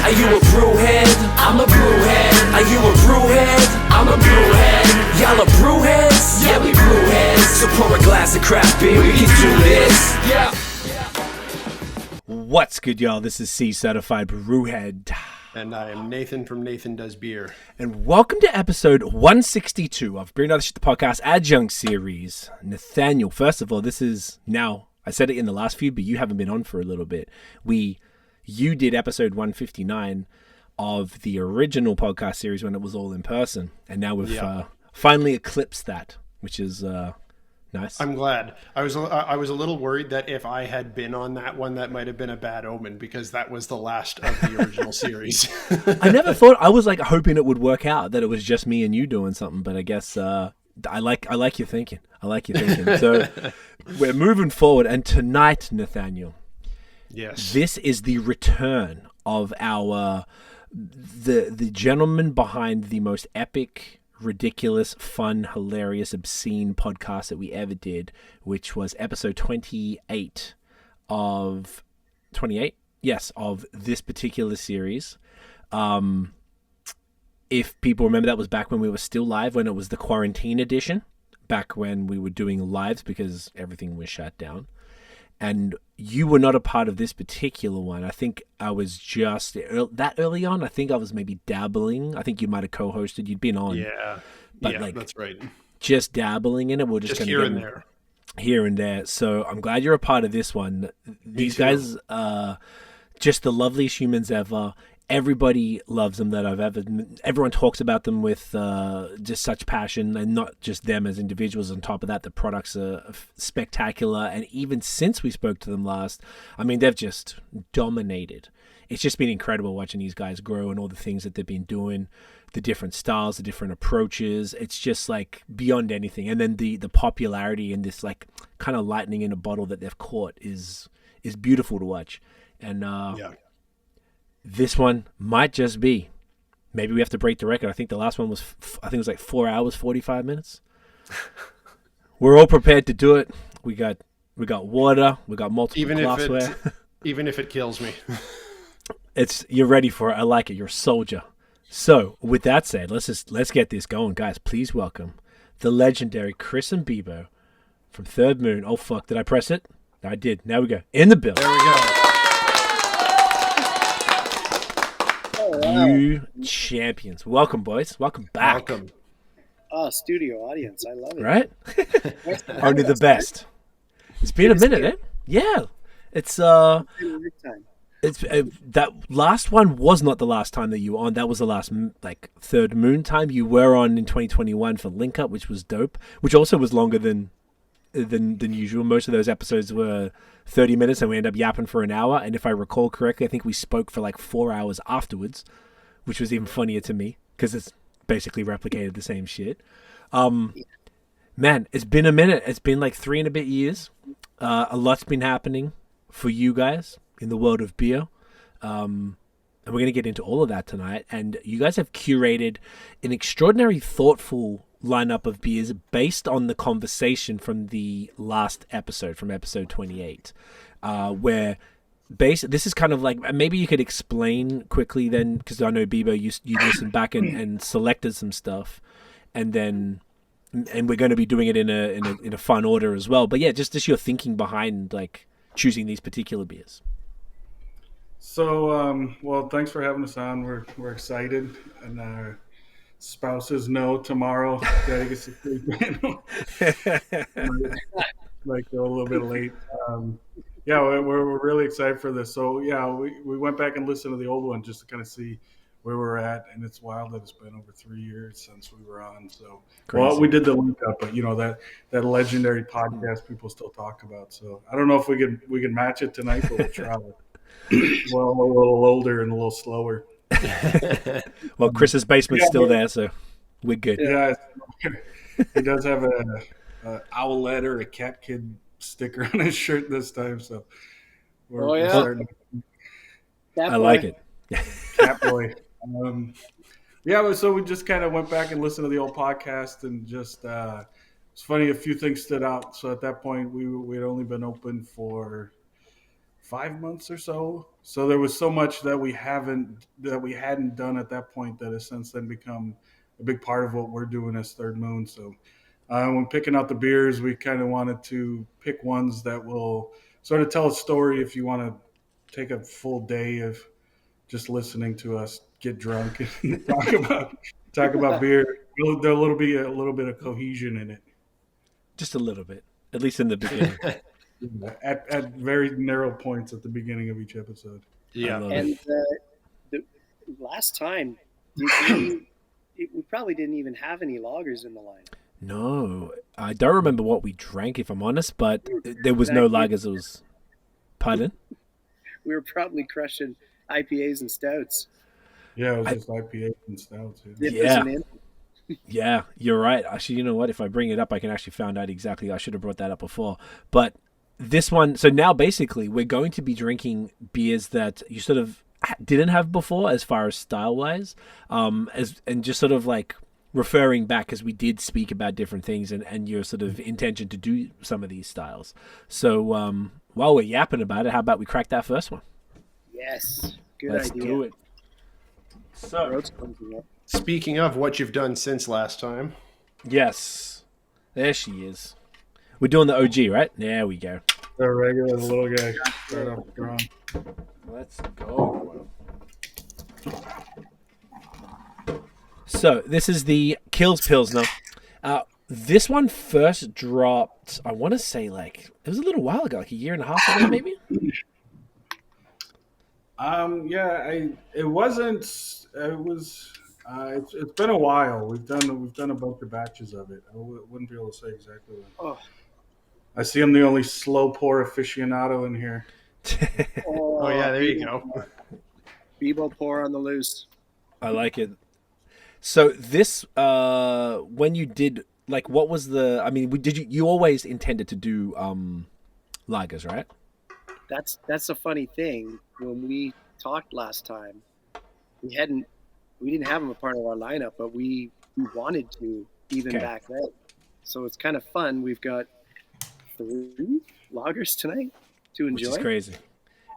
Are you a brewhead? I'm a brewhead. Are you a brewhead? I'm a brewhead. Y'all are brewheads? Yeah, we brewheads. So pour a glass of craft beer, we can do this. Yeah. What's good, y'all? This is Cee, certified brewhead. And I am Nathan from NathanDoesBeer. And welcome to episode 162 of Brewing Other Shit, the podcast Adjunct series. Nathaniel, first of all, this is now, I said it in the last few, but you haven't been on for a little bit. You did episode 159 of the original podcast series when it was all in person. And now we've finally eclipsed that, which is nice. I'm glad. I was a little worried that if I had been on that one, that might have been a bad omen because that was the last of the original series. I never thought, I was like hoping it would work out, that it was just me and you doing something, but I guess I like your thinking. So we're moving forward, and tonight, Nathaniel, yes, this is the return of our the gentleman behind the most epic, ridiculous, fun, hilarious, obscene podcast that we ever did, which was episode 28 of this particular series. If people remember, that was back when we were still live, when it was the quarantine edition, back when we were doing lives because everything was shut down. And you were not a part of this particular one. I think I was just that early on. I think I was maybe dabbling. I think you might have co-hosted. You'd been on. Yeah, that's right. Just dabbling in it. We're just here and there. Here and there. So I'm glad you're a part of this one. These guys are just the loveliest humans ever. Everybody loves them that I've ever. Everyone talks about them with just such passion, and not just them as individuals. On top of that, the products are spectacular. And even since we spoke to them last, I mean, they've just dominated. It's just been incredible watching these guys grow and all the things that they've been doing, the different styles, the different approaches. It's just like beyond anything. And then the popularity and this like kind of lightning in a bottle that they've caught is beautiful to watch. And this one might just be, maybe we have to break the record. I think the last one was, it was like 4 hours, 45 minutes. We're all prepared to do it. We got water. We got multiple glassware. Even if it kills me. You're ready for it. I like it. You're a soldier. So with that said, let's get this going, guys. Please welcome the legendary Chris and Bebo from Third Moon. Oh fuck, did I press it? I did. Now we go. In the building. There we go. You champions. Welcome, boys. Welcome back. Welcome. Studio audience. I love it. Right? Only the best. It's been a minute, eh? Yeah. It's that last one was not the last time that you were on. That was the last like Third Moon time. You were on in 2021 for Link Up, which was dope, which also was longer than usual. Most of those episodes were 30 minutes and we end up yapping for an hour. And if I recall correctly, I think we spoke for like 4 hours afterwards, which was even funnier to me because it's basically replicated the same shit. Man, it's been a minute. It's been like 3 and a bit years. A lot's been happening for you guys in the world of beer. And we're going to get into all of that tonight. And you guys have curated an extraordinary, thoughtful lineup of beers based on the conversation from the last episode, from episode 28, where this is kind of like, maybe you could explain quickly then, because I know Bebo, you listened back and selected some stuff, and we're going to be doing it in a fun order as well. But yeah, just your thinking behind like choosing these particular beers. So, well, thanks for having us on. We're excited, and our spouses know tomorrow that he gets to sleep in. Like go a little bit late. We're really excited for this. So yeah, we went back and listened to the old one just to kind of see where we're at, and it's wild that it's been over 3 years since we were on. So crazy. Well, we did the Link Up, but you know that legendary podcast people still talk about. So I don't know if we can match it tonight, but we'll try it. Well, a little older and a little slower. Well, Chris's basement's still there, so we're good. Yeah, he does have a owlet or a cat kid sticker on his shirt this time, so we're starting. I like it. Cat boy. So we just kind of went back and listened to the old podcast, and just it's funny, a few things stood out. So at that point, we had only been open for 5 months or so. So there was so much that we hadn't done at that point that has since then become a big part of what we're doing as Third Moon. So when picking out the beers, we kind of wanted to pick ones that will sort of tell a story if you want to take a full day of just listening to us get drunk and talk about beer. There'll be a little bit of cohesion in it. Just a little bit, at least in the beginning. At very narrow points at the beginning of each episode. I love And it. the last time, we probably didn't even have any lagers in the line. No, I don't remember what we drank, if I'm honest, but there was no lagers. It was, pardon? We were probably crushing IPAs and stouts. Yeah, it was just IPA and stouts. Yeah. Yeah, you're right. Actually, you know what? If I bring it up, I can actually find out exactly. I should have brought that up before. But this one, so now basically we're going to be drinking beers that you sort of didn't have before as far as style-wise, and just sort of like referring back, as we did speak about different things and your sort of intention to do some of these styles. So while we're yapping about it, how about we crack that first one? Yes, good Let's idea. do it. So, Road's closing up. Speaking of what you've done since last time, yes, there she is. We're doing the OG, right? There we go. The regular little guy. Start off strong. Let's go. So this is the Kills Pilsner. This one first dropped, I want to say, like, it was a little while ago, like a year and a half ago, maybe. It wasn't. It was. It's been a while. We've done a bunch of batches of it. I wouldn't be able to say exactly when. Oh. I see I'm the only slow pour aficionado in here. oh yeah, there you go. Bebo pour on the loose. I like it. So this, when you did, like, what was the? I mean, you always intended to do lagers, right? That's a funny thing. When we talked last time, we didn't have them a part of our lineup, but we wanted to even back then. So it's kind of fun. We've got 3 lagers tonight to enjoy. Which is crazy,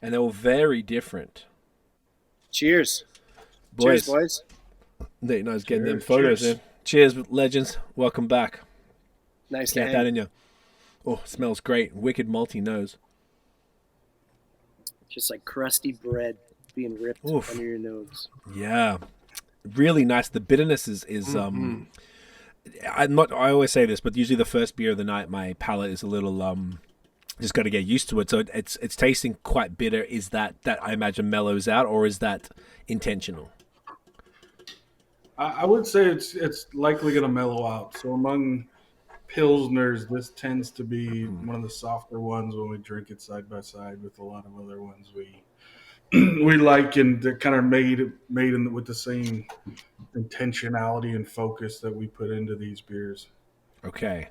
and they're all very different. Cheers, Boys. cheers, boys. Nate knows getting them Cheers, photos cheers. in. Cheers, legends. Welcome back. Nice to Get hang. that in you. Oh, smells great. Wicked malty nose. Just like crusty bread being ripped Oof. under your nose. Yeah, really nice. The bitterness is I always say this, but usually the first beer of the night, my palate is a little just got to get used to it. So it's tasting quite bitter. Is that I imagine mellows out, or is that intentional? I would say it's likely going to mellow out. So among pilsners, this tends to be one of the softer ones when we drink it side by side with a lot of other ones we like, and they're kind of made with the same intentionality and focus that we put into these beers. Okay.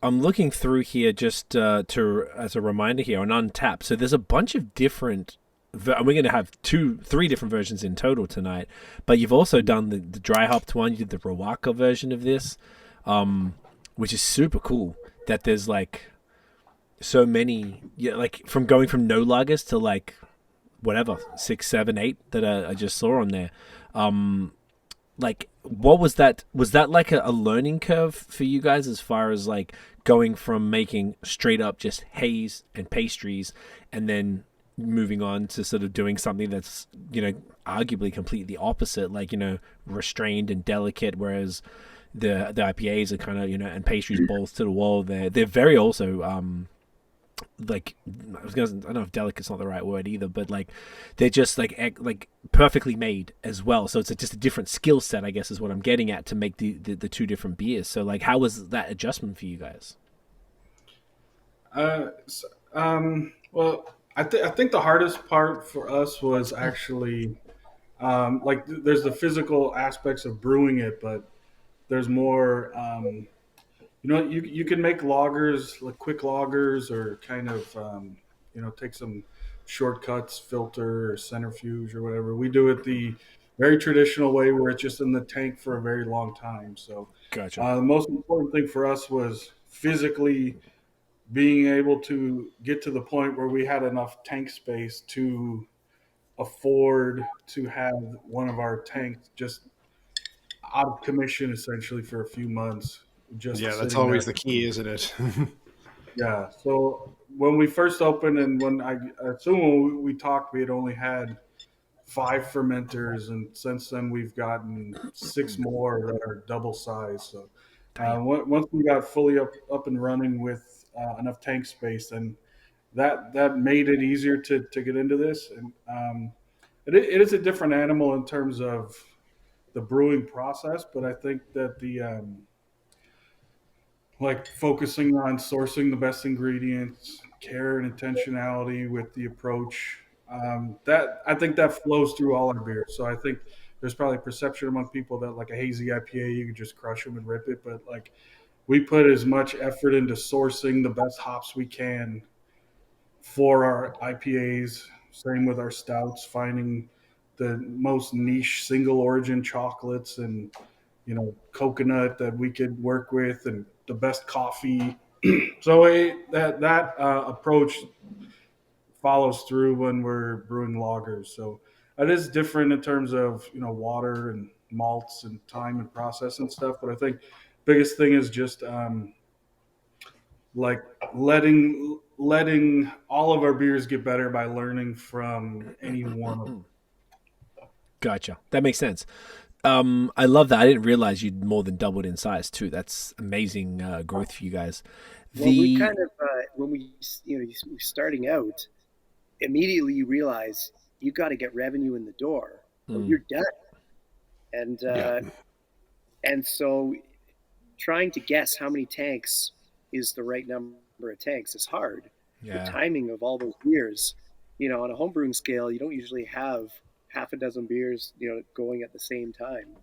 I'm looking through here just to as a reminder here on Untappd. So there's a bunch of different. We're going to have 3 different versions in total tonight, but you've also done the dry hopped one. You did the Rawaka version of this, which is super cool. That there's like so many, like going from no lagers to like whatever 6, 7, 8 that I just saw on there. Like, what was that? Was that like a learning curve for you guys as far as like going from making straight up just haze and pastries and then moving on to sort of doing something that's, arguably completely opposite, like, restrained and delicate, whereas the IPAs are kind of, and pastries balls to the wall. They're very also, like, I don't know if delicate's not the right word either, but like they're just like perfectly made as well. So it's just a different skill set, I guess, is what I'm getting at, to make the 2 different beers. So like, how was that adjustment for you guys? Well, I think the hardest part for us was actually there's the physical aspects of brewing it, but there's more. You can make lagers, like quick lagers, or kind of take some shortcuts, filter or centrifuge or whatever. We do it the very traditional way, where it's just in the tank for a very long time. So Gotcha. the most important thing for us was physically being able to get to the point where we had enough tank space to afford to have one of our tanks just out of commission essentially for a few months, just Yeah, that's sitting there. always the key, isn't it? Yeah. So when we first opened, and when I assume when we talked, we had only had 5 fermenters, and since then we've gotten 6 more that are double size. So once we got fully up and running with enough tank space, then that made it easier to get into this. And it is a different animal in terms of the brewing process, but I think that the like focusing on sourcing the best ingredients, care and intentionality with the approach. That I think that flows through all our beers. So I think there's probably perception among people that like a hazy IPA you can just crush them and rip it, but like we put as much effort into sourcing the best hops we can for our IPAs. Same with our stouts, finding the most niche single origin chocolates and coconut that we could work with, and the best coffee. So that approach follows through when we're brewing lagers. So it is different in terms of water and malts and time and process and stuff. But I think biggest thing is just like letting all of our beers get better by learning from any one of them. Gotcha. That makes sense. I love that. I didn't realize you'd more than doubled in size too. That's amazing growth for you guys. Well, we kind of when we we're starting out, immediately you realize you got to get revenue in the door, or you're done. And and so trying to guess how many tanks is the right number of tanks is hard. The timing of all those beers, on a homebrewing scale, you don't usually have half a dozen beers, going at the same time.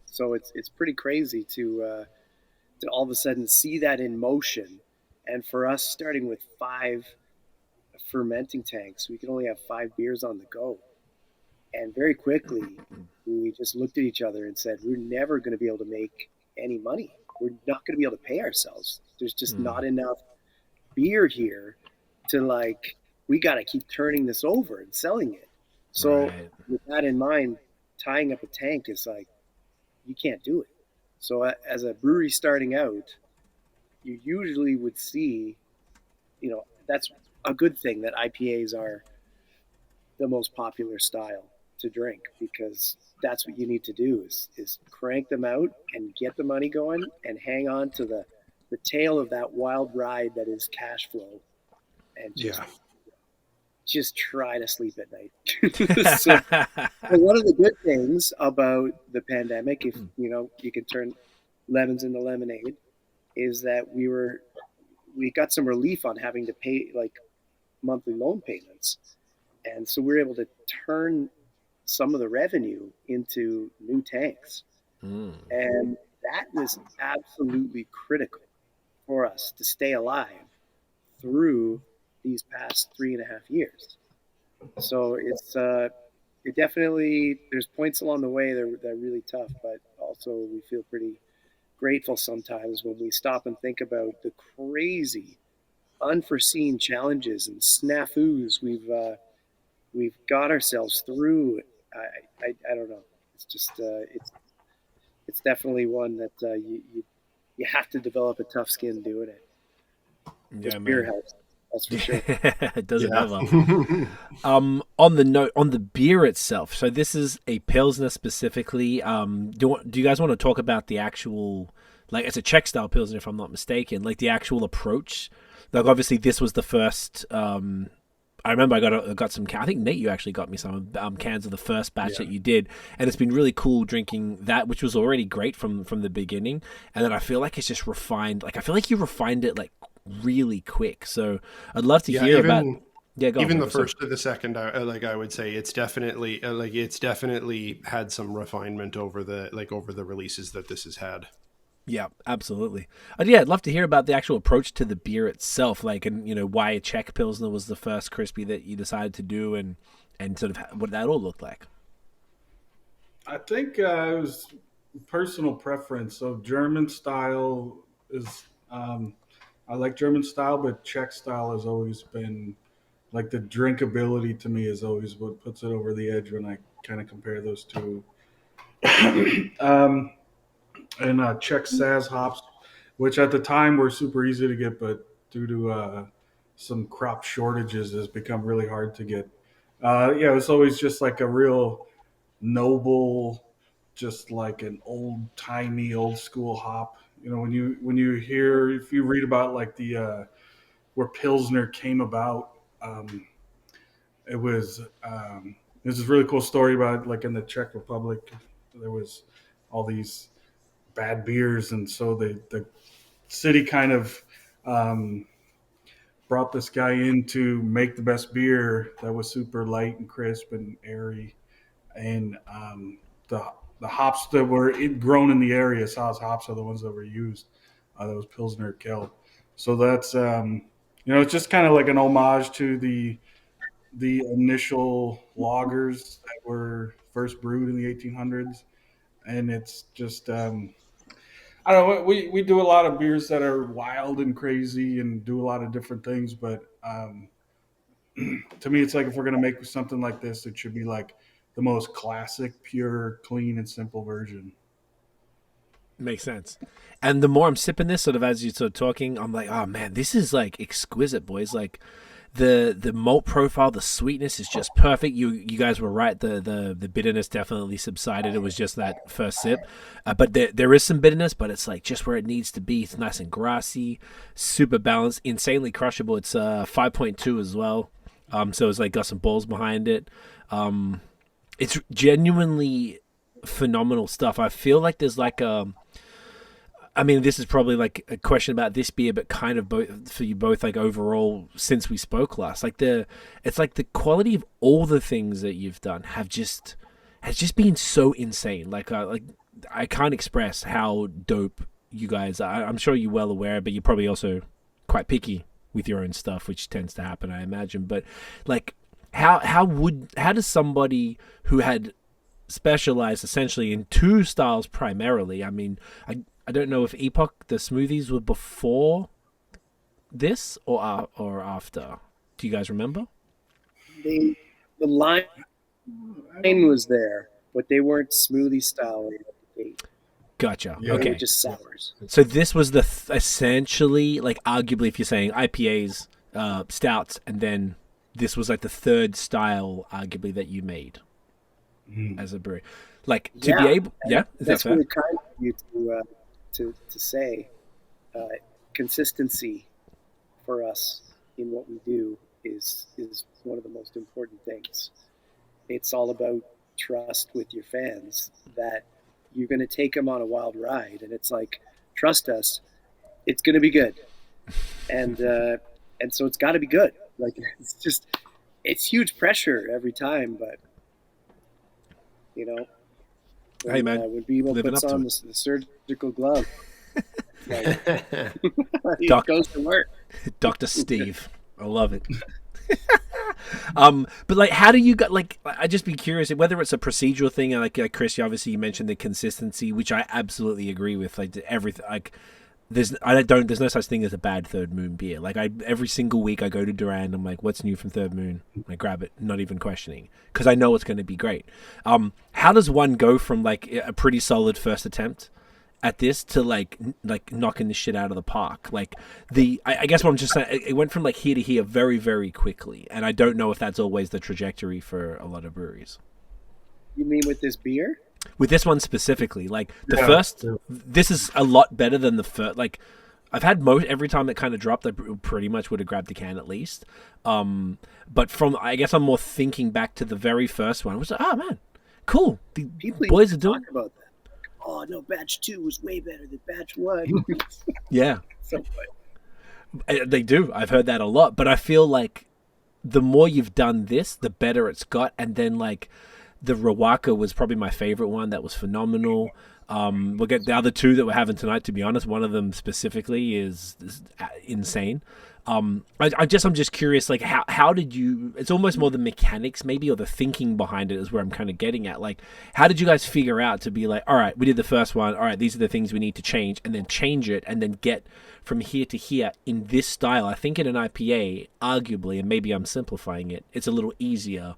So it's pretty crazy to all of a sudden see that in motion. And for us, starting with 5 fermenting tanks, we could only have 5 beers on the go. And very quickly, we just looked at each other and said, we're never going to be able to make any money. We're not going to be able to pay ourselves. There's just not enough beer here to we got to keep turning this over and selling it. So with that in mind, tying up a tank is you can't do it. So as a brewery starting out, you usually would see, that's a good thing that IPAs are the most popular style to drink, because that's what you need to do is crank them out and get the money going and hang on to the tail of that wild ride that is cash flow, and just try to sleep at night. So one of the good things about the pandemic, if you can turn lemons into lemonade, is that we got some relief on having to pay monthly loan payments. And so we were able to turn some of the revenue into new tanks. And that was absolutely critical for us to stay alive through these past 3.5 years. So it definitely, there's points along the way that are really tough, but also we feel pretty grateful sometimes when we stop and think about the crazy unforeseen challenges and snafus we've got ourselves through. I don't know. It's just it's definitely one that you have to develop a tough skin doing it. Yeah, beer helps. That's for sure. It doesn't ever. On the beer itself. So this is a Pilsner specifically. Do you guys want to talk about the actual, it's a Czech style Pilsner if I'm not mistaken, the actual approach? Obviously this was the first. I remember I got some. I think Nate, you actually got me some cans of the first batch that you did, and it's been really cool drinking that, which was already great from the beginning. And then I feel like it's just refined. I feel like you refined it really quick. So I'd love to hear about. Yeah, go even on, the first to the second, I would say it's definitely had some refinement over the releases that this has had. Yeah, absolutely. I'd love to hear about the actual approach to the beer itself, and why a Czech Pilsner was the first crispy that you decided to do, and sort of what that all looked like. I think it was personal preference. So German style is I like German style, but Czech style has always been like the drinkability to me is always what puts it over the edge when I kind of compare those two. um, and Czech Saz hops, which at the time were super easy to get, but due to some crop shortages, has become really hard to get. Yeah, it's always just like a real noble, just like an old timey, old school hop. You know, when you hear, if you read about like the where Pilsner came about, it was there's this really cool story about like in the Czech Republic, there was all these bad beers, and so the city kind of brought this guy in to make the best beer that was super light and crisp and airy, and the hops that were grown in the area, Saaz hops, are the ones that were used. That was Pilsner Kel. So that's it's just kind of like an homage to the initial lagers that were first brewed in the 1800s, and it's just I don't know. We do a lot of beers that are wild and crazy and do a lot of different things, but to me, it's like if we're gonna make something like this, it should be like the most classic, pure, clean, and simple version. Makes sense. And the more I'm sipping this, sort of as you're sort of talking, I'm like, oh man, this is like exquisite, boys. Like the malt profile, the sweetness is just perfect. You guys were right. The bitterness definitely subsided. It was just that first sip, but there is some bitterness, but it's like just where it needs to be. It's nice and grassy, super balanced, insanely crushable. It's 5.2 as well. So it's like got some balls behind it. It's genuinely phenomenal stuff. I feel like there's like I mean, this is probably like a question about this beer, but kind of both for you both, like overall since we spoke last, like it's like the quality of all the things that you've done has just been so insane. Like I can't express how dope you guys are. I'm sure you're well aware, but you're probably also quite picky with your own stuff, which tends to happen, I imagine. But like, how does somebody who had specialized essentially in two styles primarily? I mean, I don't know if Epoch, the smoothies, were before this or after. Do you guys remember? The line was there, but they weren't smoothie style. Gotcha. Yeah. Okay. They were just sours. So this was the essentially, like, arguably, if you're saying IPAs, stouts, and then this was like the third style, arguably, that you made as a brewery. Like, to be able, is that's that fair? really kind of you to say. Consistency for us in what we do is one of the most important things. It's all about trust with your fans that you're going to take them on a wild ride, and it's like, trust us, it's going to be good, and so it's got to be good. Like, it's huge pressure every time, but you know, hey man, when Bebo puts on the surgical glove, he goes to work. Dr. Steve, I love it. But like, how do you got, like, I'd just be curious whether it's a procedural thing, like Chris, obviously you mentioned the consistency, which I absolutely agree with. Like everything, like there's no such thing as a bad Third Moon beer. Like every single week I go to Duran, I'm like, what's new from Third Moon? I grab it, not even questioning, because I know it's going to be great. How does one go from like a pretty solid first attempt at this to like knocking the shit out of the park? Like I guess what I'm just saying, it went from like here to here very, very quickly, and I don't know if that's always the trajectory for a lot of breweries. You mean with this beer? With this one specifically, like the first, this is a lot better than the first. Like I've had every time it kind of dropped, I pretty much would have grabbed the can at least. But from, I guess I'm more thinking back to the very first one. I was like, oh man, cool. The People boys are doing. Talk about that. Oh no, batch 2 was way better than batch 1. Yeah, So funny. they do. I've heard that a lot, but I feel like the more you've done this, the better it's got. And then like the Rawaka was probably my favorite one. That was phenomenal. We'll get the other two that we're having tonight. To be honest, one of them specifically is insane. I'm just curious, like how did you? It's almost more the mechanics, maybe, or the thinking behind it is where I'm kind of getting at. Like, how did you guys figure out to be like, all right, we did the first one, all right, these are the things we need to change, and then change it, and then get from here to here in this style? I think in an IPA, arguably, and maybe I'm simplifying it, it's a little easier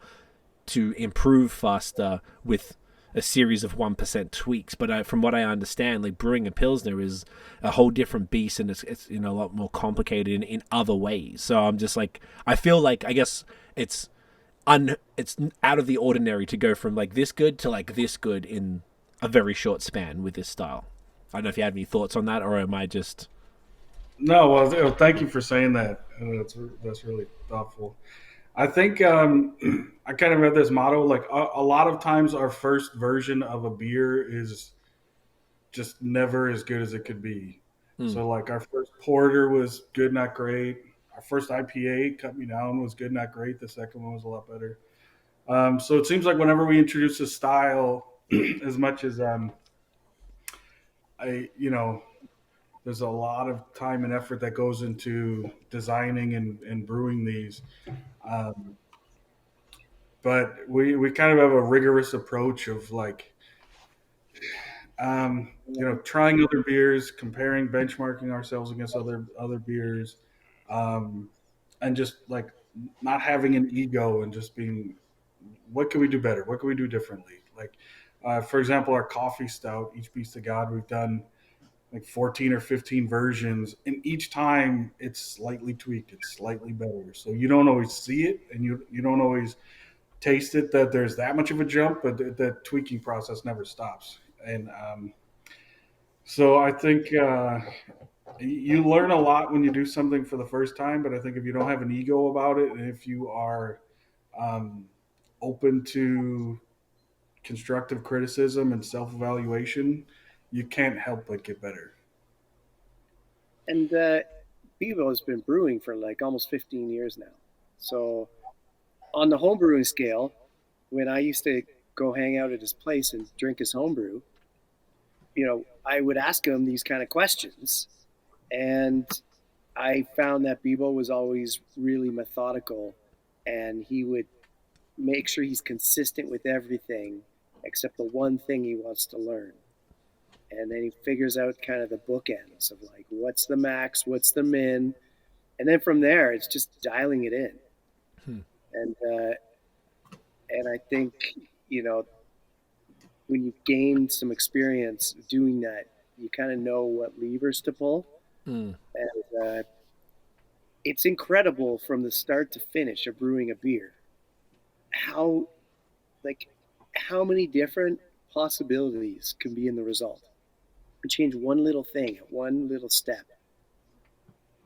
to improve faster with a series of 1% tweaks, but from what I understand, like brewing a Pilsner is a whole different beast, and it's a lot more complicated in other ways. So I'm just like, I feel like, I guess it's out of the ordinary to go from like this good to like this good in a very short span with this style. I don't know if you had any thoughts on that, or am I just... No, well, thank you for saying that. That's really thoughtful. I think I kind of read this motto, like a lot of times our first version of a beer is just never as good as it could be. So like our first porter was good, not great. Our first IPA, Cut Me Down, was good, not great. The second one was a lot better. So it seems like whenever we introduce a style, as much as there's a lot of time and effort that goes into designing and brewing these. But we kind of have a rigorous approach of like, trying other beers, comparing, benchmarking ourselves against other beers, and just like not having an ego and just being, what can we do better? What can we do differently? Like, for example, our coffee stout, Each Beast to God, we've done like 14 or 15 versions, and each time it's slightly tweaked, it's slightly better. So you don't always see it, and you don't always taste it that there's that much of a jump, but the tweaking process never stops. And so I think you learn a lot when you do something for the first time, but I think if you don't have an ego about it, and if you are open to constructive criticism and self-evaluation, you can't help but get better. And Bebo has been brewing for like almost 15 years now. So on the homebrewing scale, when I used to go hang out at his place and drink his homebrew, I would ask him these kind of questions. And I found that Bebo was always really methodical, and he would make sure he's consistent with everything except the one thing he wants to learn. And then he figures out kind of the bookends of like, what's the max, what's the min, and then from there it's just dialing it in. And I think when you gain some experience doing that, you kind of know what levers to pull. And it's incredible from the start to finish of brewing a beer how many different possibilities can be in the result. Change one little thing, one little step.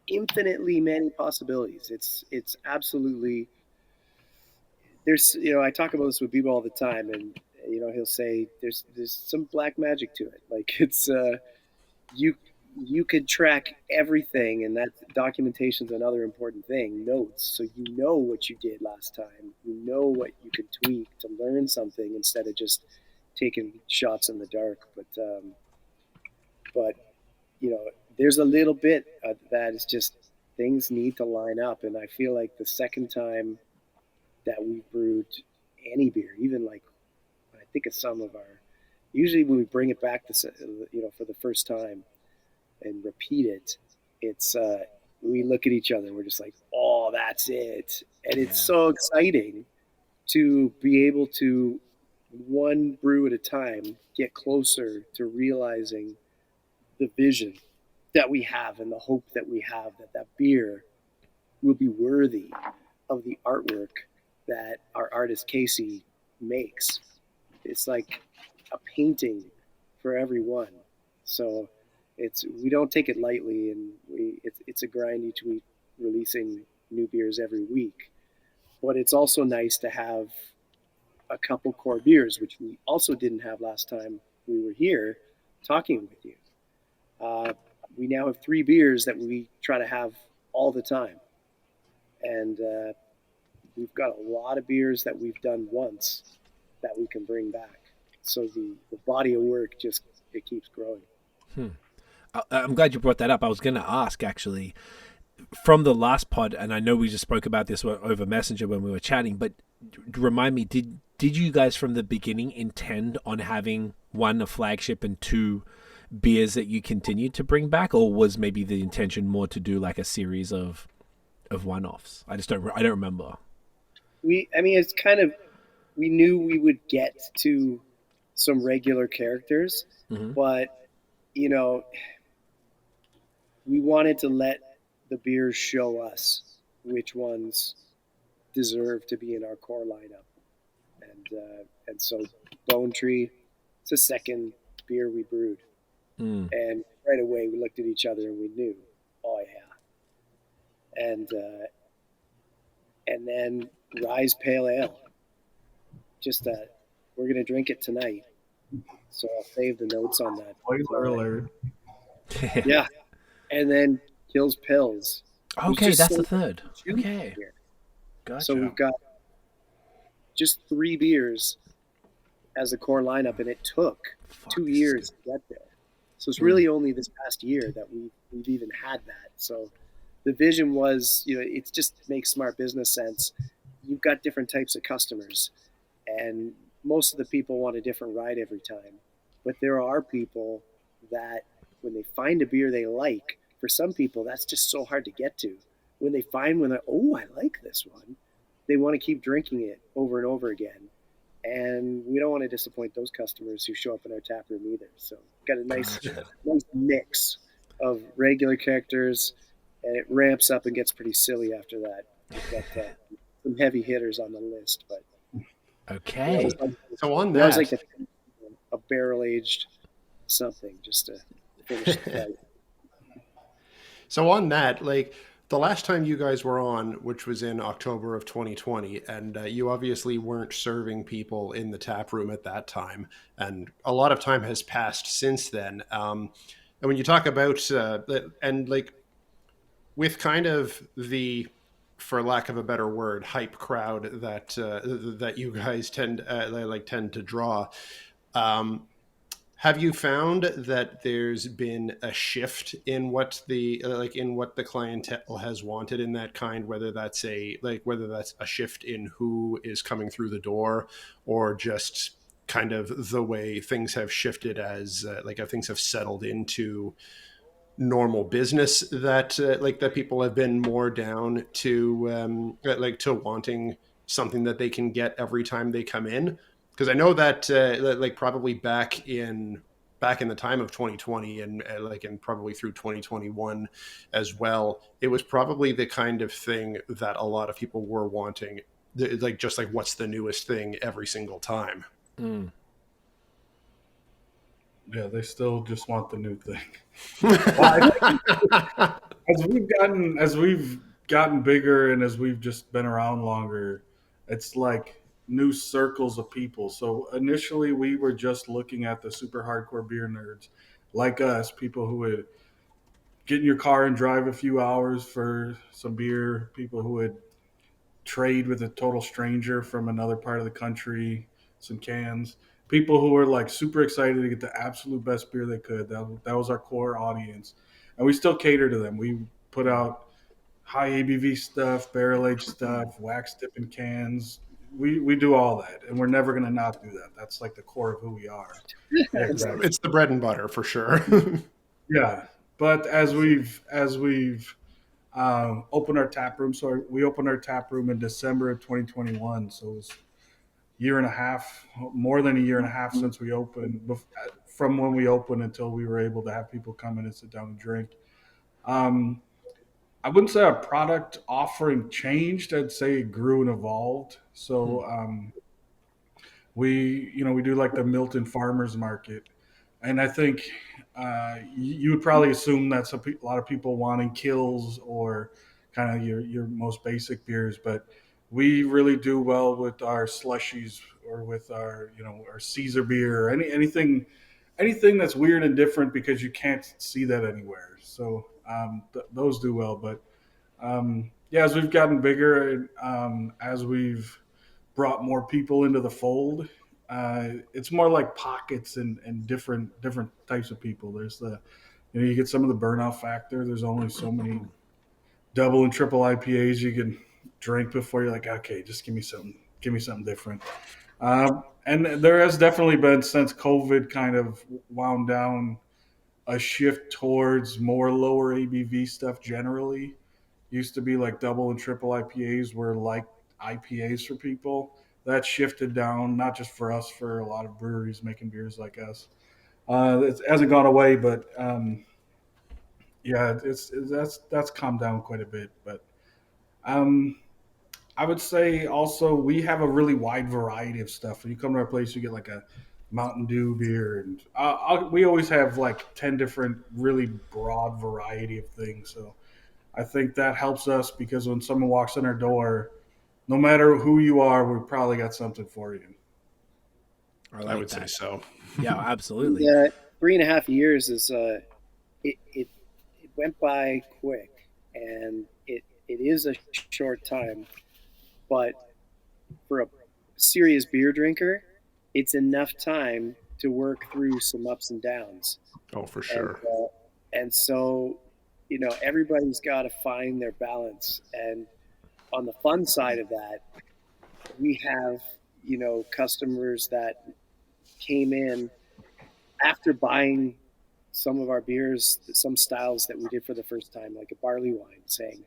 Infinitely many possibilities. It's absolutely, there's I talk about this with people all the time, and he'll say there's some black magic to it. Like it's you could track everything, and that documentation's another important thing. Notes, so you know what you did last time. You know what you could tweak to learn something instead of just taking shots in the dark. But there's a little bit that is just things need to line up, and I feel like the second time that we brewed any beer, even like I think of some of our, usually when we bring it back to for the first time and repeat it, it's we look at each other and we're just like, oh, that's it. And it's so exciting to be able to, one brew at a time, get closer to realizing the vision that we have and the hope that we have that beer will be worthy of the artwork that our artist Casey makes. It's like a painting for everyone. So we don't take it lightly, and it's a grind each week, releasing new beers every week. But it's also nice to have a couple core beers, which we also didn't have last time we were here talking with you. We now have 3 beers that we try to have all the time. And we've got a lot of beers that we've done once that we can bring back. So the body of work it keeps growing. I'm glad you brought that up. I was going to ask, actually, from the last pod, and I know we just spoke about this over Messenger when we were chatting, but remind me, did you guys from the beginning intend on having one, a flagship, and two, beers that you continued to bring back, or was maybe the intention more to do like a series of one-offs? I don't remember. It's kind of, we knew we would get to some regular characters, but you know, we wanted to let the beers show us which ones deserve to be in our core lineup, and so Bone Tree, it's the second beer we brewed, and right away we looked at each other and we knew, oh yeah, and then Rise Pale Ale, just we're gonna drink it tonight, so I'll save the notes on that. Spoiler alert. Yeah, and then Kills Pills. Okay, that's the third. Okay, gotcha. So we've got just 3 beers as a core lineup, and it took 2 years to get there. So it's really only this past year that we've even had that. So the vision was, it just makes smart business sense. You've got different types of customers, and most of the people want a different ride every time. But there are people that when they find a beer they like, for some people that's just so hard to get to. When they find one that, oh, I like this one, they want to keep drinking it over and over again. And we don't want to disappoint those customers who show up in our tap room either. So got a nice mix of regular characters, and it ramps up and gets pretty silly after that. We've got some heavy hitters on the list, but okay. So on that was that, like a barrel-aged something just to finish the fight. So on that, like the last time you guys were on, which was in October of 2020, and you obviously weren't serving people in the tap room at that time, and a lot of time has passed since then. And when you talk about and like with kind of the, for lack of a better word, hype crowd that that you guys tend to draw. Have you found that there's been a shift in what the clientele has wanted in that kind, whether that's a shift in who is coming through the door, or just kind of the way things have shifted as things have settled into normal business, that that people have been more down to to wanting something that they can get every time they come in? Because I know that probably back in the time of 2020 and and probably through 2021 as well, it was probably the kind of thing that a lot of people were wanting, just what's the newest thing every single time. Yeah, they still just want the new thing. Well, as we've gotten bigger and as we've just been around longer, it's like new circles of people. So initially we were just looking at the super hardcore beer nerds like us, people who would get in your car and drive a few hours for some beer, people who would trade with a total stranger from another part of the country some cans, people who were like super excited to get the absolute best beer they could. That was our core audience, and we still cater to them. We put out high ABV stuff, barrel aged stuff, wax dipping cans. We do all that, and we're never going to not do that. That's like the core of who we are. Yeah, exactly. It's the bread and butter for sure. Yeah, but as we've opened our tap room, so we opened our tap room in December of 2021. So it was year and a half, more than a year and a half since we opened, from when we opened until we were able to have people come in and sit down and drink. I wouldn't say our product offering changed. I'd say it grew and evolved. So we do like the Milton Farmers Market, and I think you would probably assume that's a lot of people wanting kills or kind of your most basic beers, but we really do well with our slushies or with our our Caesar beer or anything that's weird and different because you can't see that anywhere. So those do well. But as we've gotten bigger, as we've brought more people into the fold, it's more like pockets and different types of people. There's the you get some of the burnout factor. There's only so many double and triple IPAs you can drink before you're like, okay, just give me something different. And there has definitely been, since COVID kind of wound down, a shift towards more lower ABV stuff generally. Used to be like double and triple IPAs were like IPAs for people. That shifted down, not just for us, for a lot of breweries making beers like us. It hasn't gone away, but yeah, that's calmed down quite a bit. But um, I would say also we have a really wide variety of stuff. When you come to our place, you get like a Mountain Dew beer, and we always have like 10 different really broad variety of things. So I think that helps us because when someone walks in our door, no matter who you are, we've probably got something for you. I would say so. Yeah, absolutely. 3.5 years is it went by quick, and it is a short time, but for a serious beer drinker, it's enough time to work through some ups and downs. Oh, for And sure. and so, everybody's got to find their balance. And on the fun side of that, we have customers that came in after buying some of our beers, some styles that we did for the first time, like a barley wine, saying,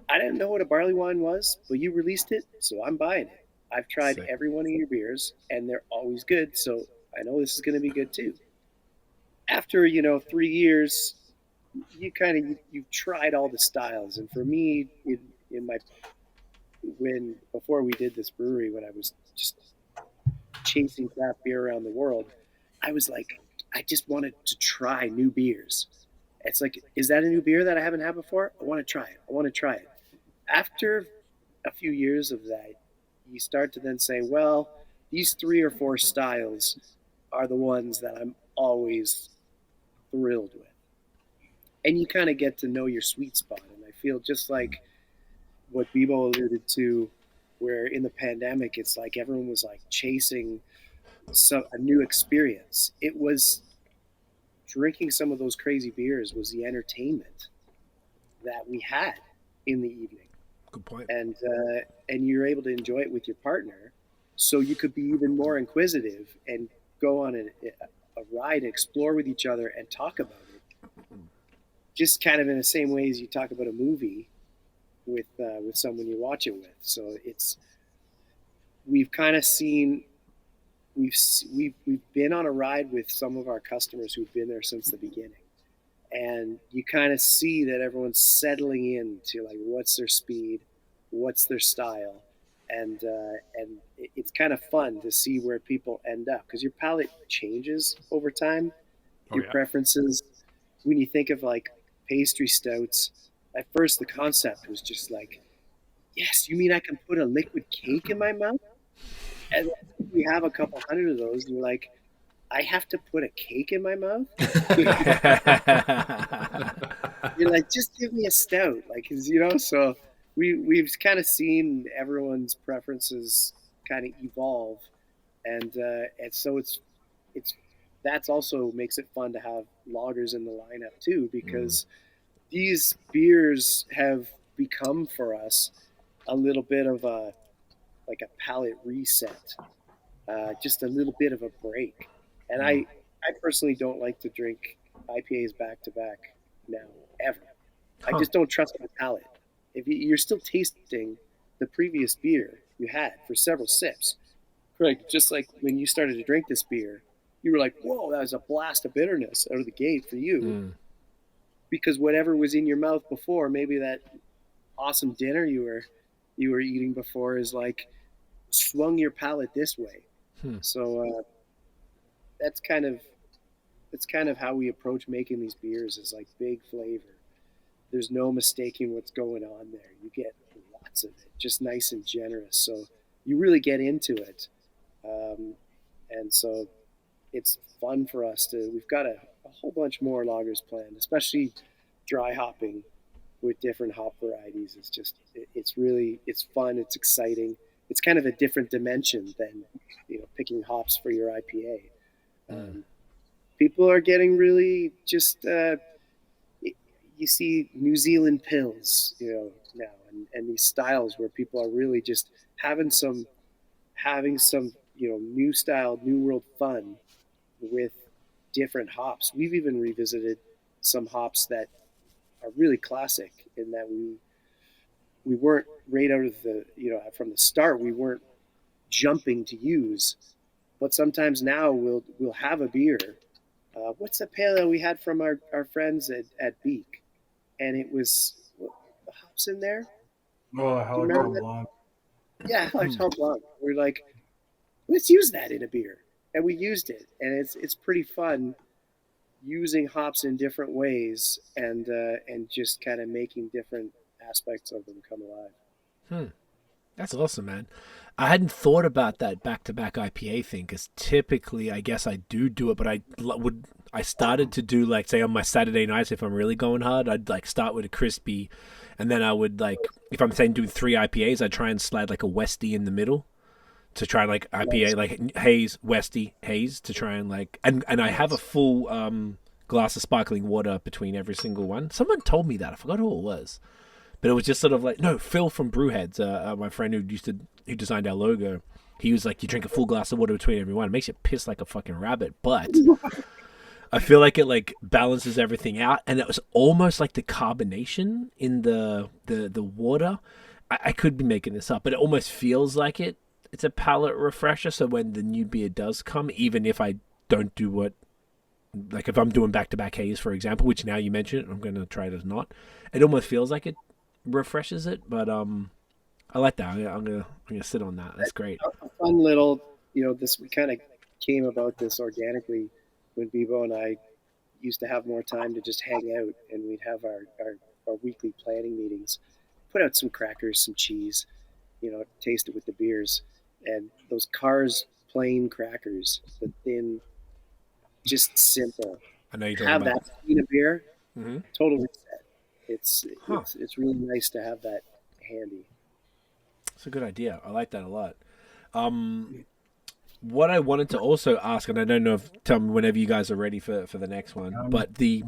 I didn't know what a barley wine was, but you released it, so I'm buying it. I've tried Sick. every one of your beers, and they're always good, so I know this is going to be good too. After 3 years, you've tried all the styles, and for me, in my when before we did this brewery, when I was just chasing craft beer around the world, I was like, I just wanted to try new beers. It's like, is that a new beer that I haven't had before? I want to try it. I want to try it. After a few years of that, you start to then say, well, these 3 or 4 styles are the ones that I'm always thrilled with. And you kind of get to know your sweet spot. And I feel just like what Bebo alluded to, where in the pandemic, it's like everyone was like chasing a new experience. It was drinking some of those crazy beers was the entertainment that we had in the evening. Good point. And you're able to enjoy it with your partner, so you could be even more inquisitive and go on a ride, explore with each other, and talk about it. Just kind of in the same way as you talk about a movie with someone you watch it with. So we've kind of seen we've been on a ride with some of our customers who've been there since the beginning. And you kind of see that everyone's settling into like what's their speed, what's their style, and it's kind of fun to see where people end up because your palate changes over time, your preferences. When you think of like pastry stouts, at first the concept was just like, yes, you mean I can put a liquid cake in my mouth? And then you have a couple hundred of those, and you're like, I have to put a cake in my mouth? You're like, just give me a stout. Like, so we've kind of seen everyone's preferences kind of evolve. And so it's that's also makes it fun to have lagers in the lineup too, because these beers have become for us a little bit of a palate reset, just a little bit of a break. And I personally don't like to drink IPAs back to back now ever. I just don't trust my palate. If you're still tasting the previous beer you had for several sips, Craig, just like when you started to drink this beer, you were like, "Whoa, that was a blast of bitterness out of the gate for you," because whatever was in your mouth before, maybe that awesome dinner you were eating before, is like swung your palate this way. So that's kind of how we approach making these beers, is like big flavor. There's no mistaking what's going on there. You get lots of it, just nice and generous. So you really get into it. And so it's fun for us we've got a whole bunch more lagers planned, especially dry hopping with different hop varieties. It's fun. It's exciting. It's kind of a different dimension than, picking hops for your IPA. People are getting really just, you see New Zealand pills, now, and these styles where people are really just having some new style, new world fun with different hops. We've even revisited some hops that are really classic in that we weren't right out of the from the start we weren't jumping to use, but sometimes now we'll have a beer. What's the pale ale we had from our friends at Beak? And it was the hops in there. Oh, Do you Hallertau remember that? Blanc. Yeah, Hallertau Blanc. We're like, let's use that in a beer, and we used it, and it's pretty fun using hops in different ways and just kind of making different aspects of them come alive. That's awesome, man. I hadn't thought about that back-to-back IPA thing because typically, I guess I do it, but I started to do like say on my Saturday nights if I'm really going hard, I'd like start with a crispy, and then I would like if I'm saying do 3 IPAs, I'd try and slide like a Westie in the middle to try and like IPA like haze, Westie, haze to try and like and I have a full glass of sparkling water between every single one. Someone told me that I forgot who it was. But it was just sort of like, no, Phil from Brewheads, my friend who designed our logo, he was like, you drink a full glass of water between every one. It makes you piss like a fucking rabbit. But I feel like it like balances everything out. And it was almost like the carbonation in the water. I could be making this up, but it almost feels like it's a palate refresher. So when the new beer does come, even if I don't do like if I'm doing back-to-back haze, for example, which now you mentioned, I'm going to try it as not. It almost feels like it refreshes it, but I like that. I'm gonna sit on that. That's great. A fun little, this we kind of came about this organically when Bebo and I used to have more time to just hang out, and we'd have our weekly planning meetings. Put out some crackers, some cheese, taste it with the beers, and those Cars plain crackers, the thin, just simple. I know you're have talking about that in a beer. Mm-hmm. Total reset. It's really nice to have that handy. It's a good idea. I like that a lot. What I wanted to also ask, and I don't know if tell me whenever you guys are ready for the next one, but the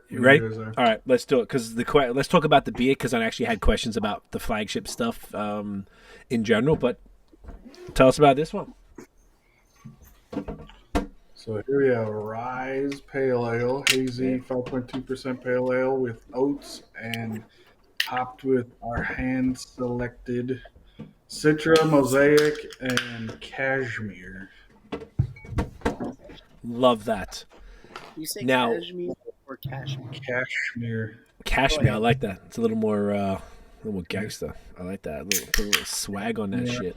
you ready? All right, let's do it. Because let's talk about the beer because I actually had questions about the flagship stuff in general. But tell us about this one. So here we have Rise Pale Ale, hazy 5.2% pale ale with oats and topped with our hand-selected Citra, Mosaic, and Cashmere. Love that. You say Now, cashmere or cashmere? Cashmere, I like that. It's a little more gangster. I like that. Put a little swag on that shit.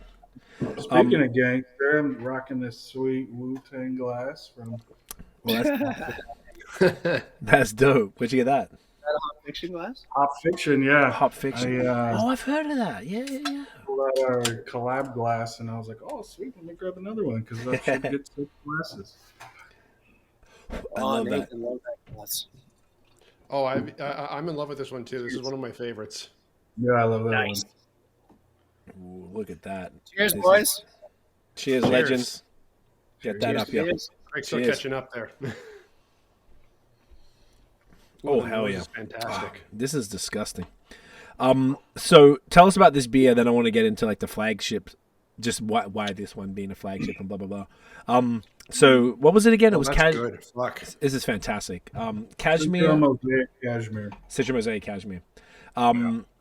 Speaking of gangster, I'm rocking this sweet Wu-Tang glass from. Well, that's dope. Where'd you get that? Is that a Hop Fiction glass? Hop Fiction, yeah. Hop Fiction. I've heard of that. Yeah. Pulled out our collab glass, and I was like, "Oh, sweet! Let me grab another one because I should get 6 glasses." I love that. Nathan, love that glass. Oh, I'm in love with this one too. This is one of my favorites. Yeah, I love that Nice. one. Ooh, look at that. Cheers, boys. Cheers, legends. Get that up, yeah. Greg's still Cheers. catching up there. Oh, the hell nose yeah. is fantastic. This is disgusting. So tell us about this beer, then I want to get into like the flagship, just why this one being a flagship and blah, blah, blah. So what was it again? It was good. Fuck. This is fantastic. Cashmere. Citra, Mosaic, Cashmere. Citra, Mosaic, Cashmere.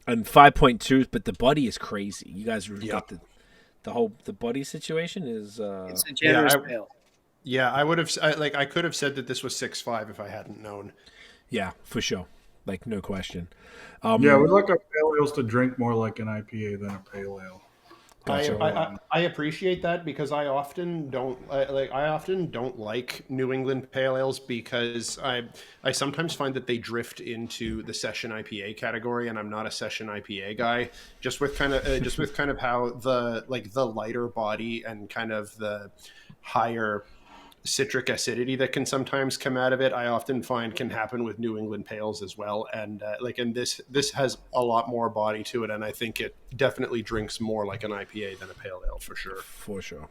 And 5.2, but the body is crazy. You guys got the body situation is It's a generous pale. Yeah, I could have said that this was 6.5 if I hadn't known. Yeah, for sure. Like no question. Yeah, we'd like our pale ales to drink more like an IPA than a pale ale. Gotcha. I appreciate that because I often don't like New England pale ales because I sometimes find that they drift into the session IPA category, and I'm not a session IPA guy. Just with kind of how the lighter body and kind of the higher citric acidity that can sometimes come out of it, I often find can happen with New England pales as well. And this has a lot more body to it, and I think it definitely drinks more like an IPA than a pale ale for sure. For sure.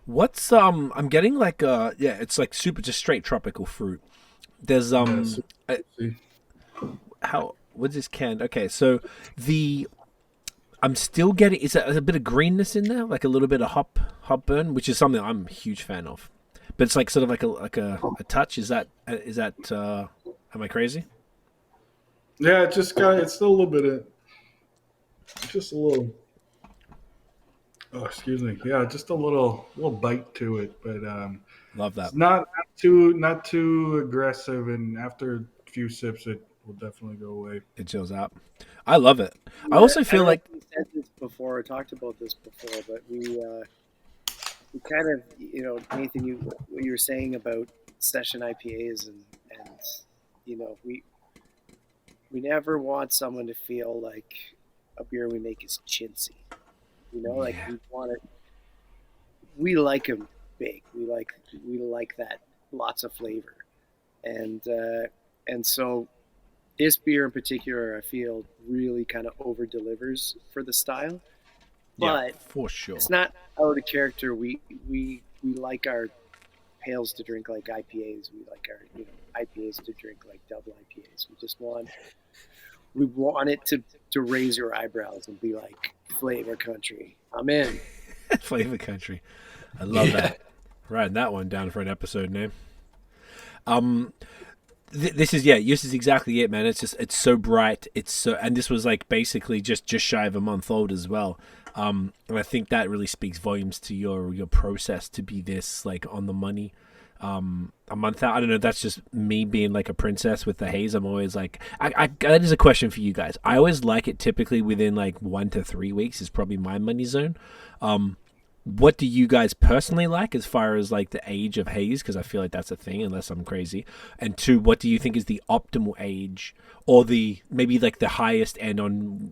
What's I'm getting like it's like super just straight tropical fruit. There's Yeah, so, see. how what's this canned? Okay, so the I'm still getting is a bit of greenness in there, like a little bit of hop burn, which is something I'm a huge fan of. But it's like sort of like a touch. Is that am I crazy? Yeah, it just got it's still a little bit of just a little. Oh, excuse me. Yeah, just a little bite to it, but Love that. it's not too aggressive. And after a few sips, it will definitely go away. It chills out. I love it. I Yeah, also I feel don't know like if we said this before or talked about this before, but we kind of, Nathan, what you were saying about session IPAs and we never want someone to feel like a beer we make is chintzy. Like yeah, we want it. We like them big. We like that lots of flavor, and so this beer in particular, I feel really kind of over delivers for the style, yeah, but for sure. it's not out of character. We like our pails to drink like IPAs. We like our IPAs to drink like double IPAs. We want it to raise your eyebrows and be like flavor country. I'm in. Flavor Country. I love that. Writing that one down for an episode name. Um, this is this is exactly it, man. It's so bright. And this was like basically just shy of a month old as well. And I think that really speaks volumes to your process to be this like on the money. A month out. I don't know. That's just me being like a princess with the haze. I'm always like, that is a question for you guys. I always like it typically within like 1 to 3 weeks is probably my money zone. What do you guys personally like as far as like the age of haze? Because I feel like that's a thing, unless I'm crazy. And two, what do you think is the optimal age, or the maybe like the highest end on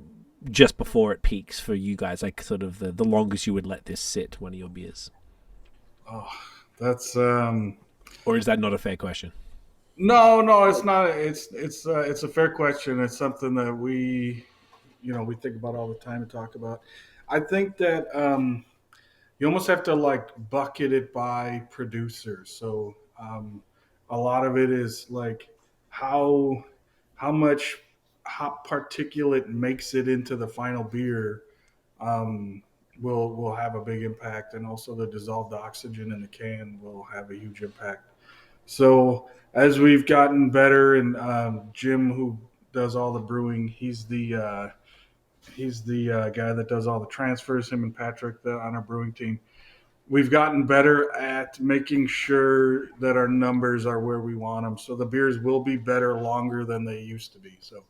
just before it peaks for you guys? Like sort of the longest you would let this sit, one of your beers, Oh, that's or is that not a fair question? no, it's not. It's a fair question. It's something that we think about all the time and talk about. I think that you almost have to like bucket it by producer. So a lot of it is like how how much hot particulate makes it into the final beer um, will have a big impact, and also the dissolved oxygen in the can will have a huge impact. So as we've gotten better, and Jim, who does all the brewing, he's the guy that does all the transfers. Him and Patrick on our brewing team. We've gotten better at making sure that our numbers are where we want them. So the beers will be better longer than they used to be. So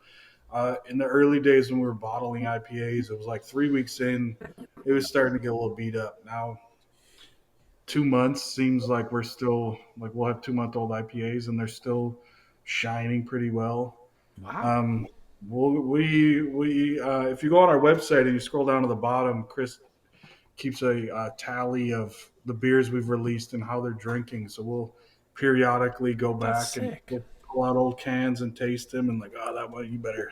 in the early days when we were bottling IPAs, it was like 3 weeks in, it was starting to get a little beat up. Now 2 months seems like we're still like we'll have 2-month-old IPAs and they're still shining pretty well. Wow. Um, we if you go on our website and you scroll down to the bottom, Chris keeps a tally of the beers we've released and how they're drinking. So we'll periodically go That's back and sick. we'll pull out old cans and taste them and like, oh, that one you better.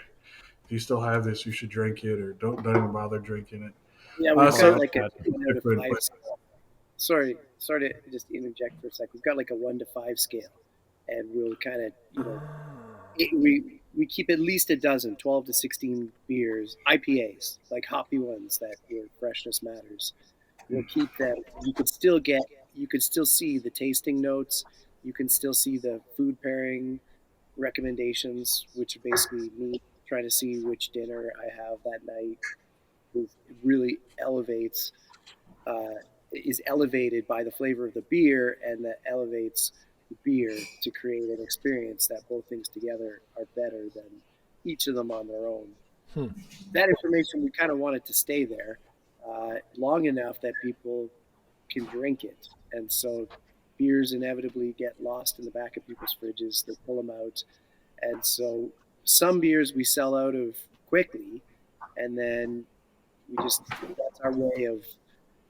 If you still have this, you should drink it, or don't even bother drinking it. Yeah, we've So got like a that's 1 to 5 different, but scale. Sorry to just interject for a sec. We've got like a 1 to 5 scale, and we'll kind of we keep at least a dozen, 12 to 16 beers, IPAs, like hoppy ones that where freshness matters. We'll keep them. You could still see the tasting notes. You can still see the food pairing recommendations, which are basically me trying to see which dinner I have that night. It really uh, is elevated by the flavor of the beer, and that elevates the beer to create an experience that both things together are better than each of them on their own. Hmm. That information, we kind of want it to stay there long enough that people can drink it. And so beers inevitably get lost in the back of people's fridges. They pull them out. And so some beers we sell out of quickly, and then that's our way of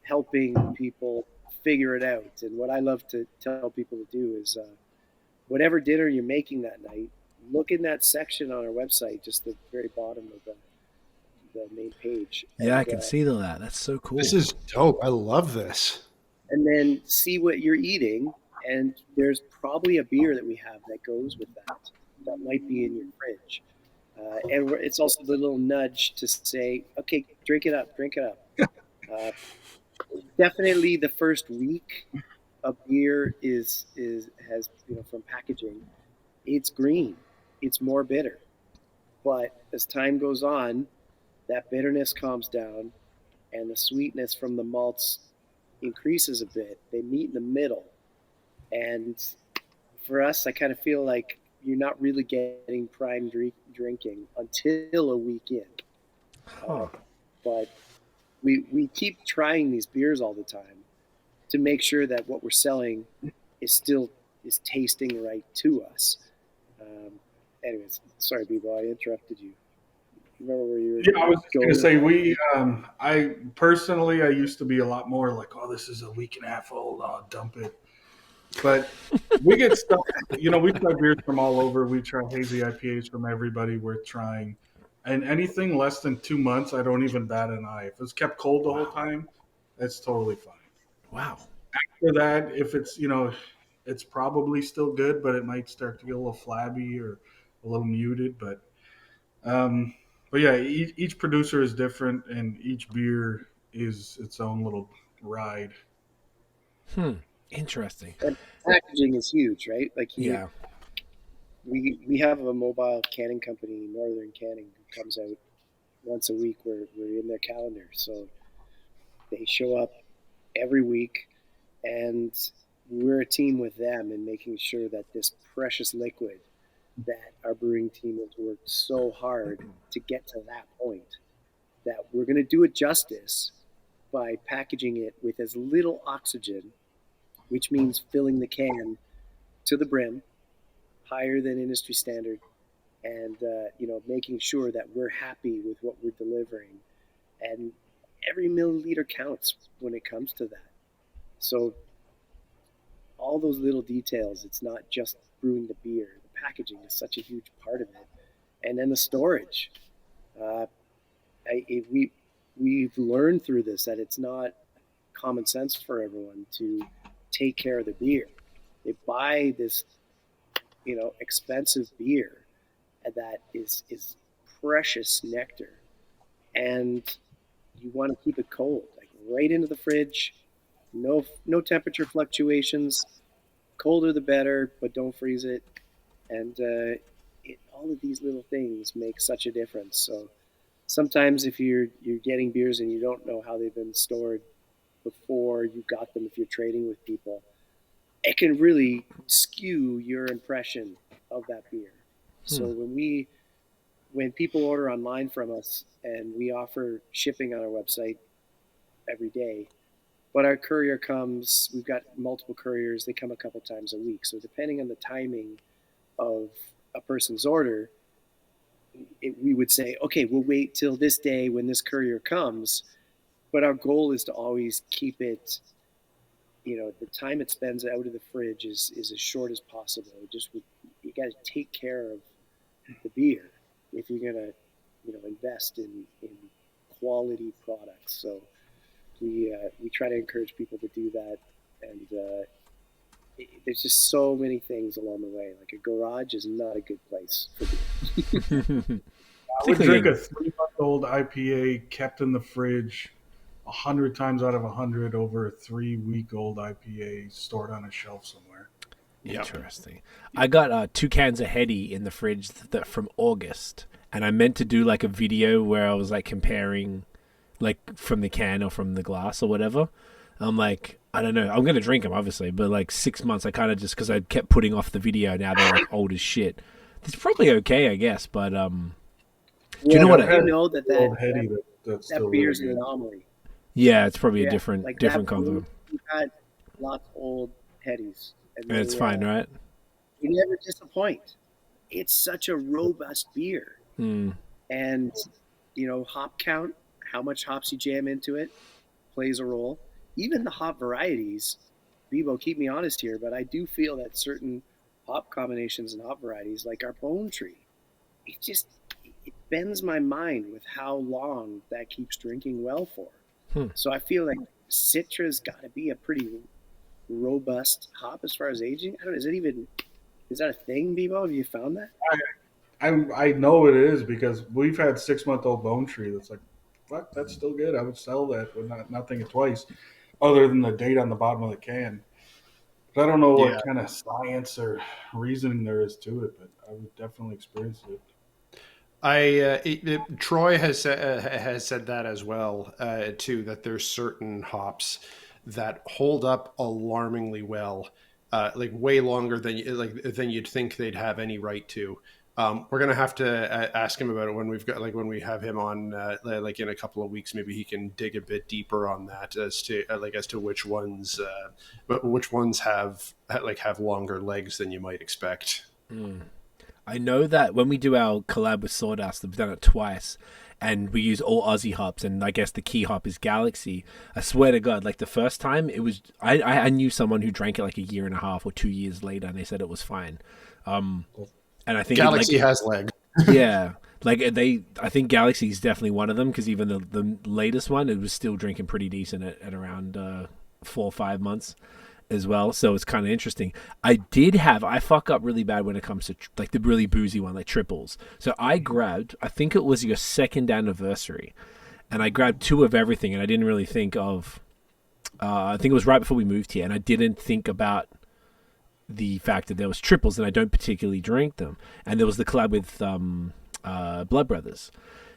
helping people figure it out. And what I love to tell people to do is whatever dinner you're making that night, look in that section on our website, just the very bottom of the main page. Yeah, I And, can see all that. That's so cool. This is dope. I love this. and then see what you're eating And there's probably a beer that we have that goes with that, that might be in your fridge. And it's also the little nudge to say, okay, drink it up, drink it up. Uh, Definitely the first week a beer is has, from packaging, it's green, it's more bitter. But as time goes on, that bitterness calms down and the sweetness from the malts increases a bit. They meet in the middle. And for us, I kind of feel like you're not really getting prime drinking until a week in. Huh. But we keep trying these beers all the time to make sure that what we're selling is still is tasting right to us. Um, Anyways, sorry, Bebo, I interrupted you. Remember where you were Yeah, I was just going to going? say I personally, I used to be a lot more like, oh, this is a week and a half old, I'll dump it. But we get stuff, we try beers from all over. We try hazy IPAs from everybody we're trying. And anything less than 2 months, I don't even bat an eye. If it's kept cold the whole time, that's totally fine. Wow. For that, if it's probably still good, but it might start to get a little flabby or a little muted. Um, but yeah, each producer is different, and each beer is its own little ride. Interesting. And packaging is huge, right? Like Yeah. we have a mobile canning company, Northern Canning, who comes out once a week. We're in their calendar, so they show up every week, and we're a team with them in making sure that this precious liquid that our brewing team has worked so hard to get to that point, that we're going to do it justice by packaging it with as little oxygen, which means filling the can to the brim, higher than industry standard, and making sure that we're happy with what we're delivering. And every milliliter counts when it comes to that. So all those little details, it's not just brewing the beer. The packaging is such a huge part of it, and then the storage. Uh, we've learned through this that it's not common sense for everyone to take care of the beer. They buy this, expensive beer that is precious nectar, and you want to keep it cold, like right into the fridge. No temperature fluctuations. Colder the better, but don't freeze it. And all of these little things make such a difference. So sometimes if you're getting beers and you don't know how they've been stored before you got them, if you're trading with people, it can really skew your impression of that beer. So when people order online from us and we offer shipping on our website every day, but our courier comes, we've got multiple couriers, they come a couple times a week. So depending on the timing of a person's order, we would say, okay, we'll wait till this day when this courier comes. But our goal is to always keep it, the time it spends out of the fridge is as short as possible. You got to take care of the beer if you're going to, invest in quality products. So we try to encourage people to do that. And there's just so many things along the way. Like a garage is not a good place for beer. I would drink a 3-month-old IPA kept in the fridge 100 times out of 100 over a 3-week-old IPA stored on a shelf somewhere. Interesting. I got 2 cans of Heady in the fridge from August, and I meant to do like a video where I was like comparing, like from the can or from the glass or whatever. I'm like, I don't know. I'm gonna drink them obviously, but like 6 months, I kind of just because I kept putting off the video. Now they're like old as shit. It's probably okay, I guess, but do you know what? I know that beer is really an anomaly. Yeah, it's probably a different like concept. We've had lots of old Headies, And it's fine, right? You never disappoint. It's such a robust beer, and hop count, how much hops you jam into it, plays a role. Even the hop varieties, Bebo, keep me honest here, but I do feel that certain hop combinations and hop varieties, like our Bone Tree, it bends my mind with how long that keeps drinking well for. So I feel like Citra's got to be a pretty robust hop as far as aging. I don't know. Is that a thing, Bebo? Have you found that? I know it is because we've had 6-month-old Bone Tree that's like, fuck, that's still good. I would sell that, but not think it twice, other than the date on the bottom of the can. But I don't know Yeah. what kind of science or reasoning there is to it, but I would definitely experience it. Troy has said that as well too. That there's certain hops that hold up alarmingly well, like way longer than you'd think they'd have any right to. We're gonna have to ask him about it when when we have him on like in a couple of weeks. Maybe he can dig a bit deeper on that as to which ones have longer legs than you might expect. I know that when we do our collab with Sawdust, we've done it twice, and we use all Aussie hops, and I guess the key hop is Galaxy. I swear to God, like the first time, it was I knew someone who drank it like a year and a half or 2 years later, and they said it was fine. And I think Galaxy has legs. yeah, I think Galaxy is definitely one of them because even the latest one, it was still drinking pretty decent at around 4 or 5 months as well. So it's kind of interesting. I fuck up really bad when it comes to like the really boozy one, like triples. So I think it was your second anniversary, and I grabbed 2 of everything, and I didn't really think of. I think it was right before we moved here, and I didn't think about the fact that there was triples, and I don't particularly drink them. And there was the collab with Blood Brothers.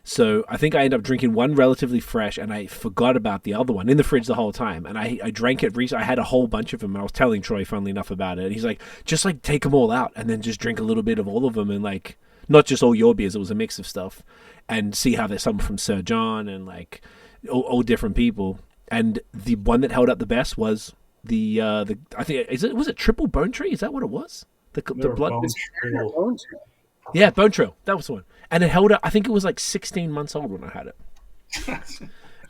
So I think I ended up drinking one relatively fresh, and I forgot about the other one in the fridge the whole time. And I drank it recently. I had a whole bunch of them. And I was telling Troy, funnily enough, about it. And he's like, just like take them all out and then just drink a little bit of all of them, and like not just all your beers. It was a mix of stuff, and see how there's some from Sir John and like all different people. And the one that held up the best was the I think was it Triple Bone Tree? Is that what it was? The blood. Bone Yeah, Bone Trail. That was the one. And it held up. I think it was like 16 months old when I had it.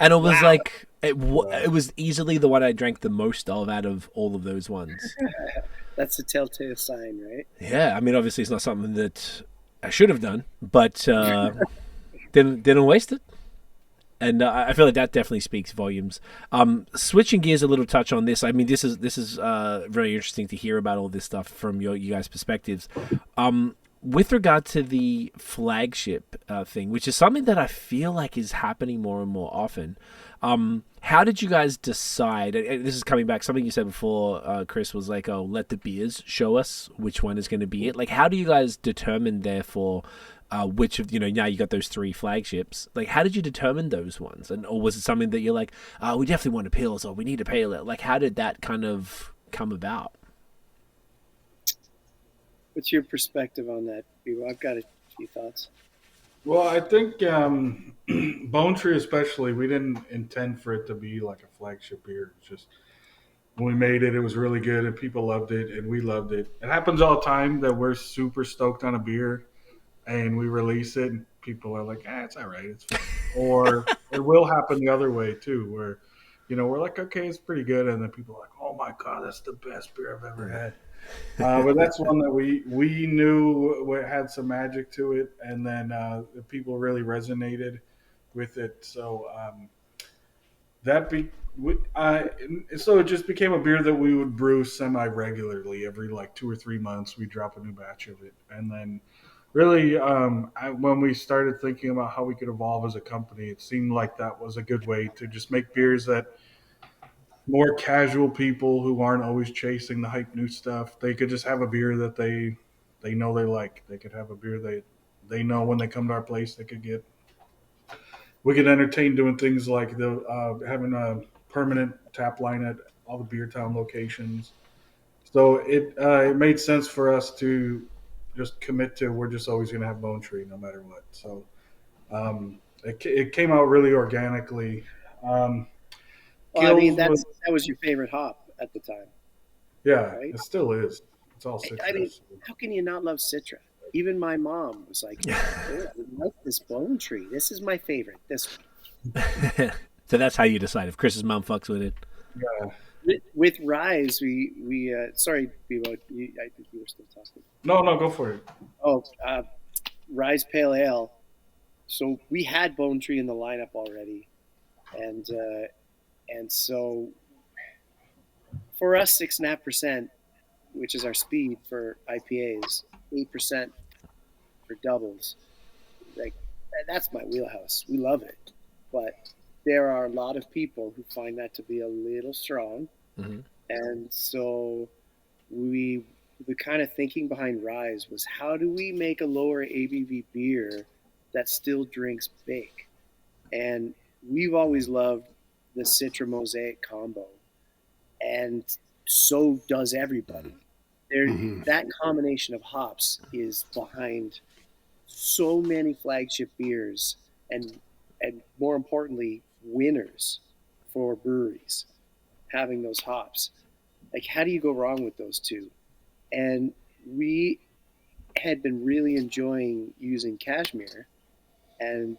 And it was like it was easily the one I drank the most of out of all of those ones. That's a telltale sign, right? Yeah, I mean, obviously it's not something that I should have done, but didn't waste it. And I feel like that definitely speaks volumes. Switching gears a little, touch on this. I mean, this is very interesting to hear about all this stuff from you guys' perspectives. With regard to the flagship thing, which is something that I feel like is happening more and more often. How did you guys decide? And this is coming back. Something you said before, Chris, was like, "Oh, let the beers show us which one is going to be it." Like, how do you guys determine, therefore, which of now you got those 3 flagships? Like, how did you determine those ones? And or was it something that you're like, we definitely want a Pils, or we need a pale ale? Like, how did that kind of come about? What's your perspective on that, Bebo? I've got a few thoughts. Well, I think Bone Tree especially, we didn't intend for it to be like a flagship beer. It's just when we made it, it was really good and people loved it and we loved it. It happens all the time that we're super stoked on a beer and we release it and people are like, it's all right, it's fine. Or it will happen the other way too, where we're like, okay, it's pretty good, and then people are like, oh my God, that's the best beer I've ever had. But that's one that we knew had some magic to it, and then the people really resonated with it. So so it just became a beer that we would brew semi-regularly. Every like 2 or 3 months, we drop a new batch of it, and then really, when we started thinking about how we could evolve as a company, it seemed like that was a good way to just make beers that more casual people who aren't always chasing the hype new stuff, they could just have a beer that they know they like. They could have a beer they know when they come to our place they could get. We could entertain doing things like having a permanent tap line at all the Beer Town locations. So it made sense for us to just commit to we're just always going to have Bone Tree no matter what. So it came out really organically. Well, I mean, that was your favorite hop at the time. Yeah, right? It still is. It's all citrus. I mean, how can you not love Citra? Even my mom was like, I like this Bone Tree. This is my favorite. This one. So that's how you decide if Chris's mom fucks with it. Yeah. With Rise, we sorry, Bebo, I think you were still talking. No, go for it. Oh, Rise Pale Ale. So we had Bone Tree in the lineup already, and so for us, 6.5%, which is our speed for IPAs, 8% for doubles. Like that's my wheelhouse. We love it, but there are a lot of people who find that to be a little strong, Mm-hmm. and so we the kind of thinking behind Rise was how do we make a lower ABV beer that still drinks big, and we've always loved the Citra Mosaic combo, and so does everybody. There, that combination of hops is behind so many flagship beers and more importantly winners for breweries having those hops. Like how do you go wrong with those two? And we had been really enjoying using cashmere, and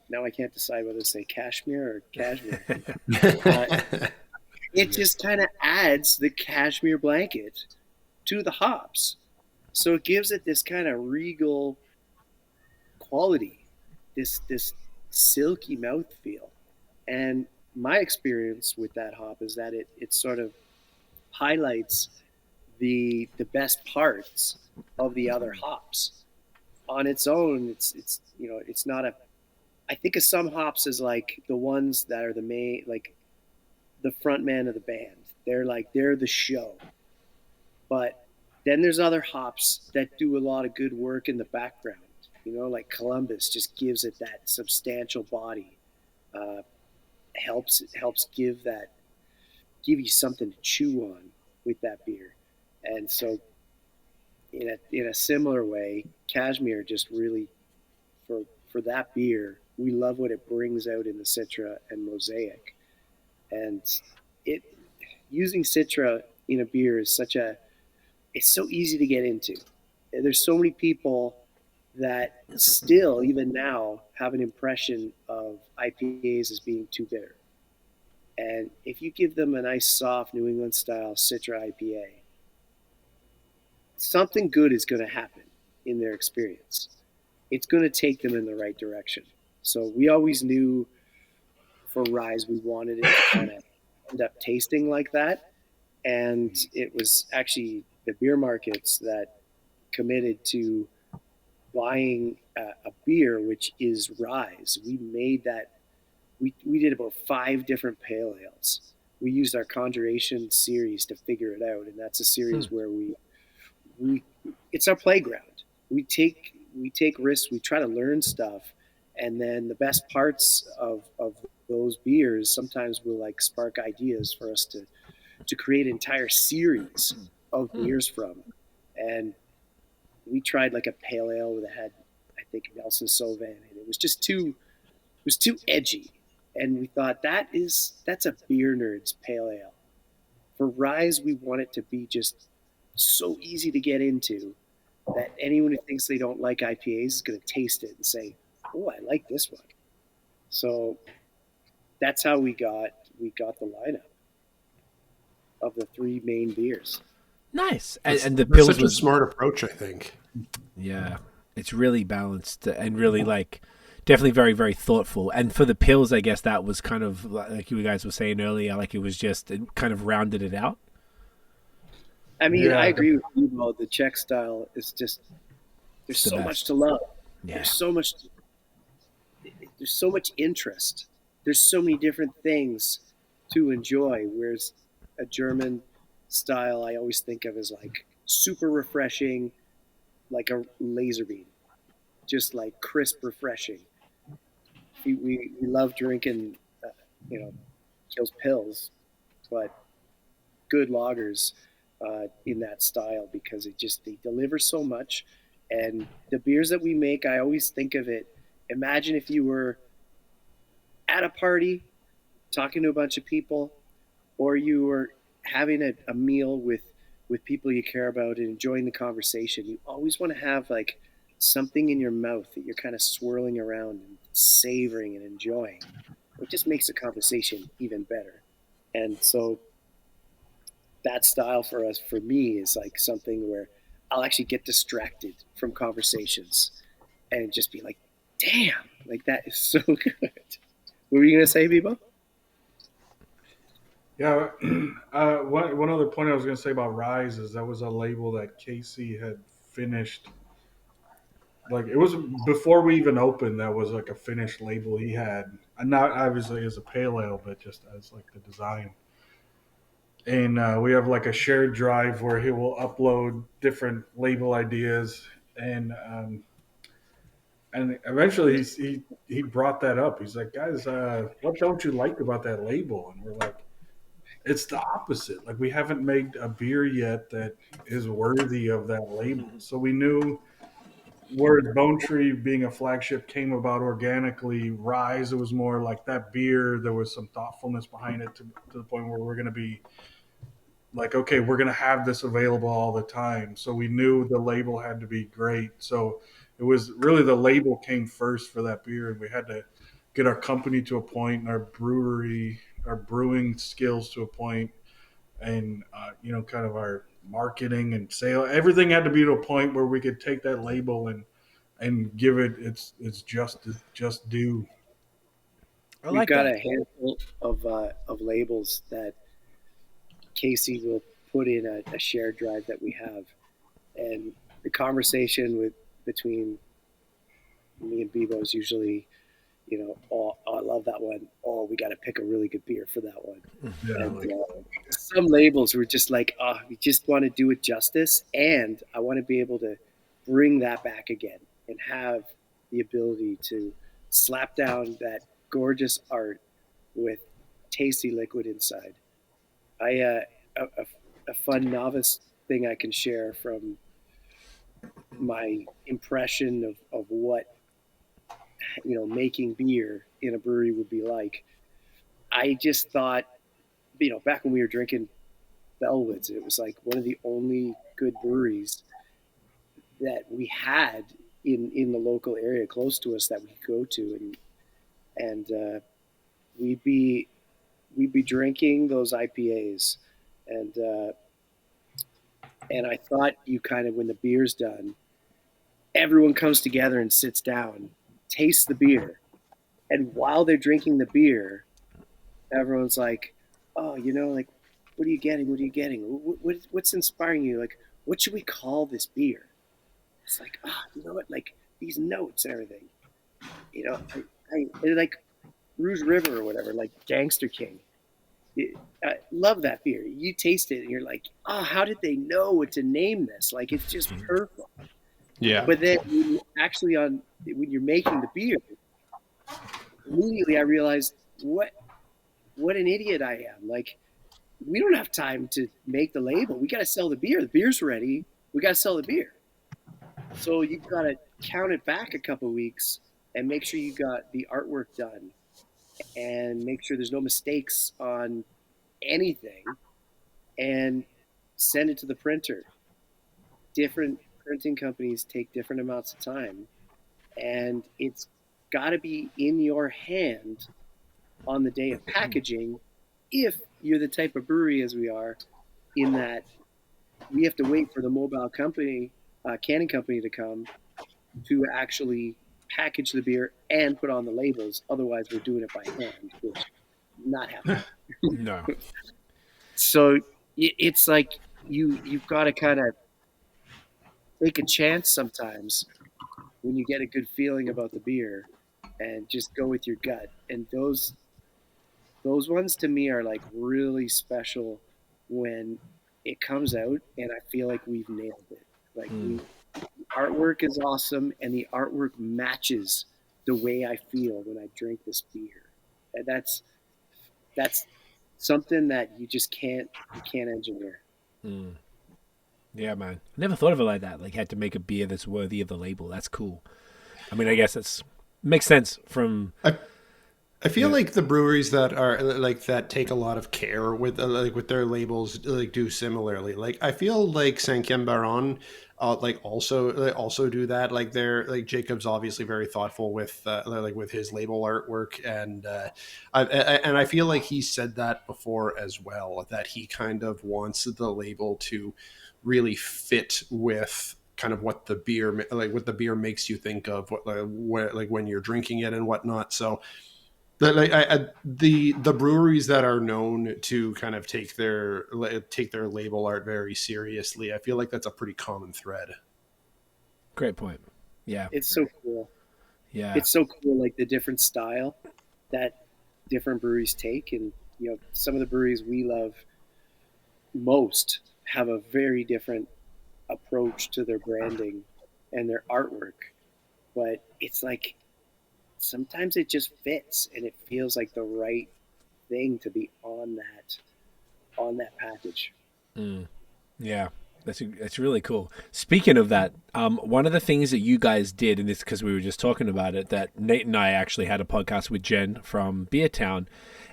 now I can't decide whether to say cashmere or cashmere. It just kind of adds the cashmere blanket to the hops, so it gives it this kind of regal quality, this silky mouthfeel. And my experience with that hop is that it sort of highlights the best parts of the other hops. On its own, it's it's not a. I think of some hops as like the ones that are the main, like the front man of the band. They're the show. But then there's other hops that do a lot of good work in the background. Like Columbus just gives it that substantial body. Uh, helps give you something to chew on with that beer. And so in a similar way, Cashmere just really for that beer, we love what it brings out in the Citra and Mosaic. And it using Citra in a beer is it's so easy to get into. There's so many people that still, even now, have an impression of IPAs as being too bitter. And if you give them a nice, soft New England style Citra IPA, something good is going to happen in their experience. It's going to take them in the right direction. So we always knew for Rise we wanted it to kind of end up tasting like that. And it was actually the beer markets that committed to buying a beer which is Rise. We made that. We did about 5 different pale ales. We used our Conjuration series to figure it out, and that's a series where we it's our playground. We take risks. We try to learn stuff, and then the best parts of those beers sometimes will like spark ideas for us to create an entire series of beers from. And we tried like a pale ale that had, I think, Nelson Sauvin, and it was too edgy. And we thought that's a beer nerd's pale ale. For Rise, we want it to be just so easy to get into that anyone who thinks they don't like IPAs is going to taste it and say, "Oh, I like this one." So that's how we got the lineup of the 3 main beers. Nice. And the That's Pils such a smart approach, I think. Yeah, it's really balanced and really like definitely very, very thoughtful. And for the Pils, I guess that was kind of like you guys were saying earlier, like it kind of rounded it out. I mean, I agree with you, Mo. The Czech style is just there's so much to love. Yeah. There's so much interest. There's so many different things to enjoy. Whereas a German style, I always think of as like super refreshing, like a laser beam, just like crisp, refreshing. We love drinking, those pills, but good lagers in that style because they deliver so much. And the beers that we make, I always think of it. Imagine if you were at a party talking to a bunch of people, or you were having a meal with people you care about and enjoying the conversation. You always want to have like something in your mouth that you're kind of swirling around and savoring and enjoying. It just makes the conversation even better. And so that style for me is like something where I'll actually get distracted from conversations and just be like, damn, like that is so good. What were you going to say, Bebo? Yeah. One other point I was going to say about Rise is that was a label that Casey had finished. Like it was before we even opened. That was like a finished label he had, and not obviously as a pale ale, but just as like the design. And we have like a shared drive where he will upload different label ideas, and eventually he brought that up. He's like, guys, what don't you like about that label? And we're like, it's the opposite. Like we haven't made a beer yet that is worthy of that label. So we knew, whereas Bone Tree being a flagship came about organically, Rise, it was more like that beer. There was some thoughtfulness behind it to the point where we're going to be like, okay, we're going to have this available all the time. So we knew the label had to be great. So it was really the label came first for that beer, and we had to get our company to a point, and our brewery, our brewing skills to a point, and kind of our marketing and sale. Everything had to be to a point where we could take that label and give it its just due. I We've like got that. a handful of labels that Casey will put in a shared drive that we have, and the conversation between me and Bebo is usually, oh, I love that one. Oh, we got to pick a really good beer for that one. Yeah, And like some labels were just like, oh, we just want to do it justice, and I want to be able to bring that back again and have the ability to slap down that gorgeous art with tasty liquid inside. I a fun novice thing I can share from my impression of what making beer in a brewery would be like. I just thought, back when we were drinking Bellwoods, it was like one of the only good breweries that we had in the local area close to us that we could go to, and we'd be we'd be drinking those IPAs, and and I thought you kind of, when the beer's done, everyone comes together and sits down, tastes the beer, and while they're drinking the beer, everyone's like, "Oh, like, what are you getting? What are you getting? What's inspiring you? Like, what should we call this beer?" It's like, you know what? Like these notes and everything. They're like Rouge River or whatever, like Gangster King. I love that beer. You taste it and you're like, how did they know what to name this? Like, it's just perfect. Yeah. But then when you're making the beer, immediately I realized what an idiot I am. Like, we don't have time to make the label. We got to sell the beer. The beer's ready. We got to sell the beer. So you've got to count it back a couple of weeks and make sure you got the artwork done and make sure there's no mistakes on anything and send it to the printer. Different printing companies take different amounts of time, and it's got to be in your hand on the day of packaging if you're the type of brewery as we are, in that we have to wait for the mobile company, canning company, to come to actually package the beer and put on the labels. Otherwise, we're doing it by hand, which not happening. No. So it's like you've got to kind of take a chance sometimes when you get a good feeling about the beer and just go with your gut. And those ones to me are like really special when it comes out and I feel like we've nailed it. Like artwork is awesome and the artwork matches the way I feel when I drink this beer. And that's something that you can't engineer. Yeah, man. Never thought of it like that. Like, had to make a beer that's worthy of the label. That's cool. I mean, I guess it's makes sense from. I feel like the breweries that are like that take a lot of care with with their labels, like do similarly. Like I feel like Saint Baron also do that. Like they're like Jacob's obviously very thoughtful with like with his label artwork, and I feel like he said that before as well, that he kind of wants the label to really fit with kind of what the beer makes you think of, like when you're drinking it and whatnot. So The breweries that are known to kind of take their label art very seriously, I feel like that's a pretty common thread. Great point. Yeah. It's so cool. Yeah. It's so cool, like the different style that different breweries take, and some of the breweries we love most have a very different approach to their branding and their artwork. But it's like sometimes it just fits, and it feels like the right thing to be on that package. Yeah, that's really cool. Speaking of that, one of the things that you guys did, and this because we were just talking about it, that Nate and I actually had a podcast with Jen from Beer Town,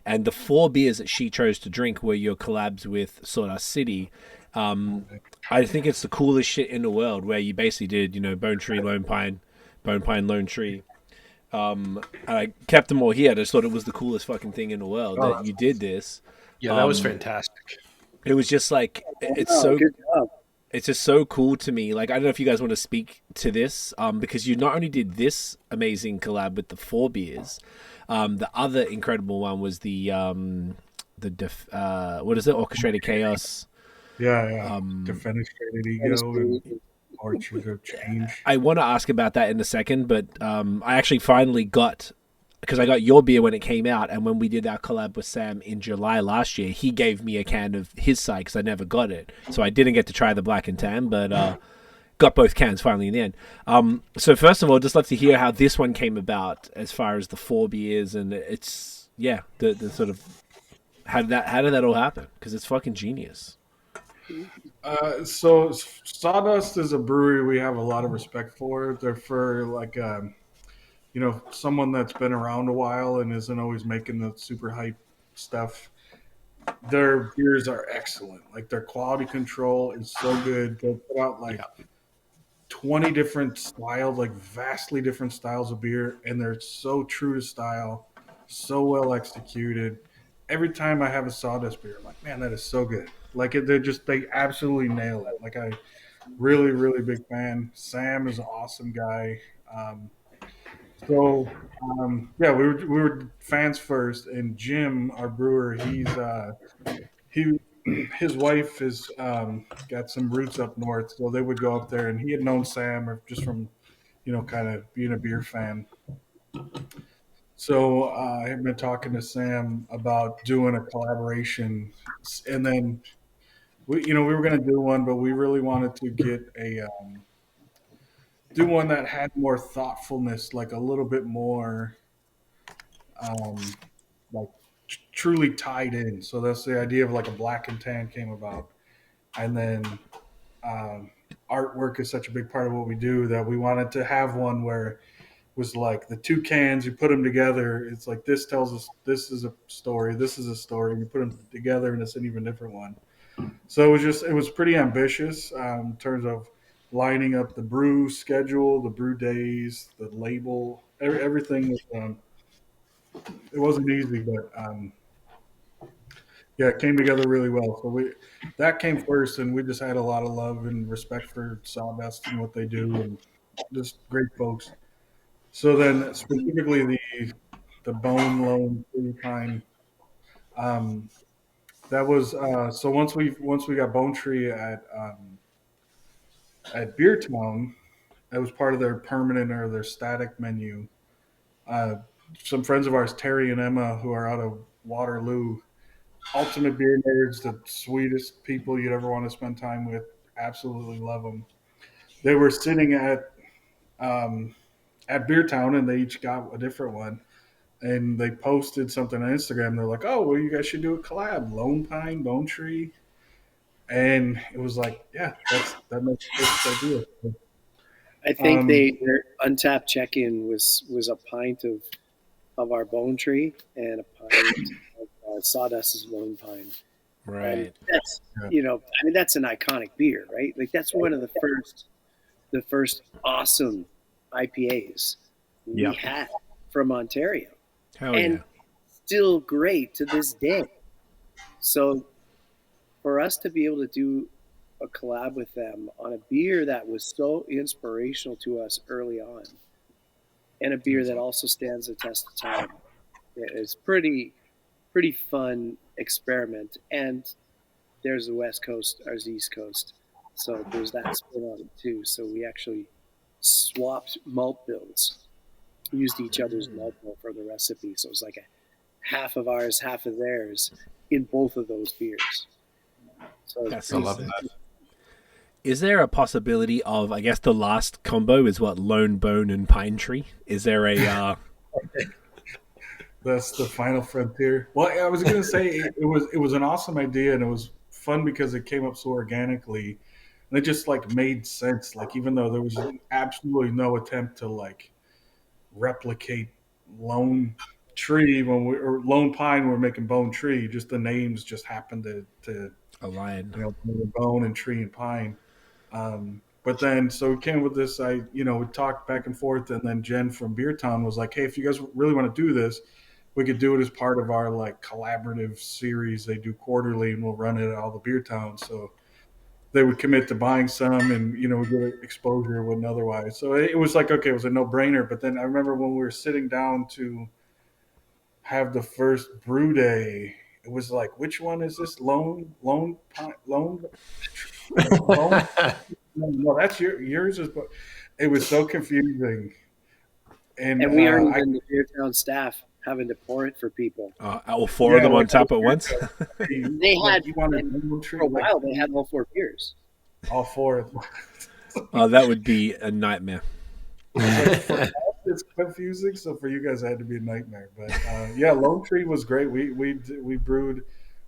and the 4 beers that she chose to drink were your collabs with Sawdust City. I think it's the coolest shit in the world, where you basically did, Bone Tree, Lone Pine, Lone Tree. And I kept them all here. I just thought it was the coolest fucking thing in the world that you did this. Yeah, that was fantastic. It was just like it's Good job. it's just so cool to me. Like, I don't know if you guys want to speak to this, because you not only did this amazing collab with the 4 beers, the other incredible one was the what is it, Orchestrated Chaos. Yeah. Defenestrated Ego and Orchard of Change. I want to ask about that in a second, but I actually finally got, because I got your beer when it came out, and when we did our collab with Sam in July last year, he gave me a can of his side because I never got it. So I didn't get to try the black and tan, but got both cans finally in the end. So first of all, just love to hear how this one came about as far as the 4 beers, and it's, the sort of, how did that all happen? Because it's fucking genius. So Sawdust is a brewery we have a lot of respect for. They're for like someone that's been around a while and isn't always making the super hype stuff. Their beers are excellent. Like, their quality control is so good. They put out like 20 different styles, like vastly different styles of beer, and they're so true to style, so well executed. Every time I have a Sawdust beer, I'm like, man, that is so good. Like, they absolutely nail it. Like, I really, really big fan. Sam is an awesome guy. We were fans first, and Jim, our brewer, his wife has got some roots up north, so they would go up there, and he had known Sam just from kind of being a beer fan. So I had been talking to Sam about doing a collaboration, and then we were going to do one, but we really wanted to get do one that had more thoughtfulness, like a little bit more like truly tied in. So that's the idea of like a black and tan came about, and then artwork is such a big part of what we do that we wanted to have one where it was like the 2 cans, you put them together, it's like this tells us this is a story, you put them together and it's an even different one. So it was pretty ambitious in terms of lining up the brew schedule, the brew days, the label, everything was it wasn't easy, but it came together really well. So that came first, and we just had a lot of love and respect for Sawdust and what they do, and just great folks. So then, specifically the Bone Lone Tree Pine, that was so once we got Bone Tree at Beer Town, that was part of their permanent or their static menu. Some friends of ours, Terry and Emma, who are out of Waterloo, ultimate beer nerds, the sweetest people you'd ever want to spend time with. Absolutely love them. They were sitting at Beer Town, and they each got a different one. And they posted something on Instagram. They're like, "Oh, well, you guys should do a collab, Lone Pine, Bone Tree." And it was like, yeah, that makes a perfect idea. I think their Untappd check-in was a pint of our Bone Tree and a pint of Sawdust's Lone Pine. Right. And that's that's an iconic beer, right? Like, that's one of the first awesome IPAs we had from Ontario. Hell and still great to this day. So for us to be able to do a collab with them on a beer that was so inspirational to us early on, and a beer that also stands the test of time, It's pretty fun experiment. And there's the West Coast, ours East Coast. So there's that spin on it too. So we actually swapped malt bills, used each other's malt bill for the recipe. So it was like a half of ours, half of theirs in both of those beers. So it's That's I so pretty love sick. that. Is there a possibility of, I guess the last combo is what, Lone Bone and Pine Tree? Is there a That's the final frontier. Well, I was gonna say it was an awesome idea, and it was fun because it came up so organically, and it just like made sense. Like even though there was absolutely no attempt to like replicate Lone Tree when we or Lone Pine, we're making Bone Tree. Just the names just happened to a lion? Bone and Tree and Pine. But then, so we came with this. We talked back and forth, and then Jen from Beer Town was like, "Hey, if you guys really want to do this, we could do it as part of our like collaborative series they do quarterly, and we'll run it at all the beer towns." So they would commit to buying some, and we get exposure wouldn't otherwise. So it was like, okay, it was a no brainer. But then I remember when we were sitting down to have the first brew day, it was like, which one is this? Lone. No, that's yours is. It was so confusing, and and we aren't even the Beer Town staff having to pour it for people. All four of them on tap at once? They had you wanted for a while. They had all four beers. all four. Oh, that would be a nightmare. It's confusing, so for you guys, it had to be a nightmare. But yeah, Lone Tree was great. We brewed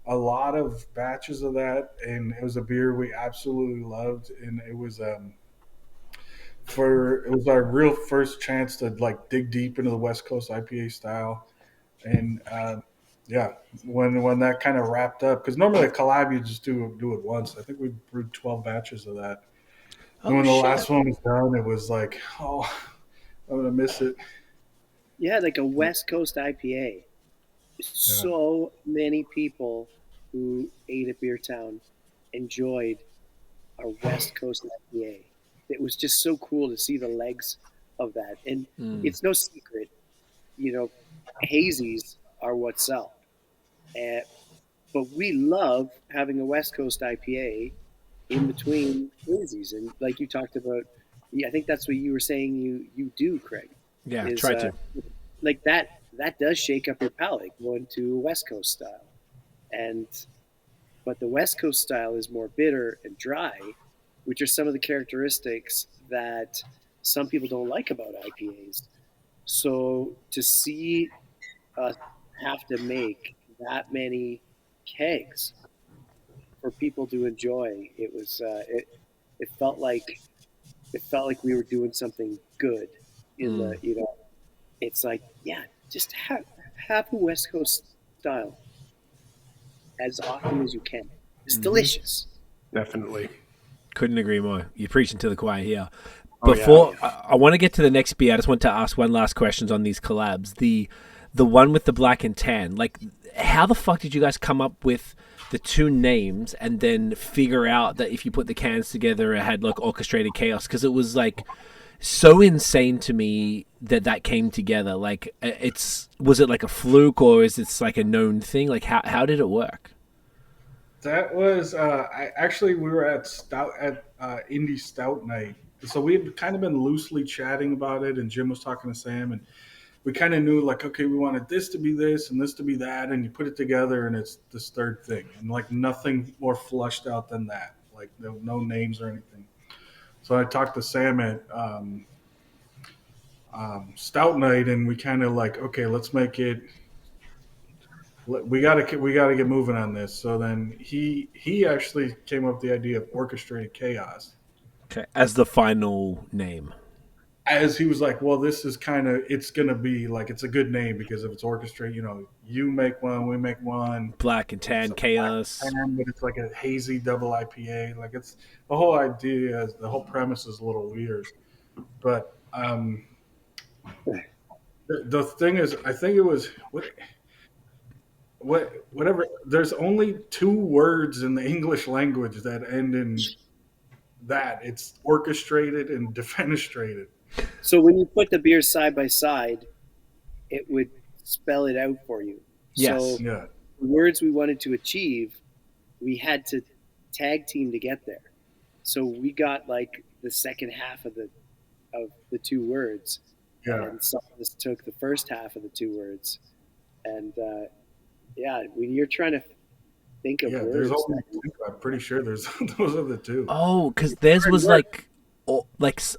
a lot of batches of that, and it was a beer we absolutely loved, and it was it was our real first chance to like dig deep into the West Coast IPA style, and yeah, when that kind of wrapped up, because normally a collab you just do it once. I think we brewed 12 batches of that, and when the last one was done, it was like, oh, I'm gonna miss it. Yeah, like a West Coast IPA. Yeah. So many people who ate at Beer Town enjoyed our West Coast IPA. It was just so cool to see the legs of that. And it's no secret, hazies are what sell. And, but we love having a West Coast IPA in between hazies. And like you talked about, yeah, I think that's what you were saying you do, Craig. Yeah, Is try to. like that does shake up your palate going to West Coast style. And but the West Coast style is more bitter and dry, which are some of the characteristics that some people don't like about IPAs. So to see us have to make that many kegs for people to enjoy, it felt like we were doing something good in the it's like, yeah, just have a West Coast style as often as you can. It's delicious. Definitely. Couldn't agree more. You're preaching to the choir here. Oh, Before yeah. I want to get to the next beer, I just want to ask one last question on these collabs. The one with the black and tan. Like, how the fuck did you guys come up with the two names and then figure out that if you put the cans together, it had like orchestrated chaos? Because it was like so insane to me that came together. Like, was it like a fluke or is it like a known thing? Like, how did it work? That was we were at Indie Stout Night, so we had kind of been loosely chatting about it, and Jim was talking to Sam, and we kind of knew like, okay, we wanted this to be this and this to be that, and you put it together, and it's this third thing, and like nothing more flushed out than that, like no names or anything. So I talked to Sam at Stout Night, and we kind of like, okay, let's make it. We gotta get moving on this. So then he actually came up with the idea of orchestrated chaos, Okay, as the final name. as he was like, well, this is it's gonna be like, it's a good name because if it's orchestrated, you make one, we make one. Black and tan chaos. But it's like a hazy double IPA. Like, it's the whole idea, the whole premise is a little weird. But the thing is, I think it was whatever. There's only two words in the English language that end in that. It's orchestrated and defenestrated. So when you put the beers side by side, it would spell it out for you. Yes. So Yeah. the words we wanted to achieve, we had to tag team to get there. So we got like the second half of the two words, Yeah. and some of us took the first half of the two words. And when you're trying to think of Yeah, words, there's only two. I'm pretty sure there's those are the two. Oh, because theirs was like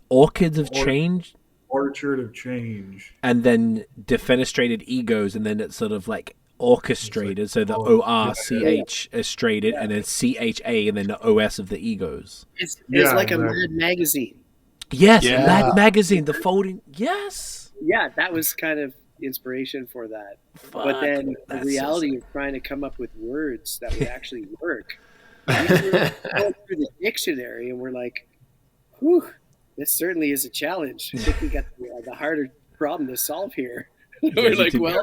orchids of change, Orchard of Change. and then defenestrated egos, and then it's sort of like orchestrated. So the ORCH is strated, and then CHA, and then the OS of the egos. it's Yeah, like exactly. a Mad magazine. Yes, Yeah. Mad Magazine, the folding. Yes. Yeah, that was kind of inspiration for that. But Fuck, then the that's reality so of trying to come up with words that would actually work. We were going through the dictionary, and we're like, whew, this certainly is a challenge. I think we got the harder problem to solve here. We're like, well,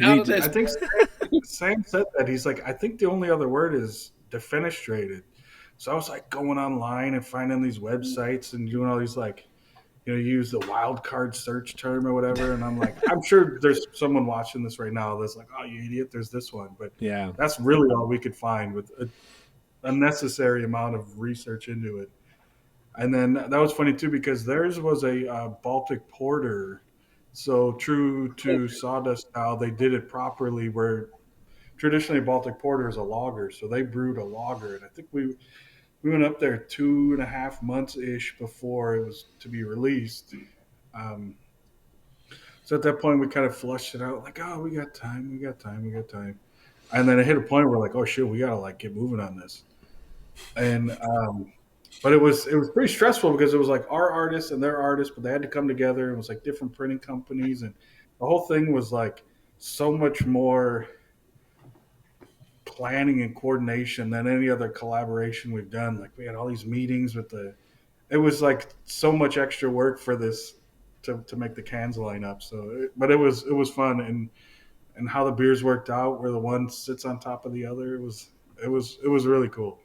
out of this. I think Sam said that. He's like, I think the only other word is defenestrated. So I was like going online and finding these websites and doing all these like, you know, use the wild card search term or whatever. And I'm like, I'm sure there's someone watching this right now that's like, oh, you idiot, there's this one. But Yeah. that's really all we could find with a unnecessary amount of research into it. And then that was funny too, because theirs was a Baltic porter. So true to Sawdust style, they did it properly where traditionally Baltic porter is a lager. So they brewed a lager. And I think we went up there 2.5 months-ish before it was to be released. So at that point, we kind of flushed it out like, oh, we got time. And then it hit a point where we're like, oh, shit, we got to like get moving on this. And but it was pretty stressful because it was like our artists and their artists, but they had to come together. It was like different printing companies. And the whole thing was like so much more planning and coordination than any other collaboration we've done. Like we had all these meetings with it was like so much extra work for this to make the cans line up. So, but it was fun, and how the beers worked out, where the one sits on top of the other. It was really cool.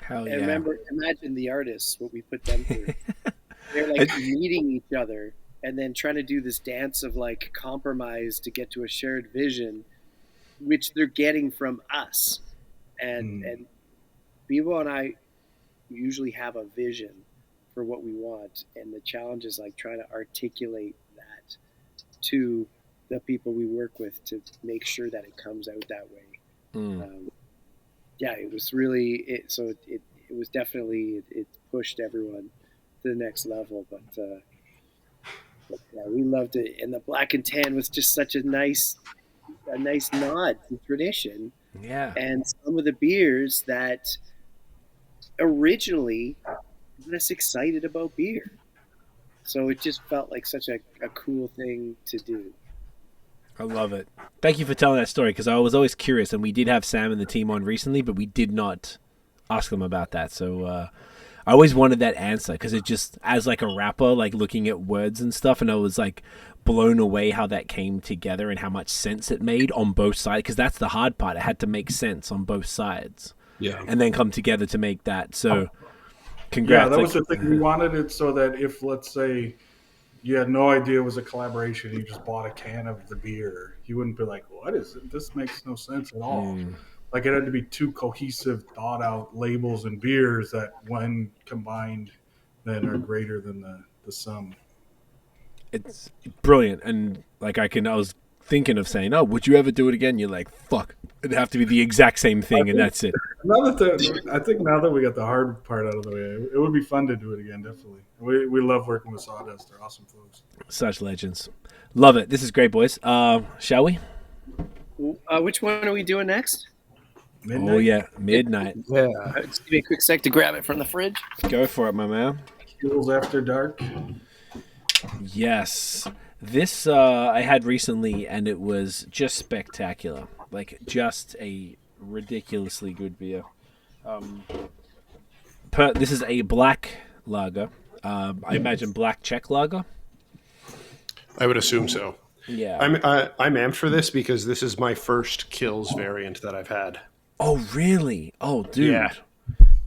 Hell yeah. And imagine the artists, what we put them through. They're like meeting each other and then trying to do this dance of like compromise to get to a shared vision, which they're getting from us. And Bebo and I usually have a vision for what we want. And the challenge is like trying to articulate that to the people we work with to make sure that it comes out that way. It was really it was definitely it pushed everyone to the next level, but yeah, we loved it. And the black and tan was just such a nice nod to tradition. Yeah. And some of the beers that originally got us excited about beer. So it just felt like such a cool thing to do. I love it. Thank you for telling that story, because I was always curious, and we did have Sam and the team on recently, but we did not ask them about that. So I always wanted that answer, because it just, as like a rapper, like looking at words and stuff, and I was like blown away how that came together and how much sense it made on both sides, because that's the hard part. It had to make sense on both sides. Yeah. And then come together to make that. So congrats. Yeah, that was the thing. We wanted it so that if, let's say, you had no idea it was a collaboration, you just bought a can of the beer, you wouldn't be like, what is it? This makes no sense at all. Like, it had to be two cohesive, thought out labels and beers that, when combined, then are greater than the sum. It's brilliant. And like I was thinking of saying, oh, would you ever do it again? You're like, fuck, it'd have to be the exact same thing, and that's it. I think now that we got the hard part out of the way, it would be fun to do it again, definitely. We love working with Sawdust. They're awesome folks. Such legends. Love it. This is great, boys. Shall we? Which one are we doing next? Midnight? Oh, yeah. Midnight. Yeah. Just give me a quick sec to grab it from the fridge. Go for it, my man. Fuels After Dark. Yes. This I had recently, and it was just spectacular. Like, just a ridiculously good beer. This is a black lager. I imagine black Czech lager. I would assume so. Yeah. I'm amped for this because this is my first Kills variant that I've had. Oh, really? Oh, dude. Yeah.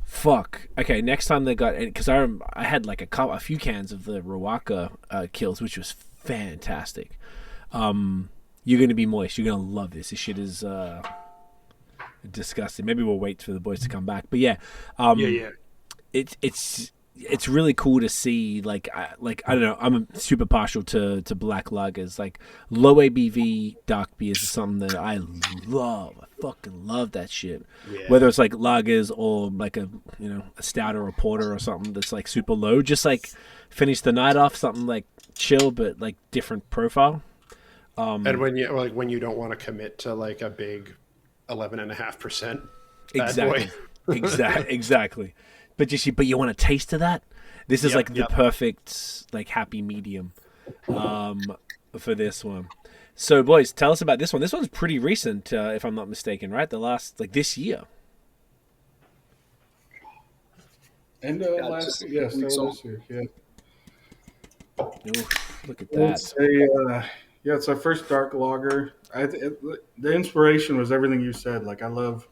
Fuck. Okay, next time they got, because I had like a few cans of the Rawaka Kills, which was fantastic. You're gonna be moist. You're gonna love this. This shit is disgusting. Maybe we'll wait for the boys to come back. But yeah, it's really cool to see. Like I don't know. I'm super partial to black lagers. Like low ABV dark beers is something that I love. I fucking love that shit. Yeah. Whether it's like lagers or like a stout or a porter or something that's like super low. Just like finish the night off something like chill but like different profile. And when you don't want to commit to like a big 11.5%. Exactly. Exactly. But you want a taste of that? This is the perfect like happy medium for this one. So boys, tell us about this one. This one's pretty recent, if I'm not mistaken, right? The last this year. And last year, this year, yeah. Oof, look at that. It's our first dark lager. The inspiration was everything you said. Like I love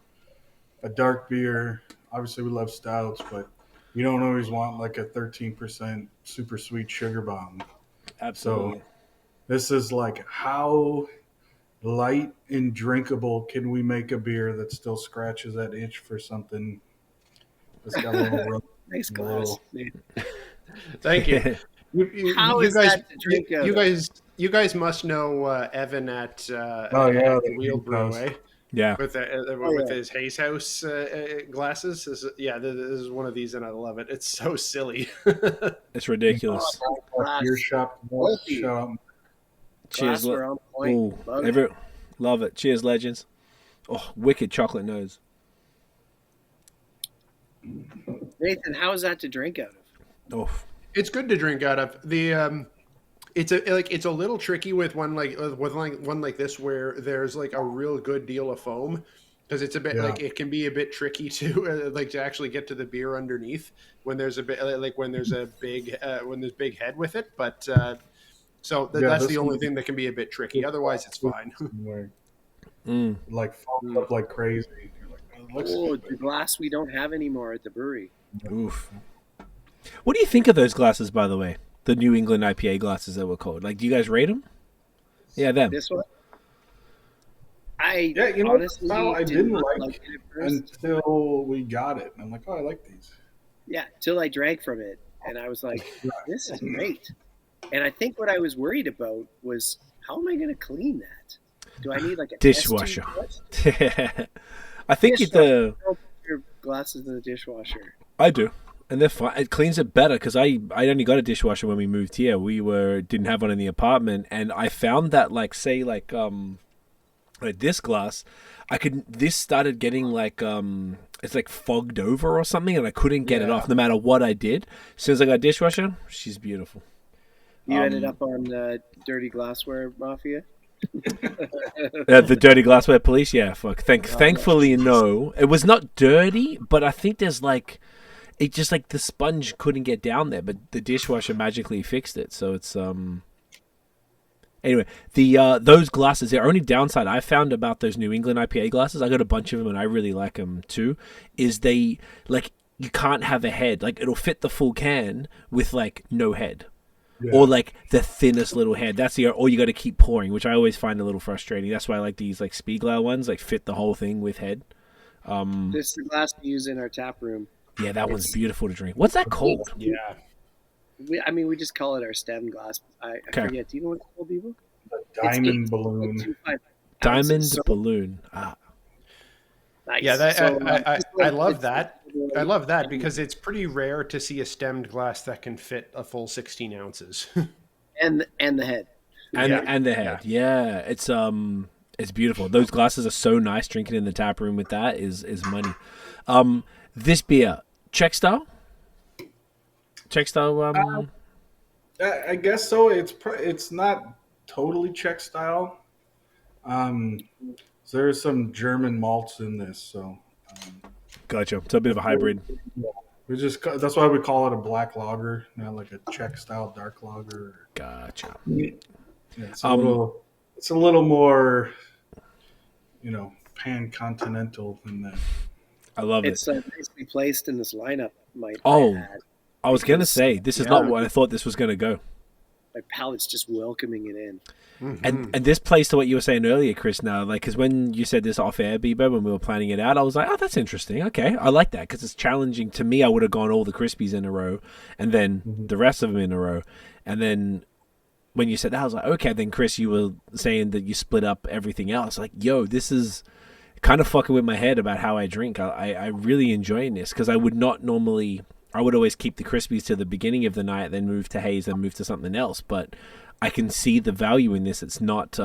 a dark beer. Obviously, we love stouts, but you don't always want like a 13% super sweet sugar bomb. Absolutely. So this is like how light and drinkable can we make a beer that still scratches that itch for something that's got a little nice glass. Thank you. You guys must know Evan at the Wheel Brew, eh? Yeah, with his Hayes House glasses. This is one of these, and I love it. It's so silly. It's ridiculous. Beer shop. Cheers, love it. Cheers, legends. Oh, wicked chocolate nose. Nathan, how is that to drink out of? Oh, it's good to drink out of. The it's a little tricky with one like this where there's like a real good deal of foam, because it's a bit it can be a bit tricky to to actually get to the beer underneath when there's a bit when there's big head with it. But that's the only thing that can be a bit tricky. Otherwise, it's fine. Like foamed up like crazy. The glass we don't have anymore at the brewery. Oof. What do you think of those glasses, by the way? The New England IPA glasses that were called. Like, do you guys rate them? Yeah, them. This one? Honestly, I didn't like it until we got it. I'm like, oh, I like these. Yeah, till I drank from it, and I was like, this is great. And I think what I was worried about was, how am I going to clean that? Do I need like a dishwasher? I think your glasses in the dishwasher. I do. And they're fine. It cleans it better because I only got a dishwasher when we moved here. We didn't have one in the apartment, and I found that like this glass, this started getting it's like fogged over or something, and I couldn't get it off no matter what I did. As soon as I got a dishwasher, she's beautiful. You ended up on Dirty Glassware Mafia. The Dirty Glassware Police. Yeah, fuck. Thankfully, no, it was not dirty, but I think there's it just the sponge couldn't get down there, but the dishwasher magically fixed it. So it's anyway, those glasses, the only downside I found about those New England IPA glasses, I got a bunch of them and I really like them too, is they you can't have a head. It'll fit the full can with no head. Yeah. Or the thinnest little head. Or you got to keep pouring, which I always find a little frustrating. That's why I like these Spiegler ones, fit the whole thing with head. This is the glass we use in our tap room. Yeah, that one's beautiful to drink. What's that called? Yeah. We just call it our stem glass. I forget. Do you know what it's called, Bebo? The diamond balloon. Diamond balloon. Ah. Nice. Yeah, I love that. I love that because it's pretty rare to see a stemmed glass that can fit a full 16 ounces. and the head. And the head. Yeah. It's beautiful. Those glasses are so nice. Drinking in the tap room with that is money. This beer, Czech style? Czech style? I guess so. It's not totally Czech style. There's some German malts in this, so. Gotcha. It's a bit of a hybrid. That's why we call it a black lager, not like a Czech style dark lager. Gotcha. Yeah, it's a little more, pan-continental than that. I love it. It's nicely placed in this lineup. I was gonna say this is not what I thought this was gonna go. my palate's just welcoming it in. And this plays to what you were saying earlier, Chris. Now, like, because when you said this off air, Bebo, when we were planning it out, I was like, "Oh, that's interesting. Okay, I like that because it's challenging." To me, I would have gone all the Krispies in a row, and then the rest of them in a row. And then when you said that, I was like, "Okay." Then, Chris, you were saying that you split up everything else. Like, yo, this is kind of fucking with my head about how I drink. I really enjoying this because I would not normally. I would always keep the Krispies to the beginning of the night, then move to Haze, then move to something else. But I can see the value in this. It's not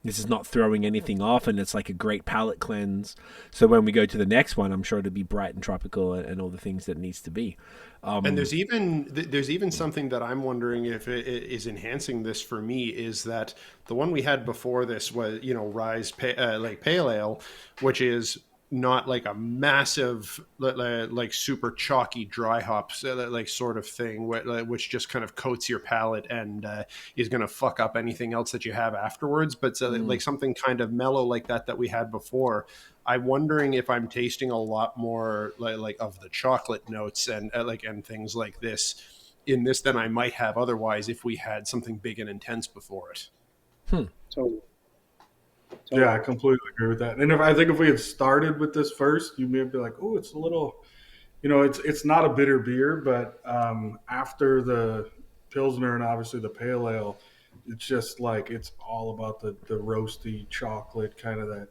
this is not throwing anything off, and it's like a great palate cleanse. So when we go to the next one, I'm sure it'll be bright and tropical and all the things that it needs to be. And there's even something that I'm wondering if it is enhancing this for me is that the one we had before this was, you know, like pale ale, which is not like a massive, like super chalky dry hops, like sort of thing, which just kind of coats your palate and is going to fuck up anything else that you have afterwards. But like something kind of mellow like that we had before. I'm wondering if I'm tasting a lot more like of the chocolate notes and and things like this in this than I might have otherwise if we had something big and intense before it. Totally. Yeah, I completely agree with that. And if we had started with this first, you may be like, "Oh, it's a little, you know, it's not a bitter beer," but after the Pilsner and obviously the pale ale, it's just like it's all about the roasty chocolate, kind of that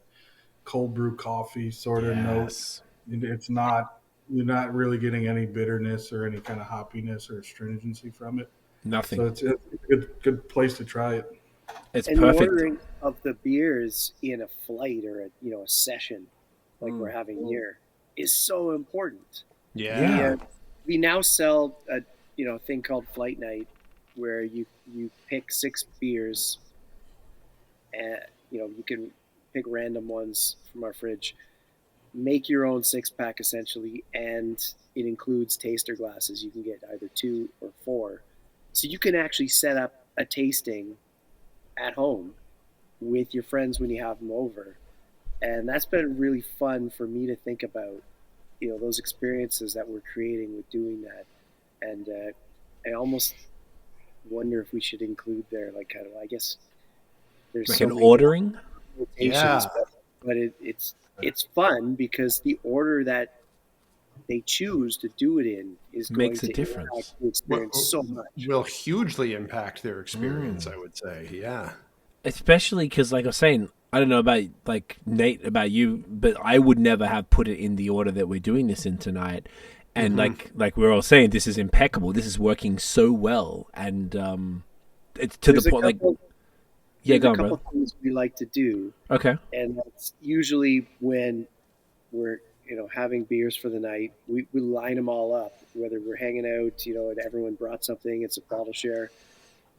cold brew coffee sort of note. It's not, you're not really getting any bitterness or any kind of hoppiness or astringency from it. Nothing. So it's a good place to try it. It's And perfect. the ordering of the beers in a flight or a session like we're having here is so important. Yeah. We now sell a thing called Flight Night, where you pick 6 beers, and you can pick random ones from our fridge, make your own 6-pack essentially, and it includes taster glasses. You can get either 2 or 4, so you can actually set up a tasting at home with your friends when you have them over. And that's been really fun for me to think about, those experiences that we're creating with doing that. And I almost wonder if we should include there, like, kind of, I guess there's like so an many ordering. limitations, but it's fun because the order that they choose to do it in is going Makes a to difference. impact the experience so much. Will hugely impact their experience, I would say. Yeah. Especially because, like I was saying, I don't know about like Nate, about you, but I would never have put it in the order that we're doing this in tonight. And like we're all saying, this is impeccable. This is working so well, and it's to the point. Like, yeah, go on, bro. There's a couple things we like to do. Okay. And that's usually when we're having beers for the night. We line them all up, whether we're hanging out, and everyone brought something. It's a bottle share.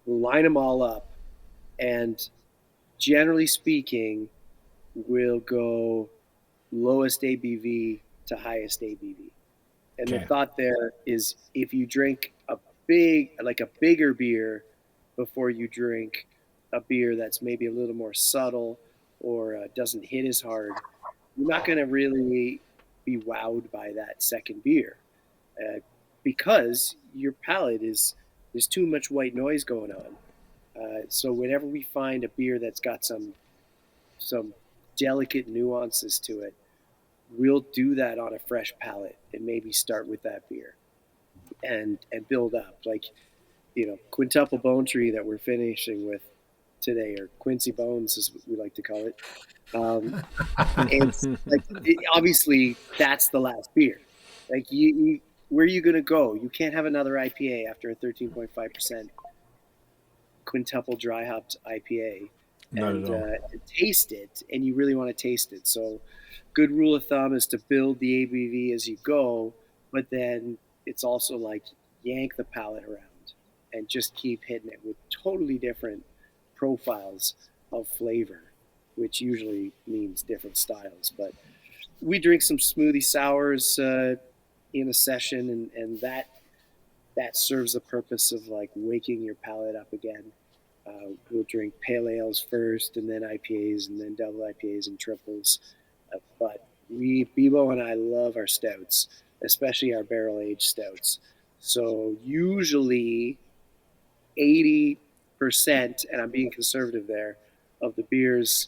We'll line them all up, and generally speaking, we'll go lowest ABV to highest ABV. And the thought there is, if you drink a bigger beer before you drink a beer that's maybe a little more subtle or doesn't hit as hard, you're not going to really be wowed by that second beer because your palate there's too much white noise going on. So whenever we find a beer that's got some delicate nuances to it, we'll do that on a fresh palate and maybe start with that beer and build up. Like, Quintuple Bone Tree that we're finishing with today, or Quincy Bones as we like to call it. And like, obviously that's the last beer. Like, you where are you going to go? You can't have another IPA after a 13.5% quintuple dry hopped IPA and taste it, and you really want to taste it. So good rule of thumb is to build the ABV as you go, but then it's also like yank the palate around and just keep hitting it with totally different profiles of flavor, which usually means different styles. But we drink some smoothie sours in a session, and that serves the purpose of like waking your palate up again. We'll drink pale ales first, and then IPAs, and then double IPAs and triples. But Bebo and I love our stouts, especially our barrel aged stouts. So usually 80%, and I'm being conservative there, of the beers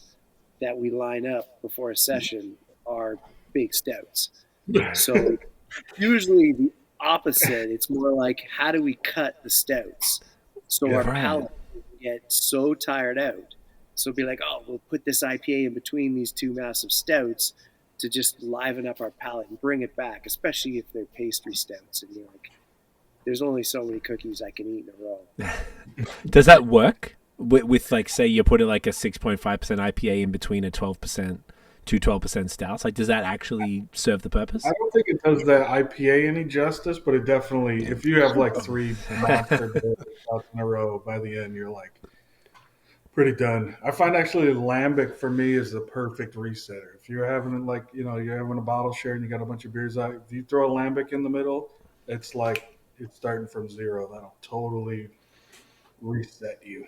that we line up before a session are big stouts. So usually the opposite. It's more like, how do we cut the stouts so our Right. palate doesn't get so tired out? So be like, oh, we'll put this IPA in between these two massive stouts to just liven up our palate and bring it back, especially if they're pastry stouts. And you're like, there's only so many cookies I can eat in a row. Does that work with like, say you put it like a 6.5% IPA in between a 12%, 12% stouts? Like, does that actually serve the purpose? I don't think it does that IPA any justice, but it definitely, if you have like 3 monster beers in a row, by the end you're like pretty done. I find actually lambic for me is the perfect resetter. If you're having like, you're having a bottle share and you got a bunch of beers out, if you throw a lambic in the middle, it's like it's starting from zero. That'll totally reset you.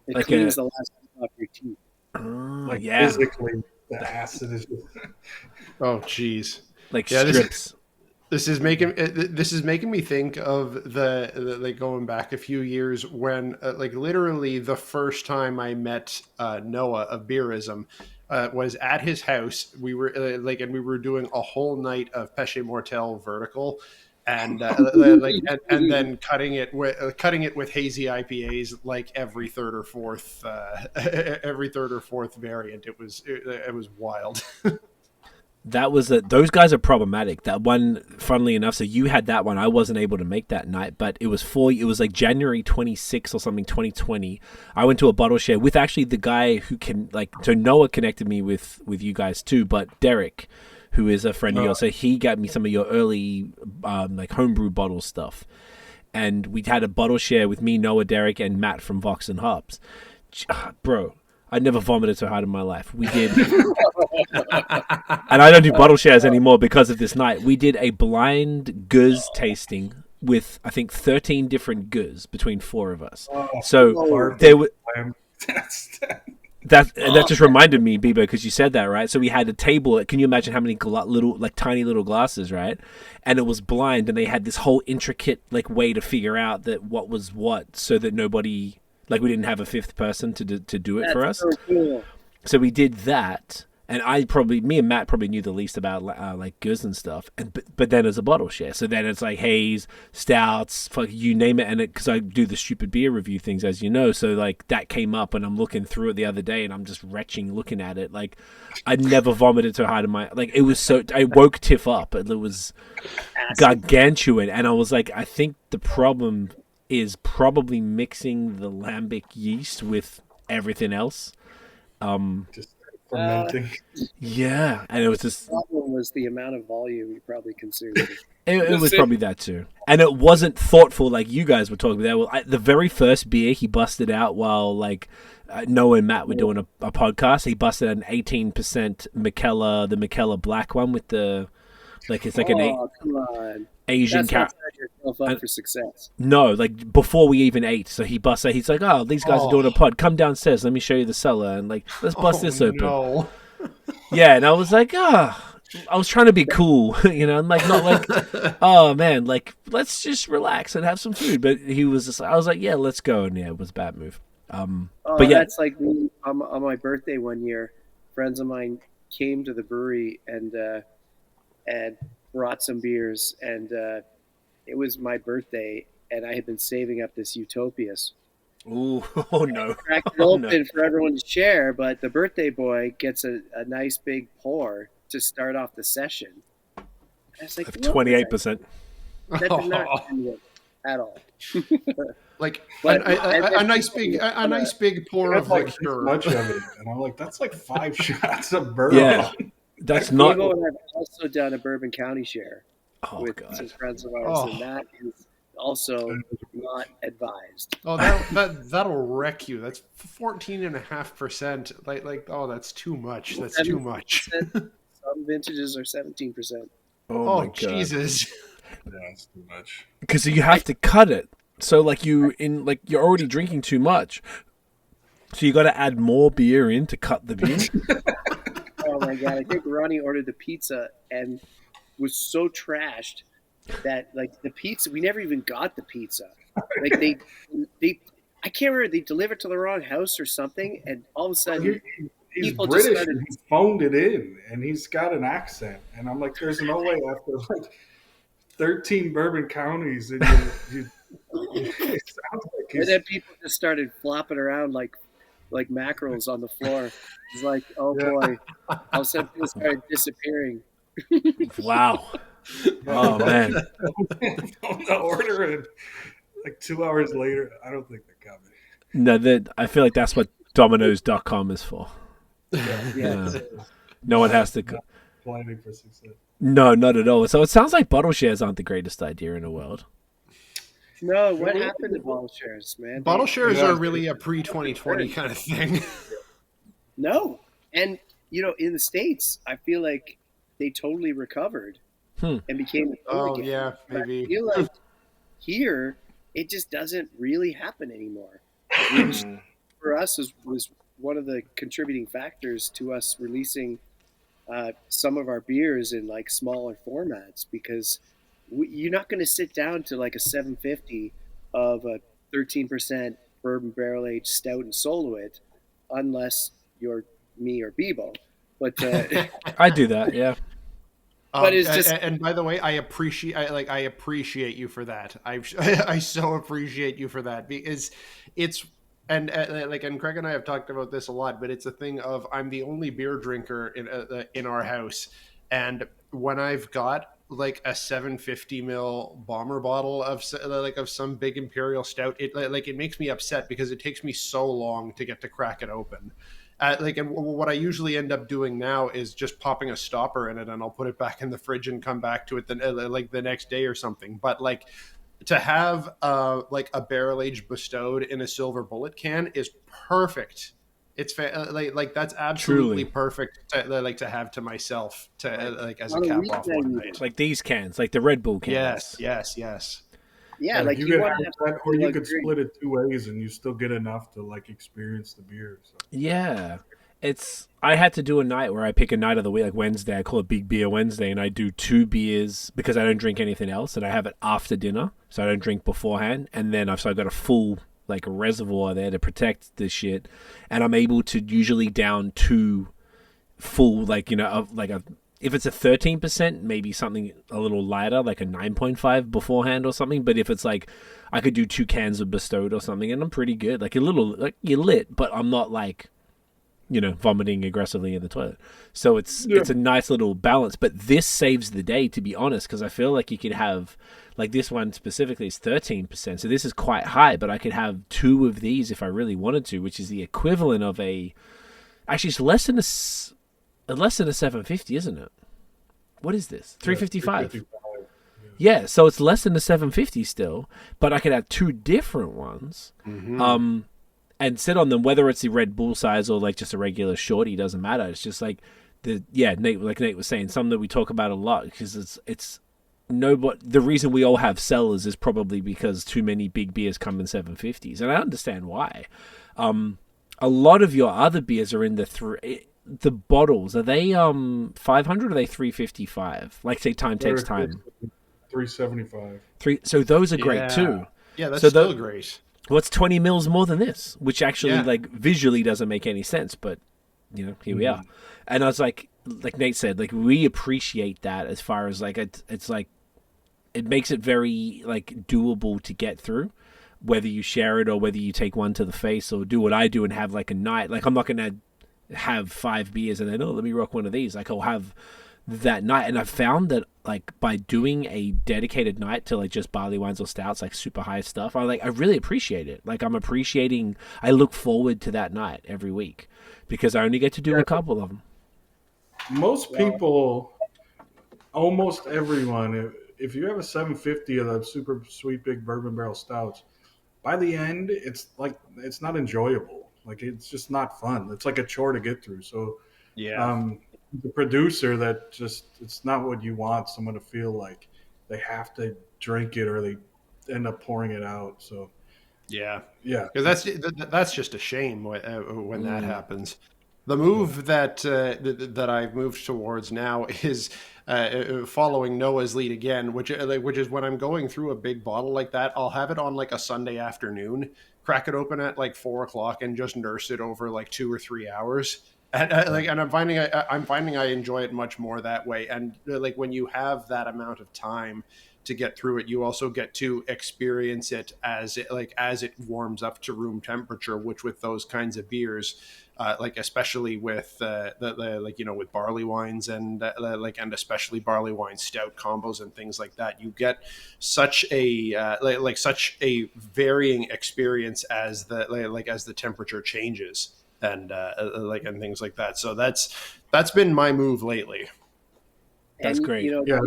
It Like cleans the last off your teeth. Like yeah. physically, the acid is just... Oh, geez. Like Yeah, strips. This is making me think of the like going back a few years when like literally the first time I met Noah of Beerism was at his house. We were and we were doing a whole night of Péché Mortel vertical, and and then cutting it with hazy IPAs like every third or fourth variant. It was wild. That was those guys are problematic. That one, funnily enough, so you had that one. I wasn't able to make that night, but it was like January 26th or something, 2020. I went to a bottle share with actually the guy who so Noah connected me with you guys too, but Derek, who is a friend of yours, so he got me some of your early like homebrew bottle stuff. And we had a bottle share with me, Noah, Derek, and Matt from Vox and Hops. Bro, I never vomited so hard in my life. We did, and I don't do bottle shares anymore because of this night. We did a blind guz tasting with, I think, 13 different guz between 4 of us. So there were... That just reminded me, Bebo, because you said that, right? So we had a table. Can you imagine how many tiny little glasses, right? And it was blind, and they had this whole intricate way to figure out that what was what, so that nobody, we didn't have a fifth person to do it for us. So cool. So we did that, and me and Matt probably knew the least about goods and stuff. But then as a bottle share, so then it's like haze, stouts, you name it. And because I do the stupid beer review things, as you know, so that came up, and I'm looking through it the other day, and I'm just retching looking at it. I never vomited so hard in my it was so I woke Tiff up. It was gargantuan, and I was like, I think the problem is probably mixing the lambic yeast with everything else. Just fermenting. Yeah, and it was just... The problem was the amount of volume you probably consumed. It was probably that too, and it wasn't thoughtful like you guys were talking about. Well, the very first beer he busted out while Noah and Matt were doing a podcast. He busted out an 18% Mikella, the Mikella Black one with the it's like come on. Asian That's not setting yourself up for success. No, before we even ate. So he busted. He's like, "Oh, these guys are doing a pod. Come downstairs. Let me show you the cellar, and let's bust this open." No. Yeah, and I was like, I was trying to be cool, and not oh man, let's just relax and have some food. But he was just, I was like, yeah, let's go, and yeah, it was a bad move. But yeah, that's like me on my birthday one year. Friends of mine came to the brewery and brought some beers, and it was my birthday, and I had been saving up this Utopias. Ooh, oh no! Cracked it open for everyone to share, but the birthday boy gets a nice big pour to start off the session. I was like, 28%. That did not end it at all. A nice big pour of liquor. Much of it, and I'm like, that's 5 shots of bourbon. Yeah, that's not. Bebo and I've also done a Bourbon County share with God. some friends of ours, and that is also not advised. Oh, that'll wreck you. That's 14.5%. Oh, that's too much. That's too much. Some vintages are 17%. Oh my God. Jesus. Yeah, it's too much. Because you have to cut it. So you're already drinking too much. So you got to add more beer in to cut the beer. Oh my God! I think Ronnie ordered the pizza and was so trashed that the pizza, we never even got the pizza. They I can't remember. They delivered to the wrong house or something, and all of a sudden, He's people just British started. and he phoned it in, and he's got an accent, and I'm like, there's no way after like 13 bourbon counties, and it sounds like And he's then people just started flopping around like mackerels on the floor. It's like, oh yeah. boy! All of a sudden, people started disappearing. Wow. Oh man. On the order, and like 2 hours later, I don't think they're coming. No, I feel like that's what Domino's.com is for. Yeah. No one has to. Not planning for success. No, not at all. So it sounds like bottle shares aren't the greatest idea in the world. No, what happened to bottle shares, man? Bottle shares are really a pre-2020 kind of thing. No, and in the States, I feel like they totally recovered and became a thing again. Yeah, maybe. I feel like here it just doesn't really happen anymore, which for us was one of the contributing factors to us releasing some of our beers in like smaller formats, because you're not going to sit down to like a 750 of a 13% bourbon barrel aged stout and solo it unless you're me or Bebo. But I do that, yeah. But it's just, and by the way, I appreciate you for that. I so appreciate you for that, because it's and Craig and I have talked about this a lot, but it's a thing of, I'm the only beer drinker in our house, and when I've got like a 750 ml bomber bottle of some big imperial stout, it makes me upset because it takes me so long to get to crack it open. And what I usually end up doing now is just popping a stopper in it, and I'll put it back in the fridge and come back to it the next day or something. But like, to have like a barrel aged bestowed in a silver bullet can is perfect. It's that's absolutely Truly. perfect to have to myself as a cap off one night. Like these cans, like the Red Bull cans. Yes. yeah, like you you could want have to have that, or something you like could drink. split it 2 ways, and you still get enough to like experience the beer. So. Yeah. I had to do a night where I pick a night of the week, like Wednesday. I call it Big Beer Wednesday, and I do 2 beers because I don't drink anything else, and I have it after dinner, so I don't drink beforehand. And then I've got a full like reservoir there to protect this shit, and I'm able to usually down 2 full if it's a 13%, maybe something a little lighter, like a 9.5 beforehand or something. But if it's like, I could do 2 cans of bestowed or something, and I'm pretty good. Like a little, like you're lit, but I'm not like, vomiting aggressively in the toilet. So it's a nice little balance. But this saves the day, to be honest, because I feel like you could have, like this one specifically is 13%. So this is quite high, but I could have 2 of these if I really wanted to, which is the equivalent of actually it's less than a 750, isn't it? What is this? 355. 355. Yeah, so it's less than the 750 still, but I could have 2 different ones. Mm-hmm. And sit on them, whether it's the Red Bull size or like just a regular shorty, doesn't matter. It's just like Nate, like Nate was saying, something that we talk about a lot, because it's the reason we all have cellars is probably because too many big beers come in 750s, and I understand why. A lot of your other beers are in the bottles. Are they 500 or are they 355? Like say Time Takes Time. 375. So those are great too. Yeah, that's so still great. Well, it's 20 mils more than this, which actually like visually doesn't make any sense, but here we are. And I was like Nate said, like we appreciate that, as far as like it's like it makes it very like doable to get through, whether you share it or whether you take one to the face or do what I do and have like a night. Like I'm not gonna have 5 beers and then let me rock one of these. Like I'll have that night, and I've found that like by doing a dedicated night to like just barley wines or stouts, like super high stuff, I really appreciate it. Like I look forward to that night every week because I only get to do a couple of them. Most people, almost everyone, if you have a 750 of the super sweet big bourbon barrel stouts, by the end it's not enjoyable. Like it's just not fun. It's like a chore to get through. So the producer, it's not what you want someone to feel like they have to drink it or they end up pouring it out. So because that's just a shame when that happens. The move that I've moved towards now is following Noah's lead again, which is when I'm going through a big bottle like that, I'll have it on like a Sunday afternoon, crack it open at like 4 o'clock, and just nurse it over like 2 or 3 hours. And I'm finding I enjoy it much more that way. And like when you have that amount of time to get through it, you also get to experience it as it warms up to room temperature, which with those kinds of beers, like especially with with barley wines and and especially barley wine stout combos and things like that, you get such a such a varying experience as the temperature changes and and things like that. So that's been my move lately. That's great. Yeah.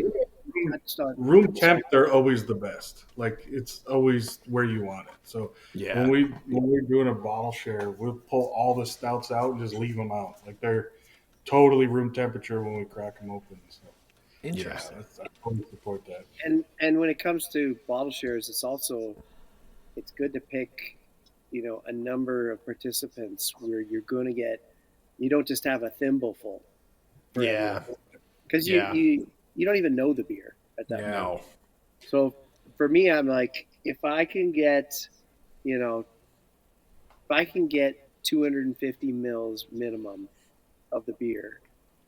Room temp, they're always the best. Like it's always where you want it. So Yeah. when we're doing a bottle share, we'll pull all the stouts out and just leave them out. Like they're totally room temperature when we crack them open. So Interesting. I totally support that. And when it comes to bottle shares, it's good to pick, a number of participants where you're going to get, you don't just have a thimble full. Yeah. Because you don't even know the beer at that point. No. So for me, I'm like, if I can get 250 mils minimum of the beer,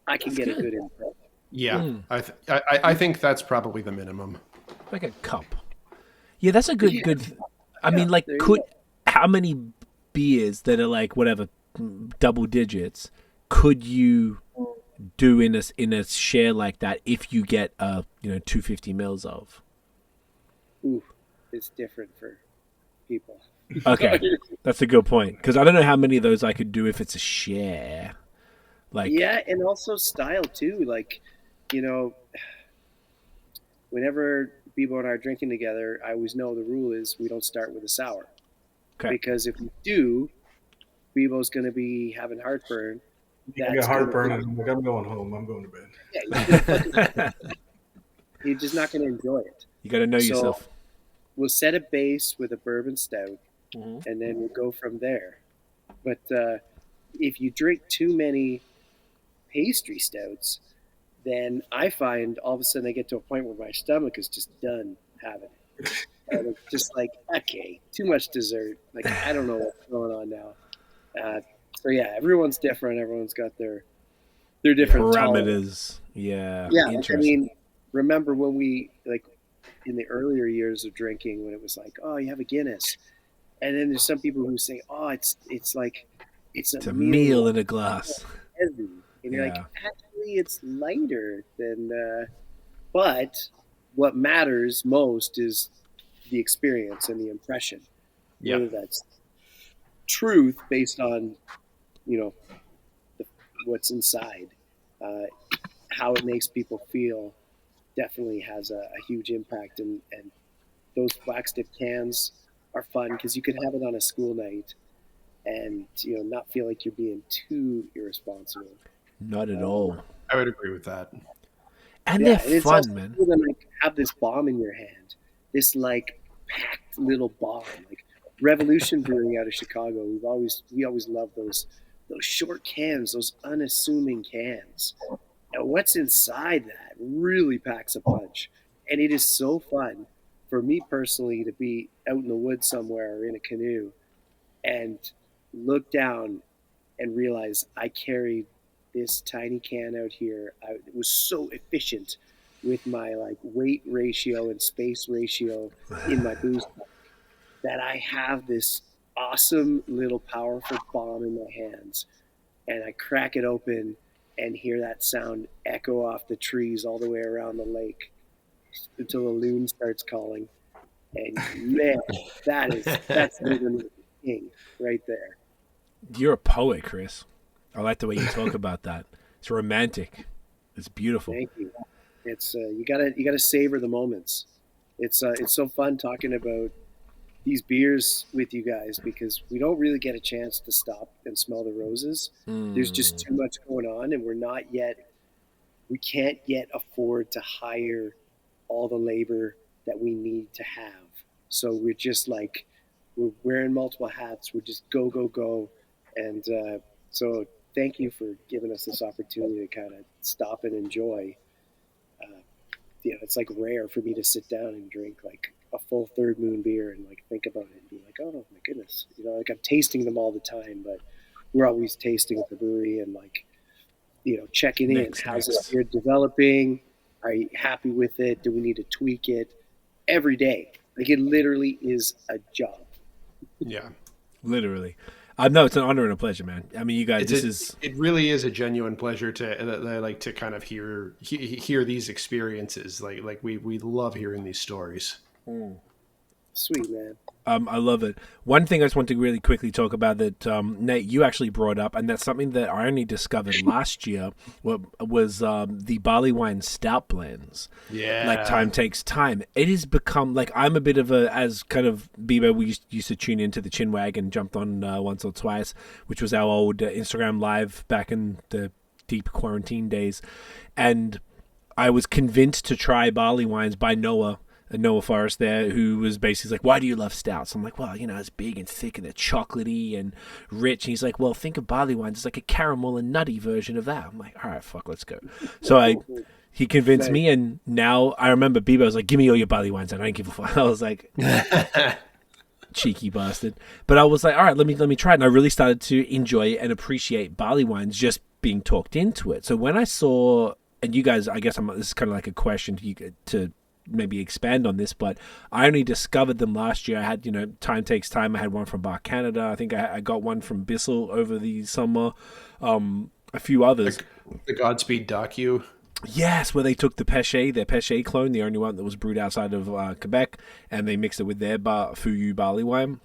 I can get a good impression. Yeah, I think that's probably the minimum. Like a cup. Yeah, that's a good. I mean, like, how many beers that are like whatever double digits could you do in a share like that if you get 250 mils of? Ooh, it's different for people. Okay, that's a good point, because I don't know how many of those I could do if it's a share. Like, yeah, and also style too. Like, whenever Bebo and I are drinking together, I always know the rule is we don't start with a sour. okay. Because if we do, Bebo's going to be having heartburn. I get heartburn. I'm going home. I'm going to bed. You're just not going to enjoy it. You got to know yourself. We'll set a base with a bourbon stout, and then we'll go from there. But if you drink too many pastry stouts, then I find all of a sudden I get to a point where my stomach is just done having it. And it's just like, okay, too much dessert. Like, I don't know what's going on now. So yeah, everyone's different. Everyone's got their different parameters. Yeah. I mean, remember when we in the earlier years of drinking, when it was like, oh, you have a Guinness, and then there's some people who say, oh, it's like it's a meal in a glass. Heavy. And you're like, actually, it's lighter than. But what matters most is the experience and the impression. Yeah. Whether that's truth based on, what's inside, how it makes people feel, definitely has a huge impact. And those wax dip cans are fun because you can have it on a school night and not feel like you're being too irresponsible. Not at all. I would agree with that. And they're fun, man. Cool to have this bomb in your hand, this packed little bomb. Like Revolution Brewing out of Chicago, we always love those short cans, those unassuming cans. And what's inside that really packs a punch. And it is so fun for me personally to be out in the woods somewhere or in a canoe and look down and realize I carried this tiny can out here. It was so efficient with my weight ratio and space ratio in my booze pack that I have this awesome little powerful bomb in my hands, and I crack it open and hear that sound echo off the trees all the way around the lake until the loon starts calling. And man, that's living with the king right there. You're a poet, Chris. I like the way you talk about that. It's romantic. It's beautiful. Thank you. It's you gotta savor the moments. It's so fun talking about these beers with you guys because we don't really get a chance to stop and smell the roses. There's just too much going on, and we can't yet afford to hire all the labor that we need to have. So we're just we're wearing multiple hats. We're just go, and so thank you for giving us this opportunity to kind of stop and enjoy. It's like rare for me to sit down and drink like a full Third Moon beer and like think about it and be like, oh my goodness, like I'm tasting them all the time, but we're always tasting at the brewery and like, checking in. How's this beer developing? Are you happy with it? Do we need to tweak it? Every day, like it literally is a job. Yeah. Literally. No, it's an honor and a pleasure, man. I mean, you guys, it really is a genuine pleasure to like to kind of hear these experiences. Like we love hearing these stories. Sweet, man. I love it. One thing I just want to really quickly talk about that, Nate, you actually brought up, and that's something that I only discovered last year, was the barley wine stout blends. Yeah. Like Time Takes Time. It has become, like, I'm a bit of a, as kind of Bebo, we used to tune into the Chinwag and jumped on once or twice, which was our old Instagram live back in the deep quarantine days. And I was convinced to try barley wines by Noah Forrest there, who was basically like, why do you love stouts? I'm like, well, it's big and thick and they're chocolatey and rich. And he's like, well, think of barley wines. It's like a caramel and nutty version of that. I'm like, all right, fuck, let's go. So he convinced me, and now I remember Bebo was like, give me all your barley wines. And I don't give a fuck. I was like, cheeky bastard. But I was like, all right, let me try it. And I really started to enjoy and appreciate barley wines just being talked into it. So when I saw, and you guys, I guess this is kind of like a question to maybe expand on this, but I only discovered them last year. I had, Time Takes Time. I had one from Bar Canada. I think I got one from Bissell over the summer. A few others. The Godspeed Docu. Yes, where they took their Péché clone, the only one that was brewed outside of Quebec, and they mixed it with their Fouillou barley wine,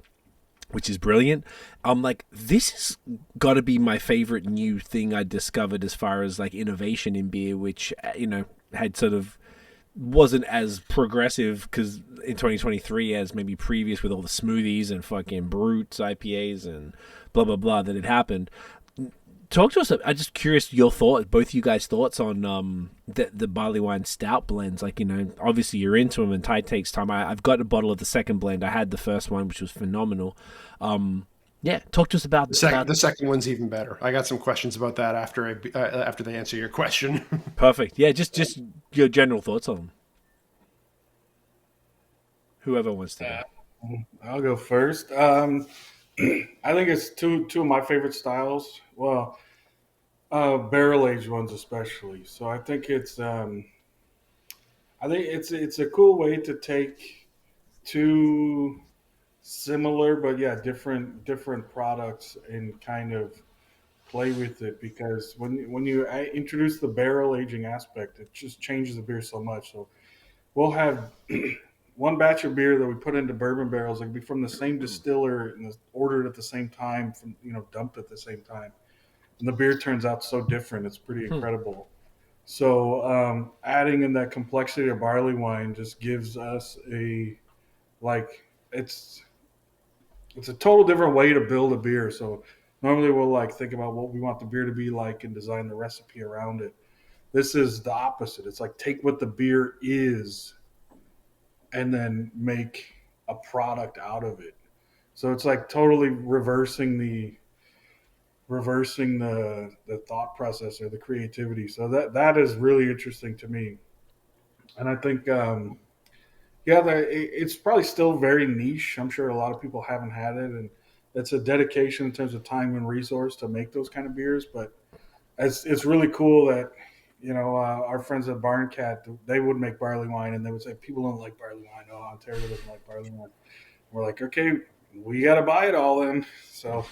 which is brilliant. I'm like, this has got to be my favorite new thing I discovered as far as like innovation in beer, which, had sort of wasn't as progressive because in 2023 as maybe previous with all the smoothies and fucking brutes IPAs and blah blah blah that had happened. Talk to us. I'm just curious both you guys' thoughts on the barley wine stout blends. Like, obviously you're into them, and Time Takes Time. I've got a bottle of the second blend. I had the first one, which was phenomenal. Yeah, talk to us about the second one's even better. I got some questions about that after they answer your question. Perfect. Yeah, just your general thoughts on them. Whoever wants to go. I'll go first. I think it's two of my favorite styles. Well, barrel aged ones especially. So I think it's a cool way to take two similar but different products and kind of play with it, because when you introduce the barrel aging aspect, it just changes the beer so much. So we'll have one batch of beer that we put into bourbon barrels, like be from the same distiller and ordered at the same time, from dumped at the same time, and the beer turns out so different. It's pretty incredible. So adding in that complexity of barley wine just gives us it's a total different way to build a beer. So normally we'll think about what we want the beer to be like and design the recipe around it. This is the opposite. It's like take what the beer is and then make a product out of it. So it's like totally reversing the thought process or the creativity. So that is really interesting to me. And I think it's probably still very niche. I'm sure a lot of people haven't had it, and it's a dedication in terms of time and resource to make those kind of beers. But it's really cool that our friends at Barn Cat, they would make barley wine, and they would say people don't like barley wine. Oh, Ontario doesn't like barley wine. We're like, okay, we got to buy it all then. So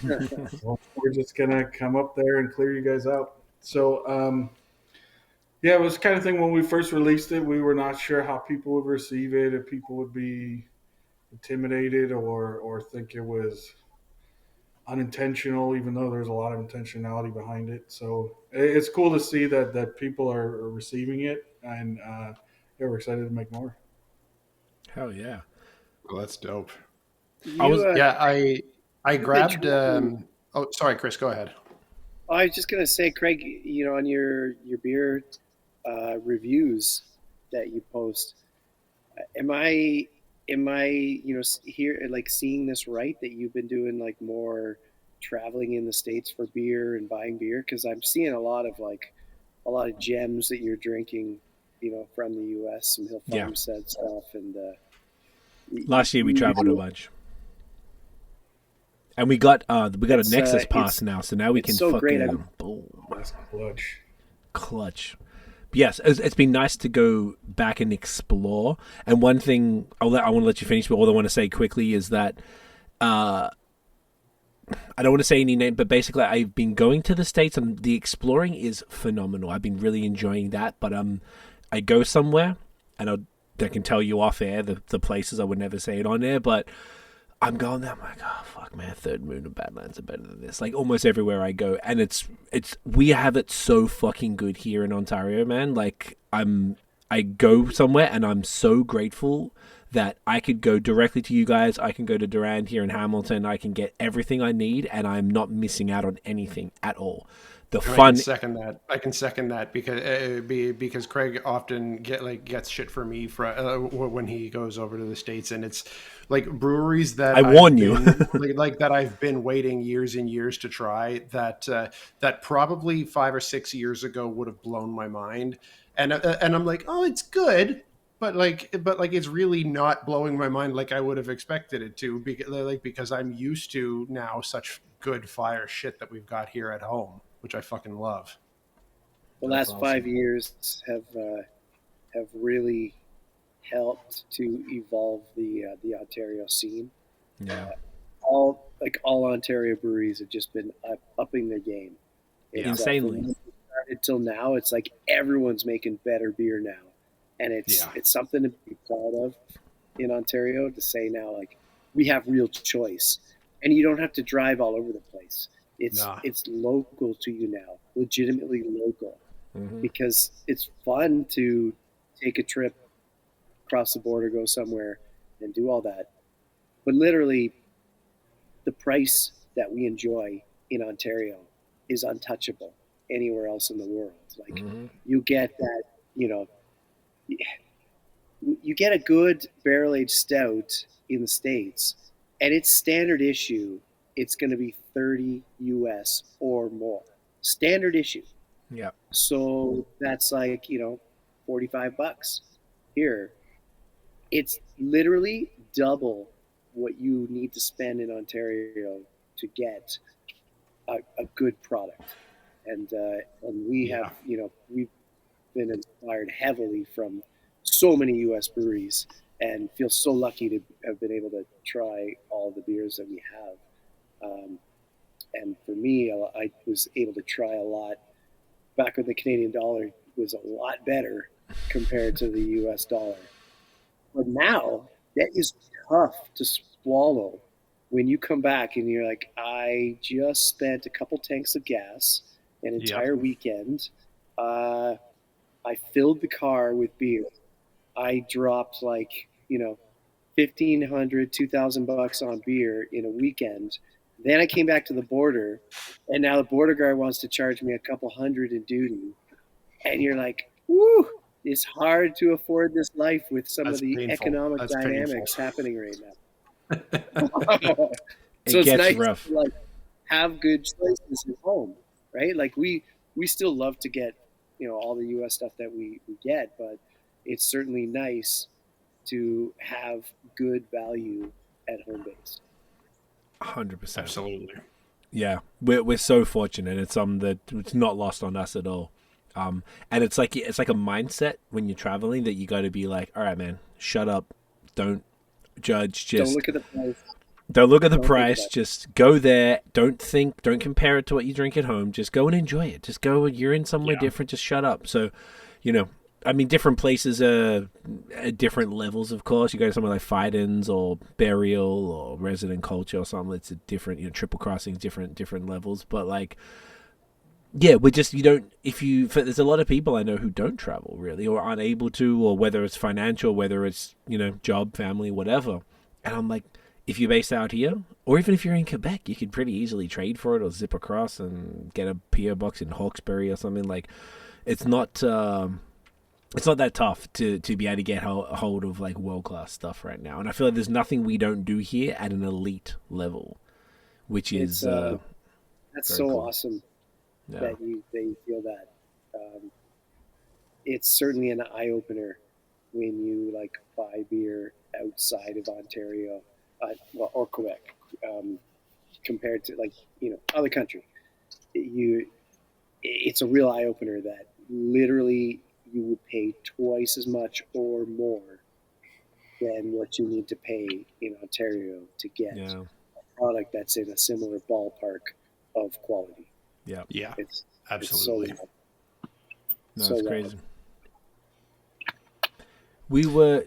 we're just gonna come up there and clear you guys out. So. Yeah, it was the kind of thing when we first released it, we were not sure how people would receive it, if people would be intimidated or think it was unintentional, even though there's a lot of intentionality behind it. So it's cool to see that people are receiving it, and we're excited to make more. Hell yeah. Well, that's dope. I grabbed oh, sorry, Chris, go ahead. I was just going to say, Craig, on your beer reviews that you post, am I here like seeing this right, that you've been doing like more traveling in the States for beer and buying beer, because I'm seeing a lot of gems that you're drinking, from the U.S., some Hill Yeah. Farmstead stuff, and Last year we traveled a bunch. And we got a Nexus pass now, so now we can so fucking great. boom. That's Clutch. But yes, it's been nice to go back and explore. And one thing I want to let you finish, but all I want to say quickly is that I don't want to say any name, but basically I've been going to the States and the exploring is phenomenal. I've been really enjoying that. But I go somewhere and I can tell you off air the places. I would never say it on air, but I'm going there. I'm like, oh fuck, man, Third Moon and Badlands are better than this. Like almost everywhere I go, and it's we have it so fucking good here in Ontario, man. Like I go somewhere and I'm so grateful that I could go directly to you guys. I can go to Durand here in Hamilton. I can get everything I need, and I'm not missing out on anything at all. The fun. I can second that because Craig often gets shit for me when he goes over to the States, and it's like breweries that I warn you, like that I've been waiting years and years to try that probably 5 or 6 years ago would have blown my mind, and I'm like, oh, it's good. But it's really not blowing my mind like I would have expected it to, because I'm used to now such good fire shit that we've got here at home, which I fucking love. The last 5 years have really helped to evolve the Ontario scene. Yeah. All Ontario breweries have just been upping their game. Insanely. From when we started till now, it's like everyone's making better beer now. And it's something to be proud of in Ontario, to say now, like, we have real choice, and you don't have to drive all over the place. It's local to you now, legitimately local, because it's fun to take a trip across the border, go somewhere, and do all that. But literally, the price that we enjoy in Ontario is untouchable anywhere else in the world. Like, you get that, you get a good barrel-aged stout in the States, and it's standard issue. It's going to be $30 US or more. Standard issue. Yeah. So that's like, $45 here. It's literally double what you need to spend in Ontario to get a good product. And we have, we've been inspired heavily from so many U.S. breweries, and feel so lucky to have been able to try all the beers that we have. And for me, I was able to try a lot back when the Canadian dollar was a lot better compared to the U.S. dollar. But now that is tough to swallow when you come back and you're like, I just spent a couple tanks of gas an entire weekend. I filled the car with beer. I dropped $1,500, $2,000 on beer in a weekend. Then I came back to the border, and now the border guard wants to charge me a couple hundred in duty. And you're like, woo, it's hard to afford this life with some of the economic dynamics happening right now. So it's nice rough. to have good choices at home, right? Like we still love to get all the U.S. stuff that we get, but it's certainly nice to have good value at home base. 100%. Absolutely. Yeah, we're so fortunate. It's that it's not lost on us at all. And it's like a mindset when you're traveling that you got to be like, all right, man, shut up, don't judge, just don't look at the price. Don't look at the price. Just go there. Don't compare it to what you drink at home. Just go and enjoy it. Just go. You're in somewhere different. Just shut up. So, different places are at different levels, of course. You go to somewhere like Fidens or Burial or Resident Culture or something. It's a different, Triple Crossings, different levels. But we're just, there's a lot of people I know who don't travel really, or aren't able to, or whether it's financial, whether it's, job, family, whatever. And I'm like, if you're based out here, or even if you're in Quebec, you could pretty easily trade for it or zip across and get a PO box in Hawkesbury or something. Like, it's not that tough to be able to get a hold of world-class stuff right now. And I feel like there's nothing we don't do here at an elite level, which is That's Very so cool. awesome Yeah. that you feel that. It's certainly an eye opener when you like buy beer outside of Ontario, or Quebec, compared to other country. It's a real eye opener that literally you would pay twice as much or more than what you need to pay in Ontario to get Yeah. a product that's in a similar ballpark of quality. Yeah. Yeah, It's absolutely. It's so No, so it's well. crazy.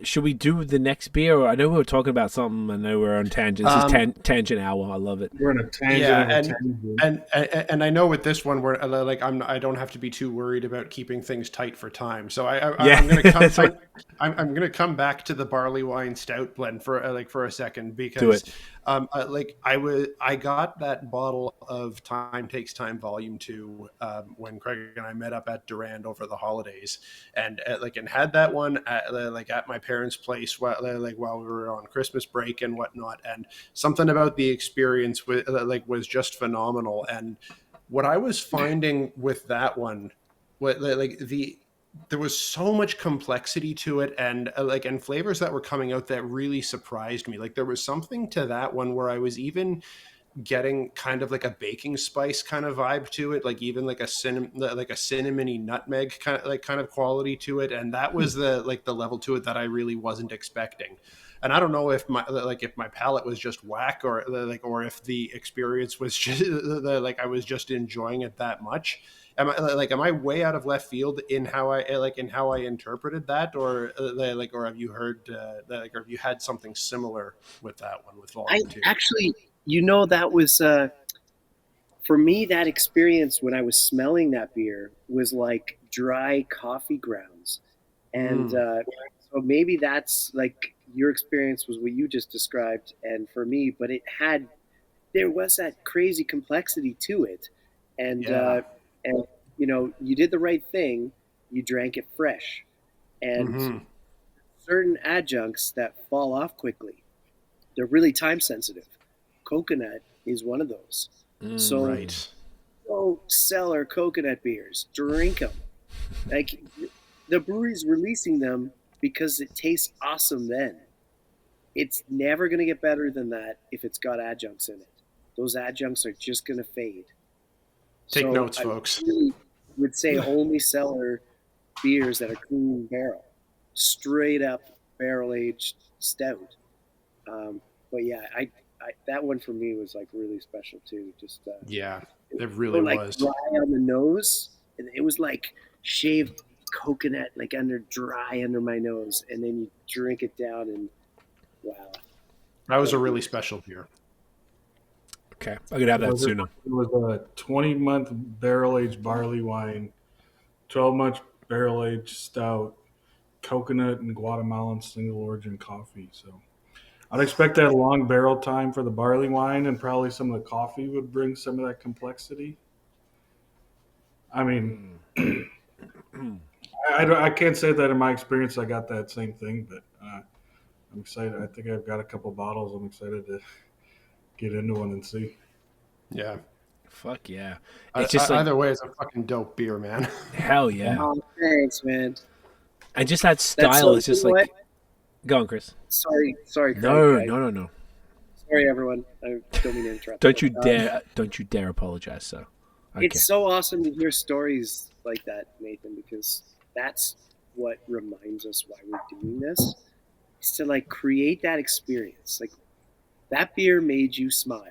Should we do the next beer? Or I know we were talking about something. I know we're on tangent. This is tangent hour. I love it. We're in a tangent Yeah, of a tangent. and I know with this one we're like I don't have to be too worried about keeping things tight for time. So Yeah, I'm gonna come that's right. I'm gonna come back to the barley wine stout blend for a second, Do because it. I got that bottle of Time Takes Time Volume 2 when Craig and I met up at Durand over the holidays, and had that one at my parents' place while we were on Christmas break and whatnot, and something about the experience was just phenomenal. And what I was finding with that one, there was so much complexity to it, and and flavors that were coming out that really surprised me. Like there was something to that one where I was even getting kind of like a baking spice kind of vibe to it, like even like a cinnamony nutmeg kind of quality to it, and that was the level to it that I really wasn't expecting. And I don't know if my palate was just whack, or if the experience was just I was just enjoying it that much. Am I way out of left field in how I interpreted that, or or have you heard or have you had something similar with that one with I Volume 2? actually, that was for me. That experience when I was smelling that beer was like dry coffee grounds, and so maybe that's like your experience was what you just described, and for me, but there was that crazy complexity to it, and Yeah. you did the right thing. You drank it fresh, and Mm-hmm. certain adjuncts that fall off quickly, they're really time sensitive. Coconut is one of those. So Right. go cellar coconut beers, drink them. Like the brewery's releasing them because it tastes awesome then. It's never going to get better than that if it's got adjuncts in it. Those adjuncts are just going to fade. Take So notes, I folks. really would say only cellar beers that are clean barrel, straight up barrel aged stout. But yeah, that one for me was like really special too. Just Yeah, it really like was. dry on the nose, and it was like shaved coconut, like dry under my nose, and then you drink it down, and wow, That was a really special beer. Okay, I'm gonna have that Was sooner. It was a 20-month barrel-aged barley wine, 12-month barrel-aged stout, coconut and Guatemalan single-origin coffee. So I'd expect that long barrel time for the barley wine, and probably some of the coffee would bring some of that complexity. I mean, I can't say that in my experience I got that same thing, but I'm excited. I think I've got a couple bottles. I'm excited to get into one and see. Yeah. Fuck yeah! It's just like Either way, it's a fucking dope beer, man. hell yeah, Oh, thanks, man. and just that That's style so. is just You know like. what? Go on, Chris. Sorry, Craig. No. Sorry, everyone. I don't mean to interrupt. Don't you dare apologize, sir. Okay. It's so awesome to hear stories like that, Nathan, because that's what reminds us why we're doing this. Is to like create that experience. Like that beer made you smile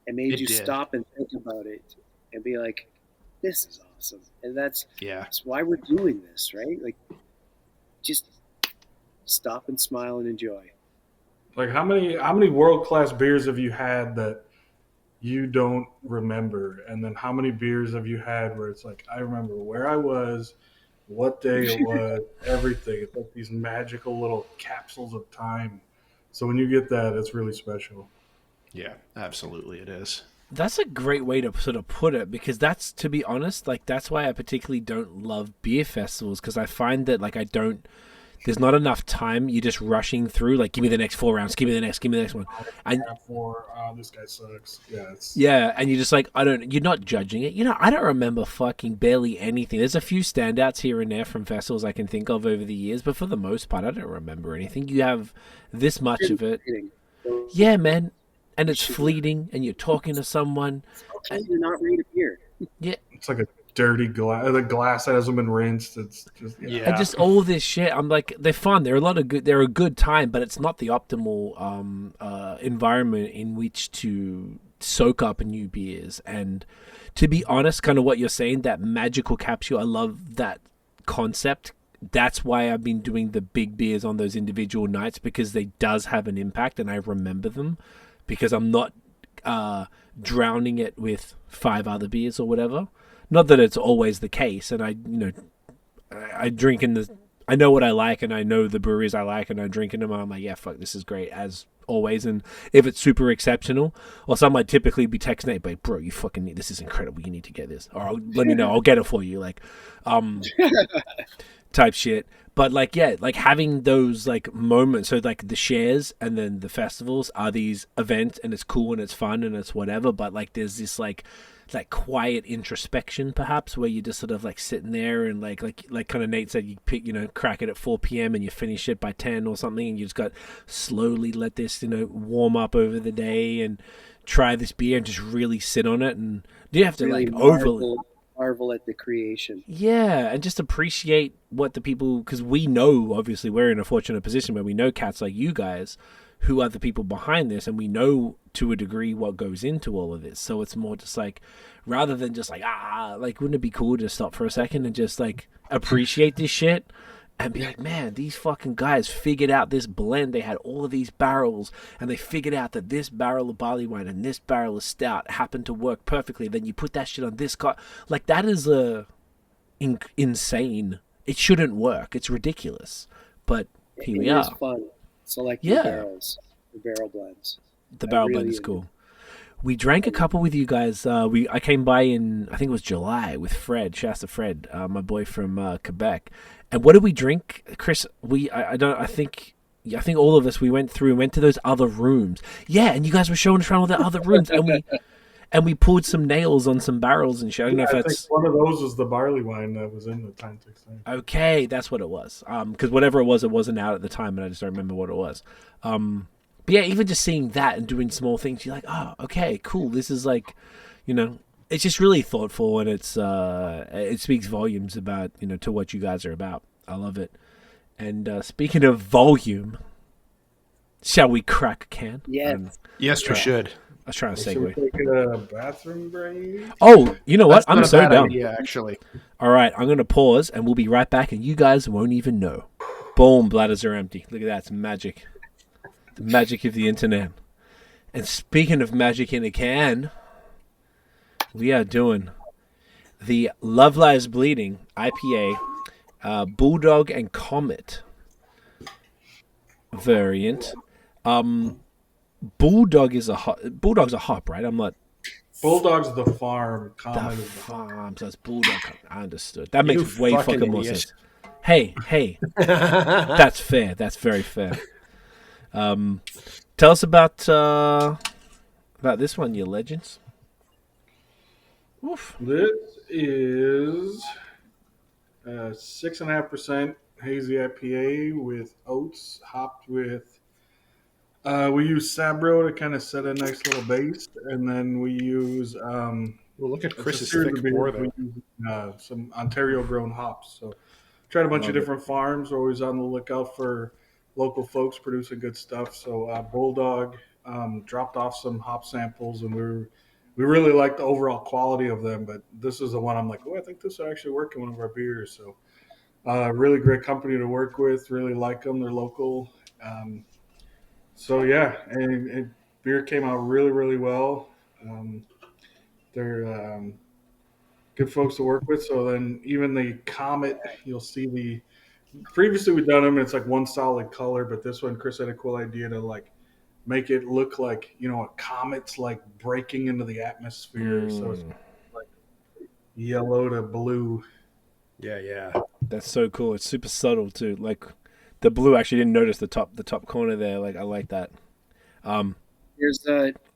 and made It you did. stop and think about it and be like, "This is awesome," and that's Yeah. why we're doing this, right? Like, just stop and smile and enjoy. Like how many world class beers have you had that you don't remember, and then how many beers have you had where it's like I remember where I was, what day it was, everything. It's like these magical little capsules of time. So when you get that, it's really special. Yeah, absolutely it is. That's a great way to sort of put it, because that's, to be honest, like that's why I particularly don't love beer festivals, because I find that like I don't there's not enough time. You're just rushing through. Like, give me the next 4 rounds. Give me the next one. And For this guy sucks. yeah, and you're just like, you're not judging it. I don't remember fucking barely anything. There's a few standouts here and there from festivals I can think of over the years, but for the most part, I don't remember anything. You have this much of it. Yeah, man. And it's fleeting, and you're talking to someone. And you're not ready to beer. Yeah. It's like a dirty glass. The glass hasn't been rinsed. It's just and just all this shit. I'm like, they're fun. They're They're a good time, but it's not the optimal environment in which to soak up new beers. And to be honest, kind of what you're saying, that magical capsule, I love that concept. That's why I've been doing the big beers on those individual nights, because they does have an impact, and I remember them because I'm not drowning it with 5 other beers or whatever. Not that it's always the case, and I drink I know what I like, and I know the breweries I like, and I drink in them, and I'm like, yeah, fuck, this is great, as always. And if it's super exceptional, or some I'd typically be texting Nate, but bro, you fucking need, this is incredible, you need to get this, or let me know, I'll get it for you, like, type shit. But like, yeah, like having those like moments, so like the shares and then the festivals are these events, and it's cool and it's fun and it's whatever, but like there's this like quiet introspection perhaps, where you're just sort of like sitting there and like kind of Nate said, you pick, crack it at 4 p.m. and you finish it by 10 or something, and you just got slowly let this warm up over the day and try this beer and just really sit on it, and you have to really like marvel at the creation. Yeah, and just appreciate what the people, because we know, obviously we're in a fortunate position where we know cats like you guys who are the people behind this, and we know to a degree what goes into all of this. So it's more just like, rather than just like, wouldn't it be cool to stop for a second and just like appreciate this shit and be like, man, these fucking guys figured out this blend. They had all of these barrels, and they figured out that this barrel of barley wine and this barrel of stout happened to work perfectly. Then you put that shit on this car. Like, that is insane. It shouldn't work. It's ridiculous. But here we are. It's fun. Selecting barrels, the barrel blends. The barrel blend is cool. We drank a couple with you guys. I came by in, I think it was July, with Fred, Shasta Fred, my boy from Quebec. And what did we drink, Chris? I think all of us, we went to those other rooms. Yeah, and you guys were showing us around all the other rooms, and we pulled some nails on some barrels and shit. I don't know if that's one of those was the barley wine that was in the time 16. Okay, that's what it was. Because whatever it wasn't out at the time, and I just don't remember what it was. But yeah, even just seeing that and doing small things, you're like, oh, okay, cool. This is like, it's just really thoughtful, and it speaks volumes about, to what you guys are about. I love it. And speaking of volume, shall we crack a can? Yes, we should. I was trying to Should we segue. take a bathroom break? Oh, you know what? That's not I'm a so bad down. idea, actually. All right, I'm going to pause, and we'll be right back, and you guys won't even know. Boom, bladders are empty. Look at that. It's magic. The magic of the internet. And speaking of magic in a can, we are doing the Love Lies Bleeding IPA Bulldog and Comet variant. Bulldog's a hop, right? I'm not. Bulldog's the farm. Comet The is the farm, so it's Bulldog. I understood. That makes way fucking fucking more idiot. sense. Hey, that's fair. That's very fair. Tell us about this one, you legends. Oof. This is 6.5% hazy IPA with oats hopped with. We use Sabro to kind of set a nice little base, and then we use. Well, look at Chris's series thick of beers. pour there. We use some Ontario-grown hops. So, tried a bunch of different farms. We're always on the lookout for local folks producing good stuff. So, Bulldog dropped off some hop samples, and we really like the overall quality of them. But this is the one I'm like, I think this will actually work in one of our beers. So, really great company to work with. Really like them. They're local. So yeah, and beer came out really, really well. They're good folks to work with. So then even the Comet, you'll see previously we've done them, and it's like one solid color, but this one, Chris had a cool idea to like make it look like, a comet's like breaking into the atmosphere. So it's like yellow to blue. Yeah. That's so cool. It's super subtle too. Like The blue, actually didn't notice the top corner there. Like I like that. There's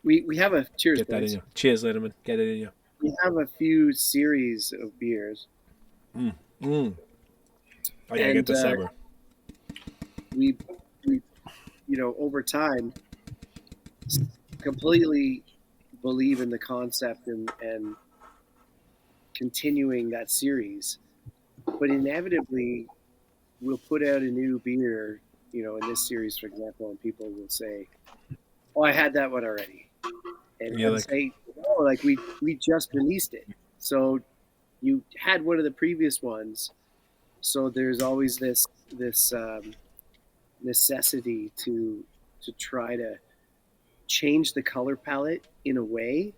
we have a cheers, Get that in boys. you. Cheers, Letterman. Get it in you. We have a few series of beers, Mm. Oh yeah, and get the Sabre. we over time completely believe in the concept and continuing that series, but inevitably we'll put out a new beer, in this series, for example, and people will say, "Oh, I had that one already," and Yeah, I'll like say, "Oh, like we just released it, so you had one of the previous ones." So there's always this necessity to try to change the color palette in a way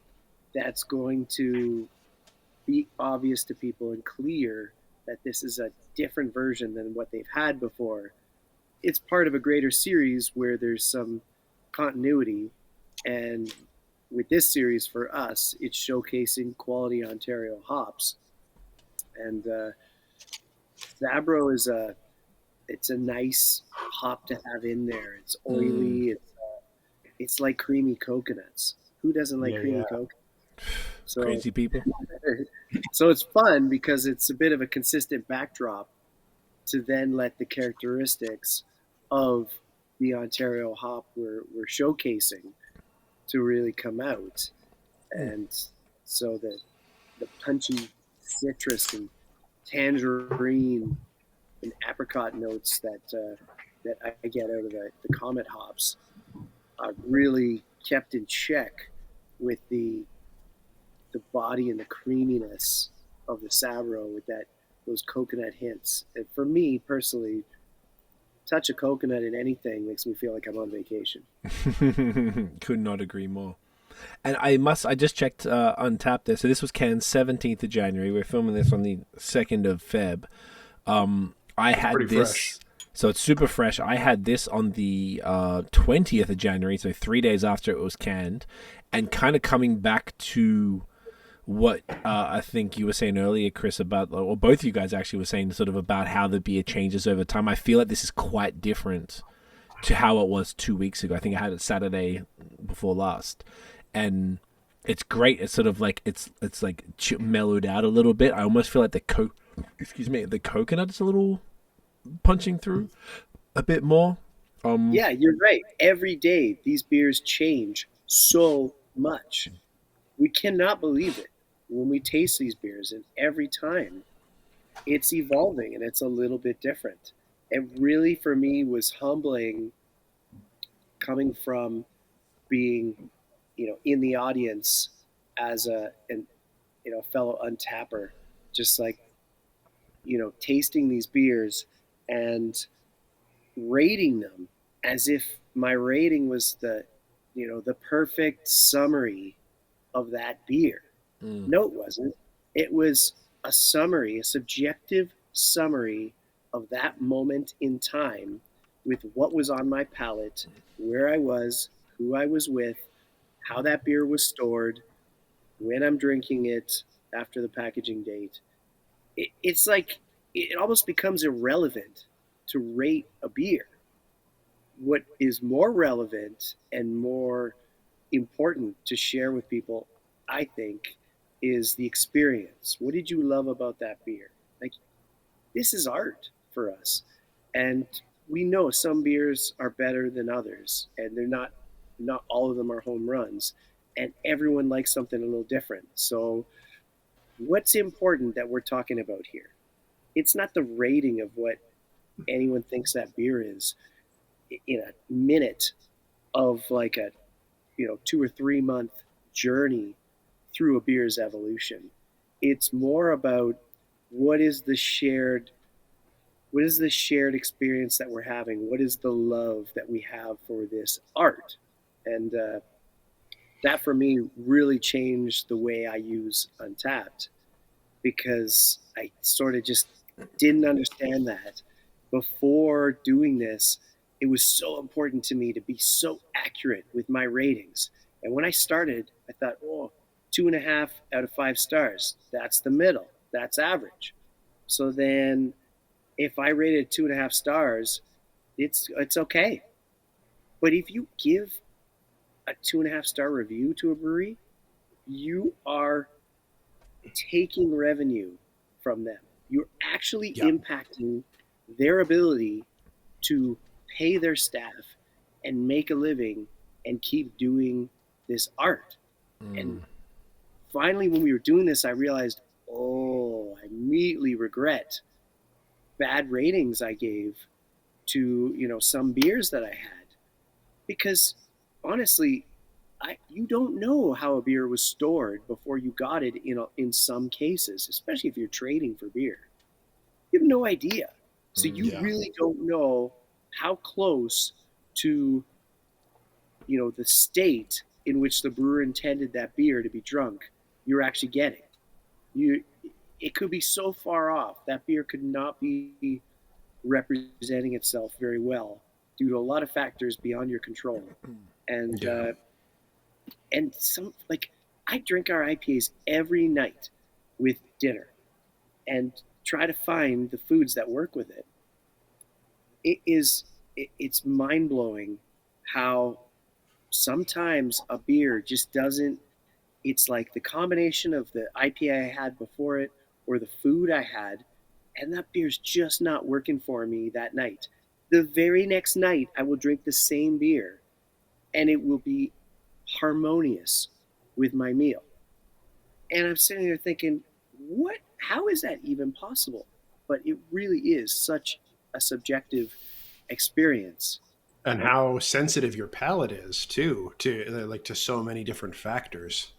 that's going to be obvious to people and clear that this is a different version than what they've had before. It's part of a greater series where there's some continuity, and with this series for us, it's showcasing quality Ontario hops. And Zabro it's a nice hop to have in there. It's oily. It's like creamy coconuts. Who doesn't like creamy coconuts? So, crazy people. so it's fun because it's a bit of a consistent backdrop to then let the characteristics of the Ontario hop we're showcasing to really come out. And so the punchy citrus and tangerine and apricot notes that I get out of the Comet hops are really kept in check with the body and the creaminess of the Sabro with those coconut hints. And for me personally, touch of coconut in anything makes me feel like I'm on vacation. Could not agree more. And I just checked Untappd there. So this was canned 17th of January. We're filming this on the 2nd of Feb. I had this. Fresh. So it's super fresh. I had this on the 20th of January, so 3 days after it was canned, and kind of coming back to what I think you were saying earlier, Chris, about, or both of you guys actually were saying sort of about how the beer changes over time. I feel like this is quite different to how it was 2 weeks ago. I think I had it Saturday before last, and it's great. It's sort of like it's like mellowed out a little bit. I almost feel like the coconut is a little punching through a bit more. Yeah, you're right. Every day these beers change so much. We cannot believe it when we taste these beers, and every time it's evolving and it's a little bit different. It really, for me, was humbling coming from being, in the audience as a fellow untapper, just like, tasting these beers and rating them as if my rating was the perfect summary of that beer. No, it wasn't. It was a summary, a subjective summary of that moment in time with what was on my palate, where I was, who I was with, how that beer was stored, when I'm drinking it after the packaging date. It's like it almost becomes irrelevant to rate a beer. What is more relevant and more important to share with people, I think, is the experience. What did you love about that beer? Like, this is art for us. And we know some beers are better than others, and they're not all of them are home runs, and everyone likes something a little different. So what's important that we're talking about here? It's not the rating of what anyone thinks that beer is in a minute of like a 2 or 3 month journey through a beer's evolution. It's more about what is the shared experience that we're having? What is the love that we have for this art? And that for me really changed the way I use Untappd, because I sort of just didn't understand that before doing this. It was so important to me to be so accurate with my ratings. And when I started, I thought, 2.5 out of 5 stars. That's the middle. That's average. So then if I rated 2.5 stars, it's okay. But if you give a 2.5 star review to a brewery, you are taking revenue from them. You're actually Yeah. impacting their ability to pay their staff and make a living and keep doing this art. And finally, when we were doing this, I realized, oh, I immediately regret bad ratings I gave to some beers that I had, because honestly, you don't know how a beer was stored before you got it. In some cases, especially if you're trading for beer, you have no idea. So you Yeah. really don't know how close to the state in which the brewer intended that beer to be drunk you're actually getting. You It could be so far off that beer could not be representing itself very well due to a lot of factors beyond your control. And Yeah. some, like, I drink our IPAs every night with dinner and try to find the foods that work with it. It's mind blowing how sometimes a beer just doesn't. It's like the combination of the IPA I had before it or the food I had, and that beer's just not working for me that night. The very next night, I will drink the same beer, and it will be harmonious with my meal. And I'm sitting there thinking, what? How is that even possible? But it really is such a subjective experience. And how sensitive your palate is too, to so many different factors.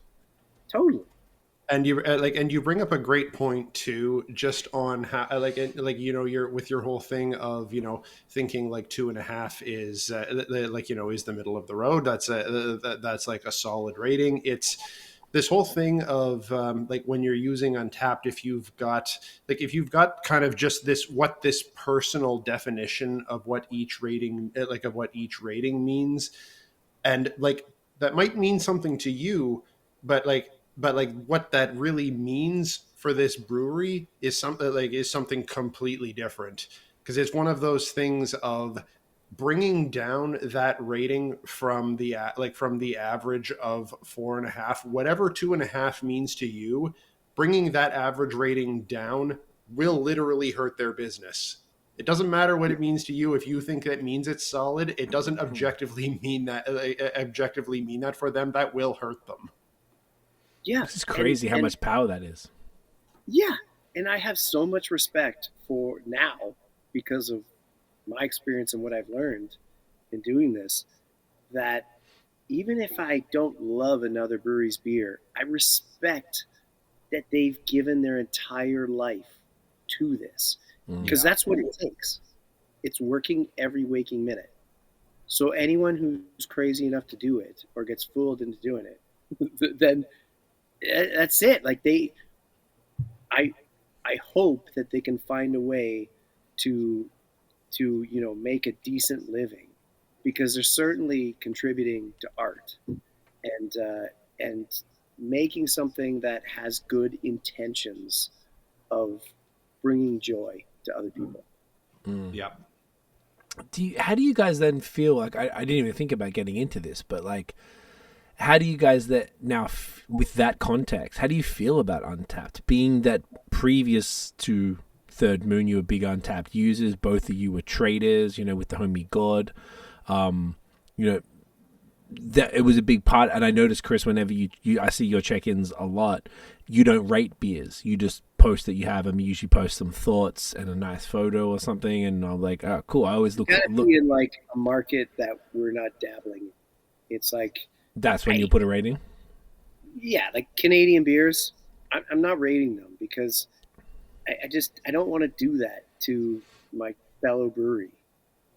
Totally. And you bring up a great point too, just on how you're with your whole thing of thinking like 2.5 is is the middle of the road. That's like a solid rating. It's this whole thing of like when you're using Untappd, if you've got kind of just this personal definition of what each rating means, and like that might mean something to you, but what that really means for this brewery is something completely different, because it's one of those things of bringing down that rating from the average of 4.5, whatever 2.5 means to you. Bringing that average rating down will literally hurt their business. It doesn't matter what it means to you. If you think that means it's solid, it doesn't objectively mean that for them. That will hurt them. Yeah. This is crazy how much power that is. Yeah. And I have so much respect for now, because of my experience and what I've learned in doing this, that even if I don't love another brewery's beer, I respect that they've given their entire life to this, because that's what it takes. It's working every waking minute. So anyone who's crazy enough to do it or gets fooled into doing it, then that's it. Like I, I hope that they can find a way to make a decent living, because they're certainly contributing to art and making something that has good intentions of bringing joy to other people. Yeah. How do you guys then feel like, I didn't even think about getting into this, but like, how do you guys that now with that context, how do you feel about Untappd, being that previous to Third Moon you were big Untappd users, both of you were traders, with the homie God, that it was a big part. And I noticed, Chris, whenever I see your check-ins a lot, you don't rate beers, you just post that you have them. You usually post some thoughts and a nice photo or something, and I'm like, oh cool. I always look in like a market that we're not dabbling in. It's like, that's when you put a rating. Yeah, like Canadian beers, I'm not rating them, because I don't want to do that to my fellow brewery.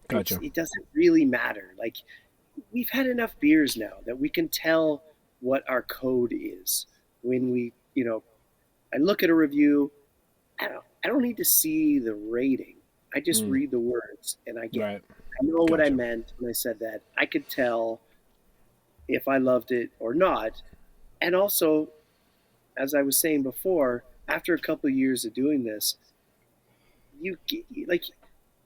Gotcha. It doesn't really matter. Like, we've had enough beers now that we can tell what our code is when we, I look at a review. I don't need to see the rating. I just read the words and I get Right. I know what I Gotcha. meant when I said that. I could tell if I loved it or not. And also, as I was saying before, after a couple of years of doing this, you like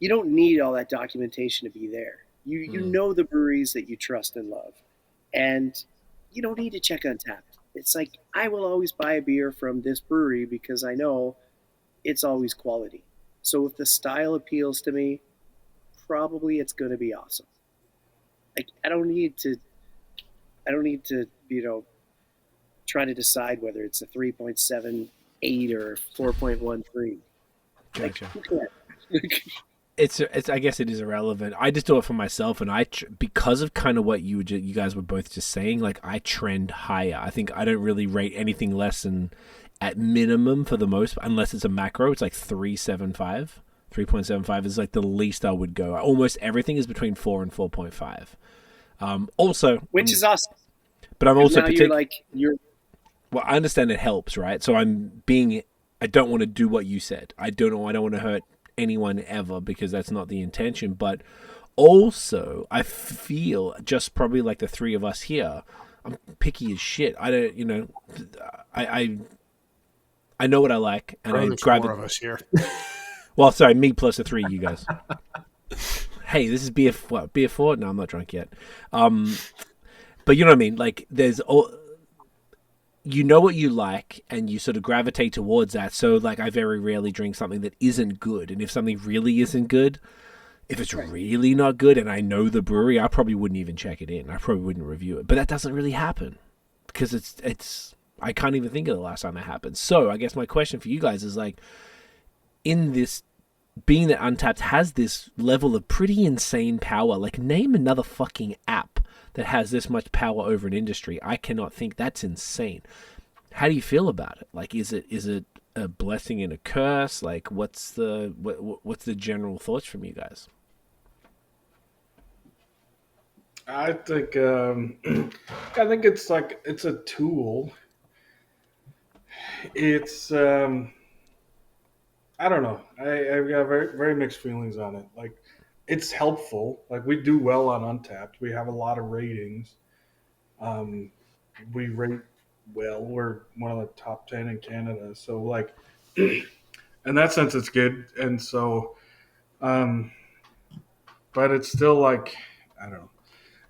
you don't need all that documentation to be there. You know the breweries that you trust and love, and you don't need to check Untappd. It's like I will always buy a beer from this brewery because I know it's always quality. So if the style appeals to me, probably it's going to be awesome. Like I don't need to try to decide whether it's a 3.78 or 4.13. Like Gotcha. who cares? It's I guess it is irrelevant. I just do it for myself, and because of kind of what you guys were both just saying, like I trend higher. I think I don't really rate anything less than, at minimum for the most, unless it's a macro, it's like 3.75. 3.75 is like the least I would go. Almost everything is between 4 and 4.5. Also, Which is awesome. But I'm also now you're well, I understand it helps, right? So I don't want to do what you said. I don't want to hurt anyone ever, because that's not the intention. But also, I feel, just probably like the three of us here, I'm picky as shit. I don't, I know what I like, and I grab more it. of us here. Well, sorry, me plus the three, you guys. Hey, this is beer 4? No, I'm not drunk yet. But you know what I mean? Like, you know what you like, and you sort of gravitate towards that. So, like, I very rarely drink something that isn't good. And if something really isn't good, if it's really not good, and I know the brewery, I probably wouldn't even check it in. I probably wouldn't review it. But that doesn't really happen, because it's I can't even think of the last time it happened. So I guess my question for you guys is, like, in this, being that Untappd has this level of pretty insane power, like, name another fucking app that has this much power over an industry. I cannot think. That's insane. How do you feel about it? Like, is it a blessing and a curse? Like, what's the general thoughts from you guys? I think it's a tool. It's I don't know. I've got very, very mixed feelings on it. Like, it's helpful. Like, we do well on Untappd. We have a lot of ratings. We rate well. We're one of the top 10 in Canada. So, like, in that sense, it's good. And so, but it's still like, I don't know.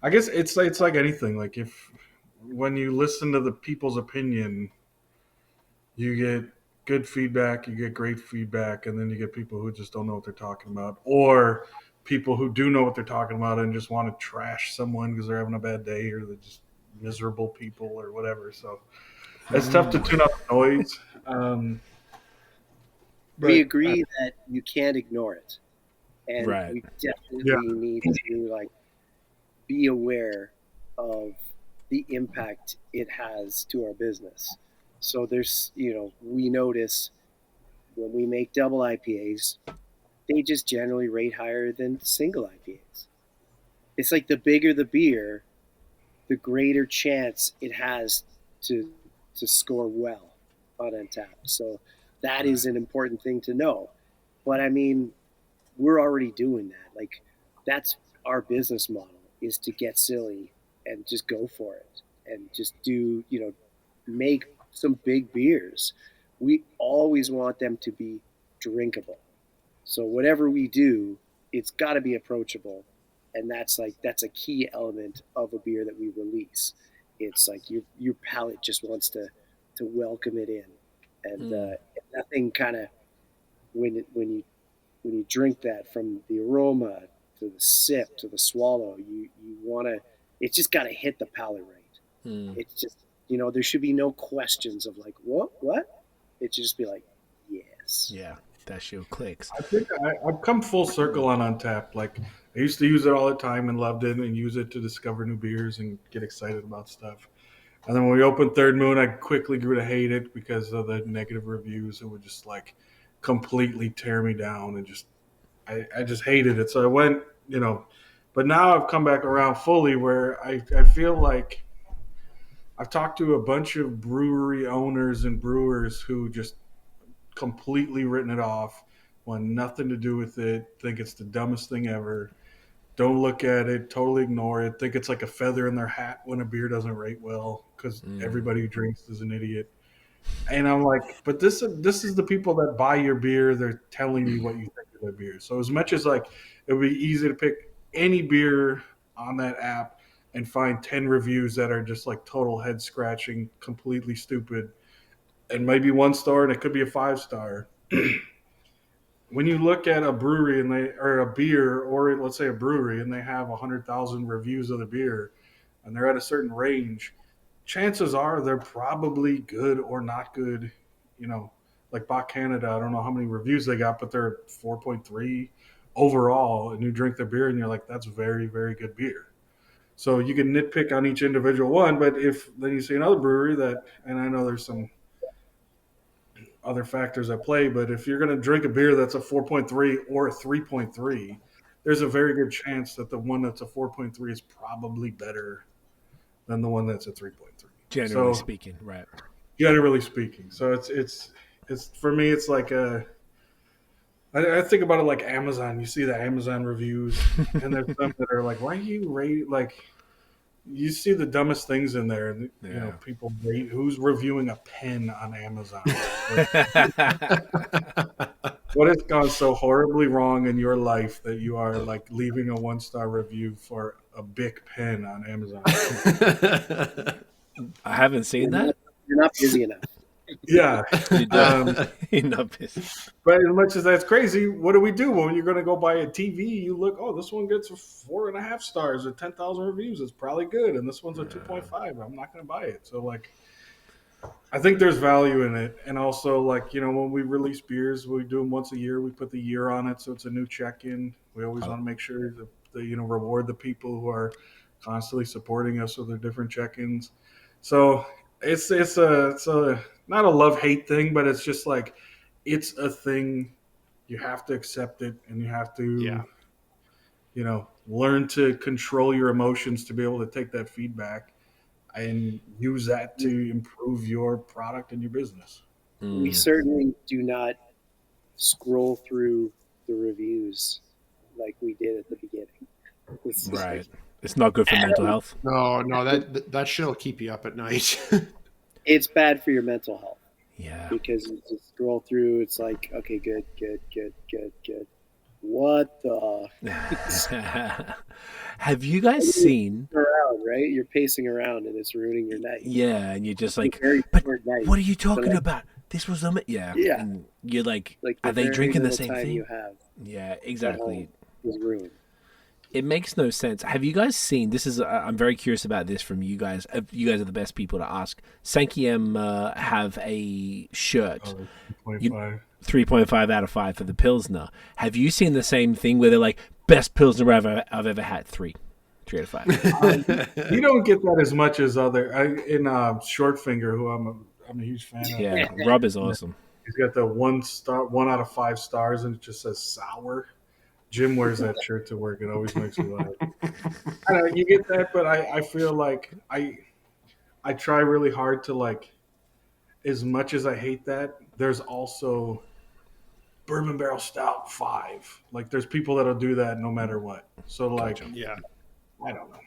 I guess it's like anything. Like, when you listen to the people's opinion, you get good feedback, you get great feedback, and then you get people who just don't know what they're talking about, or people who do know what they're talking about and just want to trash someone because they're having a bad day, or they're just miserable people or whatever. So it's tough to tune out the noise. we agree that you can't ignore it, and Right. we definitely need to, like, be aware of the impact it has to our business. So there's, we notice when we make double IPAs, they just generally rate higher than single IPAs. It's like the bigger the beer, the greater chance it has to score well on Untappd. So that is an important thing to know. But I mean, we're already doing that. Like, that's our business model, is to get silly and just go for it and just do, make some big beers. We always want them to be drinkable. So whatever we do, it's got to be approachable, and that's a key element of a beer that we release. It's like your palate just wants to welcome it in, and nothing kind of, when you drink that, from the aroma to the sip to the swallow, you want to. It's just got to hit the palate right. It's just, there should be no questions of like, what. It should just be like, yes. Yeah, that shit clicks. I think I've come full circle on Untappd. Like, I used to use it all the time and loved it, and use it to discover new beers and get excited about stuff. And then when we opened Third Moon, I quickly grew to hate it because of the negative reviews. It would just, like, completely tear me down, and I just hated it. So I went, but now I've come back around fully, where I feel like I've talked to a bunch of brewery owners and brewers who just completely written it off, want nothing to do with it, think it's the dumbest thing ever, don't look at it, totally ignore it, think it's like a feather in their hat when a beer doesn't rate well because everybody who drinks is an idiot. And I'm like, but this is the people that buy your beer. They're telling you what you think of their beer. So as much as like it would be easy to pick any beer on that app and find 10 reviews that are just like total head scratching, completely stupid, and maybe 1 star and it could be a 5 star. When you look at a brewery and they or a beer, or let's say a brewery, and they have 100,000 reviews of the beer, and they're at a certain range, chances are they're probably good or not good. You know, like Bach Canada, I don't know how many reviews they got, but they're 4.3 overall. And you drink their beer and you're like, that's very, very good beer. So you can nitpick on each individual one, but if then you see another brewery that, and I know there's some other factors at play, but if you're going to drink a beer that's a 4.3 or a 3.3, there's a very good chance that the one that's a 4.3 is probably better than the one that's a 3.3. Generally speaking, right? Generally speaking, so it's for me, it's like I think about it like Amazon. You see the Amazon reviews, and there's some that are like, why do you rate like? You see the dumbest things in there, and you know people rate who's reviewing a pen on Amazon. What has gone so horribly wrong in your life that you are like leaving a 1-star review for a Bic pen on Amazon? I haven't seen that. You're not busy enough. Yeah. You're not busy. But as much as that's crazy, what do we do when you're going to go buy a TV? You look, oh, this one gets 4.5 stars or 10,000 reviews. It's probably good. And this one's a 2.5. I'm not going to buy it. So, like, I think there's value in it. And also, like, you know, when we release beers, we do them once a year. We put the year on it. So it's a new check-in. We always want to make sure that, you know, reward the people who are constantly supporting us with their different check-ins. So it's a not a love-hate thing, but it's just like it's a thing. You have to accept it, and you have to, you know, learn to control your emotions to be able to take that feedback and use that to improve your product and your business. We certainly do not scroll through the reviews like we did at the beginning. Right. It's not good for mental health. No, that shit'll keep you up at night. It's bad for your mental health. Yeah. Because you just scroll through, it's like, okay, good. What the? Have you guys seen? Around, right? You're pacing around, and it's ruining your night. Yeah, and you're just like, but what are you talking about? This was the yeah. And you're like are they drinking the same thing? You have. Yeah, exactly. Was ruined. It makes no sense. Have you guys seen? This is I'm very curious about this from you guys. You guys are the best people to ask. Sankiem have a shirt. 3.5 out of 5 for the Pilsner. Have you seen the same thing where they're like, best Pilsner I've ever had? 3 out of 5. You don't get that as much as in Shortfinger, who I'm a huge fan of. Yeah, Rob is awesome. He's got the 1 out of 5 stars, and it just says sour. Jim wears that shirt to work. It always makes me laugh. I know, you get that, but I feel like I try really hard to, like, as much as I hate that, there's also Bourbon Barrel Stout 5. Like, there's people that'll do that no matter what. So, like, I don't know.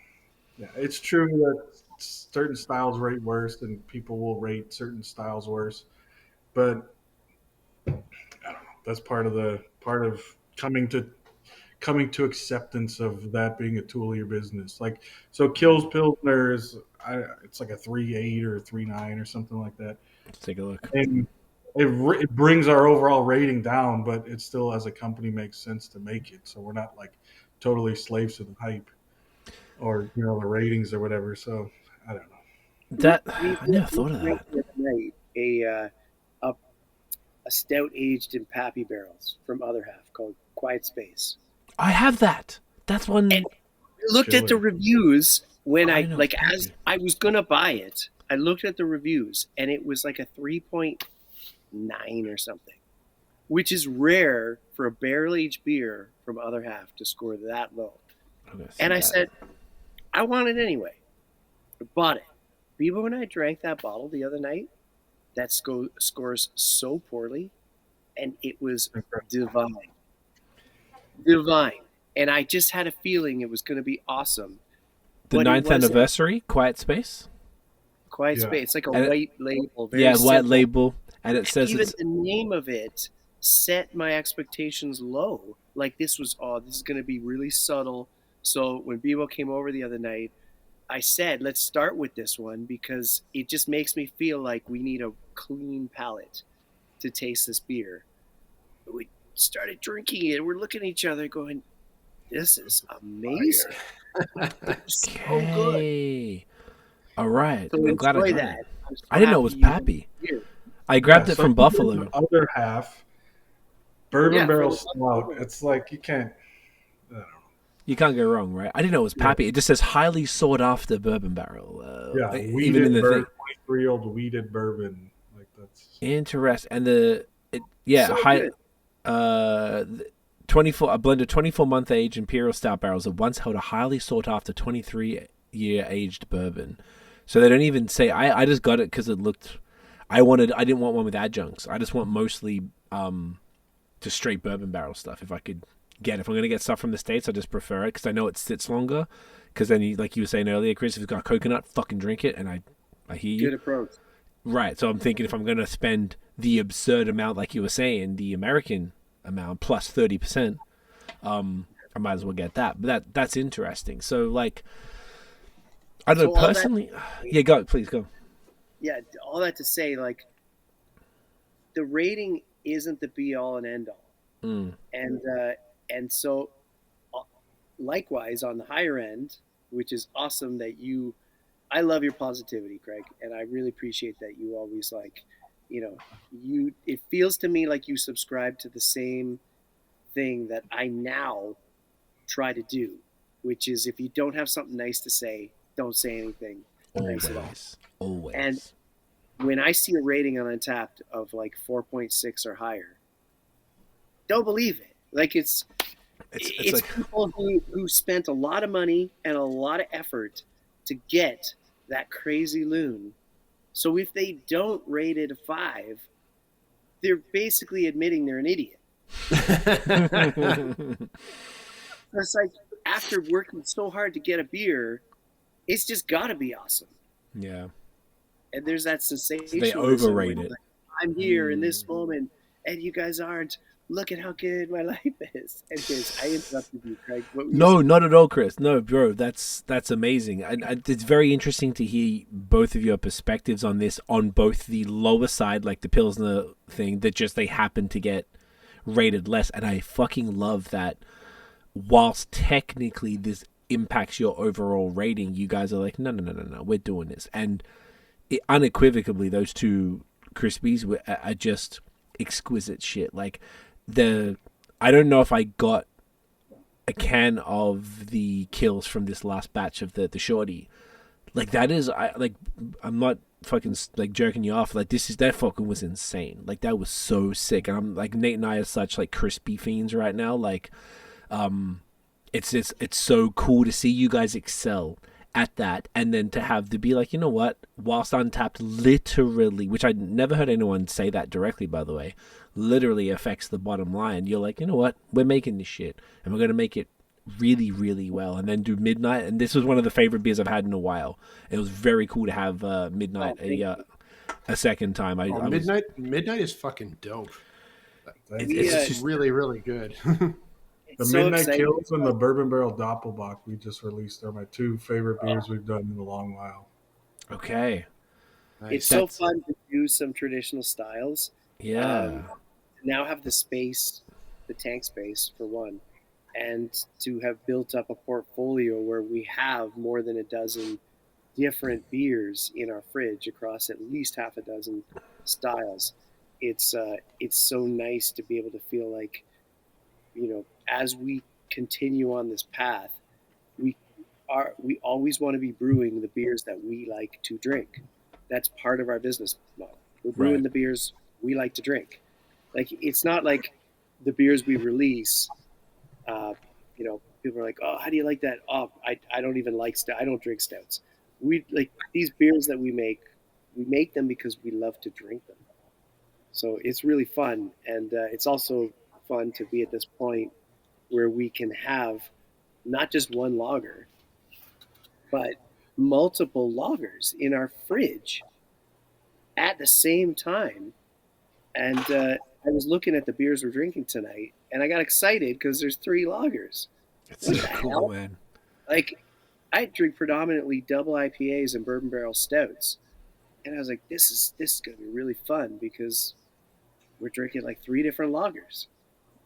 Yeah, it's true that certain styles rate worse, and people will rate certain styles worse. But I don't know. That's part of coming to acceptance of that being a tool of your business. Like, so Kills Pilsner is, it's like a 3.8 or a 3.9 or something like that. Let's take a look. And it brings our overall rating down, but it still, as a company, makes sense to make it. So we're not like totally slaves to the hype or, you know, the ratings or whatever. So I don't know. I never thought of that. A stout aged in Pappy barrels from Other Half called Quiet Space. I have that. That's one. And I looked at the reviews when as I was gonna buy it. I looked at the reviews and it was like a 3.9 or something, which is rare for a barrel aged beer from Other Half to score that low. And I said, I want it anyway. I bought it. Bebo and I drank that bottle the other night. That scores so poorly, and it was divine. And I just had a feeling it was going to be awesome. The 9th anniversary, Quiet Space? Quiet Yeah. Space. It's like a And white label. Very yeah, white simple. label, and it says Even it's the name of it set my expectations low. Like this is going to be really subtle. So when Bebo came over the other night, I said, let's start with this one because it just makes me feel like we need a clean palate to taste this beer. We started drinking it. We're looking at each other going, this is amazing. It's so good. okay. All right, So I'm glad I enjoy got that. it. I'm so I didn't know it happy was you Pappy. here. I grabbed it so from Buffalo. The other half, bourbon Yeah, barrel from- stout. It's like you can't. I don't know. You can't go wrong, right? I didn't know it was Pappy. It just says highly sought after bourbon barrel. Yeah, Even in the thing. 23-year-old weeded bourbon. Like that's Interesting. And So high good. 24 a blend of 24-month age imperial stout barrels that once held a highly sought after 23-year aged bourbon. So they don't even say I just got it because it looked I didn't want one with adjuncts. I just want mostly just straight bourbon barrel stuff if I could get it. If I'm going to get stuff from the States, I just prefer it because I know it sits longer. Because then, like you were saying earlier, Chris, if it's got coconut, fucking drink it. And I hear you. Good approach. Right. So I'm thinking if I'm going to spend the absurd amount, like you were saying, the American amount plus 30%, I might as well get that. But that's interesting. So, like, I don't know, all that- personally. Yeah, go. Please go. Yeah, all that to say, like, the rating isn't the be all and end all. And so likewise on the higher end, which is awesome that I love your positivity, Craig, and I really appreciate that you always like, it feels to me like you subscribe to the same thing that I now try to do, which is if you don't have something nice to say, don't say anything nice at all. Always. And when I see a rating on Untappd of like 4.6 or higher, don't believe it. Like it's like people who spent a lot of money and a lot of effort to get that crazy loon. So if they don't rate it a 5, they're basically admitting they're an idiot. It's like after working so hard to get a beer, it's just got to be awesome. Yeah. And there's that sensation. So they overrate it. Like, I'm here in this moment, and you guys aren't. Look at how good my life is. And Chris, I interrupted you, Craig. No, not at all, Chris. No, bro, that's amazing. It's very interesting to hear both of your perspectives on this, on both the lower side, like the Pilsner thing, that just they happen to get rated less. And I fucking love that whilst technically this impacts your overall rating, you guys are like, no, we're doing this. And unequivocally, those two Crispies are just exquisite shit. Like, I don't know if I got a can of the kills from this last batch of the shorty. Like that is I'm not fucking like jerking you off. Like that fucking was insane. Like that was so sick. And I'm like Nate and I are such like crispy fiends right now. Like it's so cool to see you guys excel at that, and then to be like, you know what, whilst Untappd literally, which I never heard anyone say that directly, by the way, literally affects the bottom line. You're like, you know what, we're making this shit and we're going to make it really, really well, and then do Midnight. And this was one of the favorite beers I've had in a while. It was very cool to have Midnight a second time. Midnight is fucking dope. It's just really, really good. The Midnight Kills and the Bourbon Barrel Doppelbock we just released are my two favorite beers we've done in a long while. Okay. It's so fun to do some traditional styles. Yeah. Now have the space, the tank space for one, and to have built up a portfolio where we have more than a dozen different beers in our fridge across at least half a dozen styles. It's so nice to be able to feel like, as we continue on this path, we always want to be brewing the beers that we like to drink. That's part of our business model. We're brewing the beers we like to drink. Like, it's not like the beers we release, people are like, oh, how do you like that? Oh, I don't even like stout. I don't drink stouts. We like these beers that we make them because we love to drink them. So it's really fun. And it's also fun to be at this point where we can have not just one lager, but multiple lagers in our fridge at the same time. And I was looking at the beers we're drinking tonight, and I got excited because there's 3 lagers. It's What so the cool, hell? man. Like, I drink predominantly double IPAs and bourbon barrel stouts, and I was like, this is gonna be really fun because we're drinking like 3 different lagers.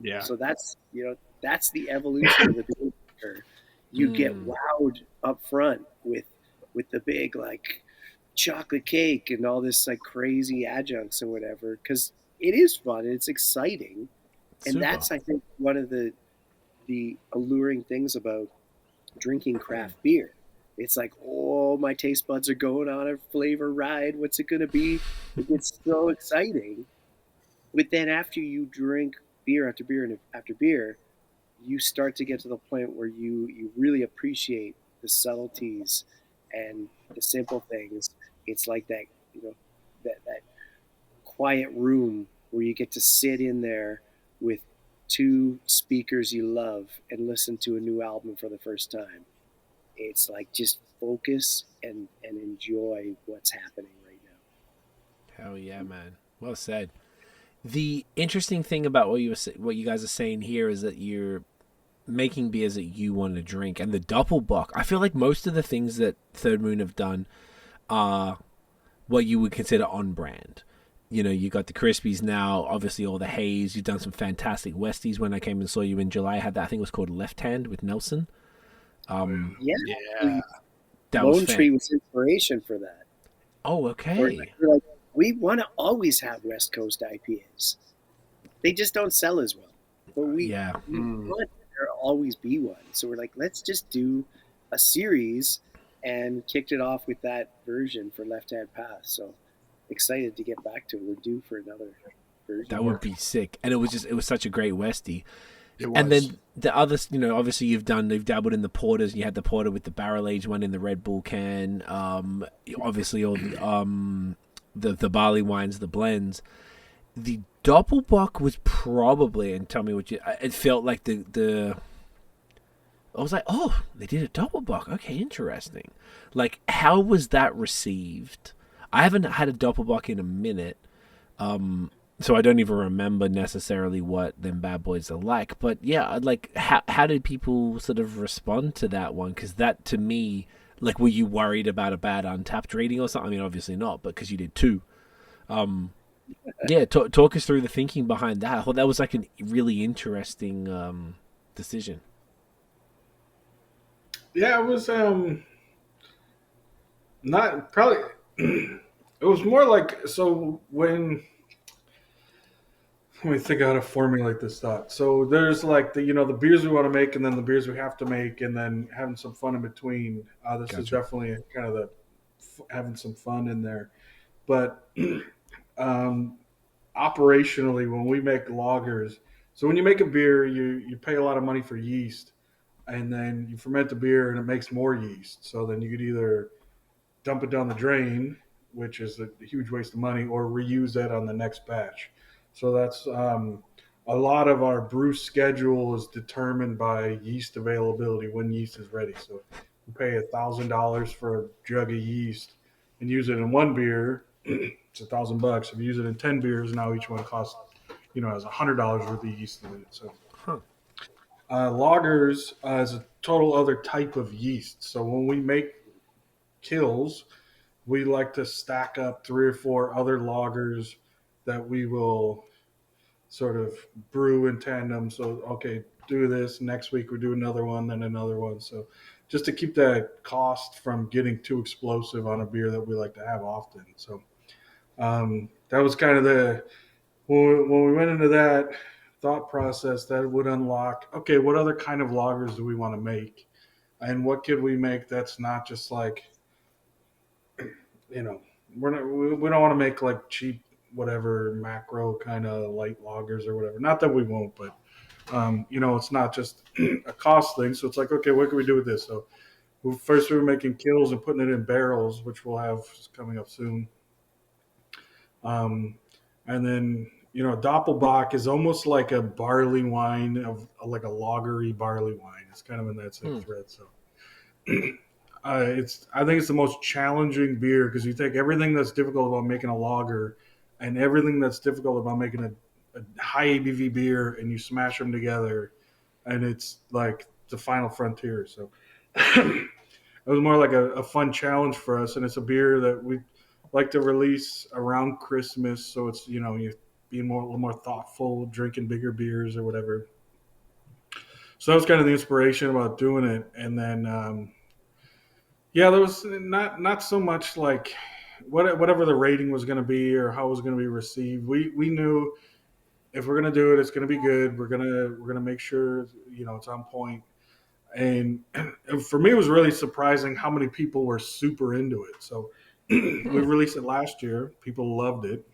Yeah. So that's the evolution of the beer maker. You get wowed up front with the big like chocolate cake and all this like crazy adjuncts and whatever, because it is fun and it's exciting, and Super. that's I think one of the alluring things about drinking craft beer. It's like, oh, my taste buds are going on a flavor ride. What's it gonna be? It gets so exciting. But then after you drink beer after beer and after beer, you start to get to the point where you really appreciate the subtleties and the simple things. It's like that, that quiet room where you get to sit in there with 2 speakers you love and listen to a new album for the first time. It's like just focus and enjoy what's happening right now. Hell yeah, man. Well said. The interesting thing about what you guys are saying here is that you're making beers that you want to drink, and the Doppelbock. I feel like most of the things that Third Moon have done are what you would consider on brand. You know, you got the Crispies now, obviously all the haze. You've done some fantastic Westies. When I came and saw you in July, I had that. I think it was called Left Hand with Nelson. Yeah. That Lone was Tree was inspiration for that. Oh, okay. We're like, we want to always have West Coast IPAs. They just don't sell as well. But we want there always be one. So we're like, let's just do a series, and kicked it off with that version for Left Hand Path. So excited to get back to it. We're due for another version. That would be sick. And it was such a great Westie. It was. And then the others, obviously you've dabbled in the porters. You had the porter with the barrel aged one in the Red Bull can. Obviously all the barley wines, the blends. The Doppelbock was probably, and tell me what it felt like I was like, oh, they did a Doppelbock. Okay, interesting. Like, how was that received? I haven't had a Doppelbock in a minute. So I don't even remember necessarily what them bad boys are like. But yeah, like, how did people sort of respond to that one? Because that, to me, like, were you worried about a bad Untappd rating or something? I mean, obviously not, but because you did 2. Yeah, talk us through the thinking behind that. I thought that was like a really interesting decision. Yeah, it was not probably. It was more like, so when, let me think how to formulate this thought. So there's like the beers we want to make, and then the beers we have to make, and then having some fun in between. This is definitely kind of the having some fun in there, but operationally, when we make lagers, so when you make a beer, you pay a lot of money for yeast, and then you ferment the beer and it makes more yeast. So then you could either dump it down the drain, which is a huge waste of money, or reuse that on the next batch. So that's a lot of our brew schedule is determined by yeast availability, when yeast is ready. So you pay $1,000 for a jug of yeast and use it in one beer, it's $1,000. If you use it in 10 beers, now each one costs, has $100 worth of yeast in it. So lagers is a total other type of yeast. So when we make kills, we like to stack up 3 or 4 other lagers that we will sort of brew in tandem. So, okay, do this. Next week we do another one, then another one. So just to keep that cost from getting too explosive on a beer that we like to have often. So that was kind of when we went into that thought process, that would unlock, okay, what other kind of lagers do we want to make? And what could we make that's not just like, we don't want to make like cheap, whatever, macro kind of light lagers or whatever. Not that we won't, but, it's not just a cost thing. So it's like, okay, what can we do with this? So first we were making kills and putting it in barrels, which we'll have coming up soon. And then, Doppelbock is almost like a barley wine, of like a lagery barley wine. It's kind of in that same thread. So I think it's the most challenging beer because you take everything that's difficult about making a lager and everything that's difficult about making a high ABV beer, and you smash them together, and it's like the final frontier. So it was more like a fun challenge for us, and it's a beer that we like to release around Christmas. So it's, you being a little more thoughtful, drinking bigger beers or whatever. So that was kind of the inspiration about doing it, and then. Yeah, there was not so much like whatever the rating was going to be or how it was going to be received. We knew if we're going to do it, it's going to be good. We're gonna make sure it's on point. And for me, it was really surprising how many people were super into it. So we released it last year. People loved it,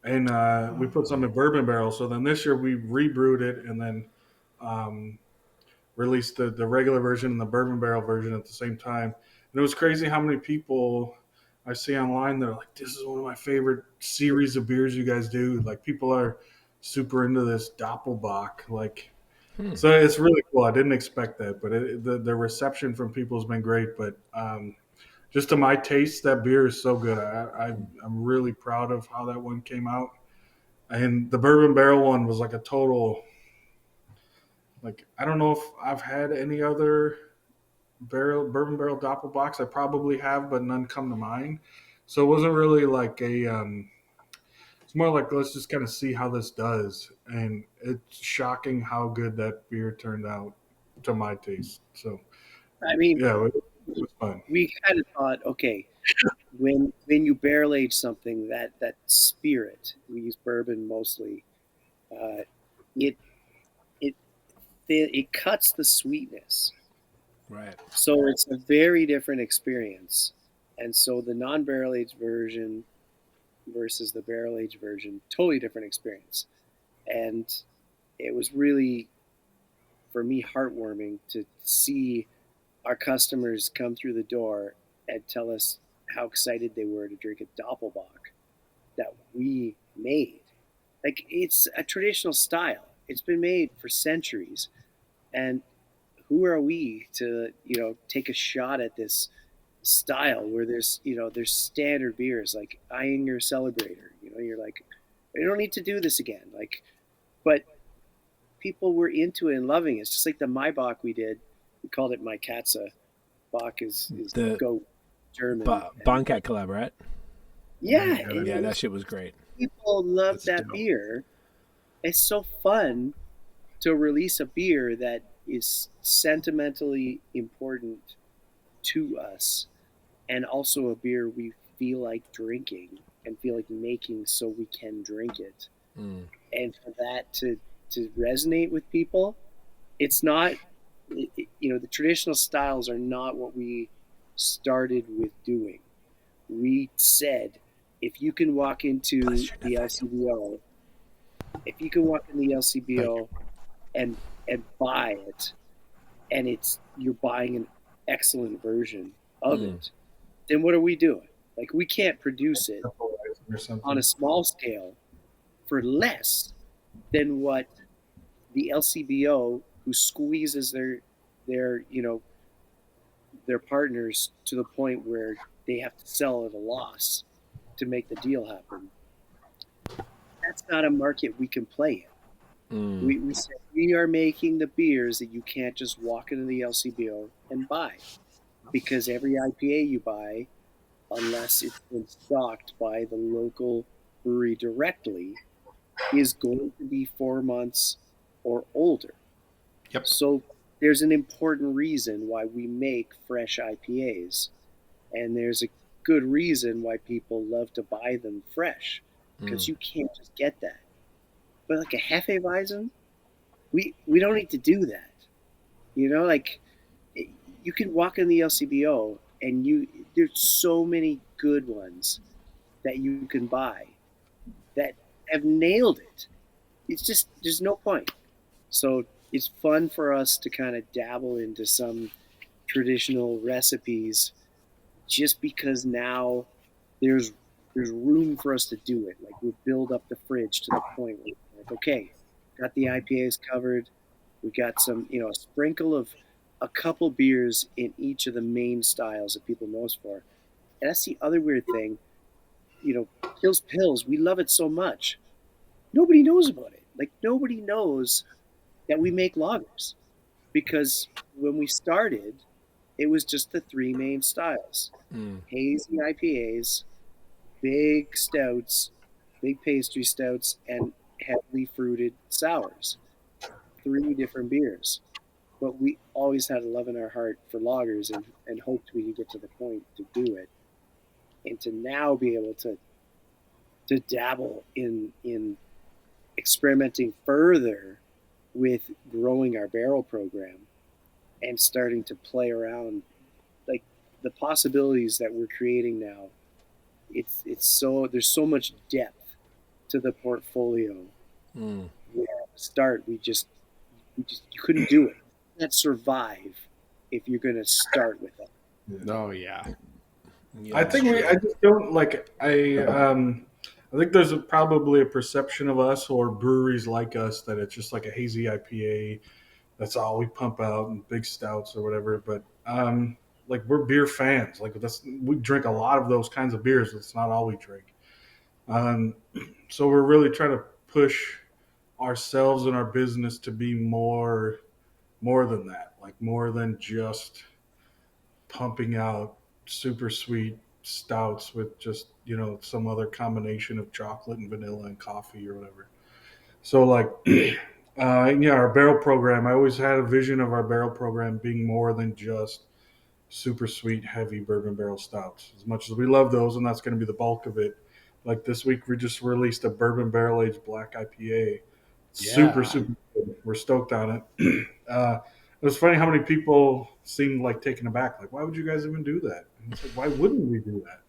and we put some in bourbon barrels. So then this year we rebrewed it and then. Released the regular version and the bourbon barrel version at the same time. And it was crazy how many people I see online. They're like, this is one of my favorite series of beers you guys do. Like, people are super into this Doppelbock. Like, so it's really cool. I didn't expect that, but the reception from people has been great. But just to my taste, that beer is so good. I'm really proud of how that one came out. And the bourbon barrel one was like a total. Like, I don't know if I've had any other bourbon barrel Doppelbocks. I probably have, but none come to mind. So it wasn't really like it's more like, let's just kind of see how this does. And it's shocking how good that beer turned out to my taste. So, I mean, yeah, it was fun. we kind of thought, okay, when you barrel age something, that spirit, we use bourbon mostly, uh, it it cuts the sweetness. Right. So it's a very different experience. And so the non-barrel aged version versus the barrel aged version, totally different experience. And it was really, for me, heartwarming to see our customers come through the door and tell us how excited they were to drink a Doppelbock that we made. Like, it's a traditional style. It's been made for centuries. And who are we to, take a shot at this style where there's standard beers like Eyinger Celebrator. You're like, you don't need to do this again. Like, but people were into it and loving it. It's just like the Maibach we did. We called it My Katze. Bach is The goat German. Bonkat collab, right? Yeah, Yeah, that shit was great. People love That's that dope. beer. It's so fun to release a beer that is sentimentally important to us, and also a beer we feel like drinking and feel like making so we can drink it. And for that to resonate with people, it's not, the traditional styles are not what we started with doing. We said, if you can walk into the LCBO, and buy it, and you're buying an excellent version of it, then what are we doing? Like, we can't produce it on a small scale for less than what the LCBO, who squeezes their their partners to the point where they have to sell at a loss to make the deal happen. That's not a market we can play in. We said we are making the beers that you can't just walk into the LCBO and buy, because every IPA you buy, unless it's been stocked by the local brewery directly, is going to be 4 months or older. Yep. So there's an important reason why we make fresh IPAs, and there's a good reason why people love to buy them fresh, because you can't just get that. But like a Hefeweizen, we don't need to do that. Like, you can walk in the LCBO and there's so many good ones that you can buy that have nailed it. It's just, there's no point. So it's fun for us to kind of dabble into some traditional recipes, just because now there's room for us to do it. Like, we build up the fridge to the point where we're like, okay, got the IPAs covered. We got some, a sprinkle of a couple beers in each of the main styles that people know us for. And that's the other weird thing. Pills, we love it so much. Nobody knows about it. Like, nobody knows that we make lagers, because when we started, it was just the three main styles: hazy IPAs, big stouts, big pastry stouts, and heavily fruited sours. Three different beers. But we always had a love in our heart for lagers, and hoped we could get to the point to do it. And to now be able to dabble in experimenting further with growing our barrel program and starting to play around, like, the possibilities that we're creating now. It's so There's so much depth to the portfolio. Where at the start you couldn't do it. You can't survive if you're going to start with it. Oh yeah. I think I just don't like. I think there's probably a perception of us or breweries like us that it's just like a hazy IPA. That's all we pump out, and big stouts or whatever. But like, we're beer fans. Like, we drink a lot of those kinds of beers. It's not all we drink. So we're really trying to push ourselves and our business to be more than that, like more than just pumping out super sweet stouts with just, some other combination of chocolate and vanilla and coffee or whatever. So like, our barrel program, I always had a vision of our barrel program being more than just super sweet, heavy bourbon barrel stouts. As much as we love those, and that's going to be the bulk of it. Like this week, we just released a bourbon barrel aged black IPA. Super, super good. We're stoked on it. It was funny how many people seemed like taken aback. Like, why would you guys even do that? And it's like, why wouldn't we do that?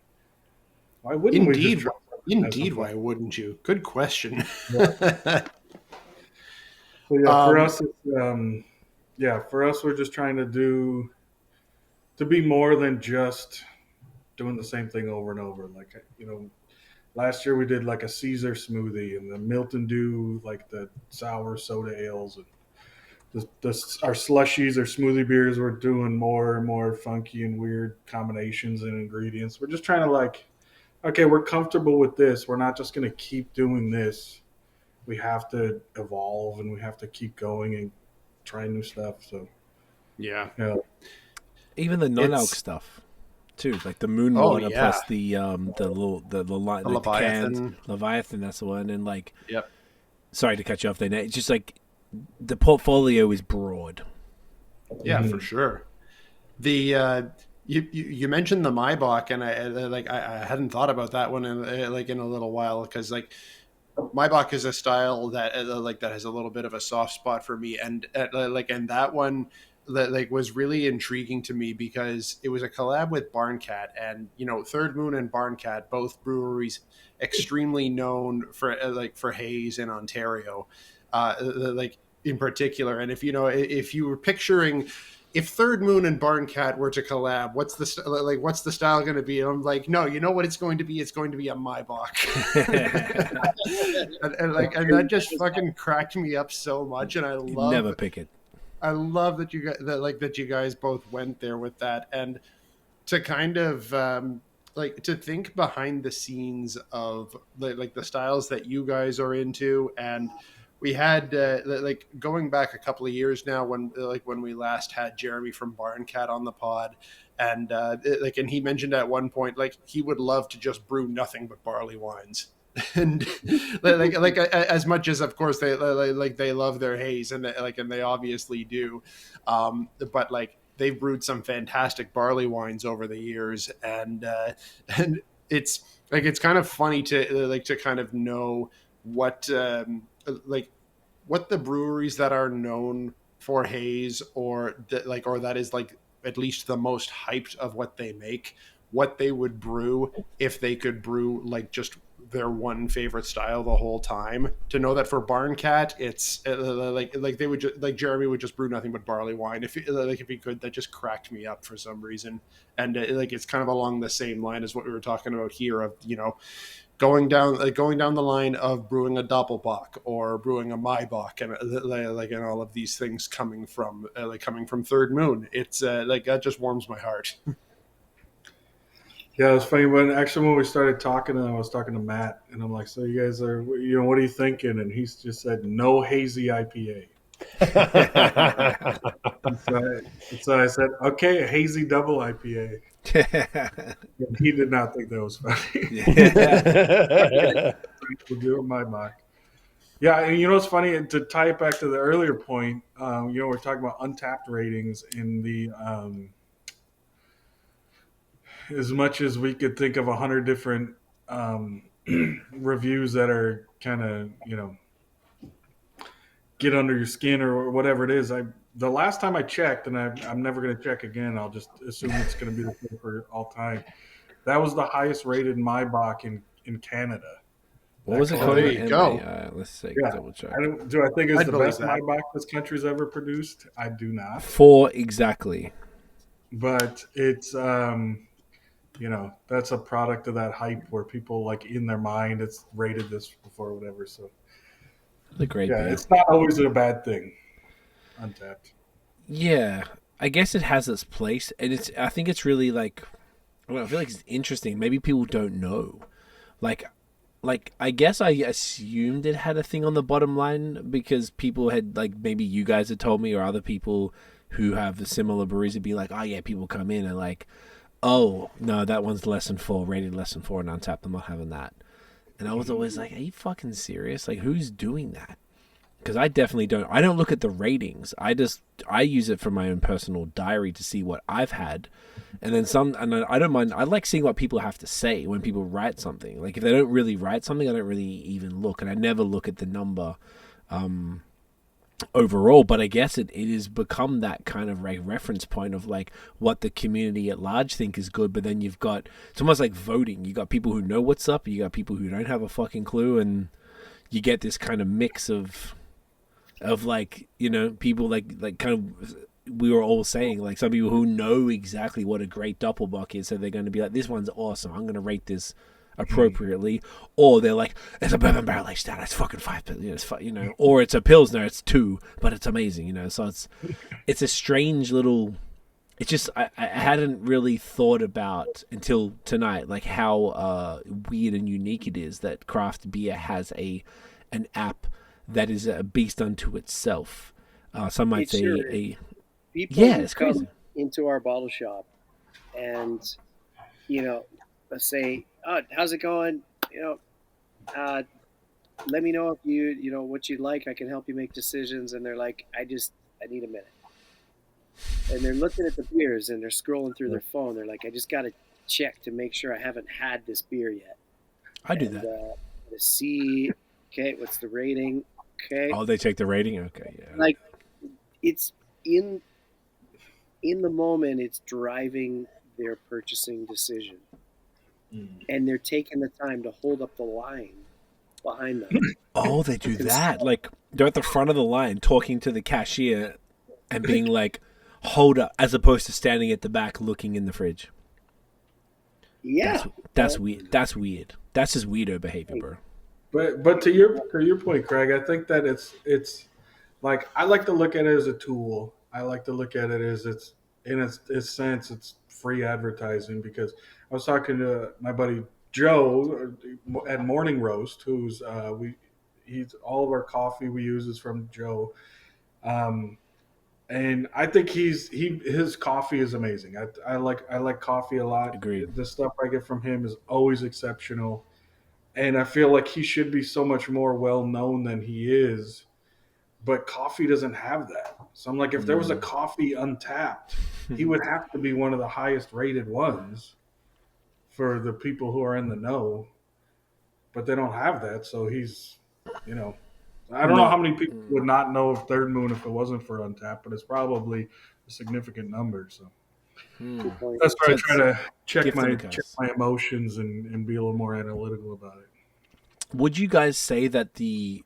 Why wouldn't we just try Indeed, why wouldn't you? Good question. Yeah. So yeah, for us, for us, we're just trying to be more than just doing the same thing over and over. Like, last year we did like a Caesar smoothie and the Milton Dew, like the sour soda ales, and our slushies or smoothie beers. We're doing more and more funky and weird combinations and ingredients. We're just trying to, like, okay, we're comfortable with this. We're not just going to keep doing this. We have to evolve, and we have to keep going and try new stuff. So yeah. Even the non-alc stuff too, like the moon water plus the Leviathan. Leviathan, that's the one. And like, Yep. Sorry to cut you off there, Nate. It's just like the portfolio is broad. Yeah, for sure. The you mentioned the Maibach, and I hadn't thought about that one in a little while, because like Maibach is a style that that has a little bit of a soft spot for me, and that one that was really intriguing to me because it was a collab with Barncat, and Third Moon and Barncat, both breweries extremely known for haze in Ontario, in particular. And if you were picturing, if Third Moon and Barncat were to collab, what's the style going to be? And I'm like, no, you know what it's going to be? It's going to be a Maibach. and that just fucking cracked me up so much. And I love, never pick it. I love that you guys both went there with that, and to kind of to think behind the scenes of the styles that you guys are into. And we had going back a couple of years now when we last had Jeremy from Barncat on the pod, and and he mentioned at one point he would love to just brew nothing but barley wines. And as much as of course they love their haze, and they obviously do, but they've brewed some fantastic barley wines over the years, and it's kind of funny to kind of know what what the breweries that are known for haze, or that is at least the most hyped of what they make, what they would brew if they could brew just their one favorite style the whole time. To know that for Barn Cat, it's like they would just, like Jeremy would just brew nothing but barley wine if he could. That just cracked me up for some reason. And like it's kind of along the same line as what we were talking about here of, you know, going down the line of brewing a Doppelbock or brewing a Maibach, and and all of these things coming from Third Moon. It's like that just warms my heart. Yeah, it was funny when we started talking, and I was talking to Matt, and I'm like, "So you guys are, you know, what are you thinking?" And he's just said, "No hazy IPA." So I said, "Okay, a hazy double IPA." And he did not think that was funny. We'll do my mock. Yeah, and you know what's funny? To tie it back to the earlier point, you know, we're talking about Untappd ratings in the. As much as we could think of 100 different reviews that are kind of, you know, get under your skin or whatever it is. The last time I checked, and I'm never going to check again. I'll just assume it's going to be the same for all time. That was the highest rated Maibach in Canada. What was it called? There you go. Let's see. Yeah. Double check. Do I think it's I'd the believe best that. Maibach this country's ever produced? I do not. 4 exactly. But it's you know, that's a product of that hype where people like in their mind it's rated this before whatever. So The great beer. it's not always a bad thing. Untappd. Yeah, I guess it has its place, and I think it's really like, well, I feel like it's interesting. Maybe people don't know, like I guess I assumed it had a thing on the bottom line because people had, like, maybe you guys had told me or other people who have similar breweries would be like, oh yeah, people come in and like, oh no, that one's less than 4, rated less than 4 and Untappd, I'm not having that. And I was always like, are you fucking serious? Like, who's doing that? Because I definitely don't. I don't look at the ratings. I use it for my own personal diary to see what I've had, and then some. And I don't mind. I like seeing what people have to say when people write something. Like if they don't really write something, I don't really even look, and I never look at the number overall. But I guess it has become that kind of like reference point of like what the community at large think is good. But then you've got, it's almost like voting. You got people who know what's up. You got people who don't have a fucking clue, and you get this kind of mix of like, you know, people like kind of, we were all saying, like some people who know exactly what a great Doppelbock is, so they're going to be like, this one's awesome, I'm going to rate this appropriately, or they're like, it's a bourbon barrel aged stout, it's fucking 5, you know, or it's a Pilsner, it's 2, but it's amazing, you know. So it's a strange little. It's just I hadn't really thought about until tonight, like how weird and unique it is that craft beer has an app that is a beast unto itself. Some might say a. People it's come crazy. into our bottle shop, and you know, let's say, "Oh, how's it going? You know, let me know if you know what you'd like. I can help you make decisions." And they're like, "I need a minute." And they're looking at the beers and they're scrolling through their phone. They're like, "I just got to check to make sure I haven't had this beer yet." I do that. To see, okay, what's the rating? Okay. Oh, they take the rating? Okay, yeah. Like, it's in the moment, it's driving their purchasing decision. And they're taking the time to hold up the line behind them. Oh, they do that. Like, they're at the front of the line talking to the cashier and being like, hold up, as opposed to standing at the back looking in the fridge. Yeah. That's weird. That's weird. That's just weirdo behavior, bro. But to your point, Craig, I think that it's like, I like to look at it as a tool. I like to look at it as it's in its sense, it's free advertising, because I was talking to my buddy Joe at Morning Roast, who's he's all of our coffee we use is from Joe. And I think his coffee is amazing. I like coffee a lot. Agreed. The stuff I get from him is always exceptional. And I feel like he should be so much more well known than he is, but coffee doesn't have that. So I'm like, if there was a coffee Untappd, he would have to be one of the highest rated ones for the people who are in the know. But they don't have that, so he's, you know, I don't know how many people would not know of Third Moon if it wasn't for Untappd, but it's probably a significant number. So that's why I try to check my emotions and be a little more analytical about it. Would you guys say that the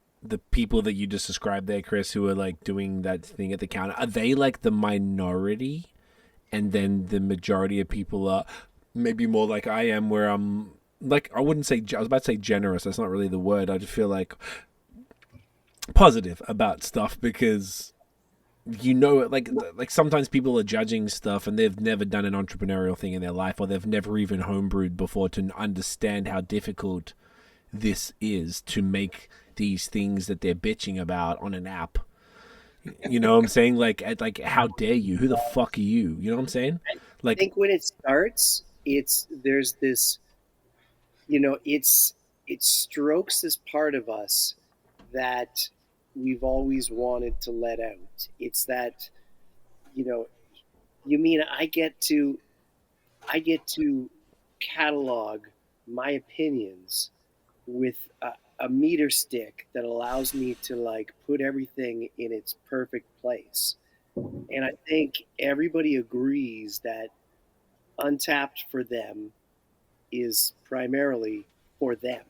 people that you just described there, Chris, who are like doing that thing at the counter, are they like the minority, and then the majority of people are maybe more like I am, where I'm like, I wouldn't say, I was about to say generous. That's not really the word. I just feel like positive about stuff because like sometimes people are judging stuff and they've never done an entrepreneurial thing in their life, or they've never even homebrewed before to understand how difficult this is to make these things that they're bitching about on an app. You know what I'm saying? Like how dare you? Who the fuck are you? You know what I'm saying? I Like, think when it starts, there's this, it strokes this part of us that we've always wanted to let out. It's that, you know, you mean I get to catalog my opinions with a meter stick that allows me to like put everything in its perfect place. And I think everybody agrees that Untappd for them is primarily for them.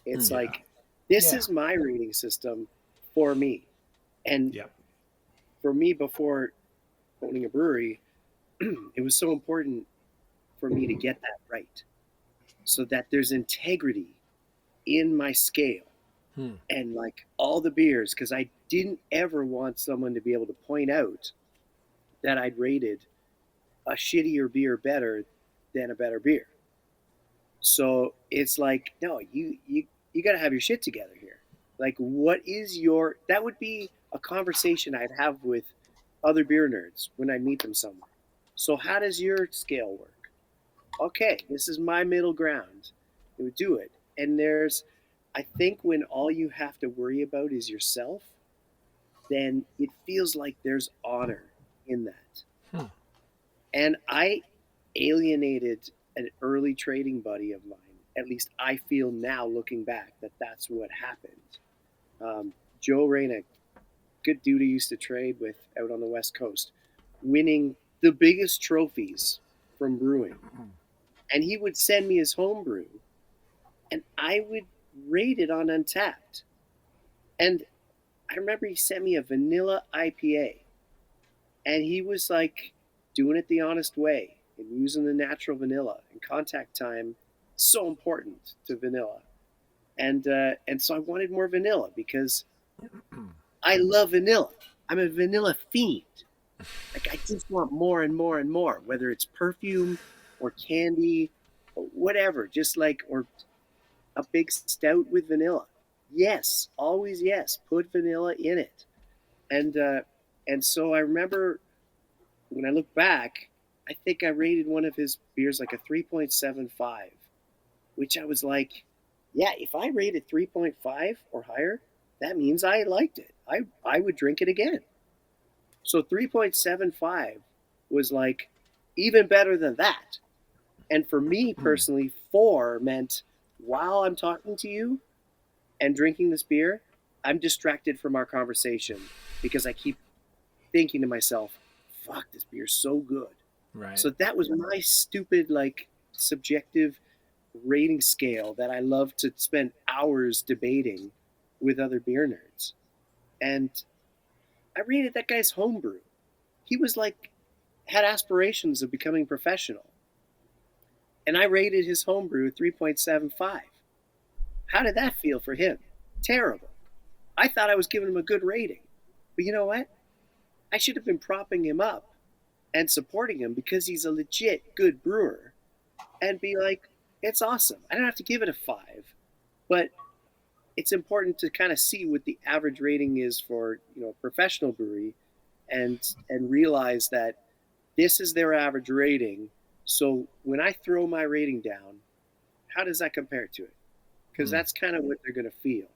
It's yeah, like, this Yeah. is my rating system for me. And Yep. for me, before owning a brewery, it was so important for me to get that right so that there's integrity in my scale hmm. and like all the beers, because I didn't ever want someone to be able to point out that I'd rated a shittier beer better than a better beer. So it's like, no, you got to have your shit together here. Like, what is your? That would be a conversation I'd have with other beer nerds when I meet them somewhere. So how does your scale work? Okay, this is my middle ground. It would do it. And I think when all you have to worry about is yourself, then it feels like there's honor in that. Hmm. And I alienated an early trading buddy of mine. At least I feel now, looking back, that that's what happened. Joe Rayna, good dude I used to trade with out on the West Coast, winning the biggest trophies from brewing. And he would send me his home brew, and I would rate it on Untappd. And I remember he sent me a vanilla IPA, and he was like doing it the honest way and using the natural vanilla, and contact time so important to vanilla. And so I wanted more vanilla because I love vanilla. I'm a vanilla fiend. Like, I just want more and more and more, whether it's perfume or candy or whatever, just like, or a big stout with vanilla. Yes, always yes. Put vanilla in it. And and so I remember when I look back, I think I rated one of his beers like a 3.75, which I was like, yeah, if I rated 3.5 or higher, that means I liked it. I would drink it again. So 3.75 was like even better than that. And for me personally, 4 meant while I'm talking to you and drinking this beer, I'm distracted from our conversation because I keep thinking to myself, fuck, this beer's so good. Right. So that was my stupid, like, subjective rating scale that I love to spend hours debating with other beer nerds. And I rated that guy's homebrew. He was like, had aspirations of becoming professional. And I rated his homebrew 3.75. How did that feel for him? Terrible. I thought I was giving him a good rating. But you know what? I should have been propping him up and supporting him because he's a legit good brewer, and be like, it's awesome. I don't have to give it a 5, but it's important to kind of see what the average rating is for, a professional brewery, and realize that this is their average rating. So when I throw my rating down, how does that compare to it? Because that's kind of what they're going to feel.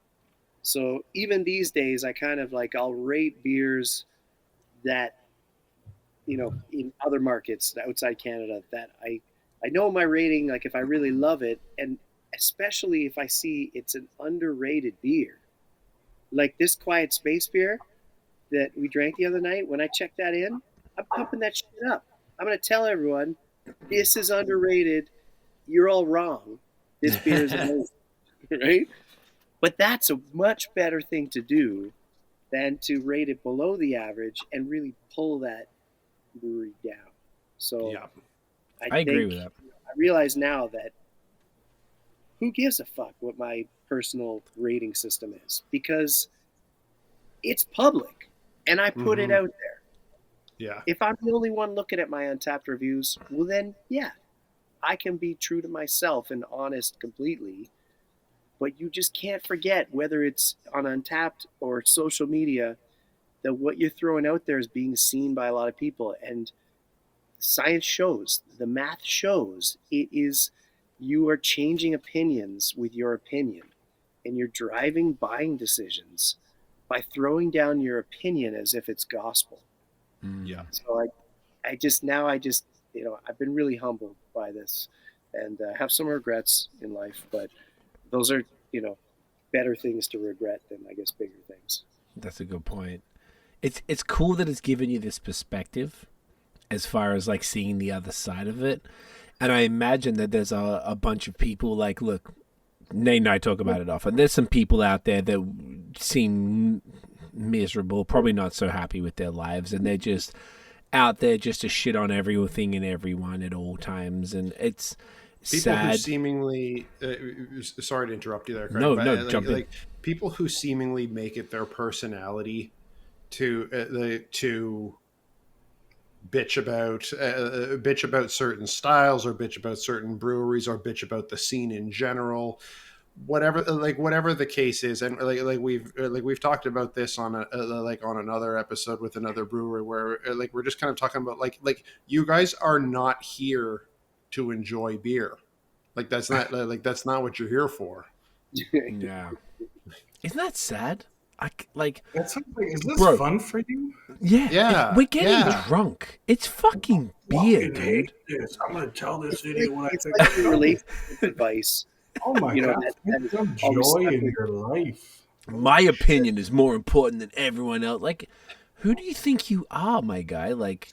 So even these days, I kind of like, I'll rate beers that, in other markets outside Canada, that I know my rating, like if I really love it, and especially if I see it's an underrated beer, like this Quiet Space beer that we drank the other night. When I check that in, I'm pumping that shit up. I'm going to tell everyone, this is underrated. You're all wrong. This beer is amazing, right? But that's a much better thing to do than to rate it below the average and really pull that brewery down. So Yeah. I agree with that. I realize now that who gives a fuck what my personal rating system is, because it's public and I put it out there. Yeah. If I'm the only one looking at my Untappd reviews, well then, yeah, I can be true to myself and honest completely. But you just can't forget, whether it's on Untappd or social media, that what you're throwing out there is being seen by a lot of people. And science shows, the math shows, it is, you are changing opinions with your opinion, and you're driving buying decisions by throwing down your opinion as if it's gospel. Yeah. So I just, you know, I've been really humbled by this, and have some regrets in life, but those are, you know, better things to regret than, I guess, bigger things. That's a good point. It's cool that it's given you this perspective as far as like seeing the other side of it. And I imagine that there's a bunch of people like, look, Nate and I talk about it often. There's some people out there that seem miserable, probably not so happy with their lives, and they're just out there just to shit on everything and everyone at all times. And it's people sad. who seemingly sorry to interrupt you there, Craig, No, but jump in. People who seemingly make it their personality to bitch about certain styles, or bitch about certain breweries, or bitch about the scene in general, whatever the case is. And we've talked about this on on another episode with another brewery, where we're just kind of talking about like you guys are not here to enjoy beer. That's not what you're here for. Yeah. Isn't that sad? That's something. Is this Bro. fun for you? Yeah, We're getting yeah. drunk. It's fucking beer, dude. Yes, I'm gonna tell this idiot what I It's think. like the relationship advice. Oh my You know, god! that Some always joy in your life. My opinion is more important than everyone else. Like, who do you think you are, my guy? Like,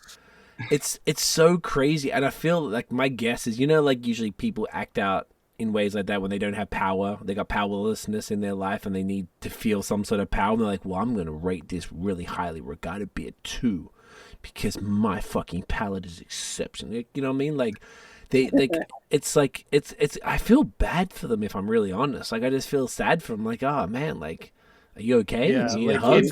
it's so crazy. And I feel like my guess is, usually people act out in ways like that when they don't have power. They got powerlessness in their life and they need to feel some sort of power. And they're like, well, I'm going to rate this really highly regarded beer 2 because my fucking palate is exceptional. You know what I mean? Like, it's I feel bad for them, if I'm really honest. Like, I just feel sad for them. Like, oh man, like, are you okay? Yeah, You need a hug?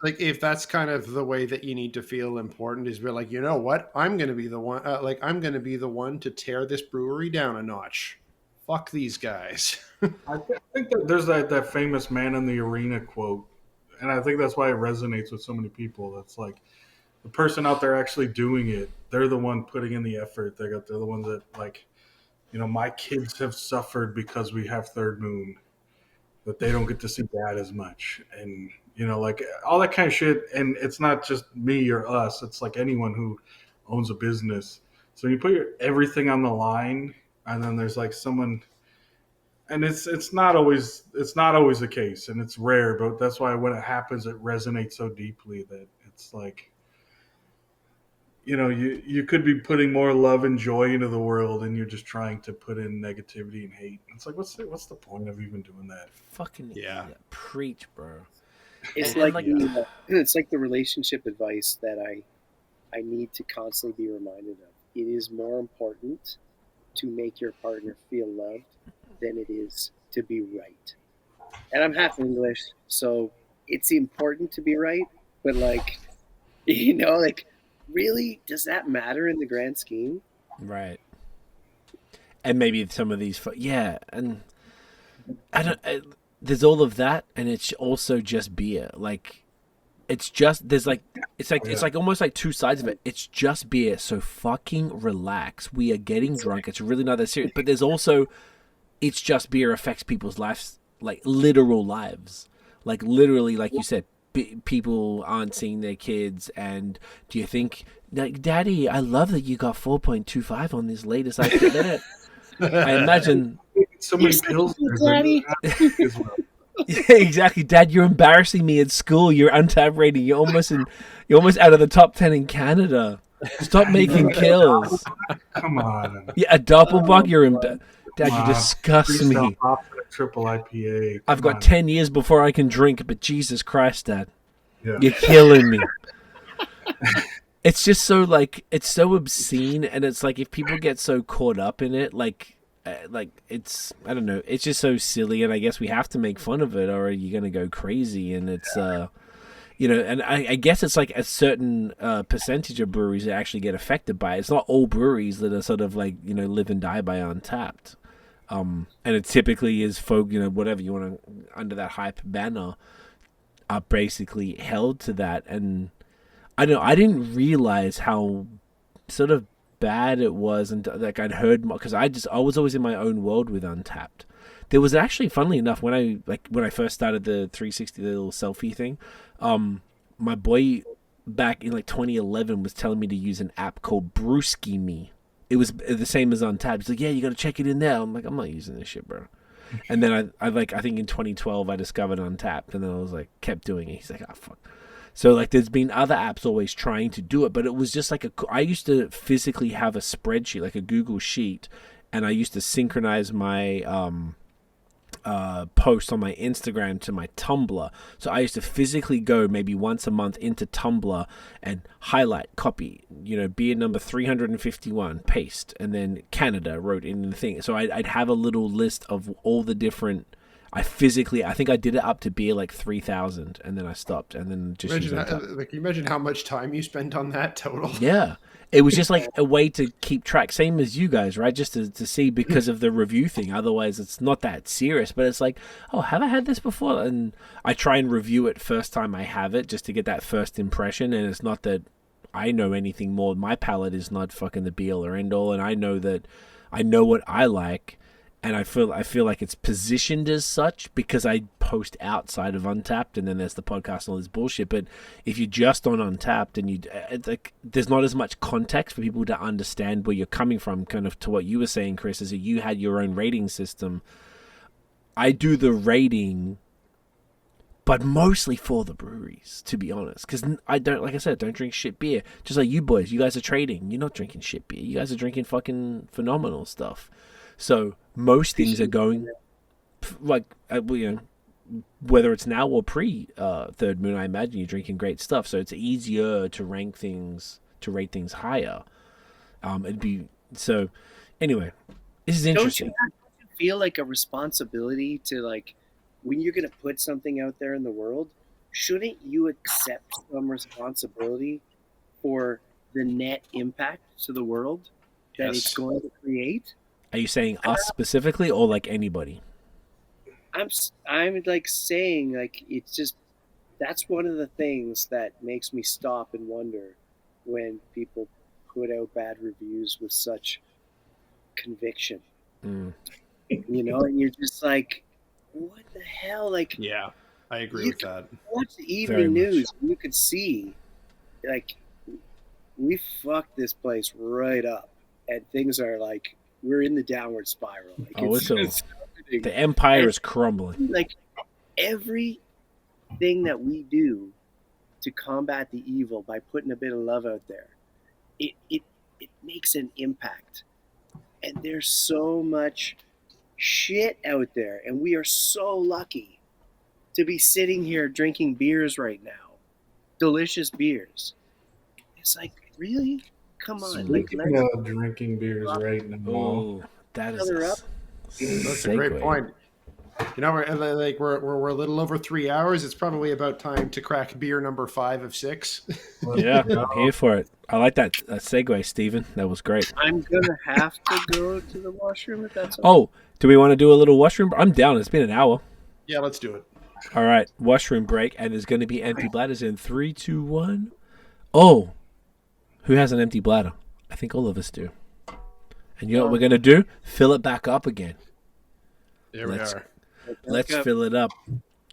if that's kind of the way that you need to feel important, is be like, you know what? I'm going to be the one. I'm going to be the one to tear this brewery down a notch. Fuck these guys. I think that there's that famous man in the arena quote, and I think that's why it resonates with so many people. It's like the person out there actually doing it, they're the one putting in the effort. They're the ones that, like, my kids have suffered because we have Third Moon, but they don't get to see that as much. And, like all that kind of shit. And it's not just me or us. It's like anyone who owns a business. So you put everything on the line, and then there's like someone, and it's not always the case, and it's rare, but that's why when it happens, it resonates so deeply that it's like, you could be putting more love and joy into the world, and you're just trying to put in negativity and hate. It's like, what's the point of even doing that? Fucking yeah. Preach, bro. It's it's like the relationship advice that I need to constantly be reminded of. It is more important to make your partner feel loved than it is to be right. And I'm half English, so it's important to be right, but really, does that matter in the grand scheme? Right. And maybe some of these, and there's all of that, and it's also just beer. Like, it's like almost like two sides of it. It's just beer, so fucking relax. We are getting drunk. It's really not that serious. But there's also, it's just beer affects people's lives, like literal lives. Like literally, like you said, people aren't seeing their kids. And do you think, like, Daddy, I love that you got 4.25 on this latest IPA. I imagine so many pills, Daddy. Yeah, exactly, Dad. You're embarrassing me at school. You're Untappd rating. You're almost out of the top 10 in Canada. Stop making kills. Come on. Yeah, a Doppelbock. Dad, you disgust me. Triple IPA. I've got 10 years before I can drink, but Jesus Christ, Dad. Yeah. You're killing me. It's just so, like, it's so obscene, and it's like if people get so caught up in it, like it's, I don't know, it's just so silly, and I guess we have to make fun of it, or you're going to go crazy, and it's, you know, and I guess it's like a certain percentage of breweries that actually get affected by it. It's not all breweries that are sort of like, you know, live and die by Untappd. And it typically is folk, you know, whatever you want to, under that hype banner, are basically held to that. And I don't know, I didn't realize how sort of bad it was, and like I'd heard, because I was always in my own world with Untappd. There was actually, funnily enough, when I first started the 360, the little selfie thing, my boy back in like 2011 was telling me to use an app called Brewski Me. It was the same as Untappd. He's like, yeah, you got to check it in there. I'm like, I'm not using this shit, bro. And then I think in 2012 I discovered Untappd, and then I was like, kept doing it. He's like, ah, fuck. So like, there's been other apps always trying to do it, but it was just like I used to physically have a spreadsheet, like a Google sheet, and I used to synchronize my post on my Instagram to my Tumblr. So I used to physically go maybe once a month into Tumblr and highlight, copy, you know, beer number 351, paste, and then Canada wrote in the thing. So I'd have a little list of all the different. I think I did it up to beer like 3,000, and then I stopped, and then just can you imagine how much time you spent on that total? Yeah. It was just like a way to keep track, same as you guys, right? Just to see, because of the review thing. Otherwise, it's not that serious. But it's like, oh, have I had this before? And I try and review it first time I have it, just to get that first impression. And it's not that I know anything more. My palate is not fucking the be-all or end-all. And I know that I know what I like. And I feel like it's positioned as such because I post outside of Untappd, and then there's the podcast and all this bullshit. But if you're just on Untappd, and it's like, there's not as much context for people to understand where you're coming from. Kind of to what you were saying, Chris, is that you had your own rating system. I do the rating, but mostly for the breweries, to be honest, because I don't, like I said, don't drink shit beer. Just like you boys, you guys are trading. You're not drinking shit beer. You guys are drinking fucking phenomenal stuff. So most things are going, like, you know, whether it's now or pre Third Moon, I imagine you're drinking great stuff. So it's easier to rate things higher. It'd be so. Anyway, this is interesting. Don't you feel like a responsibility to, like, when you're going to put something out there in the world, shouldn't you accept some responsibility for the net impact to the world that it's going to create? Are you saying us specifically, or like anybody? I'm like saying, like, it's just, that's one of the things that makes me stop and wonder when people put out bad reviews with such conviction. You know, and you're just like, what the hell? Like, yeah, I agree with that. Watch the evening news, and you could see, like, we fucked this place right up, and things are like, we're in the downward spiral. Like, the empire is crumbling. Like, everything that we do to combat the evil by putting a bit of love out there, it makes an impact. And there's so much shit out there, and we are so lucky to be sitting here drinking beers right now, delicious beers. It's like, really? Come on. Speaking of drinking beers right now. Oh, that's a great point. You know, we're a little over 3 hours. It's probably about time to crack beer number 5 of 6. Yeah, I'm here for it. I like that segue, Steven. That was great. I'm gonna have to go to the washroom if that's okay. Oh, do we want to do a little washroom? I'm down. It's been an hour. Yeah, let's do it. All right, washroom break, and there's going to be empty bladders in 3, 2, 1. Oh. Who has an empty bladder? I think all of us do. And you know what we're going to do? Fill it back up again. There we are. Let's fill it up.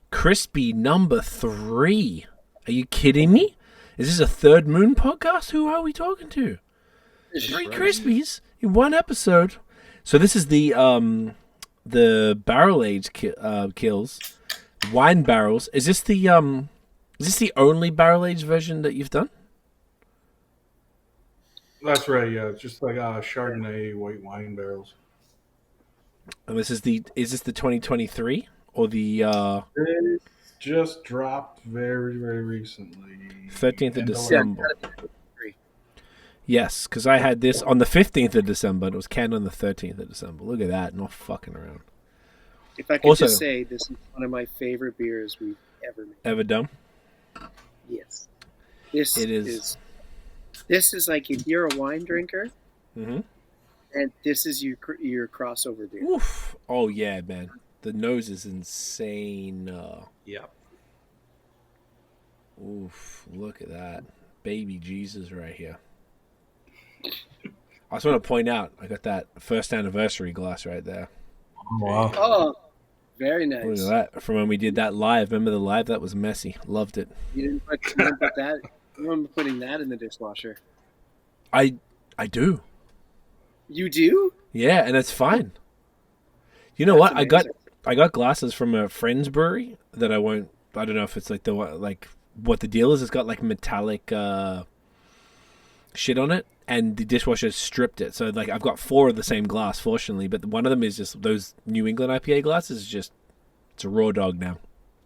Crispy number 3. Are you kidding me? Is this a Third Moon podcast? Who are we talking to? 3 Crispies in one episode. So this is the barrel aged kills, wine barrels. Is this the only barrel aged version that you've done? That's right, yeah. Just like Chardonnay white wine barrels. And this is the 2023 or the It just dropped very, very recently. 13th of End of Yeah, December? it's gotta be free. Yes, because I had this on the 15th of December. And it was canned on the 13th of December. Look at that, not fucking around. If I could Also- just say, this is one of my favorite beers we've ever made. Ever done? Yes, this It is. This is like if you're a wine drinker, Mm-hmm. and this is your crossover beer. Oof. Oh yeah, man. The nose is insane. Yeah. Oof. Look at that, baby Jesus right here. I just want to point out, I got that first anniversary glass right there. Wow. Oh, very Look nice. at that from when we did that live. Remember the live? That was messy. Loved it. You didn't put that. You remember putting that in the dishwasher? I do. You do? Yeah, and it's fine. You know That's what? amazing. I got glasses from a friend's brewery that I won't. I don't know if it's like what the deal is. It's got like metallic shit on it, and the dishwasher stripped it. So like I've got 4 of the same glass, fortunately, but one of them is just those New England IPA glasses. It's a raw dog now,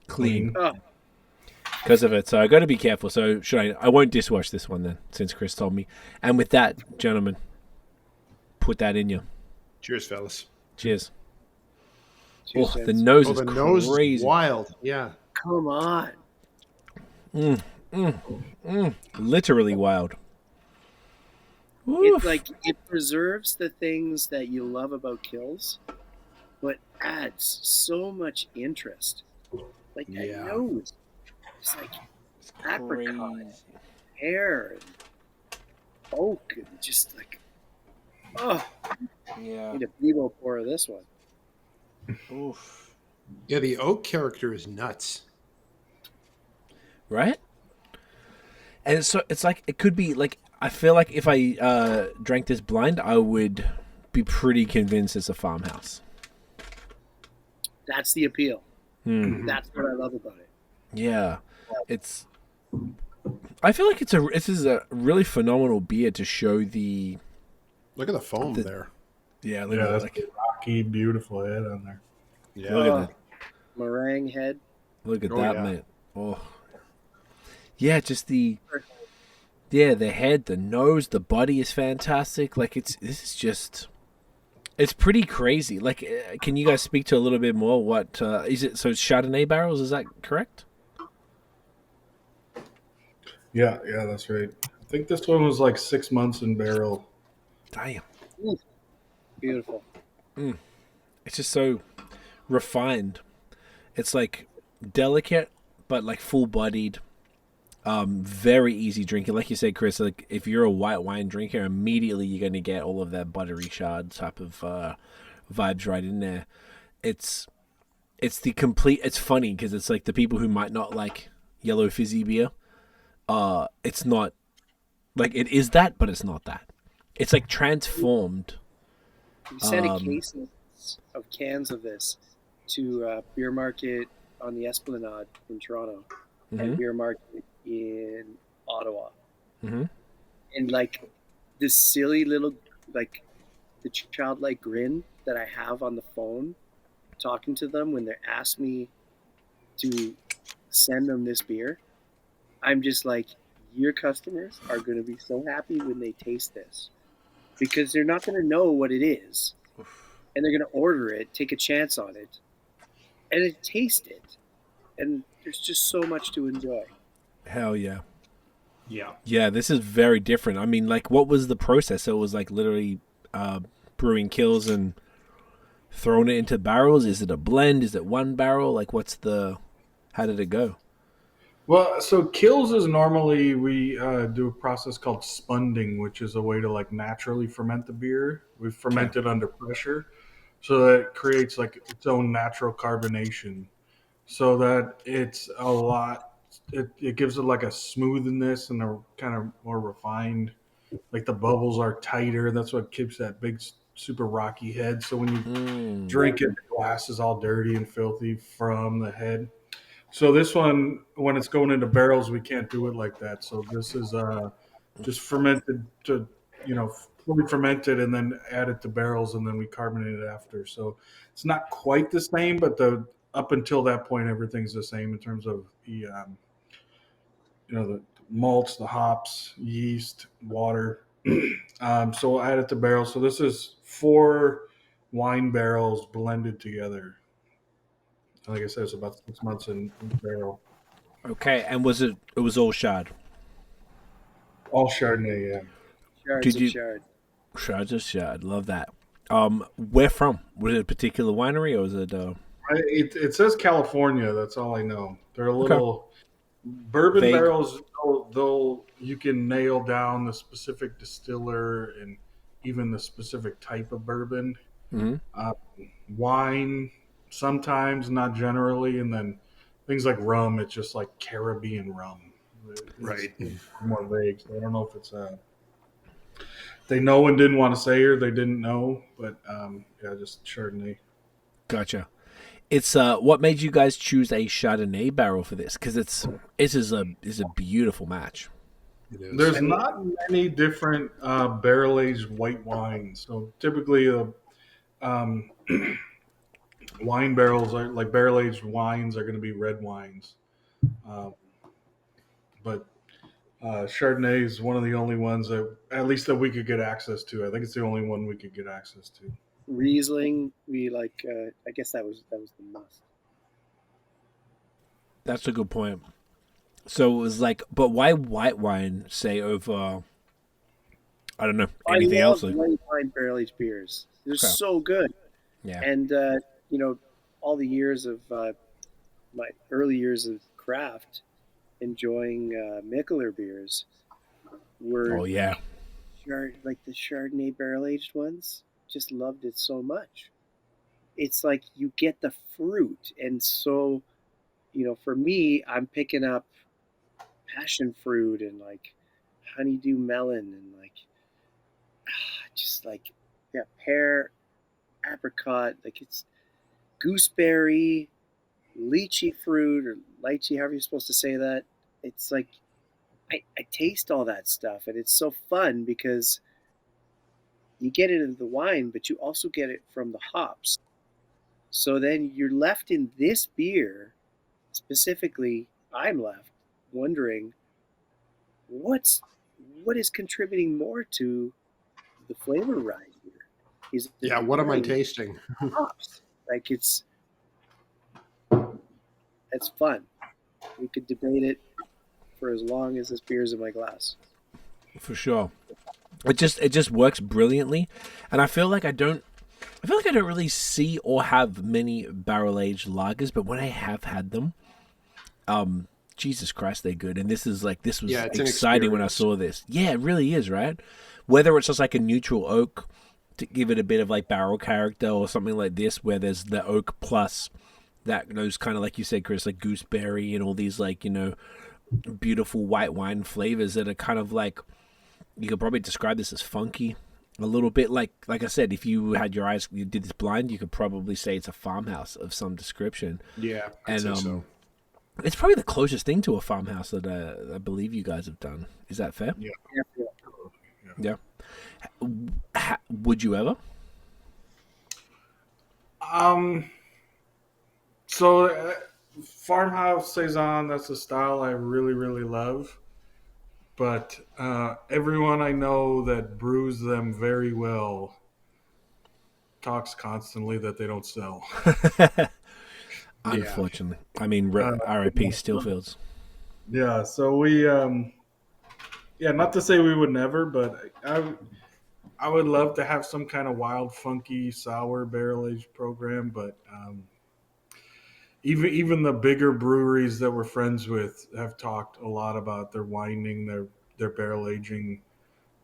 clean Oh, because of it. So I got to be careful. So I won't dishwash this one then, since Chris told me. And with that, gentlemen, put that in you. Cheers, fellas. Cheers. cheers, Oh, the gents. nose Oh, is the nose crazy. is wild. Yeah. Come on. Literally wild. It's like it preserves the things that you love about kills, but adds so much interest. Like that Yeah. nose. It's like apricot, pear, and oak, and just like, oh, Yeah. need a Bebo pour of this one. Oof. Yeah, the oak character is nuts. Right? And so it's like it could be like I feel like if I drank this blind, I would be pretty convinced it's a farmhouse. That's the appeal. Hmm. That's what I love about it. Yeah, it's. I feel like this is a really phenomenal beer to show the. Look at the foam there. Yeah, look Yeah, at that's that. a rocky, beautiful head on there. Yeah. Look at that. Meringue head. Look at Oh, that, yeah. man. Oh. Yeah, just the head, the nose, the body is fantastic. Like it's pretty crazy. Like, can you guys speak to a little bit more? What is it? So it's Chardonnay barrels, is that correct? Yeah, that's right. I think this one was like 6 months in barrel. Damn, Beautiful. it's just so refined. It's like delicate, but like full-bodied. Very easy drinking. Like you said, Chris, like if you're a white wine drinker, immediately you're going to get all of that buttery shard type of vibes right in there. It's the complete. It's funny because it's like the people who might not like yellow fizzy beer. It's not like it is that, but it's not that. It's like transformed. We sent a case of cans of this to Beer Market on the Esplanade in Toronto and Beer Market in Ottawa. Mhm. And like this silly little, like the childlike grin that I have on the phone talking to them when they ask me to send them this beer, I'm just like, your customers are going to be so happy when they taste this because they're not going to know what it is. And they're going to order it, take a chance on it, and taste it. And there's just so much to enjoy. Hell yeah. Yeah. Yeah, this is very different. I mean, like, what was the process? So it was like literally brewing kills and throwing it into barrels. Is it a blend? Is it one barrel? Like, how did it go? Well, so kills is normally we do a process called spunding, which is a way to like naturally ferment the beer. We ferment it under pressure, so that it creates like its own natural carbonation, so that it's a lot. It gives it like a smoothness and a kind of more refined. Like the bubbles are tighter. That's what keeps that big, super rocky head. So when you drink it, the glass is all dirty and filthy from the head. So this one, when it's going into barrels, we can't do it like that. So this is just fermented to, fully fermented and then add it to barrels, and then we carbonate it after. So it's not quite the same, but the up until that point, everything's the same in terms of the the malts, the hops, yeast, water. So we'll add it to barrels. So this is 4 wine barrels blended together. Like I said, it's about 6 months in the barrel. Okay, and it was all shard? All Chardonnay, yeah. Shards Did of you shard. shards of shard? Love that. Where from? Was it a particular winery or was it? It says California. That's all I know. They're a Okay. little bourbon Vague. barrels. They'll you can nail down the specific distiller and even the specific type of bourbon. Hmm. Uh, Wine sometimes, not generally, and then things like rum. It's just like Caribbean rum. Right. It's more vague. So I don't know if it's they know and didn't want to say or they didn't know, but yeah, just Chardonnay. Gotcha. It's what made you guys choose a Chardonnay barrel for this? Because this is a beautiful match. It is. There's not many different barrel aged white wines. So typically, um, wine barrels are like barrel aged wines are going to be red wines, um, but Chardonnay is one of the only ones that at least that we could get access to. I think it's the only one we could get access to. Riesling, we like. I guess that was the must. That's a good point. So it was like, but why white wine? Say over, I don't know, anything I else? love white wine barrel aged beers. They're Okay. so good. Yeah. And all the years of my early years of craft, enjoying Mikkeller beers, were Oh yeah. like the Chardonnay barrel aged ones. Just loved it so much. It's like you get the fruit, and so for me, I'm picking up passion fruit and like honeydew melon and like just like pear, apricot, like it's gooseberry, lychee fruit or lychee, however you're supposed to say that. It's like I taste all that stuff, and it's so fun because you get it in the wine, but you also get it from the hops. So then you're left in this beer, specifically, I'm left wondering what's what is contributing more to the flavor rise here. Is Yeah, it what am I really tasting? hops? Like it's fun. We could debate it for as long as this beer's in my glass. For sure. It just works brilliantly, and I feel like I don't really see or have many barrel aged lagers, but when I have had them, Jesus Christ, they're good. And this was Yeah, it's an exciting when I experience. saw this. Yeah, it really is, right? Whether it's just like a neutral oak to give it a bit of like barrel character, or something like this where there's the oak plus that those kind of, like you said, Chris, like gooseberry and all these like beautiful white wine flavors that are kind of like, you could probably describe this as funky a little bit. Like I said, if you had your eyes, you did this blind, you could probably say it's a farmhouse of some description. Yeah, I'd And say so. it's probably the closest thing to a farmhouse that I believe you guys have done. Is that fair? Yeah. Yeah. Would you ever? So farmhouse saison, that's a style I really really love, but everyone I know that brews them very well talks constantly that they don't sell. Unfortunately. I mean, R.I.P. Steelfields. Yeah, so we yeah, not to say we would never, but I would love to have some kind of wild, funky, sour barrel aged program. But even the bigger breweries that we're friends with have talked a lot about their winding, their barrel aging,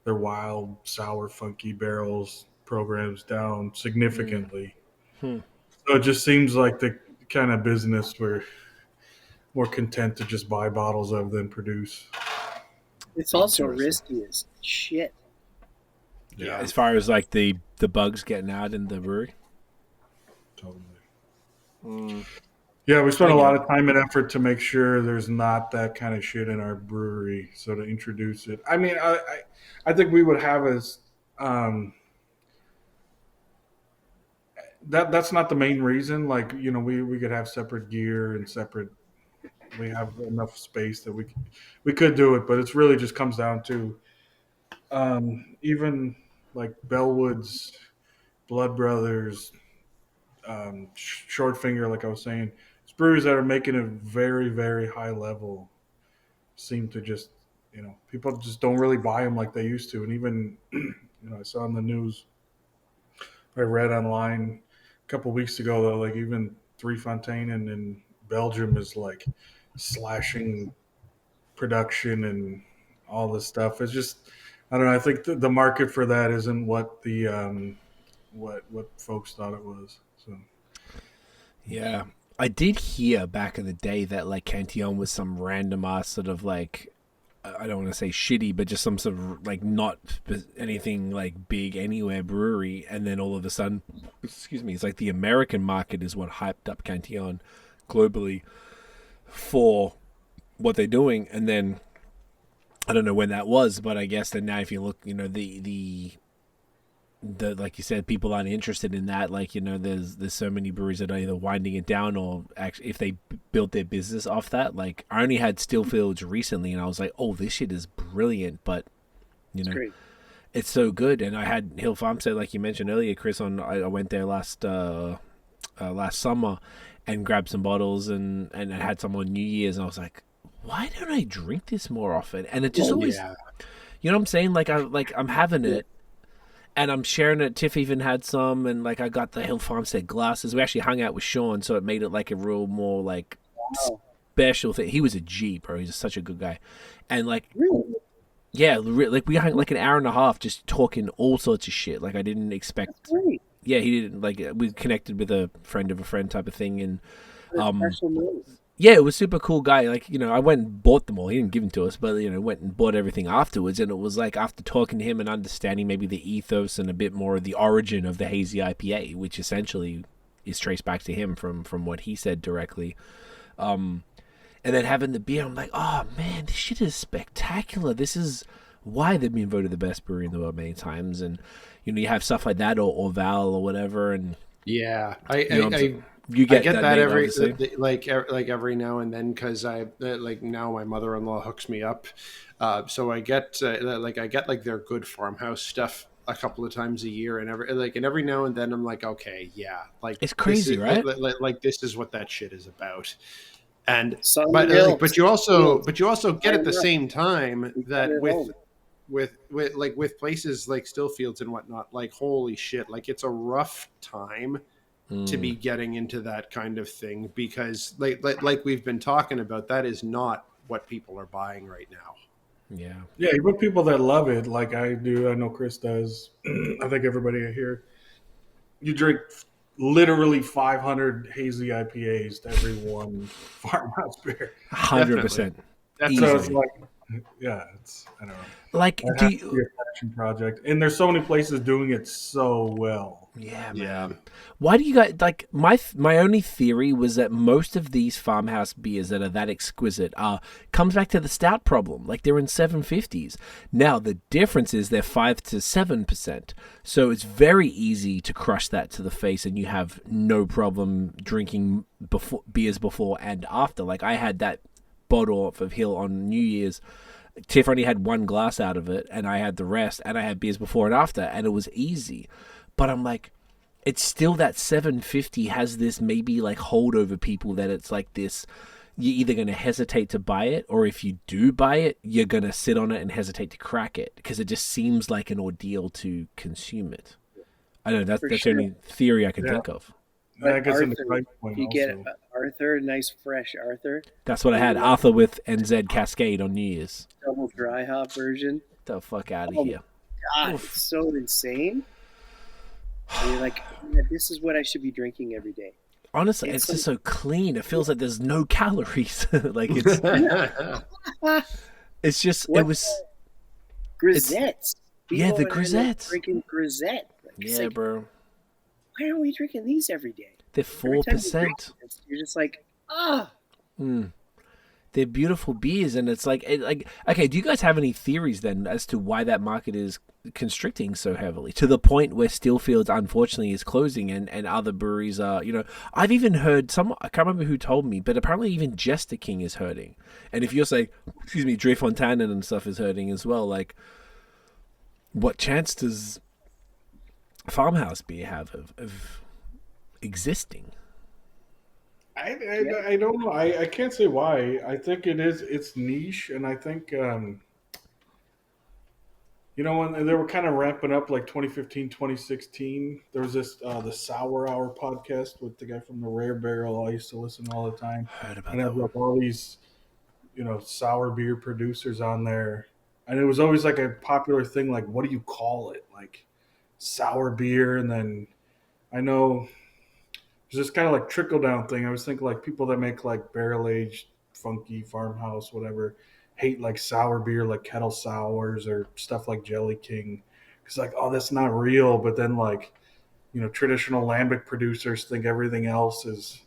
their wild, sour, funky barrels programs down significantly. Hmm. So it just seems like the kind of business we're more content to just buy bottles of than produce. It's also Interesting. risky as shit. Yeah. As far as like the bugs getting out in the brewery. Totally. Yeah, we spent a lot of time and effort to make sure there's not that kind of shit in our brewery. So to introduce it, I mean, I think we would have um, that's not the main reason. Like, we could have separate gear and separate. We have enough space that we could do it, but it's really just comes down to even like Bellwoods, Blood Brothers, Short Finger, like I was saying, it's breweries that are making a very, very high level seem to just, people just don't really buy them like they used to. And even, I saw in the news, I read online a couple of weeks ago that like even Three Fontaine in Belgium is like slashing production and all this stuff. It's just, I don't know. I think the market for that isn't what the what folks thought it was. So Yeah, I did hear back in the day that like Cantillon was some random ass sort of like, I don't want to say shitty, but just some sort of like not anything like big anywhere brewery, and then all of a sudden, excuse me, it's like the American market is what hyped up Cantillon globally for what they're doing, and then I don't know when that was, but I guess that now if you look, the like you said, people aren't interested in that. Like, there's so many breweries that are either winding it down or actually if they built their business off that. Like, I only had Stillfields recently, and I was like, oh, this shit is brilliant, but it's so good. And I had Hill Farmstead, like you mentioned earlier, Chris. I went there last summer and grabbed some bottles and I had some on New Year's, and I was like, why don't I drink this more often? And it just always, you know what I'm saying? Like I'm having it. And I'm sharing it. Tiff even had some, and like I got the Hill Farmstead glasses. We actually hung out with Sean, so it made it like a real more like special thing. He was a G, bro. He's such a good guy, and like, like we hung like an hour and a half just talking all sorts of shit. Like I didn't expect. Yeah, he didn't like. We connected with a friend of a friend type of thing, and yeah, it was super cool guy. Like, I went and bought them all. He didn't give them to us, but, went and bought everything afterwards. And it was like after talking to him and understanding maybe the ethos and a bit more of the origin of the hazy IPA, which essentially is traced back to him from what he said directly. And then having the beer, I'm like, oh, man, this shit is spectacular. This is why they've been voted the best brewery in the world many times. And, you have stuff like that or Val or whatever. And yeah, you get that name, every now and then, because now my mother-in-law hooks me up, so I get their good farmhouse stuff a couple of times a year, and every now and then I'm like, okay, yeah, like it's crazy, right? Like this is what that shit is about. And but you also get at the same time that with places like Stillfields and whatnot, like holy shit, like it's a rough time to be getting into that kind of thing, because like we've been talking about, that is not what people are buying right now. Yeah, even people that love it, like I do, I know Chris does, I think everybody here, you drink literally 500 hazy IPAs to every one farmhouse beer. 100%. So it's like, it's, I don't know. Like, it has to be a passion project, and there's so many places doing it so well. Yeah, man. Why do you guys like my only theory was that most of these farmhouse beers that are that exquisite comes back to the stout problem. Like they're in 750s. Now the difference is they're 5 to 7%. So it's very easy to crush that to the face, and you have no problem drinking beers before and after. Like I had that bottle of Hill on New Year's. Tiff only had one glass out of it, and I had the rest, and I had beers before and after, and it was easy. But I'm like, it's still that 750 has this maybe like hold over people that it's like this, you're either going to hesitate to buy it, or if you do buy it, you're going to sit on it and hesitate to crack it because it just seems like an ordeal to consume it. I don't know, that's the only theory I can think of. I guess in the price point you also. Get Arthur, nice fresh Arthur. That's what I had. Arthur with NZ Cascade on New Year's. Double dry hop version. Get the fuck out of here. God, it's so insane. And you're like, yeah, this is what I should be drinking every day. Honestly, it's just so clean. It feels like there's no calories. Like it's, it's just what? It was grisettes. Yeah, the grisettes. Drinking grisette. Yeah, like, bro. Why aren't we drinking these every day? They're 4%. You're just like, They're beautiful beers, and it's like, okay. Do you guys have any theories then as to why that market is constricting so heavily to the point where Steelfields unfortunately is closing, and other breweries are, I've even heard I can't remember who told me, but apparently even Jester King is hurting. And if you're saying, Dre Fontanen and stuff is hurting as well, like, what chance does farmhouse beer have of existing? I don't know. I can't say why. I think it's niche, and I think when they were kind of ramping up like 2015, 2016, there was this the Sour Hour podcast with the guy from the Rare Barrel. I used to listen all the time. Heard about And that have one. like all these, sour beer producers on there. And it was always like a popular thing, like, what do you call it? Like sour beer. And then I know there's this kind of like trickle down thing. I was thinking like people that make like barrel aged, funky farmhouse, whatever, hate like sour beer, like kettle sours or stuff like Jelly King. It's like, oh, that's not real. But then like, traditional lambic producers think everything else is,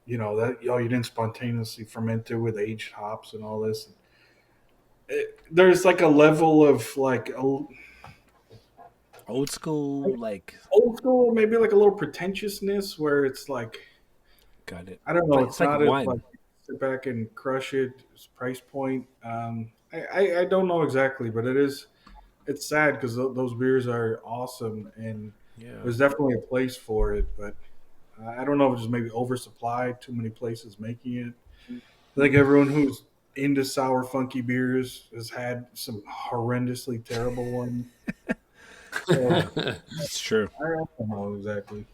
that, you didn't spontaneously ferment it with aged hops and all this. There's like a level of like Old school, like, old school, maybe like a little pretentiousness where it's like, got it. I don't know. But It's like not as wine. like sit back and crush it. It's price point. I don't know exactly, but it's sad because those beers are awesome and Yeah. there's definitely a place for it. But I don't know if it's just maybe oversupply, too many places making it. I think everyone who's into sour, funky beers has had some horrendously terrible ones. So, It's true. I don't know exactly.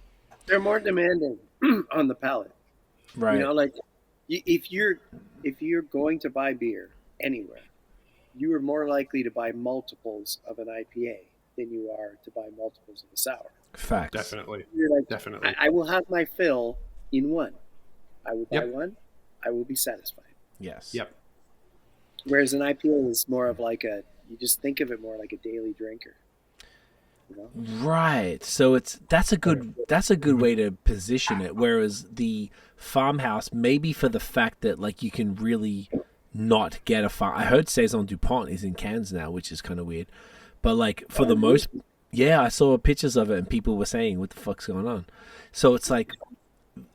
They're more demanding on the palate. Right. Like if you're going to buy beer anywhere, you are more likely to buy multiples of an IPA than you are to buy multiples of a sour. Facts. Definitely. You're like, Definitely. I will have my fill in one. I will buy Yep. one. I will be satisfied. Yes. Yep. Whereas an IPA is more of like you just think of it more like a daily drinker. Right. So that's a good way to position it. Whereas the farmhouse, maybe for the fact that like you can really not get a farm. I heard Saison Dupont is in cans now, which is kind of weird. But like for the most, yeah, I saw pictures of it and people were saying, "What the fuck's going on?" So it's like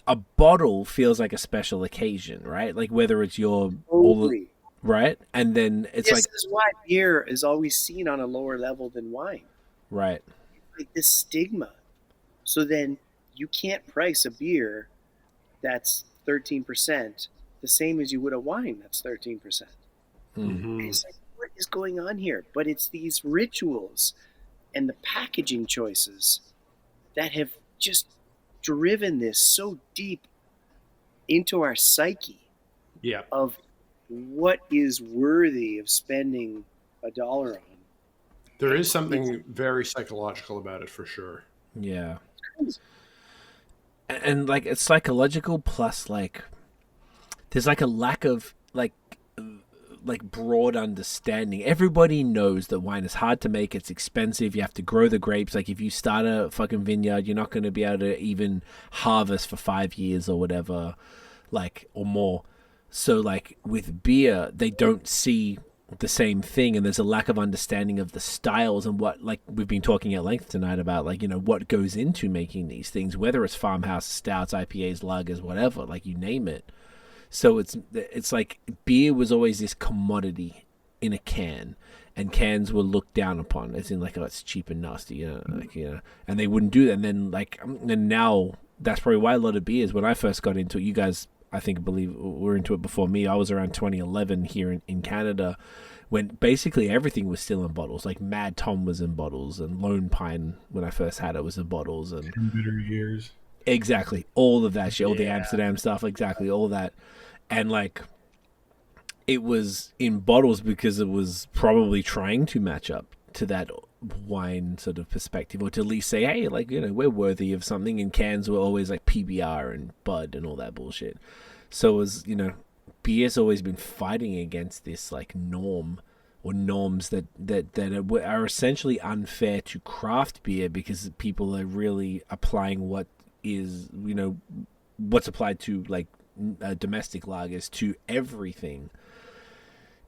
a bottle feels like a special occasion, right? Like whether it's your Totally. right, and then it's This like is why beer is always seen on a lower level than wine. right. Like this stigma. So then you can't price a beer that's 13% the same as you would a wine that's 13%. Mm-hmm. It's like, what is going on here? But it's these rituals and the packaging choices that have just driven this so deep into our psyche Yeah. of what is worthy of spending $1 on. There is something very psychological about it for sure. Yeah. And like it's psychological plus like there's like a lack of like broad understanding. Everybody knows that wine is hard to make, it's expensive, you have to grow the grapes. Like if you start a fucking vineyard, you're not going to be able to even harvest for 5 years or whatever, like, or more. So like with beer, they don't see the same thing, and there's a lack of understanding of the styles and what, like we've been talking at length tonight about, like, what goes into making these things, whether it's farmhouse stouts, IPAs, lagers, whatever, like you name it. So it's like beer was always this commodity in a can, and cans were looked down upon as in like, oh, it's cheap and nasty, and they wouldn't do that. And then like, and now that's probably why a lot of beers, when I first got into it, you guys I believe were into it before me. I was around 2011 here in Canada, when basically everything was still in bottles. Like Mad Tom was in bottles, and Lone Pine, when I first had it, was in bottles, and Bitter years. exactly all of that shit, all the Yeah. Amsterdam stuff, exactly all that, and like it was in bottles because it was probably trying to match up to that wine sort of perspective, or to at least say, hey, like, we're worthy of something. And cans were always like PBR and Bud and all that bullshit. So it was, beer's always been fighting against this like norm or norms that are essentially unfair to craft beer, because people are really applying what is, what's applied to like domestic lagers to everything.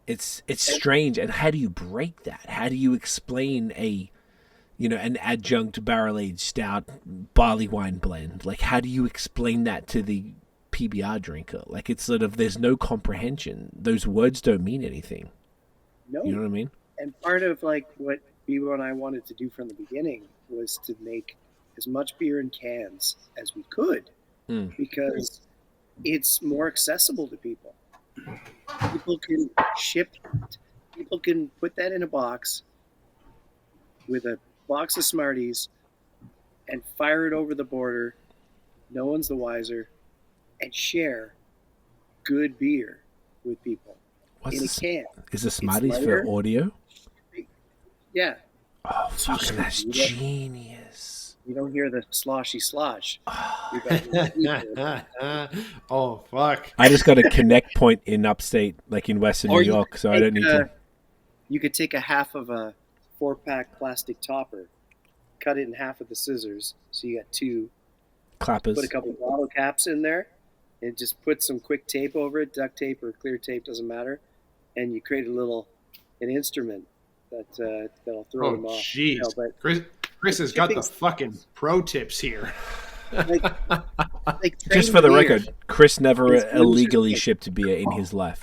It's strange. And how do you break that? How do you explain an adjunct barrel-aged stout barley wine blend? Like, how do you explain that to the PBR drinker? Like, it's sort of, there's no comprehension. Those words don't mean anything. No. You know what I mean? And part of like what Bebo and I wanted to do from the beginning was to make as much beer in cans as we could, because it's more accessible to people. People can ship it. People can put that in a box with a box of Smarties and fire it over the border. No one's the wiser, and share good beer with people in a can. Is the Smarties for audio? Yeah. Oh, fucking that's genius. You don't hear the sloshy slosh. Oh, fuck. I just got a connect point in upstate, like in Western New York, so I don't need to. You could take a half of a 4-pack plastic topper, cut it in half with the scissors, so you got 2. Clappers. Put a couple of bottle caps in there, and just put some quick tape over it, duct tape or clear tape, doesn't matter, and you create an instrument that'll throw them off. Jeez. You know, but Chris has got the fucking pro tips here. like Just for the beer, record, Chris never It's illegally losers. shipped beer in his life.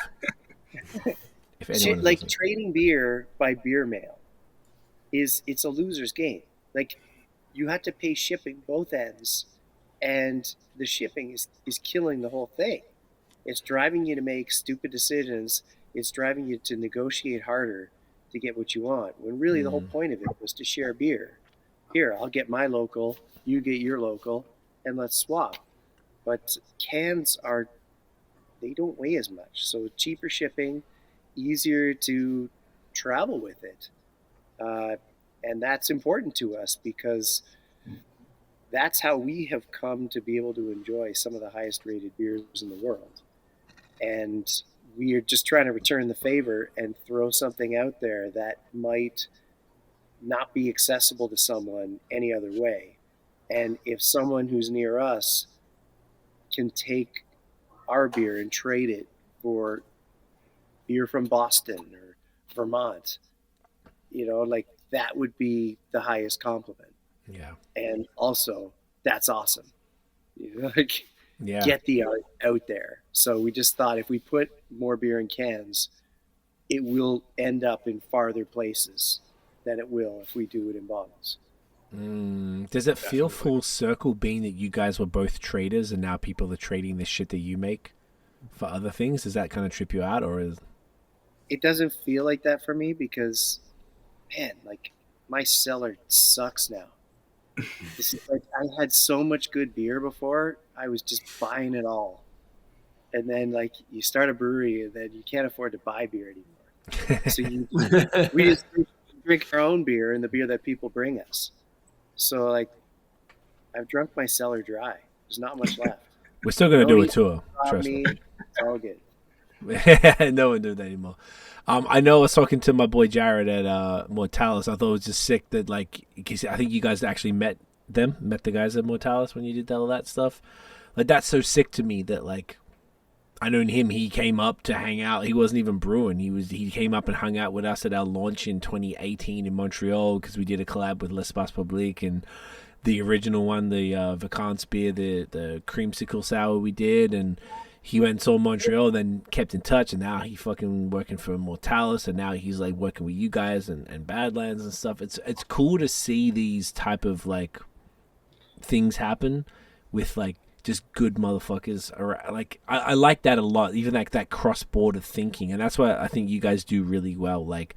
If anyone like doesn't. trading beer by beer mail it's a loser's game. Like, you have to pay shipping both ends, and the shipping is killing the whole thing. It's driving you to make stupid decisions. It's driving you to negotiate harder to get what you want, when really the whole point of it was to share beer. Here, I'll get my local, you get your local, and let's swap. But cans they don't weigh as much, so cheaper shipping, easier to travel with it. And that's important to us, because that's how we have come to be able to enjoy some of the highest rated beers in the world. And we are just trying to return the favor and throw something out there that might not be accessible to someone any other way. And if someone who's near us can take our beer and trade it for beer from Boston or Vermont, like, that would be the highest compliment. Yeah. And also, that's awesome. Yeah. Get the art out there. So we just thought, if we put more beer in cans, it will end up in farther places than it will if we do it in bottles. Does it feel full circle, being that you guys were both traders and now people are trading the shit that you make for other things? Does that kind of trip you out, or is It doesn't feel like that for me, because, man, like, my cellar sucks now. I had so much good beer before. I was just buying it all. And then, like, you start a brewery, and then you can't afford to buy beer anymore. So we just drink our own beer and the beer that people bring us. So, like, I've drunk my cellar dry. There's not much left. we're still going to do a tour? Trust me. It's all good. No one doing that anymore. I know I was talking to my boy Jared at Mortalis. I thought it was just sick that, like, cause I think you guys actually met the guys at Mortalis when you did all that stuff. Like, that's so sick to me that, like, I known him. He came up to hang out. He wasn't even brewing. He came up and hung out with us at our launch in 2018 in Montreal, because we did a collab with L'Espace Public, and the original one, the Vacances beer, the creamsicle sour we did, and he went and saw Montreal, then kept in touch, and now he fucking working for Mortalis, and now he's like working with you guys and Badlands and stuff. It's cool to see these type of, like, things happen with, like, just good motherfuckers. Like, I like that a lot, even like that cross-border thinking, and that's what I think you guys do really well. Like,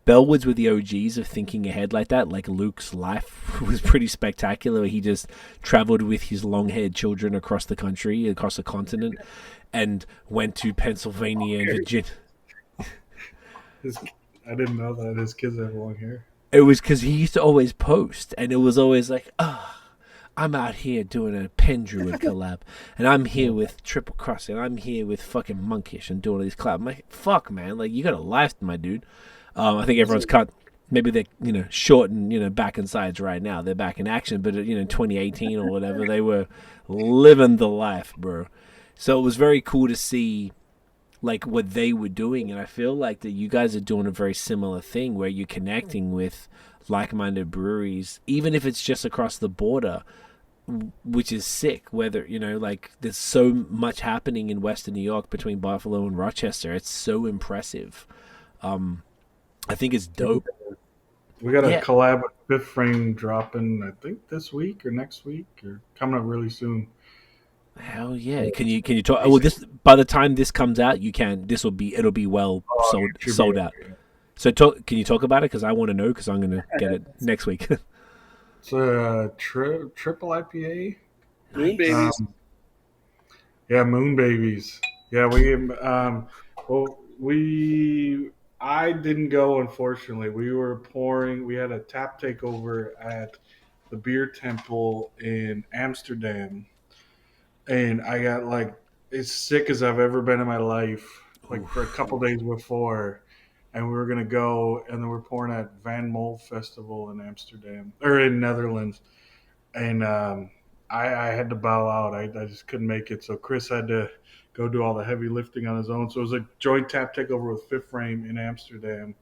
Bellwoods with the OGs of thinking ahead like that. Like, Luke's life was pretty spectacular. He just traveled with his long-haired children across the country, across the continent, and went to Pennsylvania and Virginia. I didn't know that his kids have long hair. It was because he used to always post, and it was always like, I'm out here doing a Pen Druid collab, and I'm here with Triple Cross, and I'm here with fucking Monkish and doing all these collabs. I'm like, fuck, man, like, you got a life, my dude. I think everyone's cut. Maybe they're short and back in sides right now. They're back in action, but 2018 or whatever, they were living the life, bro. So it was very cool to see like what they were doing, and I feel like that you guys are doing a very similar thing where you're connecting with like-minded breweries, even if it's just across the border, which is sick. Whether like there's so much happening in Western New York between Buffalo and Rochester, it's so impressive. I think it's dope. We got a Yeah. collab with Fifth Frame dropping, I think this week or next week, or coming up really soon. Hell yeah! Can you talk? Well, this by the time this comes out, it'll be well sold out. So can you talk about it? Because I want to know, because I'm going to get it next week. It's a triple IPA. Moon babies. Yeah, Moon Babies. Yeah, I didn't go, unfortunately. We had a tap takeover at the Beer Temple in Amsterdam, and I got like as sick as I've ever been in my life, like for a couple days before. And we were gonna go, and then we're pouring at Van Mol Festival in Amsterdam or in Netherlands, and I had to bow out. I just couldn't make it, so Chris had to go do all the heavy lifting on his own. So it was a joint tap takeover with Fifth Frame in Amsterdam.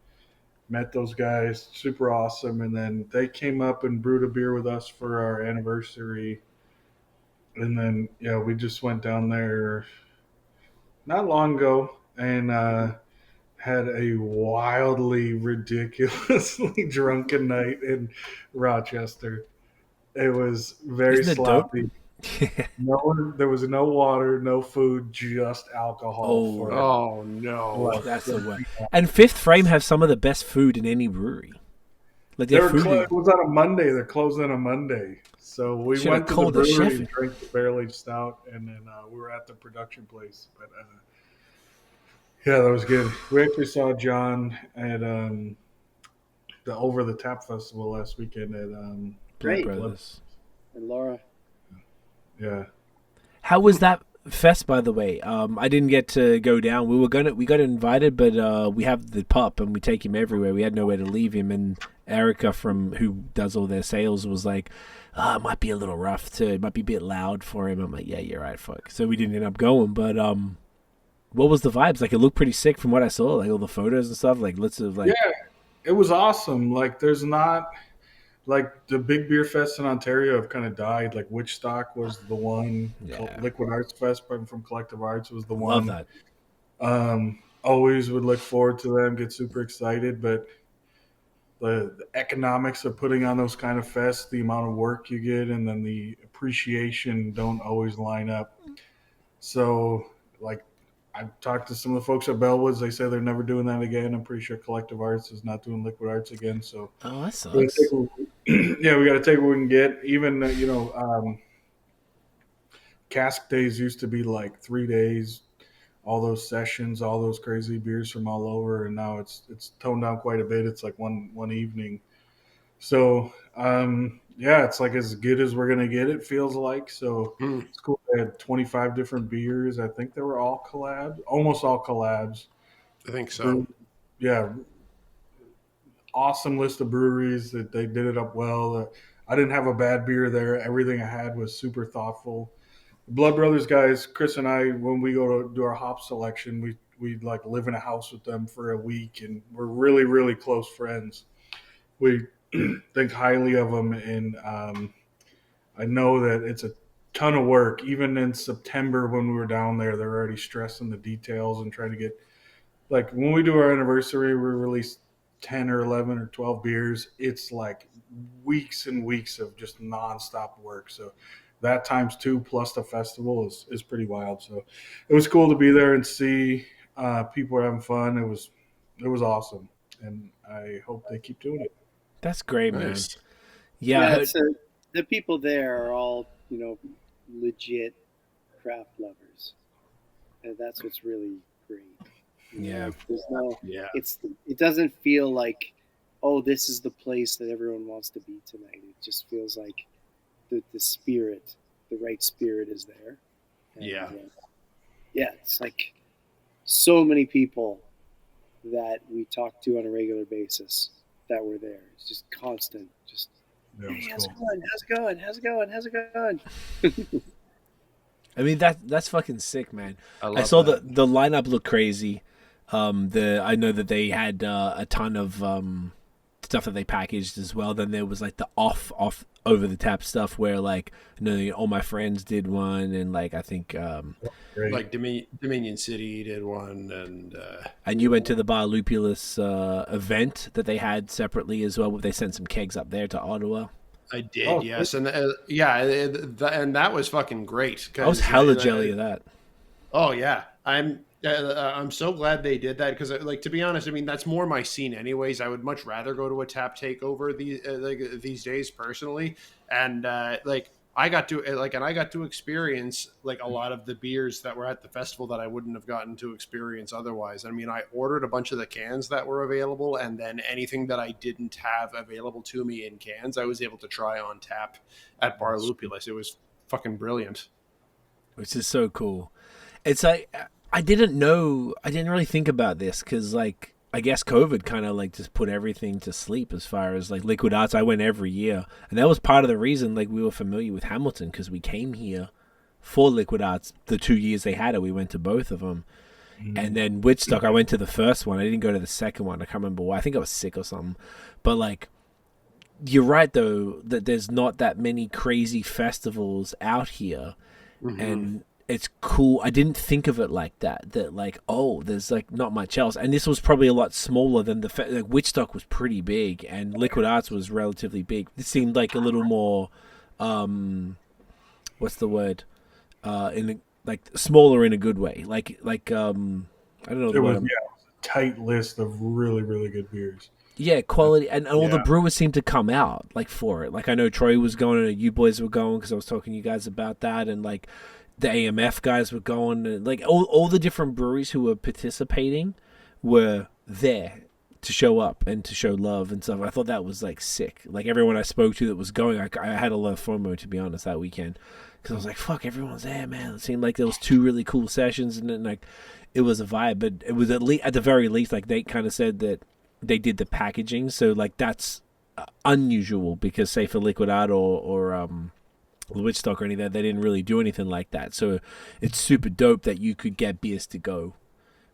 Met those guys, super awesome, and then they came up and brewed a beer with us for our anniversary. And then we just went down there not long ago and had a wildly, ridiculously drunken night in Rochester. It was very Isn't it sloppy. dope? There was no water, no food, just alcohol. Oh no! That's the way. And Fifth Frame has some of the best food in any brewery. Like it was on a Monday. They're closed on a Monday, so we went to the brewery and drank the barrel-aged stout, and then we were at the production place. But yeah, that was good. We actually saw John at the Over the Tap Festival last weekend at Blood Brothers and Laura. Yeah. How was that fest, by the way? I didn't get to go down. We got invited, but we have the pup and we take him everywhere. We had nowhere to leave him, and Erica who does all their sales was like, it might be a little rough too. It might be a bit loud for him. I'm like, yeah, you're right, fuck. So we didn't end up going, but what was the vibes? Like, it looked pretty sick from what I saw, like all the photos and stuff. Like, yeah, it was awesome. Like, there's not like the big beer fests in Ontario have kind of died. Like Witchstock was the one. Yeah. Liquid Arts Fest from Collective Arts was the one. Love that. Always would look forward to them, get super excited, but the economics of putting on those kind of fests, the amount of work you get, and then the appreciation don't always line up. So, like, I've talked to some of the folks at Bellwoods. They say they're never doing that again. I'm pretty sure Collective Arts is not doing Liquid Arts again. So, that sucks. We got to take what we can get. Even cask days used to be like 3 days, all those sessions, all those crazy beers from all over, and now it's toned down quite a bit. It's like one evening. So it's like as good as we're gonna get. It feels like so. It's cool. They had 25 different beers. I think they were all collabs, almost all collabs. I think so. Yeah. Awesome list of breweries that they did it up well. I didn't have a bad beer there. Everything I had was super thoughtful. The Blood Brothers guys, Chris and I, when we go to do our hop selection, we like live in a house with them for a week, and we're really, really close friends. We think highly of them, and I know that it's a ton of work. Even in September when we were down there, they're already stressing the details and trying to get, like, when we do our anniversary, we release 10 or 11 or 12 beers. It's like weeks and weeks of just nonstop work. So that times 2 plus the festival is pretty wild. So it was cool to be there and see people are having fun. It was awesome, and I hope they keep doing it. That's great, man. Nice. Yeah, the people there are all legit craft lovers, and that's what's really great. Yeah. It doesn't feel like, oh, this is the place that everyone wants to be tonight. It just feels like the spirit, the right spirit is there. And, it's like so many people that we talk to on a regular basis that were there. It's just constant. Just, hey, how's it going? How's it going? How's it going? How's it going? I mean that's fucking sick, man. I I love saw that. the lineup look crazy. I know that they had a ton of stuff that they packaged as well. Then there was like the off over the tap stuff where like all my friends did one, and like I think Great. Like Dominion City did one, and you went to the Bar Lupulus event that they had separately as well. Where they sent some kegs up there to Ottawa. I did, Oh, yes, and yeah, and that was fucking great. I was Because hella jelly of that. oh yeah, I'm so glad they did that because like to be honest, I mean that's more my scene anyways. I would much rather go to a tap takeover these days personally, and I got to and I got to experience like a lot of the beers that were at the festival that I wouldn't have gotten to experience otherwise. I mean, I ordered a bunch of the cans that were available, and then anything that I didn't have available to me in cans, I was able to try on tap at Bar Lupulus. It was fucking brilliant. Which is so cool. It's like I didn't know, I didn't really think about this because like I guess COVID kind of like just put everything to sleep as far as like liquid arts. I went every year, and that was part of the reason like we were familiar with Hamilton because we came here for liquid arts the 2 years they had it. We went to both of them, and then Woodstock. I went to the first one. I didn't go to the second one. I can't remember why. I think I was sick or something. But like you're right though that there's not that many crazy festivals out here, and it's cool. I didn't think of it like that. That like, oh, there's like not much else, and this was probably a lot smaller than like Witchstock was pretty big, and Liquid Arts was relatively big. It seemed like a little more, what's the word? Like smaller in a good way. I don't know the It was word. a tight list of really really good beers. Yeah, quality, and all the Yeah. brewers seemed to come out like for it. Like I know Troy was going, and you boys were going because I was talking to you guys about that, and like the AMF guys were going, and like all the different breweries who were participating were there to show up and to show love and stuff. I thought that was like sick. Like everyone I spoke to that was going, I had a lot of FOMO to be honest that weekend because I was like, fuck, everyone's there, man. It seemed like there was two really cool sessions, and then like it was a vibe. But it was at the very least, like they kind of said that they did the packaging, so like that's unusual because say for Liquid Art or Woodstock or any of that, they didn't really do anything like that. So it's super dope that you could get beers to go,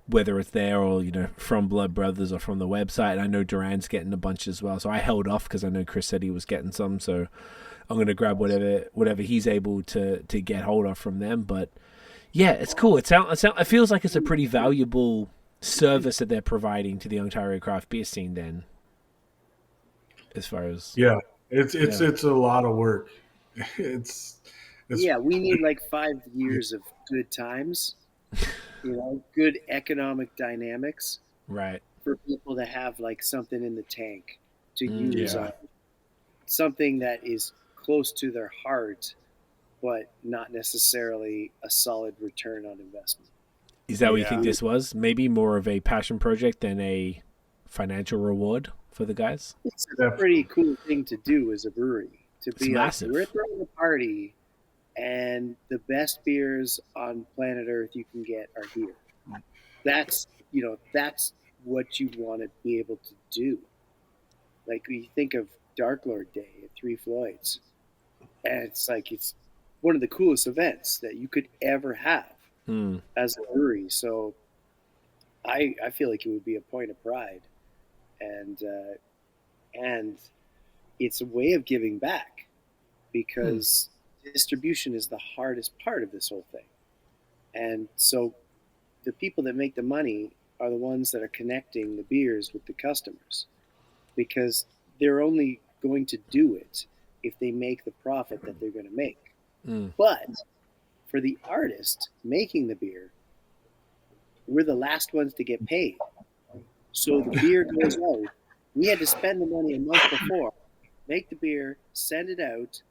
whether it's there or from Blood Brothers or from the website. And I know Duran's getting a bunch as well, so I held off because I know Chris said he was getting some. So I'm gonna grab whatever he's able to get hold of from them. But yeah, it's cool. It feels like it's a pretty valuable service that they're providing to the Ontario craft beer scene. Then, as far as Yeah, it's a lot of work. It's Yeah, we need like 5 years of good times, good economic dynamics right. for people to have like something in the tank to use yeah. on something that is close to their heart, but not necessarily a solid return on investment. Is that what you think Yeah. this was? Maybe more of a passion project than a financial reward for the guys? It's a pretty cool thing to do as a brewery to It's be like, massive. we're throwing a party and the best beers on planet Earth you can get are here. That's that's what you want to be able to do. Like you think of Dark Lord Day at Three Floyds, and it's one of the coolest events that you could ever have Hmm. as a brewery. So I feel like it would be a point of pride, and it's a way of giving back because distribution is the hardest part of this whole thing. And so the people that make the money are the ones that are connecting the beers with the customers because they're only going to do it if they make the profit that they're going to make. Mm. But for the artist making the beer, we're the last ones to get paid. So the beer goes out. We had to spend the money a month before, make the beer, send it out,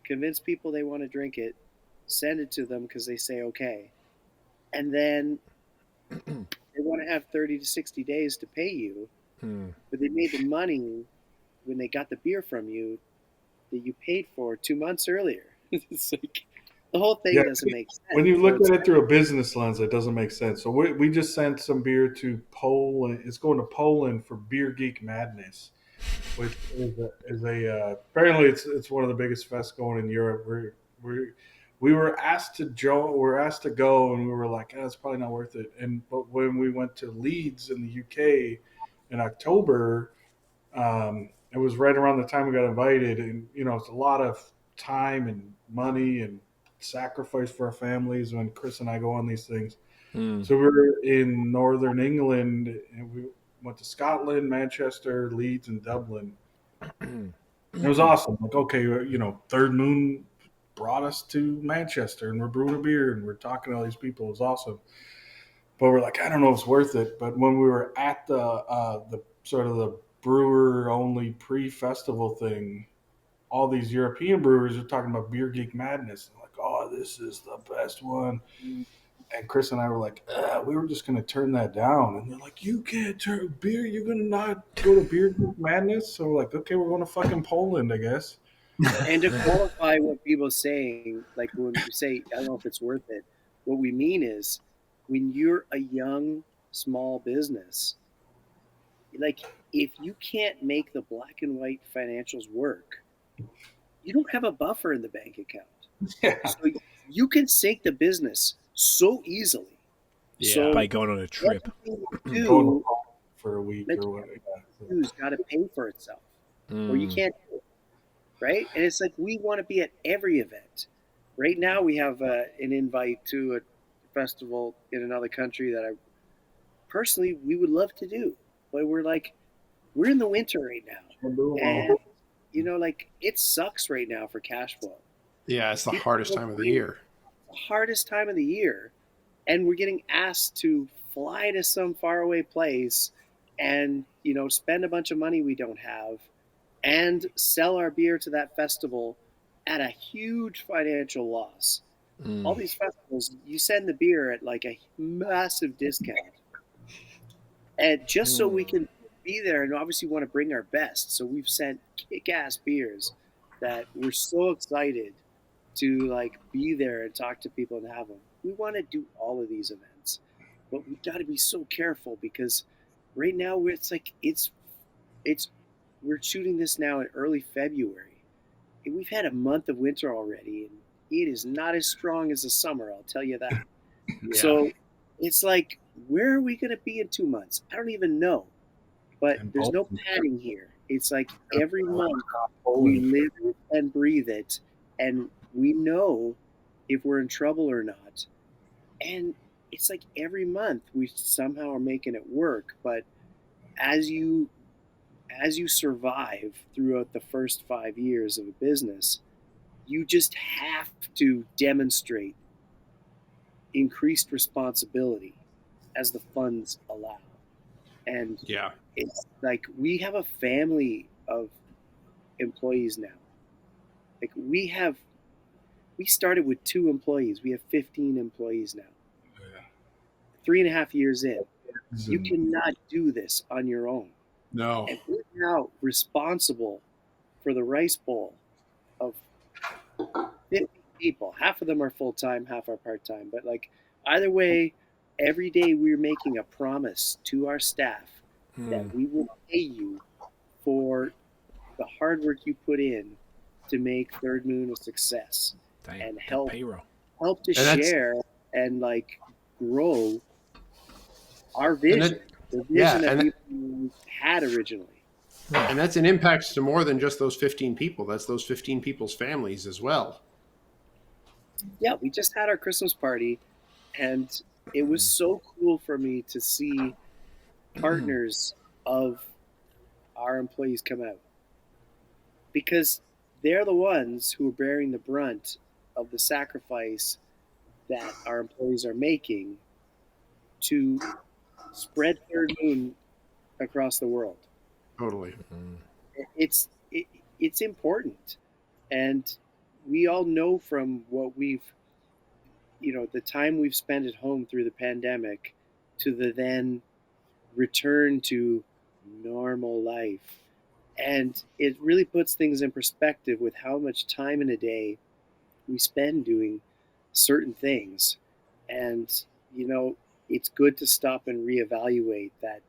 convince people they want to drink it, send it to them because they say okay. And then they want to have 30 to 60 days to pay you, but they made the money when they got the beer from you that you paid for 2 months earlier. It's like the whole thing Yeah, doesn't make sense. When you look at it through a business lens, it doesn't make sense. So we just sent some beer to Poland. It's going to Poland for Beer Geek Madness, which is a apparently it's one of the biggest fests going in Europe. we were asked to go, and we were like, it's probably not worth it. But when we went to Leeds in the UK in October, it was right around the time we got invited, and it's a lot of time and money and sacrifice for our families when Chris and I go on these things. So we were in Northern England, and we went to Scotland, Manchester, Leeds, and Dublin. It was awesome. Like, okay, Third Moon brought us to Manchester, and we're brewing a beer, and we're talking to all these people. It was awesome. But we're like, I don't know if it's worth it. But when we were at the sort of the brewer only pre-festival thing, all these European brewers are talking about Beer Geek Madness. They're like, oh, this is the best one. And Chris and I were like, we were just going to turn that down. And they're like, you can't turn beer. You're going to not go to Beer Geek Madness? So we're like, okay, we're going to fucking Poland, I guess. And to qualify what people are saying, like when we say, I don't know if it's worth it, what we mean is when you're a young, small business, like if you can't make the black and white financials work, you don't have a buffer in the bank account. Yeah. So you can sink the business so easily. Yeah. So By going on a trip. do for a week or whatever. It's got to pay for itself, or you can't do it, right? And it's like we want to be at every event. Right now, we have an invite to a festival in another country that I personally we would love to do, but we're in the winter right now, and like it sucks right now for cash flow. Yeah, it's the hardest time of the year. Hardest time of the year, and we're getting asked to fly to some faraway place and spend a bunch of money we don't have and sell our beer to that festival at a huge financial loss. All these festivals, you send the beer at like a massive discount, and just so we can be there, and obviously want to bring our best, so we've sent kick-ass beers that we're so excited to like be there and talk to people and have them. We want to do all of these events, but we got to be so careful because right now we're shooting this now in early February. And we've had a month of winter already, and it is not as strong as the summer. I'll tell you that. Yeah. So it's like, where are we going to be in 2 months? I don't even know. But there's no padding here. It's like every month we live it and breathe it, and we know if we're in trouble or not. And it's like every month we somehow are making it work. But as you survive throughout the first 5 years of a business, you just have to demonstrate increased responsibility as the funds allow. And Yeah. it's like we have a family of employees now. Like we started with 2 employees. We have 15 employees now. Yeah. 3.5 years in. You cannot do this on your own. No. And we're now responsible for the rice bowl of 50 people. Half of them are full-time, half are part-time. But like either way, every day we're making a promise to our staff that we will pay you for the hard work you put in to make Third Moon a success. Dang, and help to And share and like grow our vision. The vision that we had originally. And that's an impact to more than just those 15 people. That's those 15 people's families as well. Yeah, we just had our Christmas party, and it was so cool for me to see partners of our employees come out, because they're the ones who are bearing the brunt of the sacrifice that our employees are making to spread Third Moon across the world. Totally. It's important, and we all know from what we've, the time we've spent at home through the pandemic to the then return to normal life. And it really puts things in perspective with how much time in a day we spend doing certain things. And, it's good to stop and reevaluate that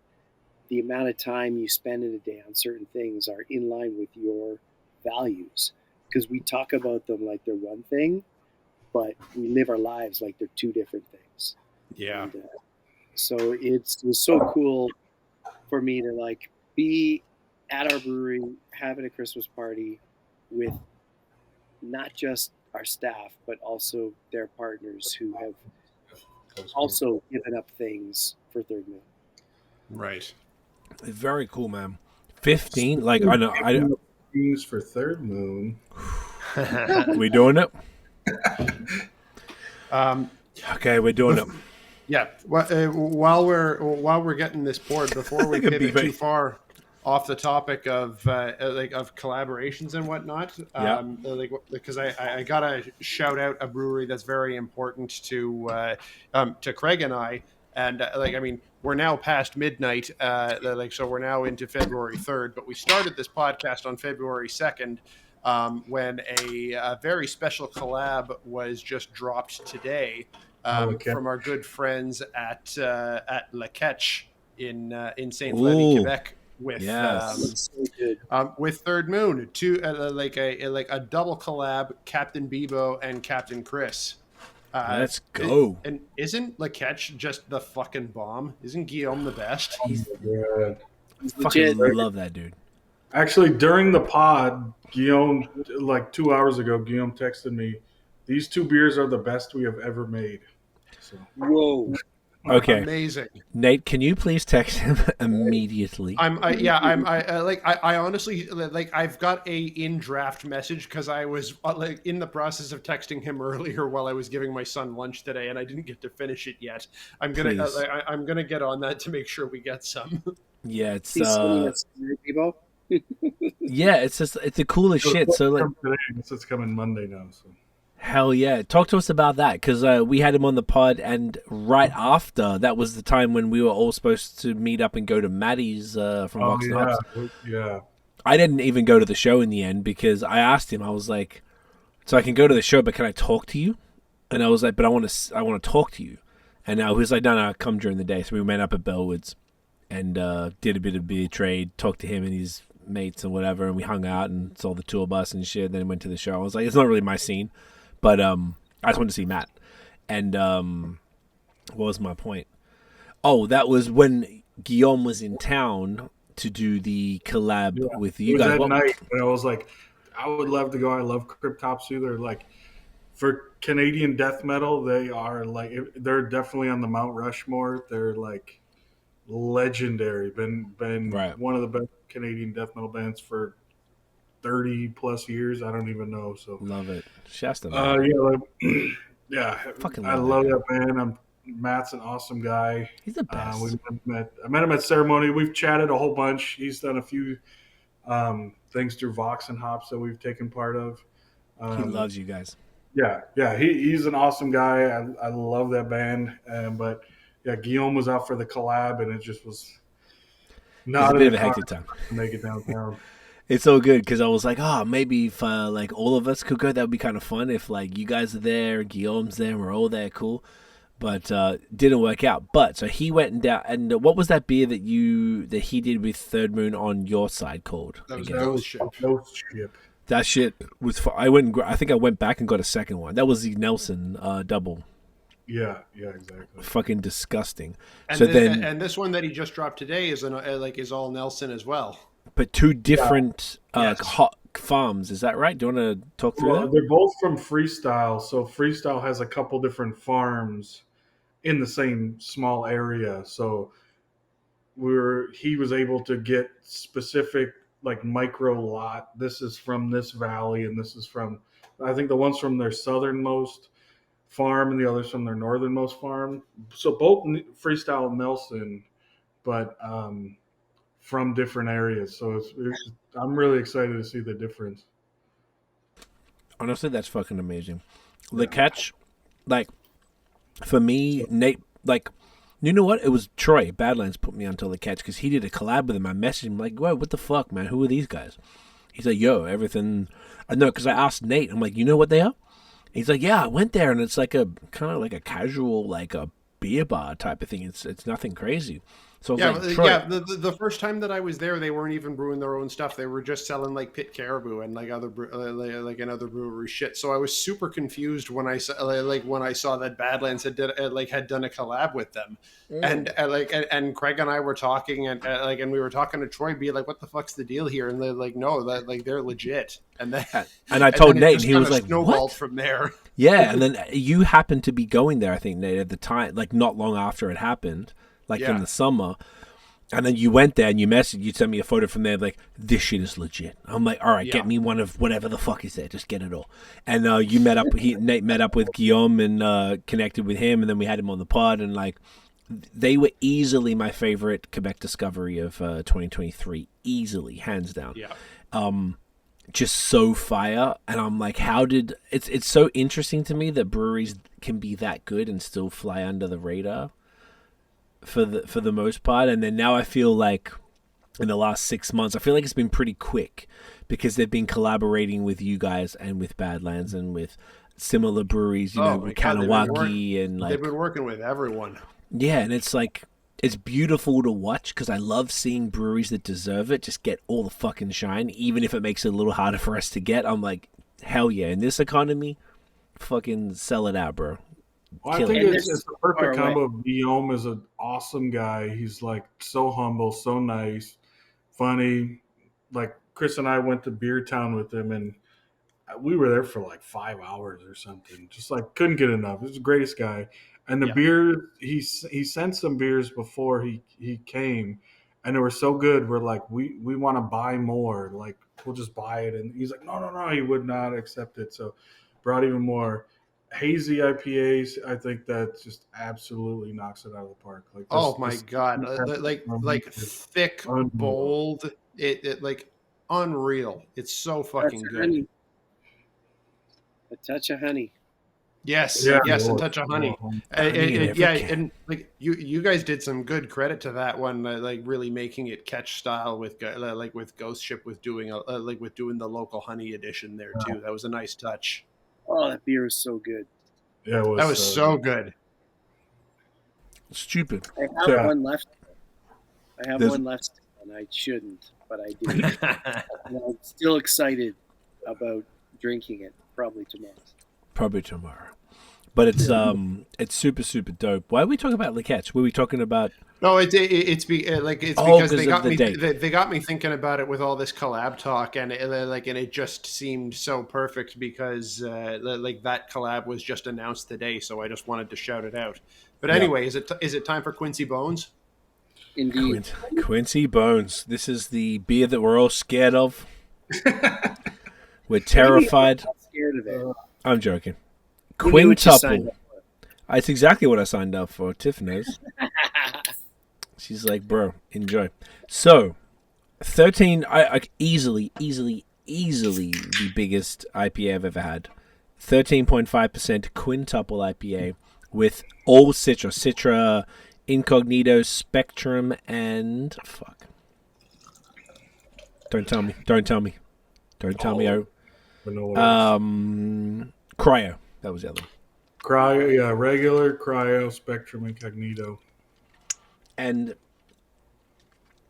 the amount of time you spend in a day on certain things are in line with your values. Because we talk about them like they're one thing, but we live our lives like they're two different things. Yeah. And, so it was so cool for me to like be at our brewery having a Christmas party with not just our staff, but also their partners who have also given up things for Third Moon. Right. Very cool, man. 15, like I know. Things for Third Moon. We doing it? Um, Okay, we're doing it. Yeah. While we're getting this poured, before we pivot too far off the topic of of collaborations and whatnot, because I gotta shout out a brewery that's very important to Craig and I, and I mean, we're now past midnight, so we're now into February 3rd, but we started this podcast on February 2nd. When a very special collab was just dropped today from our good friends at La Ketch in Saint Levy, Quebec, with Third Moon, like a double collab, Captain Bebo and Captain Chris. Let's go. And isn't La Ketch just the fucking bomb? Isn't Guillaume the best? He's fucking love that dude. Actually, during the pod, Guillaume, like 2 hours ago, Guillaume texted me, "These two beers are the best we have ever made." So. Whoa. Okay. Amazing. Nate, can you please text him immediately? I honestly, like, I've got a in draft message because I was in the process of texting him earlier while I was giving my son lunch today, and I didn't get to finish it yet. I'm gonna get on that to make sure we get some. Yeah, it's Bebo. yeah, it's the coolest shit. So like, it's coming Monday now. So. Hell yeah. Talk to us about that, because we had him on the pod, and right after, that was the time when we were all supposed to meet up and go to Maddie's from Vox Knox. Yeah. I didn't even go to the show in the end, because I asked him, I was like, so I can go to the show, but can I talk to you? And I was like, but I want to talk to you. And now he was like, no, come during the day. So we met up at Bellwoods and did a bit of beer trade, talked to him and his mates and whatever, and we hung out and saw the tour bus and shit, then went to the show. I was like, it's not really my scene. But I just wanted to see Matt. And what was my point? Oh, that was when Guillaume was in town to do the collab with you guys. That night, and I was like, I would love to go. I love Cryptopsy. They're like, for Canadian death metal, they're definitely on the Mount Rushmore. They're like legendary. Been one of the best Canadian death metal bands for 30 plus years. I don't even know. So love it. Shasta. Yeah. Fucking I love that band. Matt's an awesome guy. He's the best. I met him at Ceremony. We've chatted a whole bunch. He's done a few things through Vox and Hops that we've taken part of. He loves you guys. Yeah. He's an awesome guy. I love that band. But yeah, Guillaume was out for the collab, and it just was not a bit of a hectic time to make it downtown. It's so good because I was like, maybe if like all of us could go, that would be kind of fun. If like you guys are there, Guillaume's there, we're all there, cool. But didn't work out. But so he went and down. And what was that beer that he did with Third Moon on your side called? That was Ghost Ship. That shit was. I think I went back and got a second one. That was the Nelson double. Yeah, exactly. Fucking disgusting. And this one that he just dropped today is is all Nelson as well. But two different hot farms, is that right? Do you want to talk through that? They're both from Freestyle. So Freestyle has a couple different farms in the same small area. So he was able to get specific like micro lot. This is from this valley, and this is from, I think the one's from their southernmost farm and the other's from their northernmost farm. So both Freestyle Nelson, but from different areas. So I'm really excited to see the difference. Honestly, that's fucking amazing. The catch, like, for me, Nate, like, you know what? It was Troy Badlands put me onto the catch because he did a collab with him. I messaged him like, "Whoa, what the fuck, man? Who are these guys?" He's like, "Yo, everything." I know because I asked Nate. I'm like, "You know what they are?" He's like, "Yeah, I went there, and it's like a kind of like a casual, like a beer bar type of thing. It's nothing crazy. So I was Yeah, like, Detroit. the first time that I was there, they weren't even brewing their own stuff. They were just selling like Pit Caribou and like like another brewery shit. So I was super confused when I saw that Badlands had done a collab with them, and and Craig and I were talking and we were talking to Troy, be like, "What the fuck's the deal here?" And they're like, "No, that like they're legit." And then and I told then Nate, it and just he was kinda like, snowballed "What?" from there. Yeah, and then you happened to be going there, I think, Nate, at the time, like not long after it happened, like in Yeah. the summer. And then you went there and you sent me a photo from there, like, this shit is legit. I'm like, all right, Yeah. get me one of whatever the fuck is there, just get it all. And Nate met up with Guillaume and connected with him, and then we had him on the pod, and like, they were easily my favorite Quebec discovery of 2023, easily, hands down. Yeah. Just so fire, and I'm like, it's so interesting to me that breweries can be that good and still fly under the radar for the most part. And then now I feel like in the last 6 months, I feel like it's been pretty quick because they've been collaborating with you guys and with Badlands and with similar breweries, you know, my with God, Kanawaki and They've like, been working with everyone. yeah, and it's like, it's beautiful to watch because I love seeing breweries that deserve it just get all the fucking shine, even if it makes it a little harder for us to get. I'm like, hell yeah, in this economy, fucking sell it out, bro. Well, I Kill think it. it's the perfect combo. Guillaume is an awesome guy. He's like so humble, so nice, funny. Like Chris and I went to Beer Town with him, and we were there for like 5 hours or something. Just like couldn't get enough. He was the greatest guy. And the Yeah. beer he sent some beers before he came, and they were so good. We're like, we want to buy more. Like we'll just buy it. And he's like, no, he would not accept it. So brought even more hazy IPAs. I think that just absolutely knocks it out of the park. Like Oh my God! Like thick, Unreal. bold. It like unreal. It's so fucking good. Honey. A touch of honey. Yes, Yeah. yes, and touch of honey. in Yeah, every can. and like you guys did some good credit to that one, like really making it catch style with like with Ghost Ship with doing the local honey edition there too. That was a nice touch. Oh, that beer is so good. Yeah, it That was so good. Stupid. I have Yeah. one left. There's- One left, and I shouldn't, but I do. And I'm still excited about drinking it. Probably tomorrow. But it's super, super dope. Why are we talking about Liquette? Were we talking about... No, it's because they got of the me date. they got me thinking about it with all this collab talk, and it just seemed so perfect because like that collab was just announced today, so I just wanted to shout it out. But anyway, is it time for Quincy Bones? Indeed. Quincy Bones. This is the beer that we're all scared of. We're terrified. I'm not scared of it. I'm joking. You knew what you signed Quintuple. up for. That's exactly what I signed up for. Tiff knows. She's like, bro, enjoy. So, 13, I easily the biggest IPA I've ever had. 13.5% quintuple IPA with all Citra, Incognito, Spectrum, and fuck. Don't tell me. Oh, We know what it is. Cryo. That was the other one. Cryo, yeah, regular, cryo, spectrum, incognito. And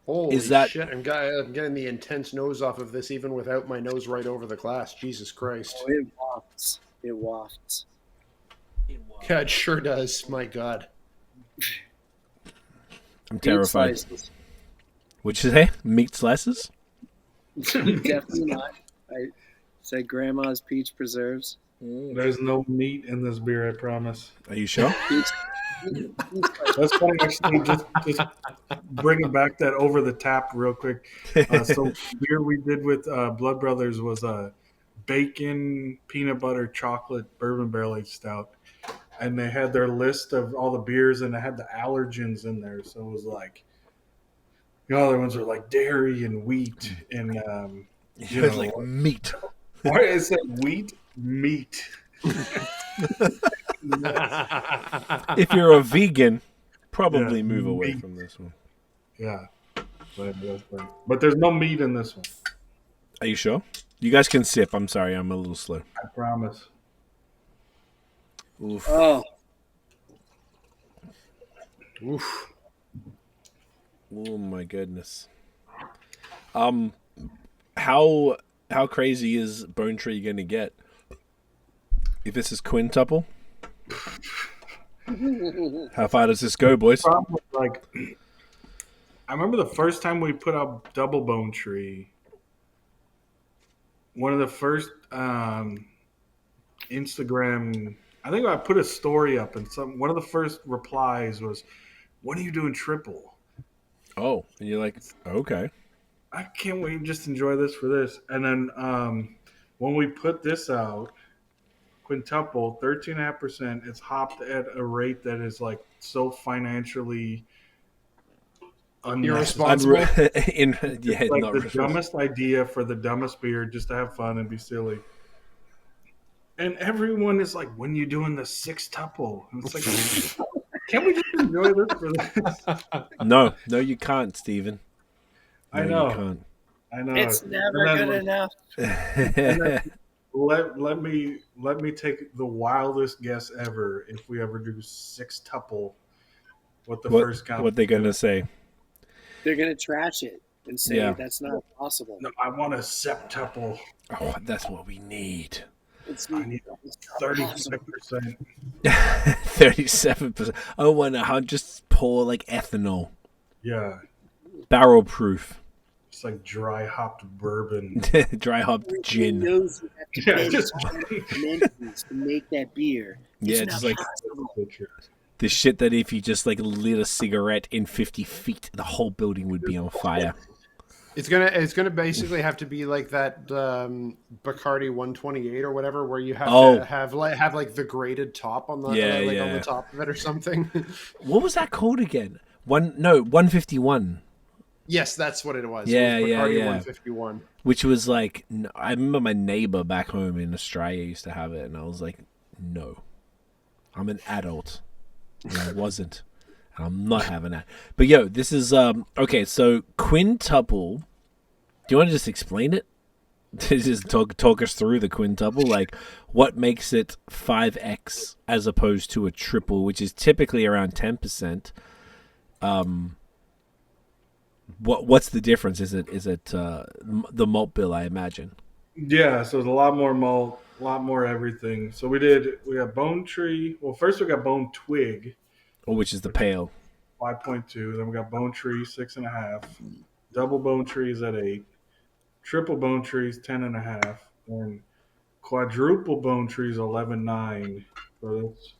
Holy Is that- shit! I'm getting the intense nose off of this, even without my nose right over the glass. Jesus Christ! Oh, it wafts. It wafts. Yeah, it sure does. My God. I'm terrified. Meat slices. What'd you say? Meat slices? Definitely not. I said grandma's peach preserves. There's no meat in this beer, I promise. Are you sure? That's funny, actually. Just bringing back that over the tap real quick. So beer we did with Blood Brothers was a bacon, peanut butter, chocolate, bourbon barrel aged stout, and they had their list of all the beers, and they had the allergens in there. So it was like, the other ones were like dairy and wheat, and you It's know, like meat. why is it wheat meat? If you're a vegan, probably Yeah, move away meat. from this one. Yeah, but there's no meat in this one. Are you sure? You guys can sip. I'm sorry, I'm a little slow. I promise. Oof. Oh, Oof. Oh my goodness. How crazy is Bone Tree gonna get? If this is quintuple, how far does this go, boys? Problem was, like, I remember the first time we put out Double Bone Tree. One of the first Instagram, I think I put a story up, and one of the first replies was, "When are you doing triple?" Oh, and you're like, okay. I can't wait to just enjoy this for this. And then when we put this out, quintuple, 13.5%, it's hopped at a rate that is like so financially unnecessary. Irresponsible. Yeah, Like not the really. dumbest idea for the dumbest beer just to have fun and be silly. And everyone is like, when you doing the six-tuple? And it's like, can't we just enjoy this for this? No, you can't, Steven. No, I you know. can't. I know. It's never good enough. Let me take the wildest guess ever. If we ever do six-tuple, what the first count? What they gonna say? They're gonna trash it and say Yeah. that's not possible. No, I want a septuple. Oh, that's what we need. I need 37%. 37%. I want to just pour like ethanol, Yeah, barrel proof, it's like dry hopped bourbon. dry hop gin. Knows you have to Yeah, pay just $100 to make that beer. Yeah, It's just not like possible. the shit that if you just like lit a cigarette in 50 feet, the whole building would be on fire. It's gonna basically have to be like that Bacardi 128 or whatever, where you have to have like the graded top on the on the top of it or something. What was that called again? 151. Yes, that's what it was. Yeah, it was Bacardi yeah. 151. Which was like, I remember my neighbor back home in Australia used to have it, and I was like, no, I'm an adult, and I wasn't. I'm not having that. But yo, this is okay. So quintuple. Do you want to just explain it? Just talk us through the quintuple. Like, what makes it 5x as opposed to a triple, which is typically around 10%. What's the difference? Is it the malt bill? I imagine. Yeah, so there's a lot more malt, a lot more everything. So we got Bone Tree. Well, first we got Bone Twig, Or which is the pale? 5.2. Then we got Bone Tree 6.5. Double Bone Tree is at 8. Triple Bone Tree is 10.5. And Quadruple Bone Tree is 11.9. So that's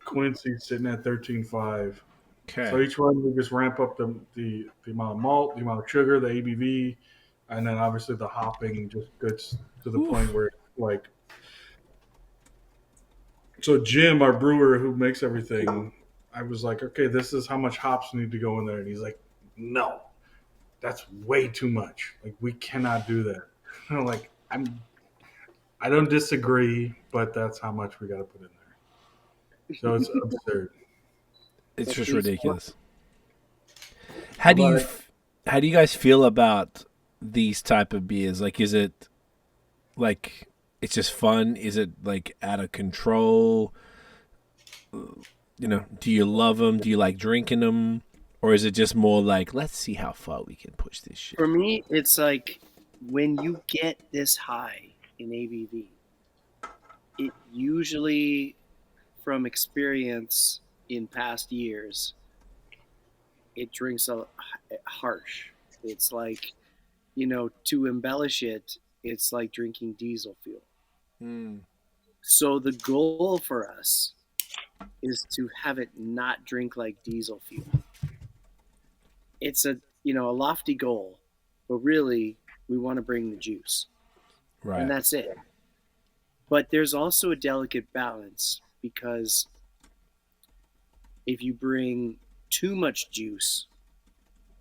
Quincy sitting at 13.5. Okay. So each one we just ramp up the amount of malt, the amount of sugar, the ABV, and then obviously the hopping just gets to the point where like. So Jim, our brewer who makes everything, I was like, okay, this is how much hops need to go in there, and he's like, no, that's way too much. Like we cannot do that. And I'm like, I don't disagree, but that's how much we got to put in there. So it's absurd. It's just ridiculous. How do you guys feel about these type of beers? Like, is it like it's just fun? Is it like out of control? You know, do you love them? Do you like drinking them? Or is it just more like, let's see how far we can push this shit? For me, it's like when you get this high in ABV, it usually, from experience in past years, it drinks harsh. It's like, to embellish it, it's like drinking diesel fuel. So the goal for us is to have it not drink like diesel fuel. It's a lofty goal, but really we want to bring the juice. Right. And that's it. But there's also a delicate balance, because if you bring too much juice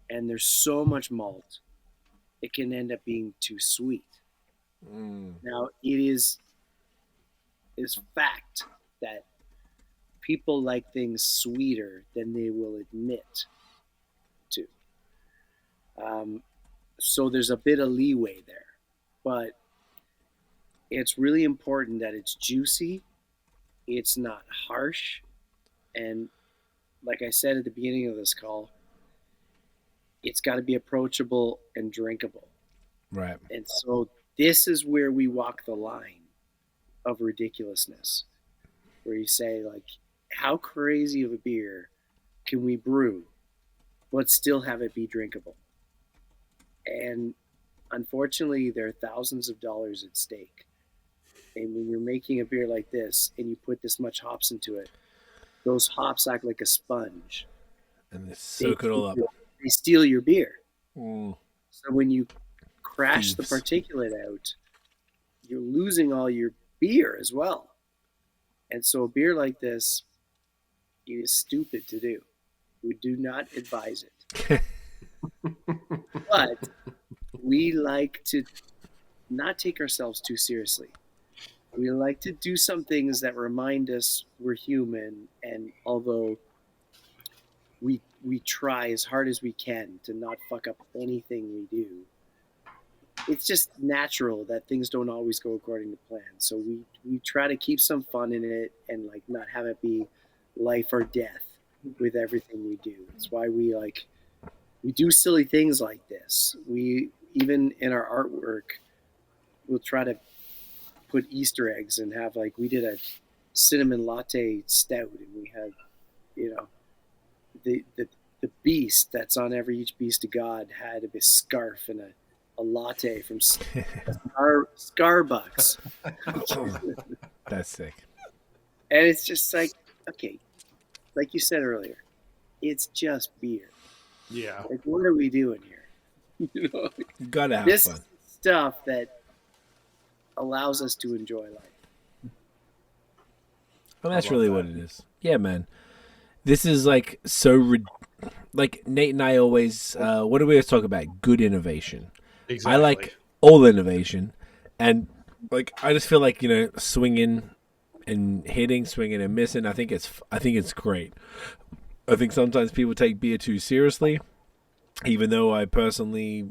and there's so much malt, it can end up being too sweet. Now, it is fact that people like things sweeter than they will admit to. So there's a bit of leeway there. But it's really important that it's juicy, it's not harsh, and like I said at the beginning of this call, it's got to be approachable and drinkable. Right. And so this is where we walk the line of ridiculousness, where you say, like, how crazy of a beer can we brew but still have it be drinkable? And unfortunately, there are thousands of dollars at stake. And when you're making a beer like this and you put this much hops into it, those hops act like a sponge. And they They, soak it all up. they steal your beer. Mm. So when you crash the Thieves. particulate out, you're losing all your beer as well. And so a beer like this is stupid to do. We do not advise it. But we like to not take ourselves too seriously. We like to do some things that remind us we're human, and although we try as hard as we can to not fuck up anything we do, it's just natural that things don't always go according to plan. So we try to keep some fun in it and like not have it be life or death with everything we do. It's why we do silly things like this. We even in our artwork, we'll try to put Easter eggs and have like we did a cinnamon latte stout, and we had the the beast that's on every each beast of God had a scarf and a latte from Starbucks. That's sick. And it's just like, okay, like you said earlier, it's just beer. Yeah. Like, what are we doing here? You Gotta have this fun. is stuff that allows us to enjoy life. Well, that's really what it is. Yeah, man. This is like so. Like Nate and I always. What do we always talk about? Good innovation. Exactly. I like all innovation, and like I just feel like swinging and hitting, swinging and missing. I think it's great. I think sometimes people take beer too seriously, even though I personally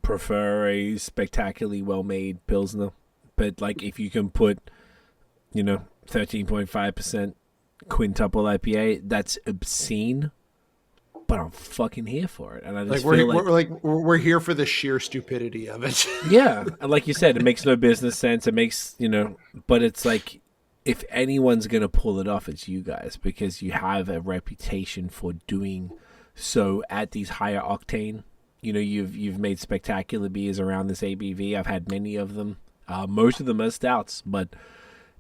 prefer a spectacularly well-made Pilsner. But like if you can put, 13.5% quintuple IPA, that's obscene. But I'm fucking here for it, and I just feel we're here for the sheer stupidity of it. Yeah, and like you said, it makes no business sense. It makes but it's like if anyone's gonna pull it off, it's you guys, because you have a reputation for doing so at these higher octane. You've made spectacular beers around this ABV. I've had many of them. Most of them are stouts, but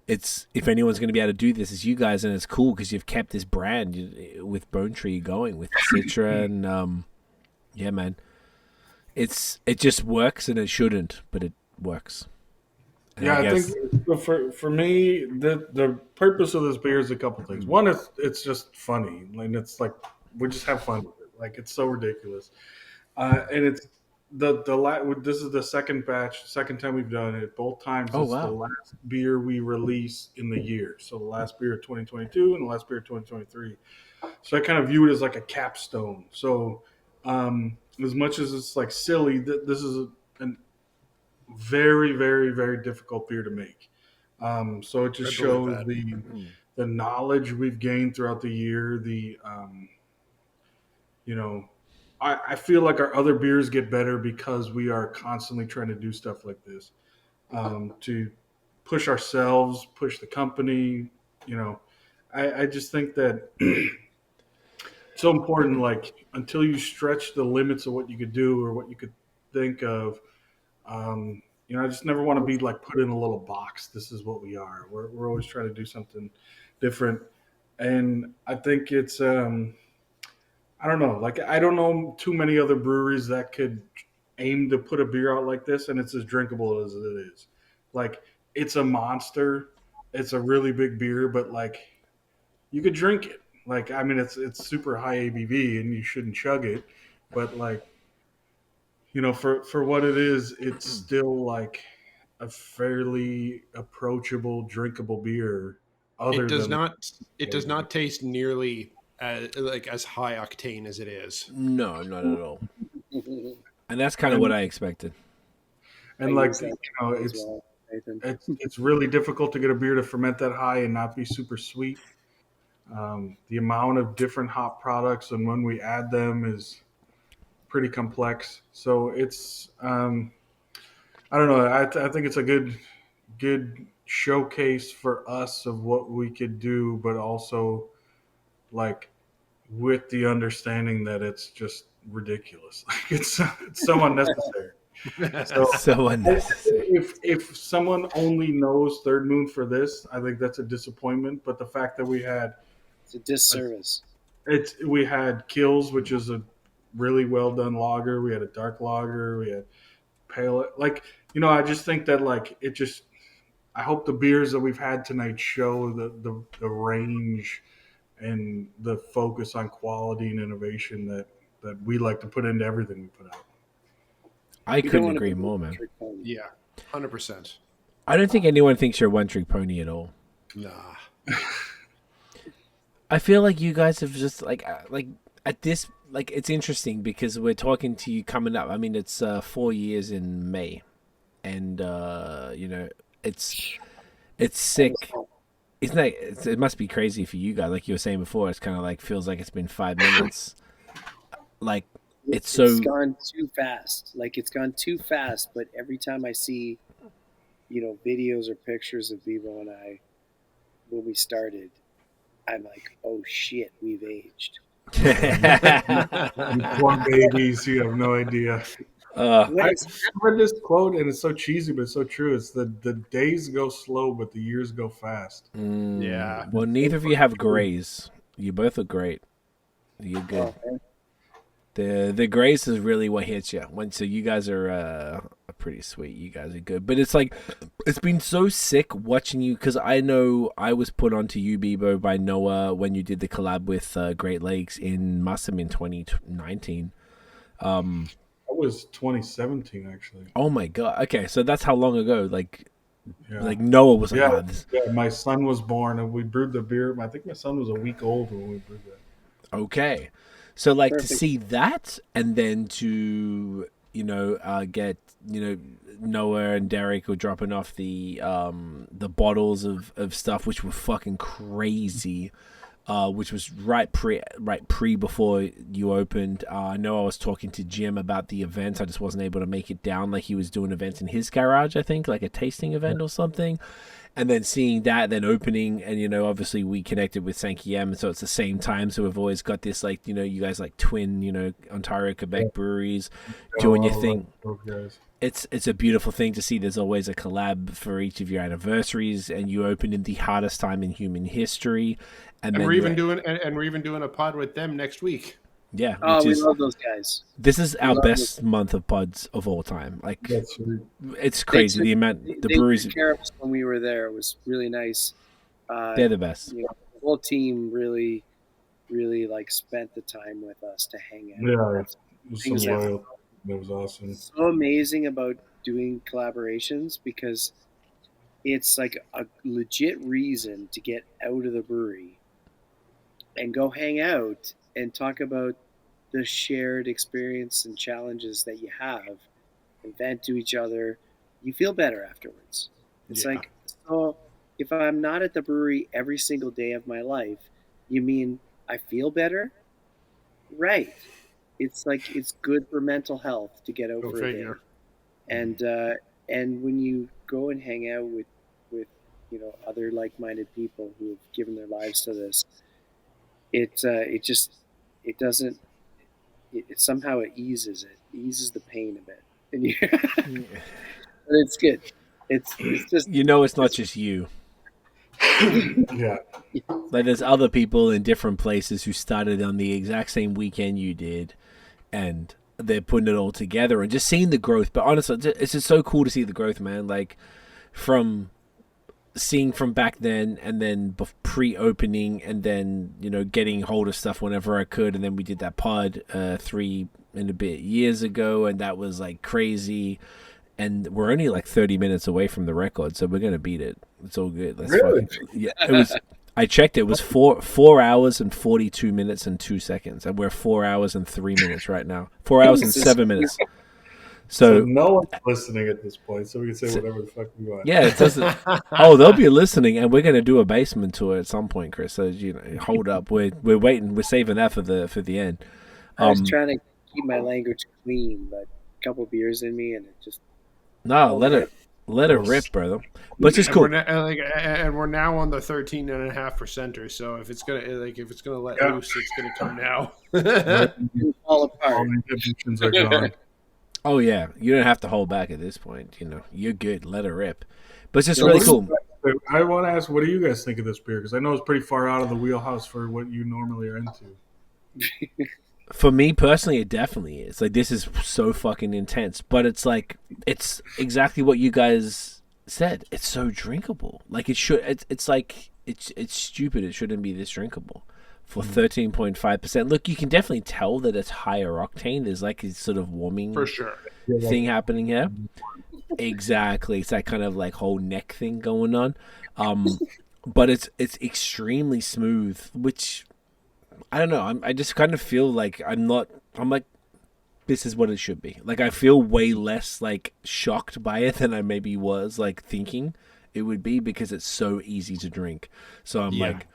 it's if anyone's going to be able to do this, it's you guys, and it's cool because you've kept this brand with Bone Tree going with Citra, and yeah, man, it just works, and it shouldn't, but it works. And I think for me, the purpose of this beer is a couple things. One is it's just funny, like it's like we just have fun with it. Like it's so ridiculous, and it's this is the second time we've done it. Both times it's the last beer we release in the year. So the last beer of 2022 and the last beer of 2023. So I kind of view it as like a capstone. So as much as it's like silly, this is a very, very, very difficult beer to make. So it just shows the knowledge we've gained throughout the year. I feel like our other beers get better because we are constantly trying to do stuff like this to push ourselves, push the company. I just think that it's so important. Like until you stretch the limits of what you could do or what you could think of, I just never want to be like put in a little box. This is what we are. We're always trying to do something different, and I think it's. I don't know. Like I don't know too many other breweries that could aim to put a beer out like this, and it's as drinkable as it is. Like it's a monster. It's a really big beer, but like you could drink it. Like I mean, it's super high ABV, and you shouldn't chug it. But like for what it is, it's still like a fairly approachable, drinkable beer. It does not taste nearly as high octane as it is. No, not at all. And that's kind of what I expected. And like it's really difficult to get a beer to ferment that high and not be super sweet. The amount of different hop products and when we add them is pretty complex. So it's I don't know. I think it's a good showcase for us of what we could do, but also like with the understanding that it's just ridiculous. Like it's so unnecessary. So So unnecessary. if someone only knows Third Moon for this, I think that's a disappointment. But the fact that It's a disservice. we had Kills, which is a really well done lager. We had a dark lager. We had pale. Like I just think that like it just. I hope the beers that we've had tonight show the range and the focus on quality and innovation that we like to put into everything we put out. I couldn't agree more, man. Yeah, 100%. I don't think anyone thinks you're a one-trick pony at all. Nah. I feel like you guys have just like at this, like, it's interesting because we're talking to you coming up. I mean, it's 4 years in May, and it's sick. Isn't that? It must be crazy for you guys. Like you were saying before, it's kind of like feels like it's been 5 minutes. Like it's gone too fast. Like it's gone too fast. But every time I see, videos or pictures of Bebo and I when we started, I'm like, oh shit, we've aged. You poor babies, you have no idea. I read this quote, and it's so cheesy, but it's so true. It's the days go slow, but the years go fast. Yeah. Well, neither of you have grays. You both are great. You're good. The grays is really what hits you. So you guys are pretty sweet. You guys are good. But it's like, it's been so sick watching you, because I know I was put onto you, Bebo, by Noah when you did the collab with Great Lakes must have been 2019. That was 2017, actually. Oh my god. Okay, so that's how long ago. Like Noah was like, yeah. My son was born, and we brewed the beer. I think my son was a week old when we brewed that. Okay, so like Perfect. To see that, and then to get Noah and Derek were dropping off the bottles of stuff, which were fucking crazy. Which was right pre before you opened. I know I was talking to Jim about the event. I just wasn't able to make it down. Like he was doing events in his garage, I think, like a tasting event or something. And then seeing that, then opening, and obviously we connected with Sankiem, so it's the same time. So we've always got this, like, you guys like twin, Ontario, Quebec breweries doing your thing. It's a beautiful thing to see. There's always a collab for each of your anniversaries, and you open in the hardest time in human history. And we're even doing a pod with them next week. Yeah. We love those guys. This is our best month of pods of all time. Like, it's crazy. The breweries took care of us when we were there. It was really nice. They're the best. The whole team really, really like spent the time with us to hang out. Yeah, it was so loyal. That was awesome. So amazing about doing collaborations, because it's like a legit reason to get out of the brewery and go hang out and talk about the shared experience and challenges that you have, and vent to each other. You feel better afterwards. It's like, so if I'm not at the brewery every single day of my life, you mean I feel better? Right. It's like, it's good for mental health to get out for a day. And when you go and hang out with other like-minded people who have given their lives to this, it somehow it eases the pain a bit, and but it's good. It's just it's not just you. Yeah, like there's other people in different places who started on the exact same weekend you did, and they're putting it all together and just seeing the growth. But honestly, it's just so cool to see the growth, man. Like from seeing from back then, and then pre-opening, and then getting hold of stuff whenever I could, and then we did that pod 3 and a bit years ago, and that was like crazy. And we're only like 30 minutes away from the record, so we're gonna beat it. It's all good. Really? Yeah, it was. I checked. It was 4 hours and 42 minutes and 2 seconds, and we're 4 hours and 3 minutes right now. 4 hours and 7 minutes. So So no one's listening at this point, so we can say whatever the fuck we want. yeah, it doesn't. Oh, they'll be listening, and we're going to do a basement tour at some point, Chris. So hold up, we're waiting, we're saving that for the end. I was trying to keep my language clean, but a couple beers in me, and it just No, let it rip, brother. But it's just cool. And we're now on the 13.5%. So if it's gonna let loose, it's gonna come now. fall apart. All the inhibitions are gone. Oh yeah, you don't have to hold back at this point. You're good. Let it rip. But it's just really cool. I want to ask, what do you guys think of this beer? Because I know it's pretty far out of the wheelhouse for what you normally are into. For me personally, it definitely is. Like, this is so fucking intense, but it's like, it's exactly what you guys said. It's so drinkable. Like, it should. It's like it's stupid. It shouldn't be this drinkable for 13.5%. Look, you can definitely tell that it's higher octane. There's like a sort of warming For sure. thing happening here. Exactly, it's that kind of like whole neck thing going on. But it's extremely smooth, which I don't know. I just kind of feel like I'm like, this is what it should be. Like, I feel way less like shocked by it than I maybe was like thinking it would be, because it's so easy to drink. So I'm like,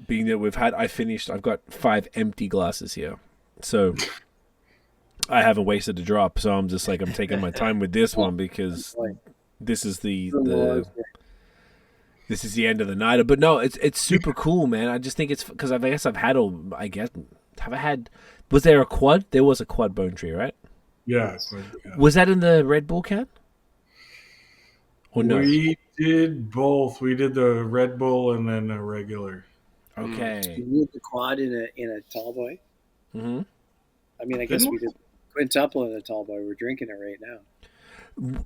being that I've got 5 empty glasses here, so I haven't wasted a drop. So I'm just like, I'm taking my time with this one, because this is this is the end of the night. But no, it's super cool, man. I just think it's because have I had, was there a quad? There was a quad Bone Tree, right? Yeah. Was that in the Red Bull can? Or no? We did both. We did the Red Bull and then a regular. Okay. We did the quad in a tall boy. Mm-hmm. I mean, I guess we did quintuple in a tall boy. We're drinking it right now.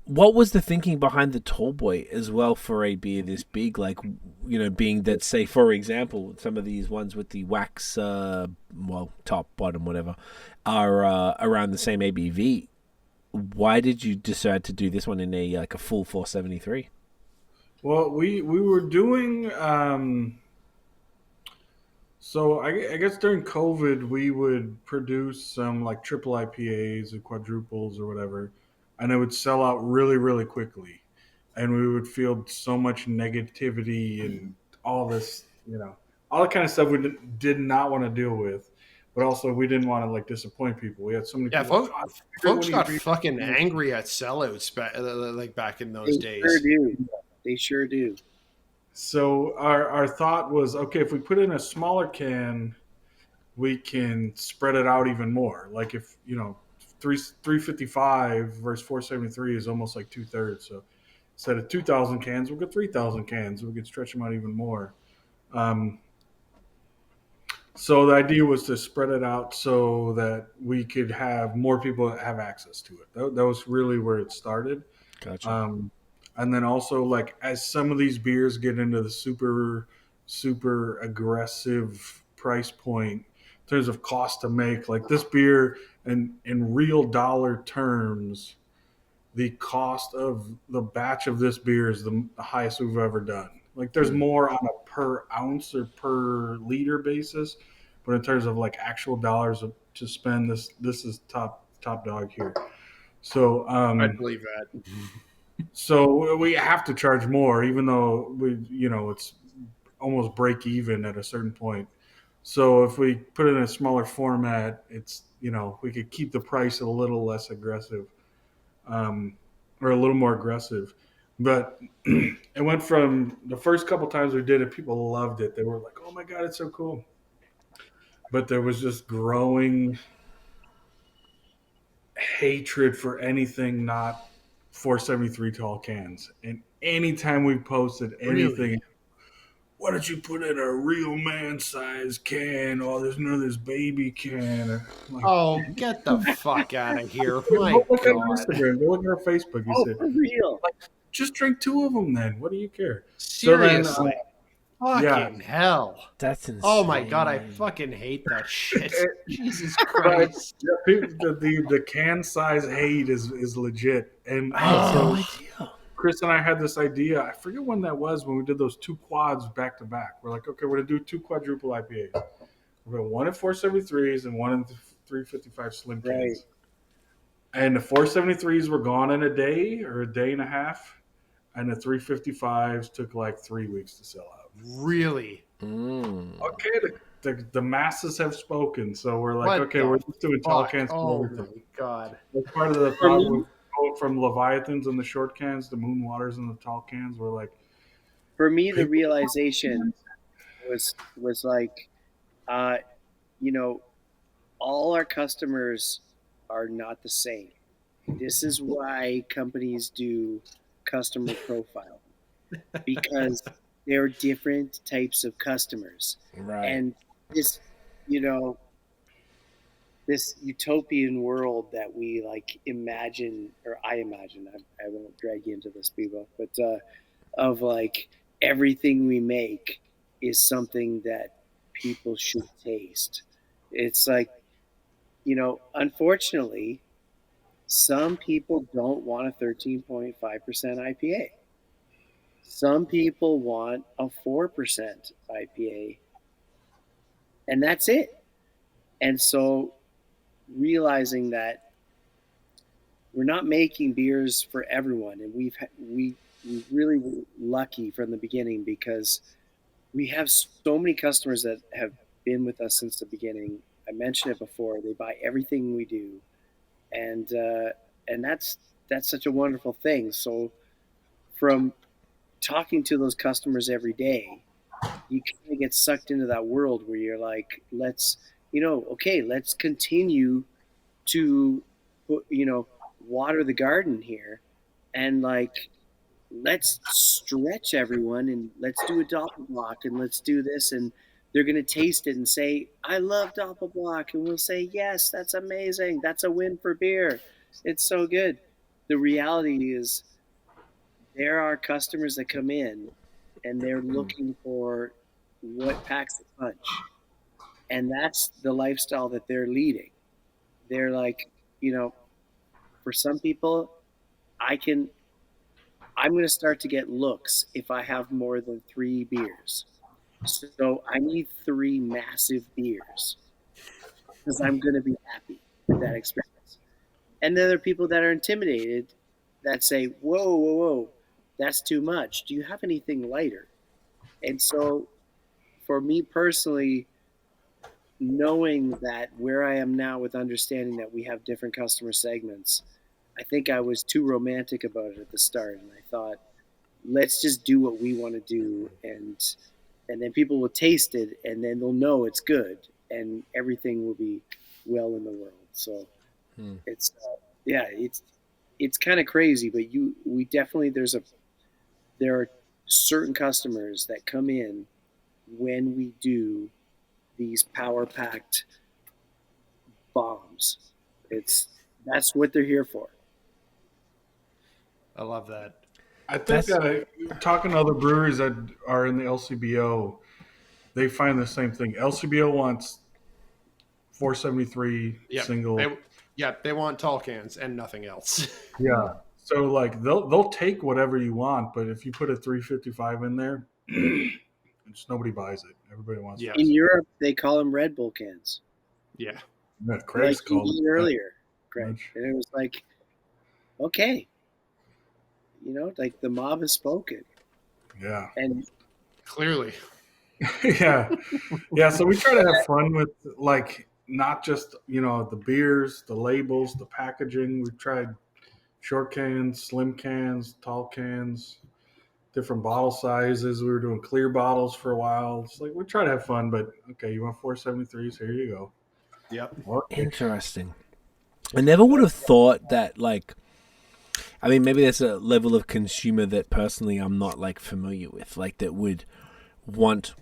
What was the thinking behind the tall boy as well for a beer this big? Like, being that, say, for example, some of these ones with the wax, top, bottom, whatever, are around the same ABV. Why did you decide to do this one in a full 473? Well, we were doing. So I guess during COVID, we would produce some like triple IPAs or quadruples or whatever, and it would sell out really, really quickly. And we would feel so much negativity and all this, all the kind of stuff we did not want to deal with. But also, we didn't want to like disappoint people. We had so many people. Folks got fucking angry at sellouts back in those days. They sure do. So our thought was, okay, if we put in a smaller can, we can spread it out even more. Like, if 355 versus 473 is almost like 2/3. So instead of 2,000 cans, we'll get 3,000 cans. We could stretch them out even more. So the idea was to spread it out so that we could have more people have access to it. That was really where it started. Gotcha. And then also, like, as some of these beers get into the super, super aggressive price point in terms of cost to make, like this beer, in real dollar terms, the cost of the batch of this beer is the highest we've ever done. Like, there's more on a per ounce or per liter basis, but in terms of like actual dollars to spend, this is top dog here. So I believe that. So we have to charge more, even though it's almost break even at a certain point. So if we put it in a smaller format, it's we could keep the price a little less aggressive, or a little more aggressive. But it went from the first couple times we did it, people loved it. They were like, "Oh my god, it's so cool!" But there was just growing hatred for anything not 473 tall cans. And anytime we posted anything, why don't you put in a real man size can? Oh, there's none of this baby can. Like, get the fuck out of here. My go look God. on Instagram, go look at our Facebook. You said, for real? Just drink 2 of them then. What do you care? Seriously. So then, fucking hell. That's insane. Oh my God, I fucking hate that shit. Jesus Christ. The can size hate is legit. And I had no idea. Chris and I had this idea. I forget when that was, when we did those 2 quads back to back. We're like, okay, we're going to do 2 quadruple IPAs. We're going to one in 473s and one in 355 slim cans. And the 473s were gone in a day or a day and a half, and the 355s took like 3 weeks to sell out. Really? Okay, the masses have spoken, so we're like, What okay, the we're just doing tall fuck? cans Oh for my everything. god. That's part of the For thought. me, We've go from Leviathans in the short cans to Moon Waters in the tall cans. We're like, the people. realization was like, uh, you know, all our customers are not the same. This is why companies do customer profile, because there are different types of customers. Right. And this, you know, this utopian world that we like imagine, or I imagine, I won't drag you into this, Bebo, but of like everything we make is something that people should taste. It's like, unfortunately, some people don't want a 13.5% IPA. Some people want a 4% IPA, and that's it. And so realizing that we're not making beers for everyone, and we really were lucky from the beginning because we have so many customers that have been with us since the beginning. I mentioned it before; they buy everything we do, and that's such a wonderful thing. So from talking to those customers every day, you kind of get sucked into that world where you're like, okay, let's continue to, water the garden here, and like, let's stretch everyone, and let's do a doppelblock, and let's do this, and they're gonna taste it and say, "I love doppelblock," and we'll say, "Yes, that's amazing. That's a win for beer. It's so good." The reality is, there are customers that come in and they're looking for what packs the punch. And that's the lifestyle that they're leading. They're like, you know, for some people, I can I'm going to start to get looks if I have more than 3 beers. So I need 3 massive beers because I'm going to be happy with that experience. And then there are people that are intimidated that say, "Whoa, whoa, whoa, that's too much. Do you have anything lighter?" And so for me personally, knowing that where I am now with understanding that we have different customer segments, I think I was too romantic about it at the start, and I thought, let's just do what we want to do, and then people will taste it, and then they'll know it's good, and everything will be well in the world. So it's yeah, it's kind of crazy, but we definitely there are certain customers that come in when we do these power packed bombs. It's That's what they're here for. I love that. I think talking to other breweries that are in the LCBO, they find the same thing. LCBO wants 473 Yep. single. They want tall cans and nothing else. Yeah. So like they'll take whatever you want, but if you put a 355 in there, just nobody buys it. Everybody wants. Yeah. In Europe, they call them Red Bull cans, Yeah. Yeah, like Craig's you called did it earlier, Craig. much. And it was like, okay, like the mob has spoken, Yeah. and Clearly. Yeah. Yeah. So we try to have fun with like not just, the beers, the labels, the packaging. We've tried short cans, slim cans, tall cans, different bottle sizes. We were doing clear bottles for a while. It's like we try to have fun, but okay, you want 473s? Here you go. Yep. Okay. Interesting. I never would have thought that, like, I mean, maybe there's a level of consumer that personally I'm not like familiar with, like that would want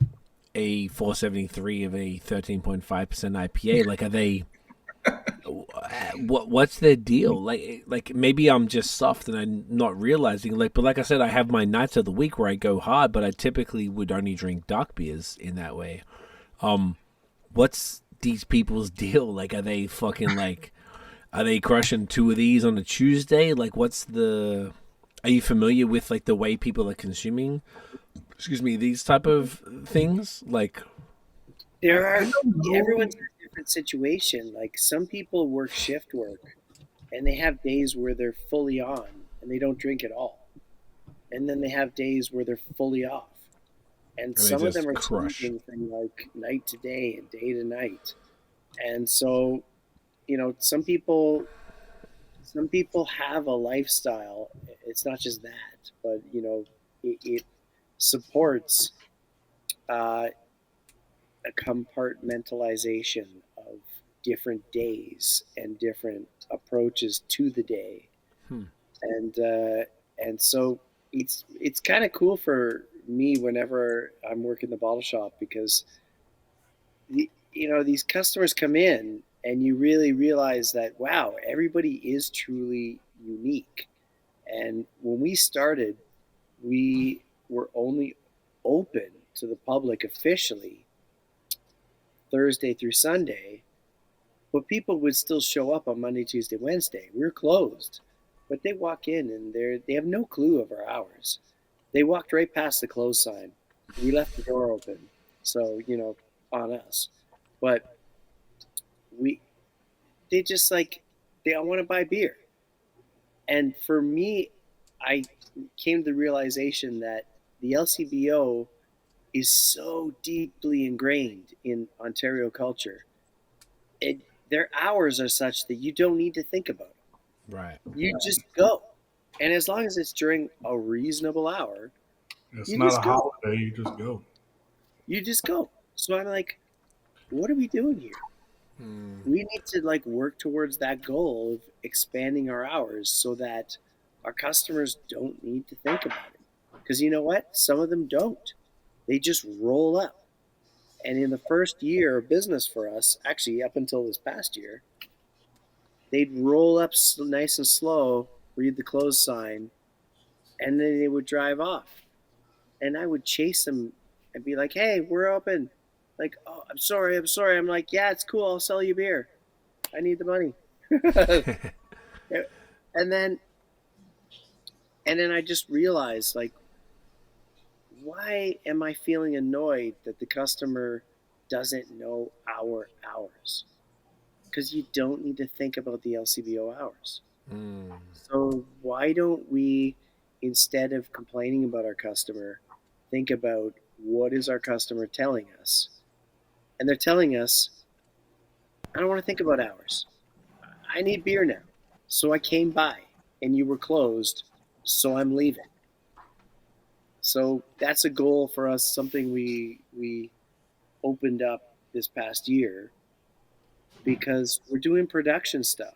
a 473 of a 13.5% IPA. Like, are they? What's their deal? Like maybe I'm just soft and I'm not realizing. But like I said, I have my nights of the week where I go hard, but I typically would only drink dark beers in that way. What's these people's deal? Like, are they fucking like? Are they crushing 2 of these on a Tuesday? Like, are you familiar with like the way people are consuming? Excuse me, these type of things. Like, everyone's in a different situation. Like some people work shift work, and they have days where they're fully on and they don't drink at all, and then they have days where they're fully off, and they some of just them are crush. changing from like night to day and day to night. And so, some people have a lifestyle. It's not just that, but it supports uh, a compartmentalization of different days and different approaches to the day. Hmm. And so it's kind of cool for me whenever I'm working the bottle shop, because these customers come in and you really realize that, wow, everybody is truly unique. And when we started, we were only open to the public officially Thursday through Sunday, but people would still show up on Monday, Tuesday, Wednesday. We're closed, but they walk in and they have no clue of our hours. They walked right past the close sign. We left the door open, so on us. But we they just like they all want to buy beer. And for me, I came to the realization that the LCBO is so deeply ingrained in Ontario culture. It, their hours are such that you don't need to think about it. Right. You just go. And as long as it's during a reasonable hour, It's you not just a go. holiday. You just go. You just go. So I'm like, what are we doing here? We need to work towards that goal of expanding our hours so that our customers don't need to think about it. Because you know what? Some of them don't. They just roll up. And in the first year of business for us, actually up until this past year, they'd roll up nice and slow, read the close sign, and then they would drive off. And I would chase them and be like, "Hey, we're open." Like, "Oh, I'm sorry, I'm sorry." I'm like, "Yeah, it's cool. I'll sell you beer. I need the money." and then I just realized, why am I feeling annoyed that the customer doesn't know our hours? Because you don't need to think about the LCBO hours. So why don't we, instead of complaining about our customer, think about what is our customer telling us? And they're telling us, I don't want to think about hours. I need beer now. So I came by and you were closed, so I'm leaving. So that's a goal for us, something we opened up this past year, because we're doing production stuff.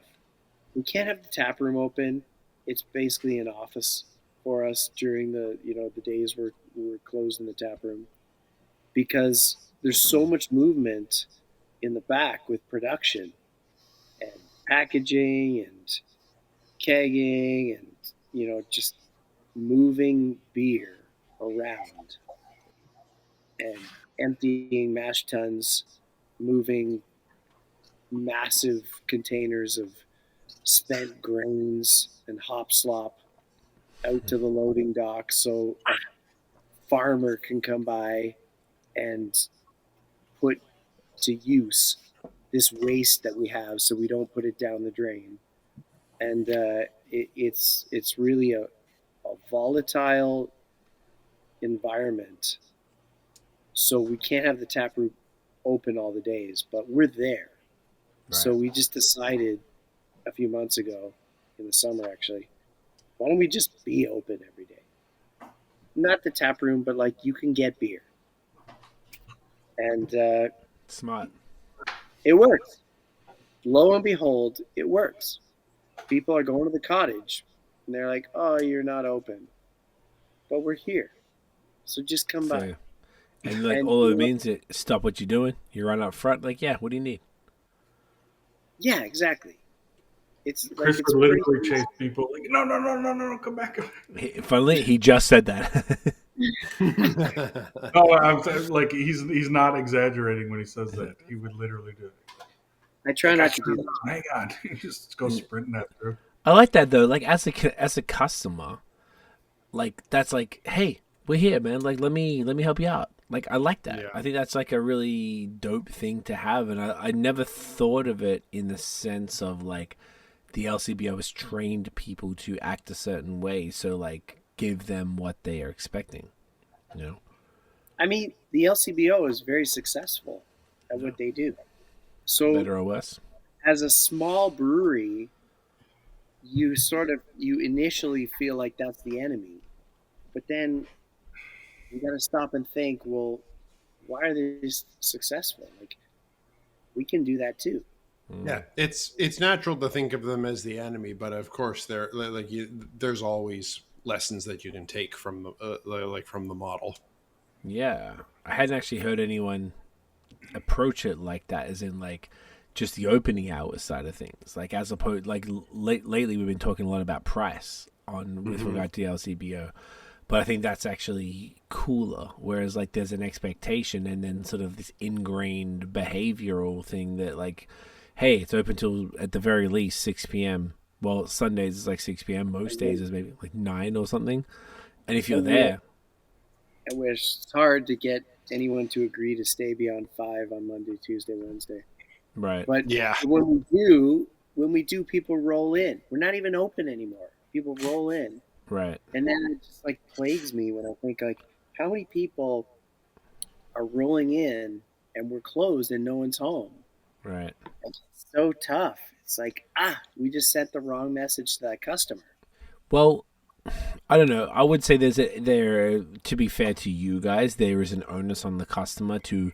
We can't have the tap room open. It's basically an office for us during the days we're closed in the tap room, because there's so much movement in the back with production and packaging and kegging and just moving beer around and emptying mash tuns, moving massive containers of spent grains and hop slop out to the loading dock so a farmer can come by and put to use this waste that we have, so we don't put it down the drain. And it's really a volatile environment, so we can't have the tap room open all the days, but we're there. Right. So we just decided a few months ago, in the summer actually, why don't we just be open every day? Not the tap room, but you can get beer. And Smart. it works. Lo and behold, it works. People are going to the cottage and they're like, "Oh, you're not open." But we're here. So just come by. So, and And, all it means is stop what you're doing. You run up front. Yeah, what do you need? yeah, exactly. It's Chris it's would literally pretty chase people like, no, no, no, no, no, come back. Funnily, he just said that. No, I'm saying, he's not exaggerating when he says that. He would literally do it. I try not to do that. Hang on, he just goes sprinting that through. I like that though. As a customer, that's hey, we're here, man. Let me help you out. I like that. Yeah. I think that's a really dope thing to have, and I never thought of it in the sense of the LCBO has trained people to act a certain way, so like give them what they are expecting, you know. I mean, the LCBO is very successful at what they do. So, Better OS. as a small brewery, you initially feel like that's the enemy, but then you got to stop and think, well, why are they successful? Like, we can do that too. Yeah, it's natural to think of them as the enemy, but of course, there's always lessons that you can take from the from the model. Yeah, I hadn't actually heard anyone approach it like that, as in like just the opening hours side of things. Like as opposed, like lately we've been talking a lot about price on with regard to the LCBO, but I think that's actually cooler. Whereas like there's an expectation and then sort of this ingrained behavioral thing that like, hey, it's open till at the very least 6 p.m. Well, Sundays is like 6 p.m. Most days is maybe like 9 or something. And if you're there, I wish it's hard to get anyone to agree to stay beyond 5 on Monday, Tuesday, Wednesday. right? But Yeah. when we do, people roll in. We're not even open anymore. People roll in, Right. and then it just like plagues me when I think like, how many people are rolling in and we're closed and no one's home? Right. It's so tough. It's like, we just sent the wrong message to that customer. Well, I don't know. I would say to be fair to you guys, there is an onus on the customer to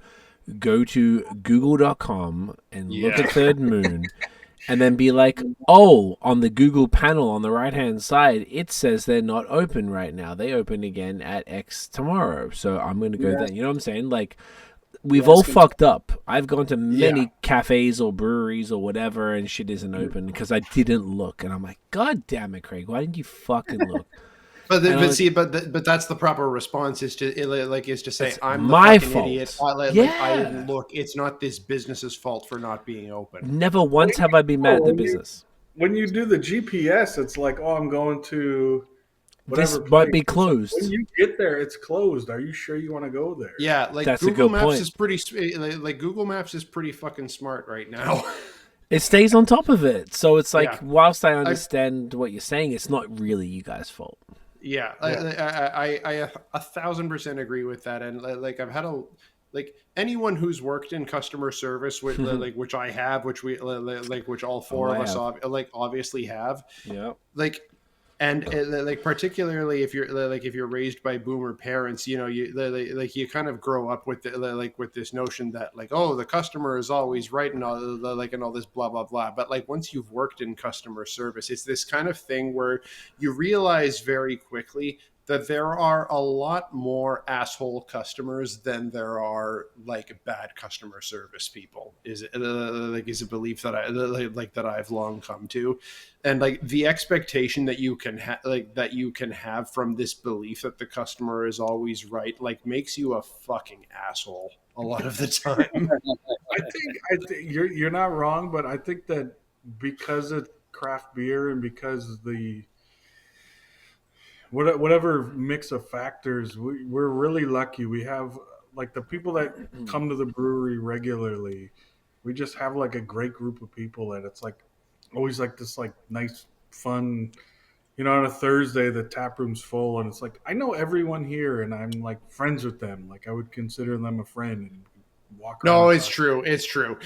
go to google.com and look at Third Moon and then be like, oh, on the Google panel on the right-hand side, it says they're not open right now. They open again at X tomorrow. So I'm going to go there. You know what I'm saying? Like, we've all fucked up. I've gone to many cafes or breweries or whatever, and shit isn't open because I didn't look. And I'm like, God damn it, Craig, why didn't you fucking look? But that's the proper response is to say I'm my the fucking fault. idiot. I didn't look. It's not this business's fault for not being open. Never once have I been mad at the business. When you do the GPS, it's like, oh, I'm going to whatever This might place. be closed. When you get there, it's closed. Are you sure you want to go there? Yeah, like That's a Google good Maps point. is pretty. Like Google Maps is pretty fucking smart right now. It stays on top of it. So it's like, Yeah. whilst I understand what you're saying, it's not really you guys' fault. Yeah, I 1,000% agree with that, and like I've had anyone who's worked in customer service, which I have, which all four of us obviously have. Yeah. And particularly if you're raised by boomer parents, you kind of grow up with with this notion that the customer is always right and all this blah blah blah. But once you've worked in customer service, it's this kind of thing where you realize very quickly that there are a lot more asshole customers than there are bad customer service people. Is a belief that that I've long come to, and the expectation that you can have from this belief that the customer is always right makes you a fucking asshole a lot of the time. I think you're not wrong, but I think that because it's craft beer and because the whatever mix of factors, we're really lucky. We have the people that come to the brewery regularly. We just have a great group of people that it's always this nice fun. On a Thursday the tap room's full and it's I know everyone here and I'm friends with them. I would consider them a friend and walk around. No, it's true. It's true.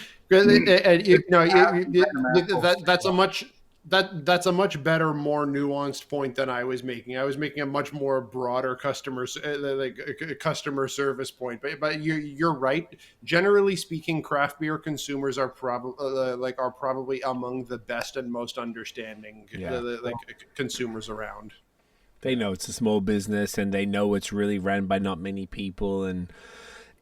That's a much better, more nuanced point than I was making. I was making a much more broader customer service point. But you're right. Generally speaking, craft beer consumers are probably among the best and most understanding consumers around. They know it's a small business and they know it's really ran by not many people, and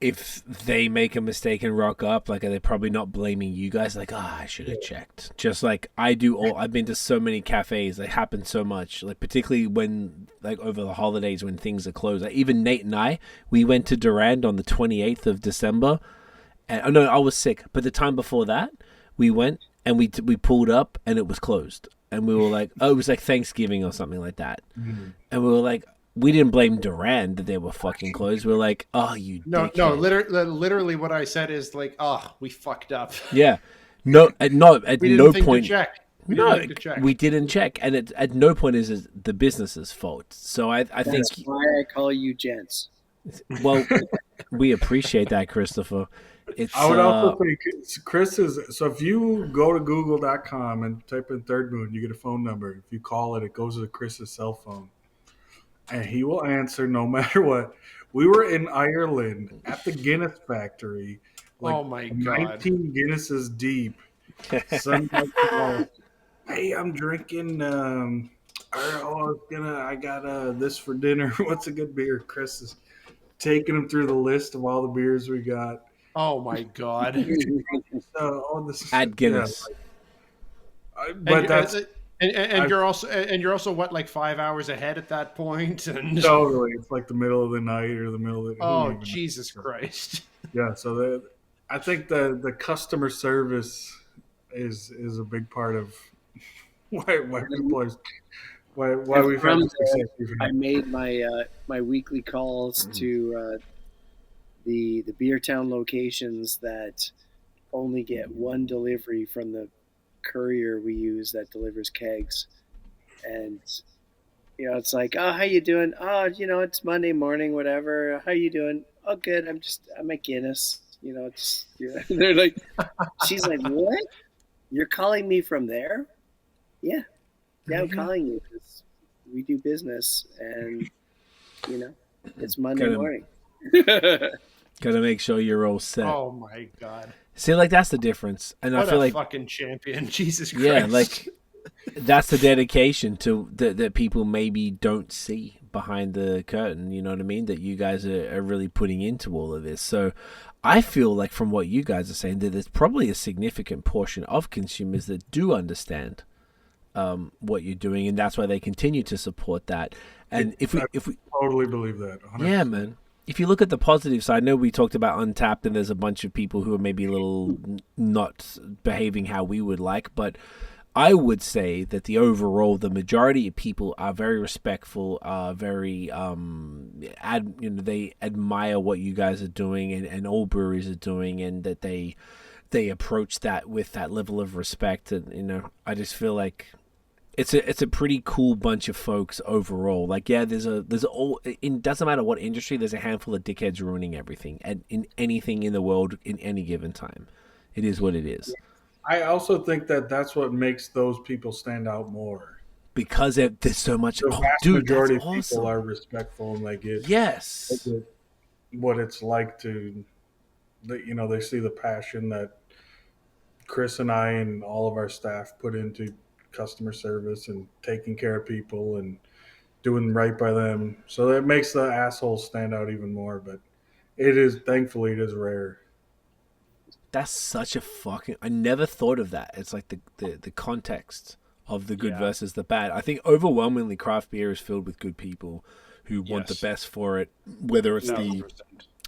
if they make a mistake and rock up, they're probably not blaming you guys. I should have checked. Just like I do. I've been to so many cafes. It happens so much. Particularly when over the holidays when things are closed. Even Nate and I, we went to Durand on the 28th of December. And I was sick. But the time before that, we went and we pulled up and it was closed. And we were it was Thanksgiving or something like that. Mm-hmm. And we were we didn't blame Durand that they were fucking closed. We were oh, you dickhead. No, literally what I said is we fucked up. Yeah. No, at no we didn't think point. to check. You No, didn't need to check. we didn't check, and at no point is it the business's fault. So I think, That's why I call you gents. well, we appreciate that, Christopher. It's I would also say Chris is, so if you go to google.com and type in Third Moon, you get a phone number. If you call it, it goes to Chris's cell phone, and he will answer no matter what. We were in Ireland at the Guinness factory, like Oh my God. 19 Guinnesses deep. Somebody called, hey, I'm drinking. I got this for dinner. What's a good beer? Chris is taking him through the list of all the beers we got. Oh my God. at Guinness. But that's and you're also what, like 5 hours ahead at that point, and totally. It's like the middle of the night or the middle of the. oh Jesus Christ. Yeah, so I think the customer service is a big part of why people are why we've had the success we've had. I made my weekly calls to the Beertown locations that only get one delivery from the courier we use that delivers kegs, and it's like, oh, how you doing? Oh, it's Monday morning, whatever. How you doing? Oh, good. I'm at Guinness. They're like, she's like, what? You're calling me from there? Yeah, I'm calling you because we do business, and it's Monday morning. Gotta make sure you're all set. Oh my God. See, like, that's the difference, and What I feel a like fucking champion, Jesus Christ. yeah, like that's the dedication to that people maybe don't see behind the curtain. You know what I mean? That you guys are really putting into all of this. So I feel like from what you guys are saying, that there's probably a significant portion of consumers that do understand what you're doing, and that's why they continue to support that. And if we totally believe that, 100%. Yeah, man. If you look at the positive side, I know we talked about Untappd, and there's a bunch of people who are maybe a little not behaving how we would like, but I would say that the majority of people are very respectful, very they admire what you guys are doing and all breweries are doing, and that they approach that with that level of respect. And I just feel like it's a pretty cool bunch of folks overall. Like, yeah, it doesn't matter what industry, there's a handful of dickheads ruining everything in anything in the world in any given time. It is what it is. I also think that that's what makes those people stand out more. Because there's so much. The vast majority of awesome. people are respectful, and they get what it's like to, they see the passion that Chris and I and all of our staff put into customer service and taking care of people and doing right by them. So that makes the assholes stand out even more. But thankfully, it is rare. That's such a fucking... I never thought of that. It's like the context of the good versus the bad. I think overwhelmingly craft beer is filled with good people who want the best for it, whether it's 100%. The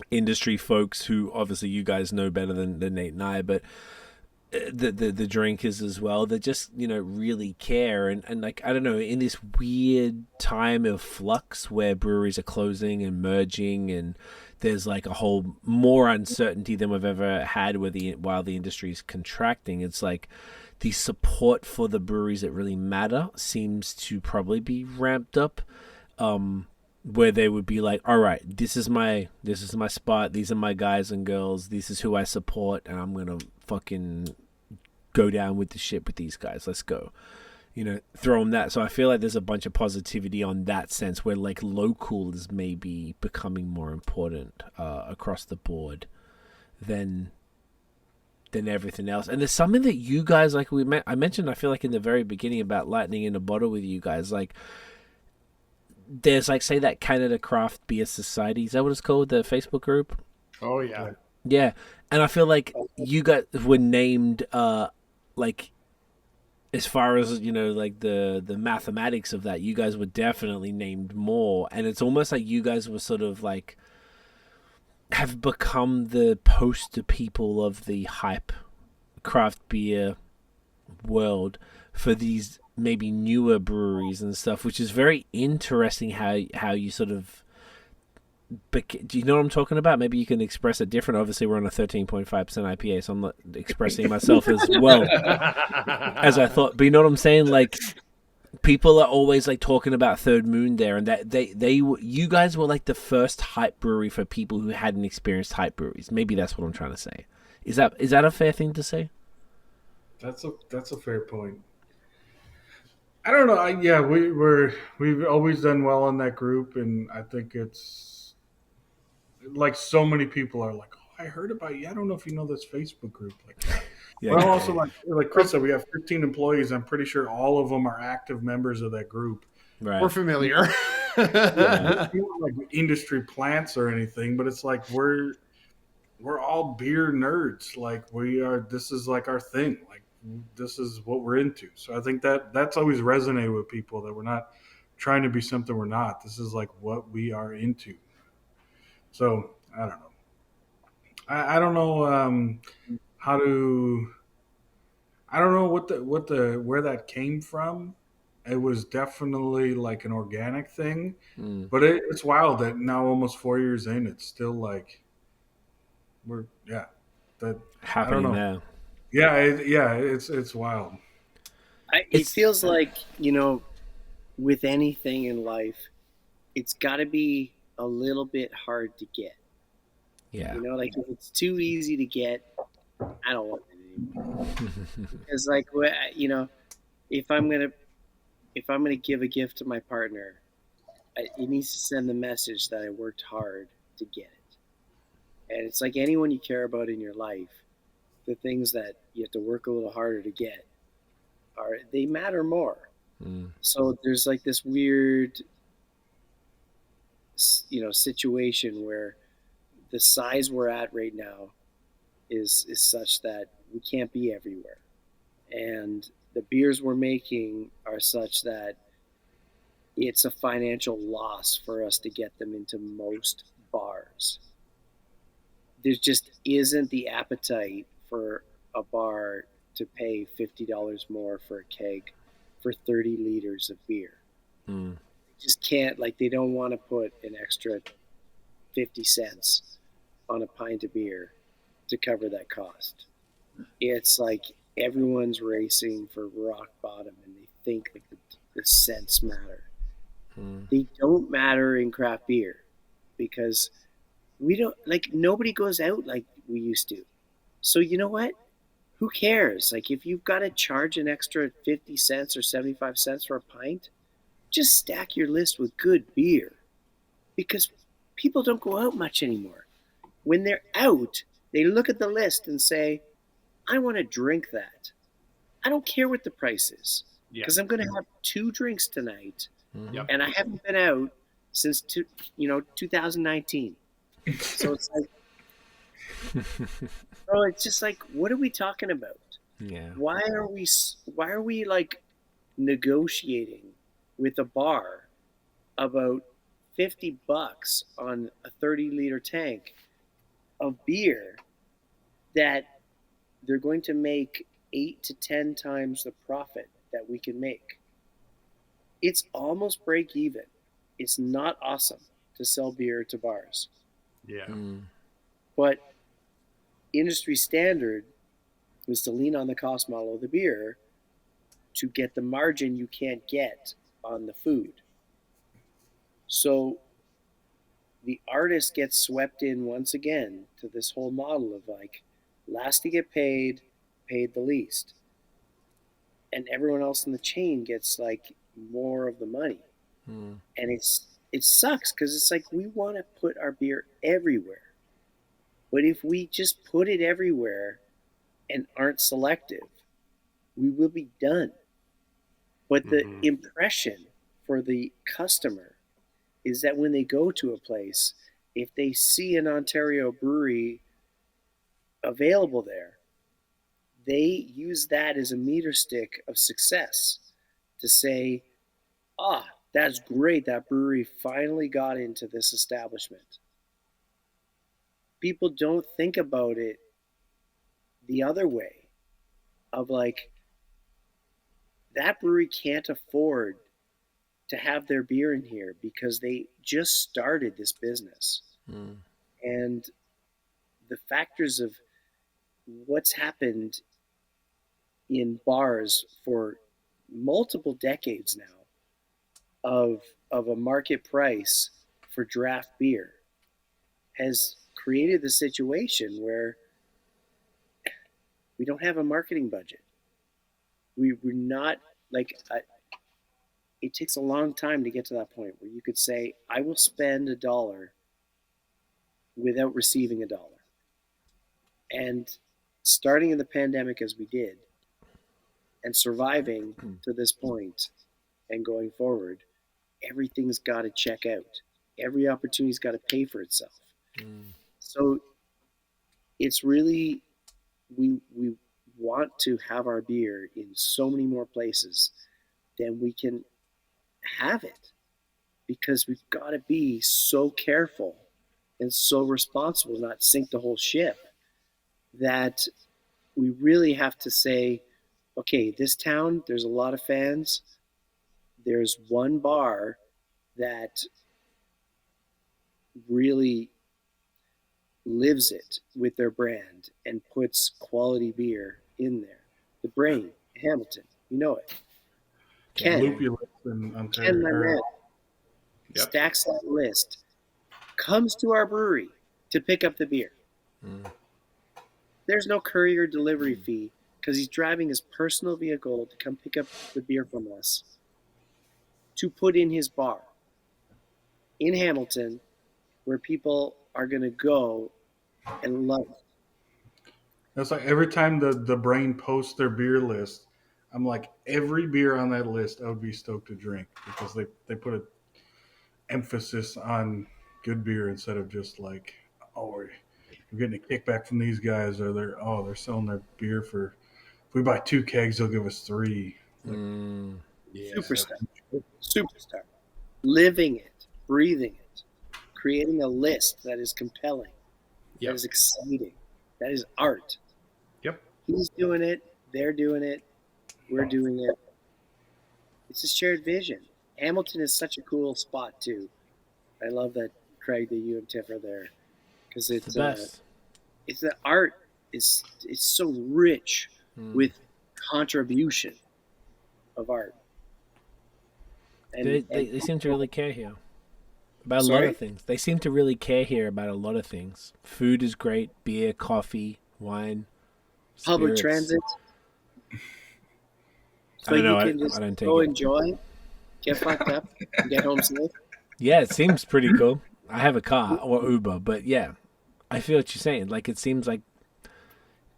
industry folks who obviously you guys know better than Nate and I, but the drinkers as well, that just really care. And like, I don't know, in this weird time of flux where breweries are closing and merging, and there's like a whole more uncertainty than we've ever had while the industry is contracting, it's like the support for the breweries that really matter seems to probably be ramped up, where they would be like, all right, this is my spot, these are my guys and girls, this is who I support, and I'm gonna fucking go down with the ship with these guys, let's go, throw them that. So I feel like there's a bunch of positivity on that sense, where like local is maybe becoming more important across the board than everything else. And there's something that you guys, like I mentioned, I feel like in the very beginning about lightning in a bottle with you guys, like there's like, say, that Canada Craft Beer Society, is that what it's called, the Facebook group? Oh yeah. Yeah. And I feel like you guys were named like, as far as like the mathematics of that, you guys were definitely named more, and it's almost like you guys were sort of like have become the poster people of the hype craft beer world for these maybe newer breweries and stuff, which is very interesting how you sort of But do you know what I'm talking about? Maybe you can express it different. Obviously, we're on a 13.5% IPA, so I'm not expressing myself as well as I thought. But you know what I'm saying? Like, people are always like talking about Third Moon there, and that you guys were like the first hype brewery for people who hadn't experienced hype breweries. Maybe that's what I'm trying to say. Is that a fair thing to say? That's a fair point. I don't know. Yeah, we've always done well in that group, and I think it's like so many people are like, "Oh, I heard about you. I don't know if you know this Facebook group." Like, Yeah. well, also like Chris said, we have 15 employees. I'm pretty sure all of them are active members of that group. Right. We're familiar. Yeah, we're not like industry plants or anything, but it's like we're all beer nerds. Like we are. This is like our thing. Like this is what we're into. So I think that's always resonated with people, that we're not trying to be something we're not. This is like what we are into. So I don't know. I don't know how to. I don't know where that came from. It was definitely like an organic thing, but it's wild that now almost 4 years in, it's still like that I don't Happening know. now. Yeah, it's wild. It feels like, with anything in life, it's got to be a little bit hard to get. Yeah. Like if it's too easy to get, I don't want it anymore. Because like, if I'm gonna give a gift to my partner, it needs to send the message that I worked hard to get it. And it's like anyone you care about in your life, the things that you have to work a little harder to get they matter more. So there's like this weird, situation where the size we're at right now is such that we can't be everywhere, and the beers we're making are such that it's a financial loss for us to get them into most bars. There just isn't the appetite for a bar to pay $50 more for a keg for 30 liters of beer. Just can't, like, they don't want to put an extra 50 cents on a pint of beer to cover that cost. It's like everyone's racing for rock bottom, and they think like the cents matter. They don't matter in craft beer, because we don't, like, nobody goes out like we used to. So you know what? Who cares? Like, if you've got to charge an extra 50 cents or 75 cents for a pint, just stack your list with good beer, because people don't go out much anymore. When they're out, they look at the list and say, I want to drink that. I don't care what the price is, because I'm going to have 2 drinks tonight, and I haven't been out since 2019. So it's like, bro, it's just like, what are we talking about? Yeah. Why are we like negotiating with a bar about $50 on a 30-liter tank of beer that they're going to make 8 to 10 times the profit that we can make? It's almost break even. It's not awesome to sell beer to bars. Yeah. But industry standard was to lean on the cost model of the beer to get the margin you can't get on the food. So the artist gets swept in once again to this whole model of like, last to get paid the least. And everyone else in the chain gets like more of the money. And it sucks, because it's like, we want to put our beer everywhere. But if we just put it everywhere and aren't selective, we will be done. But the impression for the customer is that when they go to a place, if they see an Ontario brewery available there, they use that as a meter stick of success to say, that's great, that brewery finally got into this establishment. People don't think about it the other way, of like, that brewery can't afford to have their beer in here because they just started this business. And the factors of what's happened in bars for multiple decades now of a market price for draft beer has created the situation where we don't have a marketing budget. We're not like it takes a long time to get to that point where you could say, I will spend $1 without receiving $1. And starting in the pandemic as we did and surviving to this point and going forward, everything's got to check out. Every opportunity's got to pay for itself. So it's really, we want to have our beer in so many more places than we can have it, because we've got to be so careful and so responsible not to sink the whole ship, that we really have to say, okay, this town, there's a lot of fans. There's one bar that really lives it with their brand and puts quality beer in there. The Brain, Hamilton, you know it. Ken, Lupulus in Ontario. Ken, my man, stacks that list, comes to our brewery to pick up the beer. There's no courier delivery fee because he's driving his personal vehicle to come pick up the beer from us to put in his bar in Hamilton, where people are going to go and love it. It's like every time the Brain posts their beer list, I'm like, every beer on that list I would be stoked to drink, because they put an emphasis on good beer instead of just like, oh, we're getting a kickback from these guys, or they're selling their beer for, if we buy 2 kegs, they'll give us 3. Like, Superstar. Living it, breathing it, creating a list that is compelling, that is exciting, that is art. He's doing it, they're doing it, we're doing it. It's a shared vision. Hamilton is such a cool spot too. I love that, Craig, that you and Tiff are there, because it's the best. It's the art is so rich with contribution of art. And they seem to really care here about a lot of things. They seem to really care here about a lot of things. Food is great, beer, coffee, wine, public transit. So you can just go enjoy, get fucked up, and get home safe. Yeah, it seems pretty cool. I have a car or Uber, but yeah, I feel what you're saying. Like, it seems like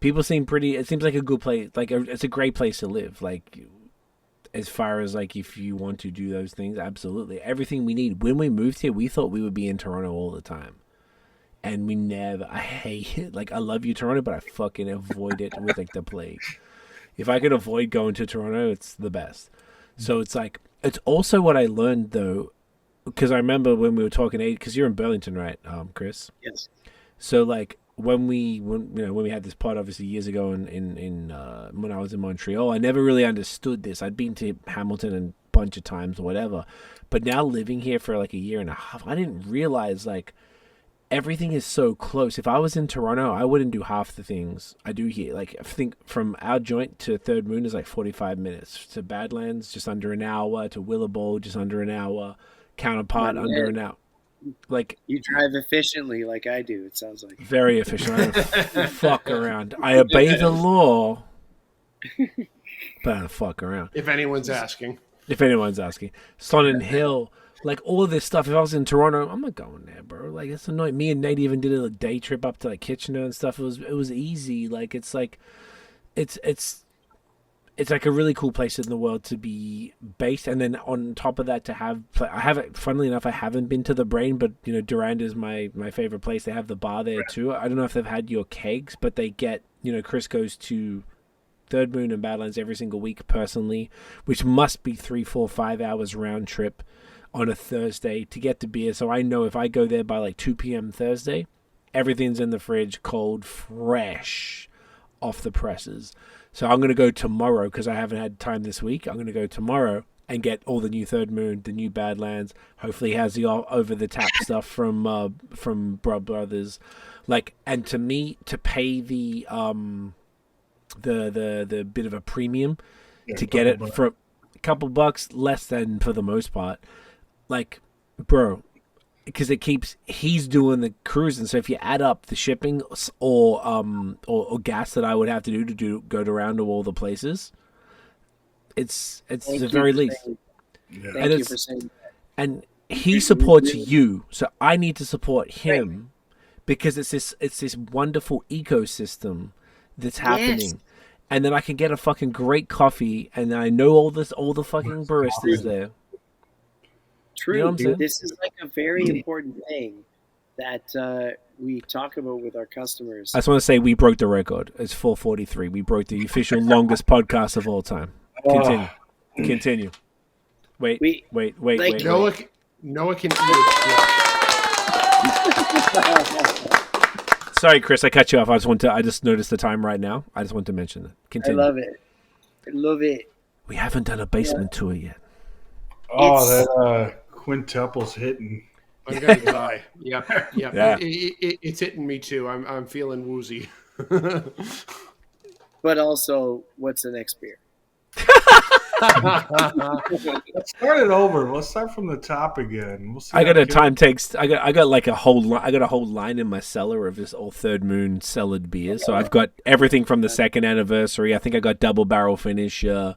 people seem pretty. It seems like a good place. Like, it's a great place to live. Like, as far as like if you want to do those things, absolutely everything we need. When we moved here, we thought we would be in Toronto all the time, and we never. I hate it. Like, I love you, Toronto, but I fucking avoid it with like the plague. If I can avoid going to Toronto, it's the best. So it's like, it's also what I learned though, because I remember when we were talking, because you're in Burlington, right, Chris? Yes. So like when we had this pod obviously years ago in when I was in Montreal, I never really understood this. I'd been to Hamilton a bunch of times or whatever, but now living here for like a year and a half, I didn't realize like everything is so close. If I was in Toronto, I wouldn't do half the things I do here. Like, I think from our joint to Third Moon is like 45 minutes. To Badlands, just under an hour. To Willowbowl, just under an hour. Counterpart, under an hour. Like, you drive efficiently like I do, it sounds like. Very efficient. I don't fuck around. I obey the law, but I don't fuck around. If anyone's asking. Sonnet Hill. Like, all of this stuff, if I was in Toronto, I'm not going there, bro. Like, it's annoying. Me and Nate even did a day trip up to, like, Kitchener and stuff. It was easy. Like, it's like, it's like a really cool place in the world to be based. And then on top of that, to have, funnily enough, I haven't been to the Brain, but, you know, Durand is my favorite place. They have the bar there, too. I don't know if they've had your kegs, but they get, you know, Chris goes to Third Moon and Badlands every single week personally, which must be 3, 4, 5 hours round trip on a Thursday to get the beer. So I know if I go there by like 2 p.m. Thursday, everything's in the fridge, cold, fresh, off the presses. So I'm going to go tomorrow because I haven't had time this week. I'm going to go tomorrow, and get all the new Third Moon, the new Badlands. Hopefully, he has the over the tap stuff from Brothers. Like, and to me, to pay the bit of a premium to get it for a couple bucks less than for the most part, like, bro, because he's doing the cruising. So if you add up the shipping or gas that I would have to do go around to all the places, it's the very least. Yeah. Thank you for saying that. And he supports you, so I need to support him because it's this wonderful ecosystem that's happening. Yes. And then I can get a fucking great coffee, and I know all the fucking baristas there. True. You know what I'm saying? This is like a very important thing that we talk about with our customers. I just want to say we broke the record. It's 4:43. We broke the official longest podcast of all time. Continue. Wait. Noah can eat. Sorry, Chris, I cut you off. I just noticed the time right now. I just want to mention it. Continue. I love it. We haven't done a basement tour yet. Oh, that quintuple's hitting. I'm gonna die. Yep. Yeah. It's hitting me too. I'm feeling woozy. But also, what's the next beer? Let's start it over. Let's start from the top again. We'll see. I got a whole line in my cellar of this old Third Moon cellared beer. So I've got everything from the second anniversary. I think I got double barrel finish. I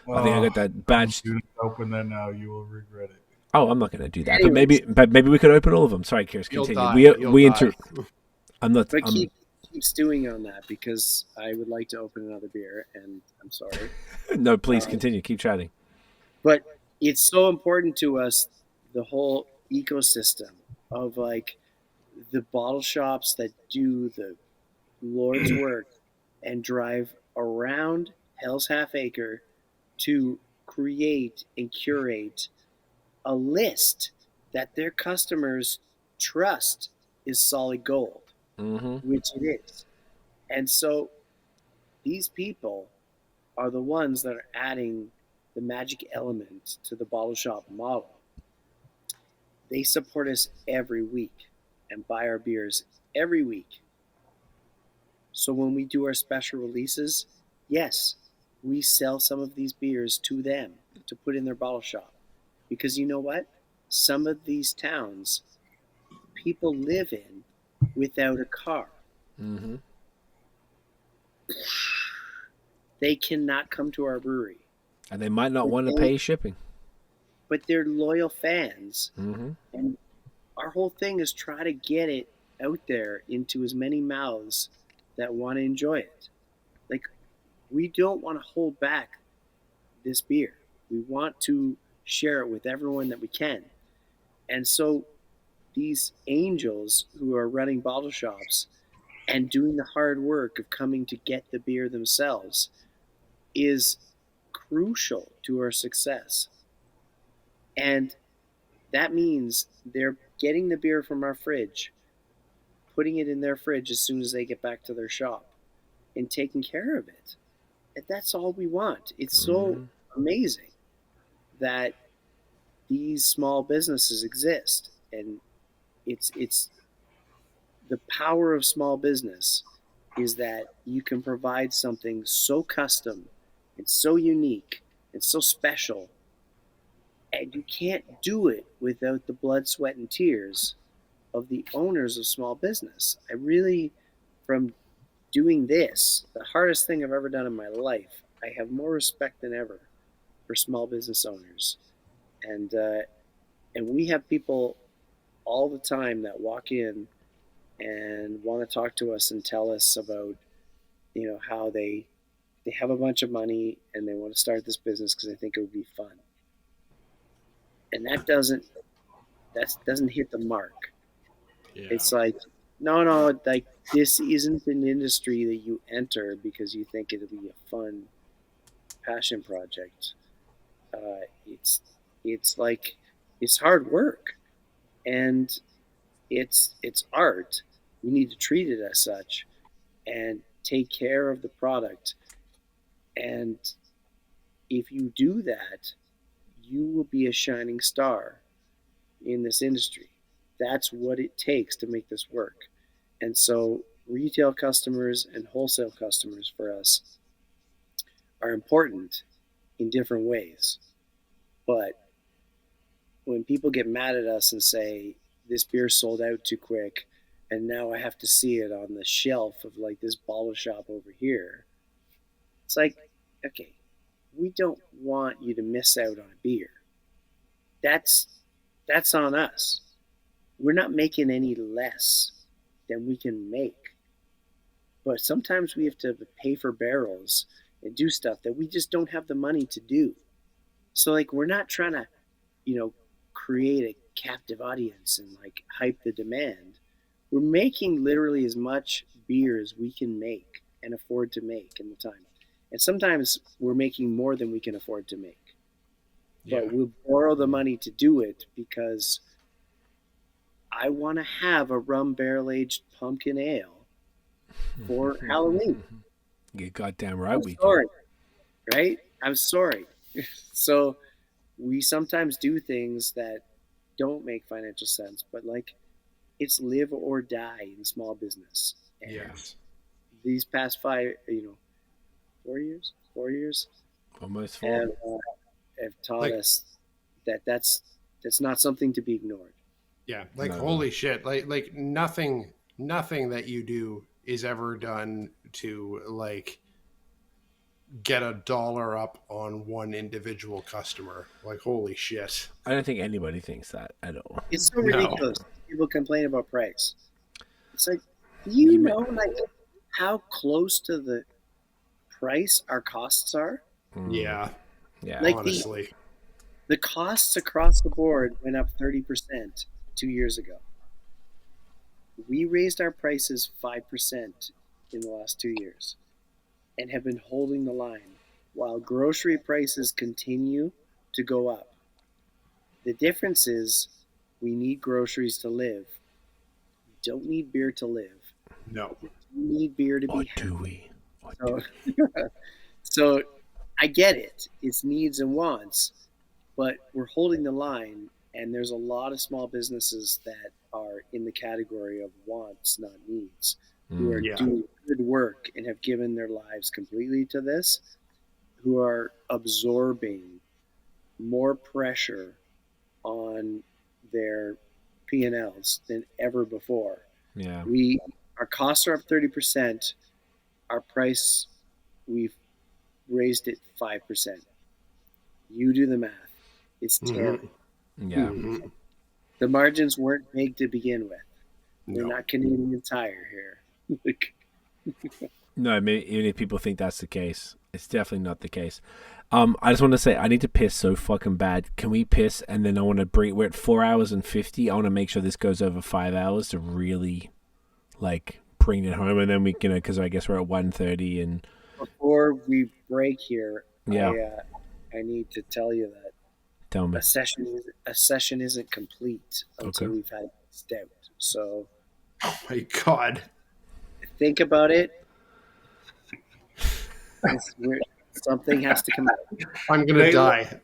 think I got that batch. Open that now, you will regret it. Oh, I'm not going to do that. But maybe we could open all of them. Sorry, Chris, continue. You'll die. I'm not. But keep stewing on that because I would like to open another beer, and I'm sorry. No, please continue. Keep chatting. But it's so important to us, the whole ecosystem of like the bottle shops that do the Lord's work and drive around Hell's Half Acre to create and curate a list that their customers trust is solid gold, which it is. And so these people are the ones that are adding the magic element to the bottle shop model. They support us every week and buy our beers every week. So when we do our special releases, yes, we sell some of these beers to them to put in their bottle shop. Because you know what? Some of these towns, people live in without a car. Mm-hmm. They cannot come to our brewery. And they might not want to pay shipping. But they're loyal fans. Mm-hmm. And our whole thing is try to get it out there into as many mouths that want to enjoy it. Like, we don't want to hold back this beer. We want to share it with everyone that we can. And so these angels who are running bottle shops and doing the hard work of coming to get the beer themselves is crucial to our success. And that means they're getting the beer from our fridge, putting it in their fridge as soon as they get back to their shop, and taking care of it. And that's all we want. It's so amazing that these small businesses exist, and it's the power of small business is that you can provide something so custom and so unique and so special, and you can't do it without the blood, sweat, and tears of the owners of small business. I really, from doing this, the hardest thing I've ever done in my life, I have more respect than ever for small business owners. And we have people all the time that walk in and want to talk to us and tell us about, you know, how they have a bunch of money and they want to start this business because they think it would be fun. And that doesn't hit the mark. Yeah. It's like, no, like, this isn't an industry that you enter because you think it'll be a fun passion project. It's like, it's hard work, and it's art. You need to treat it as such and take care of the product. And if you do that, you will be a shining star in this industry. That's what it takes to make this work. And so retail customers and wholesale customers for us are important in different ways. But when people get mad at us and say, this beer sold out too quick, and now I have to see it on the shelf of like this bottle shop over here, it's like, okay, we don't want you to miss out on a beer. That's on us. We're not making any less than we can make. But sometimes we have to pay for barrels and do stuff that we just don't have the money to do. So like we're not trying to, create a captive audience and like hype the demand. We're making literally as much beer as we can make and afford to make in the time. And sometimes we're making more than we can afford to make. But we'll borrow the money to do it because I want to have a rum barrel-aged pumpkin ale for Halloween. You're goddamn right we sorry, do. Right? I'm sorry. So we sometimes do things that don't make financial sense, but like it's live or die in small business. And these past 4 years, almost 4 have taught us that that's not something to be ignored. Yeah, like holy shit, like nothing that you do is ever done to like get $1 up on one individual customer. Like holy shit. I don't think anybody thinks that at all. It's so ridiculous. People complain about price. It's like, do you know like how close to the price our costs are? Yeah. Like honestly, the costs across the board went up 30% 2 years ago. We raised our prices 5% in the last 2 years and have been holding the line while grocery prices continue to go up. The difference is we need groceries to live. We don't need beer to live. No. We need beer to be happy. Do we? So I get it. It's needs and wants, but we're holding the line, and there's a lot of small businesses that are in the category of wants, not needs, who are doing good work and have given their lives completely to this, who are absorbing more pressure on their P&Ls than ever before. Yeah. Our costs are up 30%. Our price, we've raised it 5%. You do the math. It's terrible. Yeah. The margins weren't big to begin with. We're not Canadian Tire here. No, even if people think that's the case, it's definitely not the case. I just want to say I need to piss so fucking bad. Can we piss? And then I want to we're at 4 hours and 50. I want to make sure this goes over 5 hours to really like bring it home. And then we can, because I guess we're at 1:30 and before we break here, I need to tell you that a session isn't complete until we've had stout. So, oh my god, think about it. Something has to come out. I'm gonna die.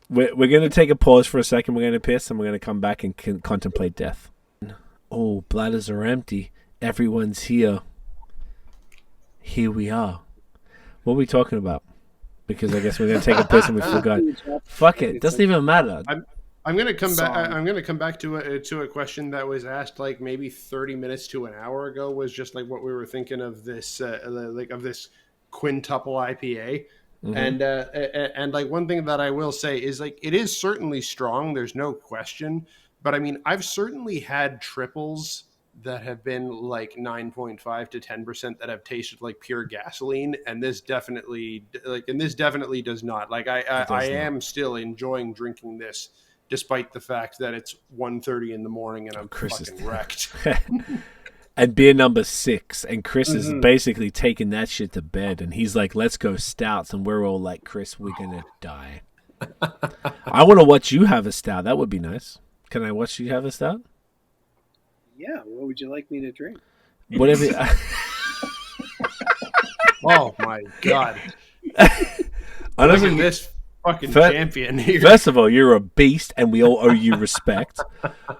We're gonna take a pause for a second. We're gonna piss and we're gonna come back and contemplate death. Oh, bladders are empty. Everyone's here. Here we are. What are we talking about? Because I guess we're gonna take a piss and we forgot. Fuck it. Doesn't even matter. I'm gonna come back. I'm gonna come back to a question that was asked like maybe 30 minutes to an hour ago. Was just like what we were thinking of this of this quintuple IPA. And like one thing that I will say is like it is certainly strong. There's no question. But I mean, I've certainly had triples that have been like 9.5 to 10% that have tasted like pure gasoline, and this definitely does not. Like I am still enjoying drinking this, despite the fact that it's 1:30 in the morning and I'm fucking wrecked. And beer number 6, and Chris is basically taking that shit to bed, and he's like, "Let's go stouts," and we're all like, "Chris, we're gonna die." I want to watch you have a stout. That would be nice. Can I watch you have a stout? Yeah, what would you like me to drink? Whatever. Oh my god! fucking champion here. First of all, you're a beast, and we all owe you respect.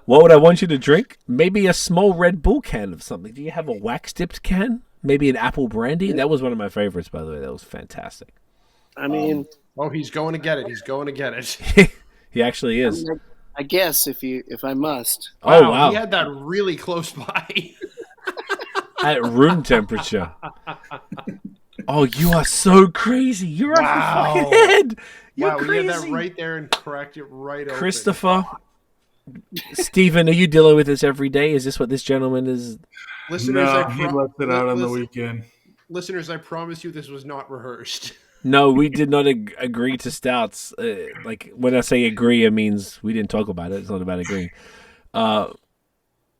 What would I want you to drink? Maybe a small Red Bull can of something. Do you have a wax-dipped can? Maybe an apple brandy? That was one of my favorites, by the way. That was fantastic. I mean, he's going to get it. He's going to get it. He actually is. I guess if I must. Oh, wow. He had that really close by. At room temperature. Oh, you are so crazy. You're out of your fucking head. You're crazy. We had that right there and cracked it right open. Christopher, Stephen, are you dealing with this every day? Is this what this gentleman is? Listeners, he left it out on the weekend. Listeners, I promise you this was not rehearsed. No, we did not agree to stouts. Like, when I say agree, it means we didn't talk about it. It's not about agreeing.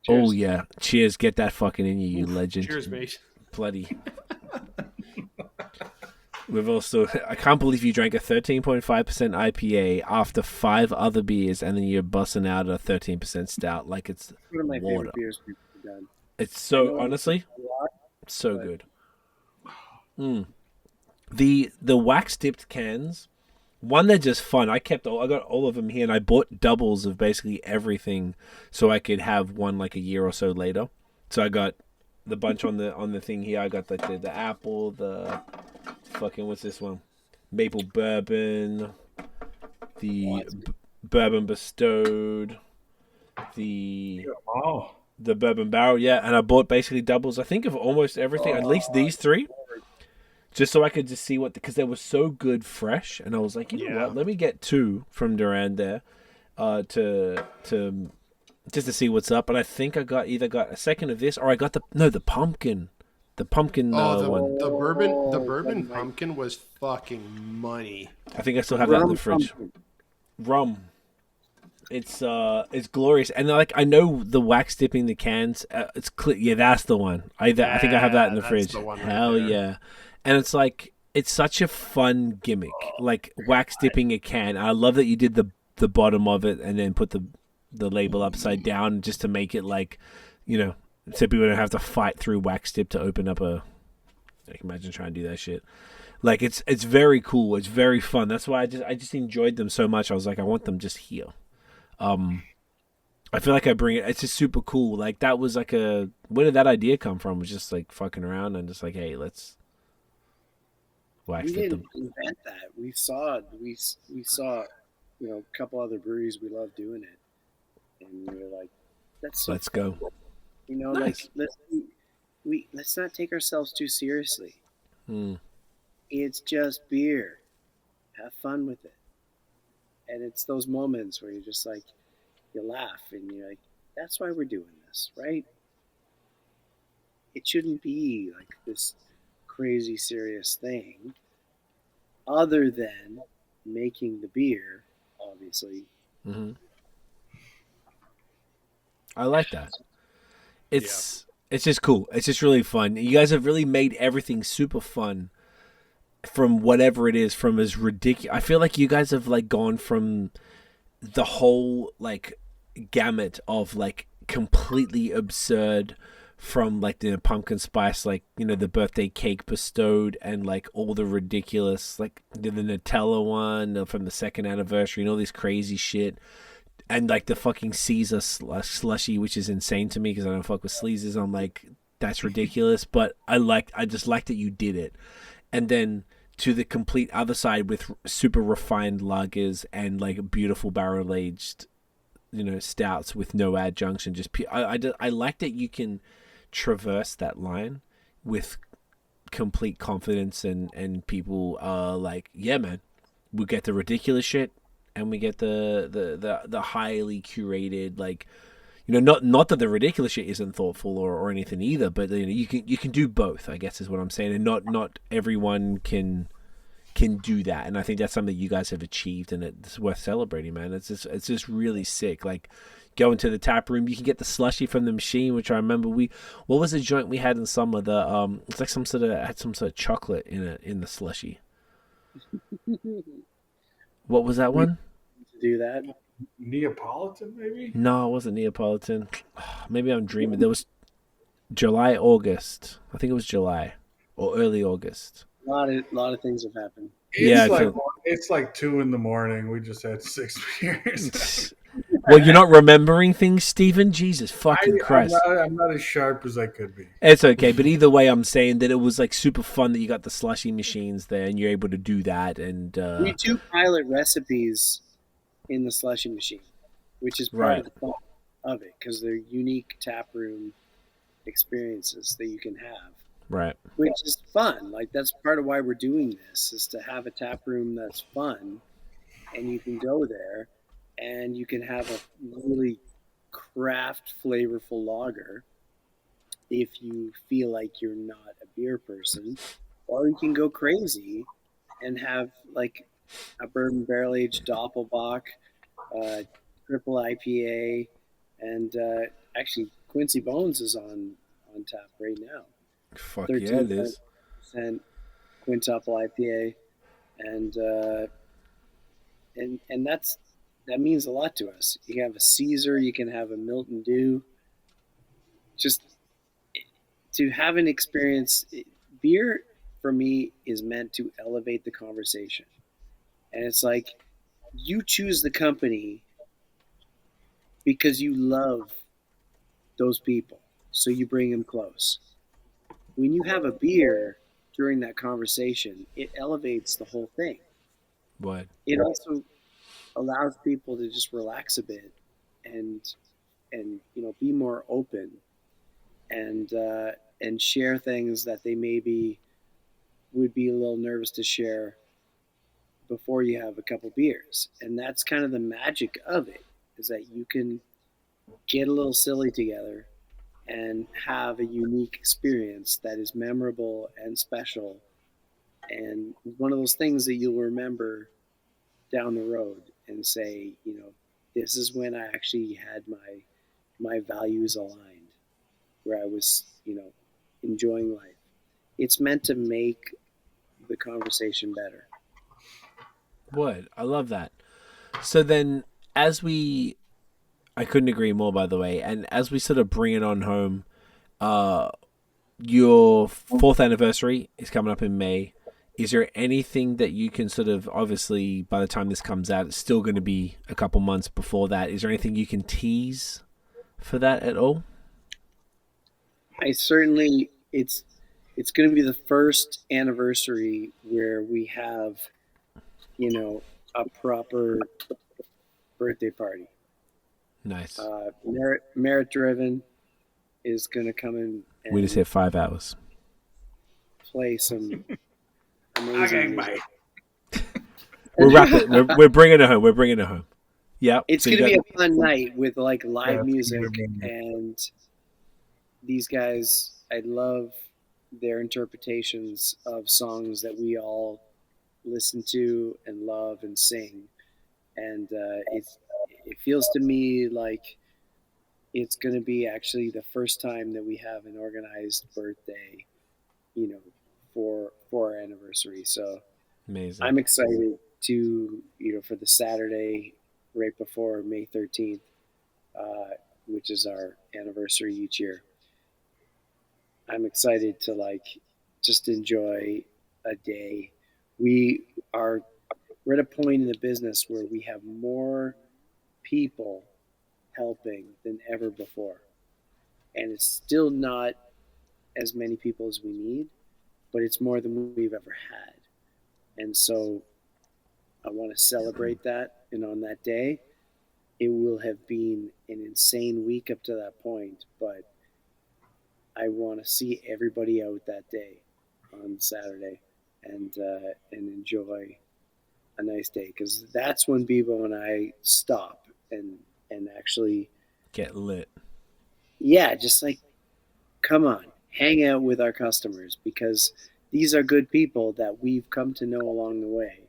Oh, yeah. Cheers. Get that fucking in you, you legend. Cheers, mate. Bloody. We've also... I can't believe you drank a 13.5% IPA after 5 other beers, and then you're busting out a 13% stout like it's one of my water. favorite beers we've done. It's so... Honestly, so good. The wax-dipped cans... One, they're just fun. I got all of them here, and I bought doubles of basically everything so I could have one like a year or so later. So I got the bunch on the thing here. I got the apple, the fucking what's this one? Maple bourbon, the bourbon bestowed, the bourbon barrel. Yeah, and I bought basically doubles. I think of almost everything. At least these 3. Just so I could just see because they were so good fresh, and I was like, you know what? Let me get 2 from Durand there, to just to see what's up. And I think I either got a second of this, or I got the pumpkin, one. The bourbon pumpkin was fucking money. I think I still have that in the fridge. Rum. It's glorious, and like I know the wax dipping the cans. It's clear. Yeah, that's the one. I think I have that in the fridge. Hell yeah. And it's like, it's such a fun gimmick, like wax dipping a can. I love that you did the bottom of it and then put the label upside down just to make it like, so people don't have to fight through wax dip to open up I can imagine trying to do that shit. Like, it's very cool. It's very fun. That's why I just enjoyed them so much. I was like, I want them just here. I feel like I bring it. It's just super cool. Like, that was like where did that idea come from? It was just like fucking around and just like, hey, let's. We didn't invent that. We saw a couple other breweries. We love doing it, and we were like, let's go. Nice. Like let's not take ourselves too seriously. It's just beer. Have fun with it, and it's those moments where you're just like, you laugh and you're like, that's why we're doing this, right? It shouldn't be like this crazy serious thing other than making the beer, obviously. I like that. It's just cool. It's just really fun. You guys have really made everything super fun from whatever it is, from as ridiculous. I feel like you guys have like gone from the whole like gamut of like completely absurd, from like the pumpkin spice, like the birthday cake bestowed, and like all the ridiculous, like the Nutella one from the 2nd anniversary and all this crazy shit, and like the fucking Caesar slushy, which is insane to me because I don't fuck with sleazes. I'm like, that's ridiculous, but I just like that you did it. And then to the complete other side with super refined lagers and like beautiful barrel aged stouts with no adjuncts, and just I like that you can traverse that line with complete confidence, and people are like, yeah, man, we get the ridiculous shit and we get the highly curated, like, not that the ridiculous shit isn't thoughtful or anything either, but you can do both, I guess is what I'm saying, and not everyone can do that, and I think that's something you guys have achieved, and it's worth celebrating, man. It's just really sick. Like, go into the tap room, you can get the slushy from the machine, which I remember what was the joint we had in summer? It's like some sort of chocolate in the slushy. What was that one? To do that, Neapolitan, maybe? No, it wasn't Neapolitan. Maybe I'm dreaming. There was July, August. I think it was July or early August. A lot of things have happened. Yeah, I It's like 2 in the morning. We just had 6 beers. well, you're not remembering things, Stephen. Jesus fucking Christ. I'm not as sharp as I could be. It's okay, but either way, I'm saying that it was like super fun that you got the slushy machines there and you're able to do that. And We do pilot recipes in the slushy machine, which is part right, of the fun of it because they're unique tap room experiences that you can have, right, which is fun. Like that's part of why we're doing this is to have a tap room that's fun, and you can go there, and you can have a really craft flavorful lager if you feel like you're not a beer person, or you can go crazy and have like a bourbon barrel aged Doppelbock, uh, triple IPA, and actually Quincy Bones is on tap right now. fuck yeah, it is. 13% quintuple IPA, and that means a lot to us. You can have a Caesar, you can have a Milton Dew. Just to have an experience, beer for me is meant to elevate the conversation, and it's like you choose the company because you love those people, so you bring them close. When you have a beer during that conversation, it elevates the whole thing. What? It also allows people to just relax a bit and be more open and share things that they maybe would be a little nervous to share before you have a couple beers. And that's kind of the magic of it is that you can get a little silly together and have a unique experience that is memorable and special and one of those things that you'll remember down the road and say, this is when I actually had my values aligned, where I was, enjoying life. It's meant to make the conversation better. What? I love that. So then, as I couldn't agree more, by the way, and as we sort of bring it on home, uh, your fourth anniversary is coming up in May. Is there anything that you can sort of, obviously, by the time this comes out, it's still going to be a couple months before that. Is there anything you can tease for that at all? I certainly, it's going to be the first anniversary where we have, a proper birthday party. Nice. Merit driven is going to come in and We just hit 5 hours. play some amazing music. We're wrapping. We're bringing it home. We're bringing it home. Yeah. It's so going to be a fun night with like live it's gonna music be a good night. and these guys. I love their interpretations of songs that we all listen to and love and sing, and it feels to me like it's going to be actually the first time that we have an organized birthday, you know, for our anniversary. So Amazing. I'm excited to for the Saturday right before May 13th, which is our anniversary each year. I'm excited to just enjoy a day. We are we're at a point in the business where we have more people helping than ever before. And it's still not as many people as we need, but it's more than we've ever had. And so I want to celebrate that. And on that day, it will have been an insane week up to that point, but I want to see everybody out that day on Saturday and enjoy a nice day because that's when Bebo and I stop and actually Get lit. just like come on, hang out with our customers because these are good people that we've come to know along the way.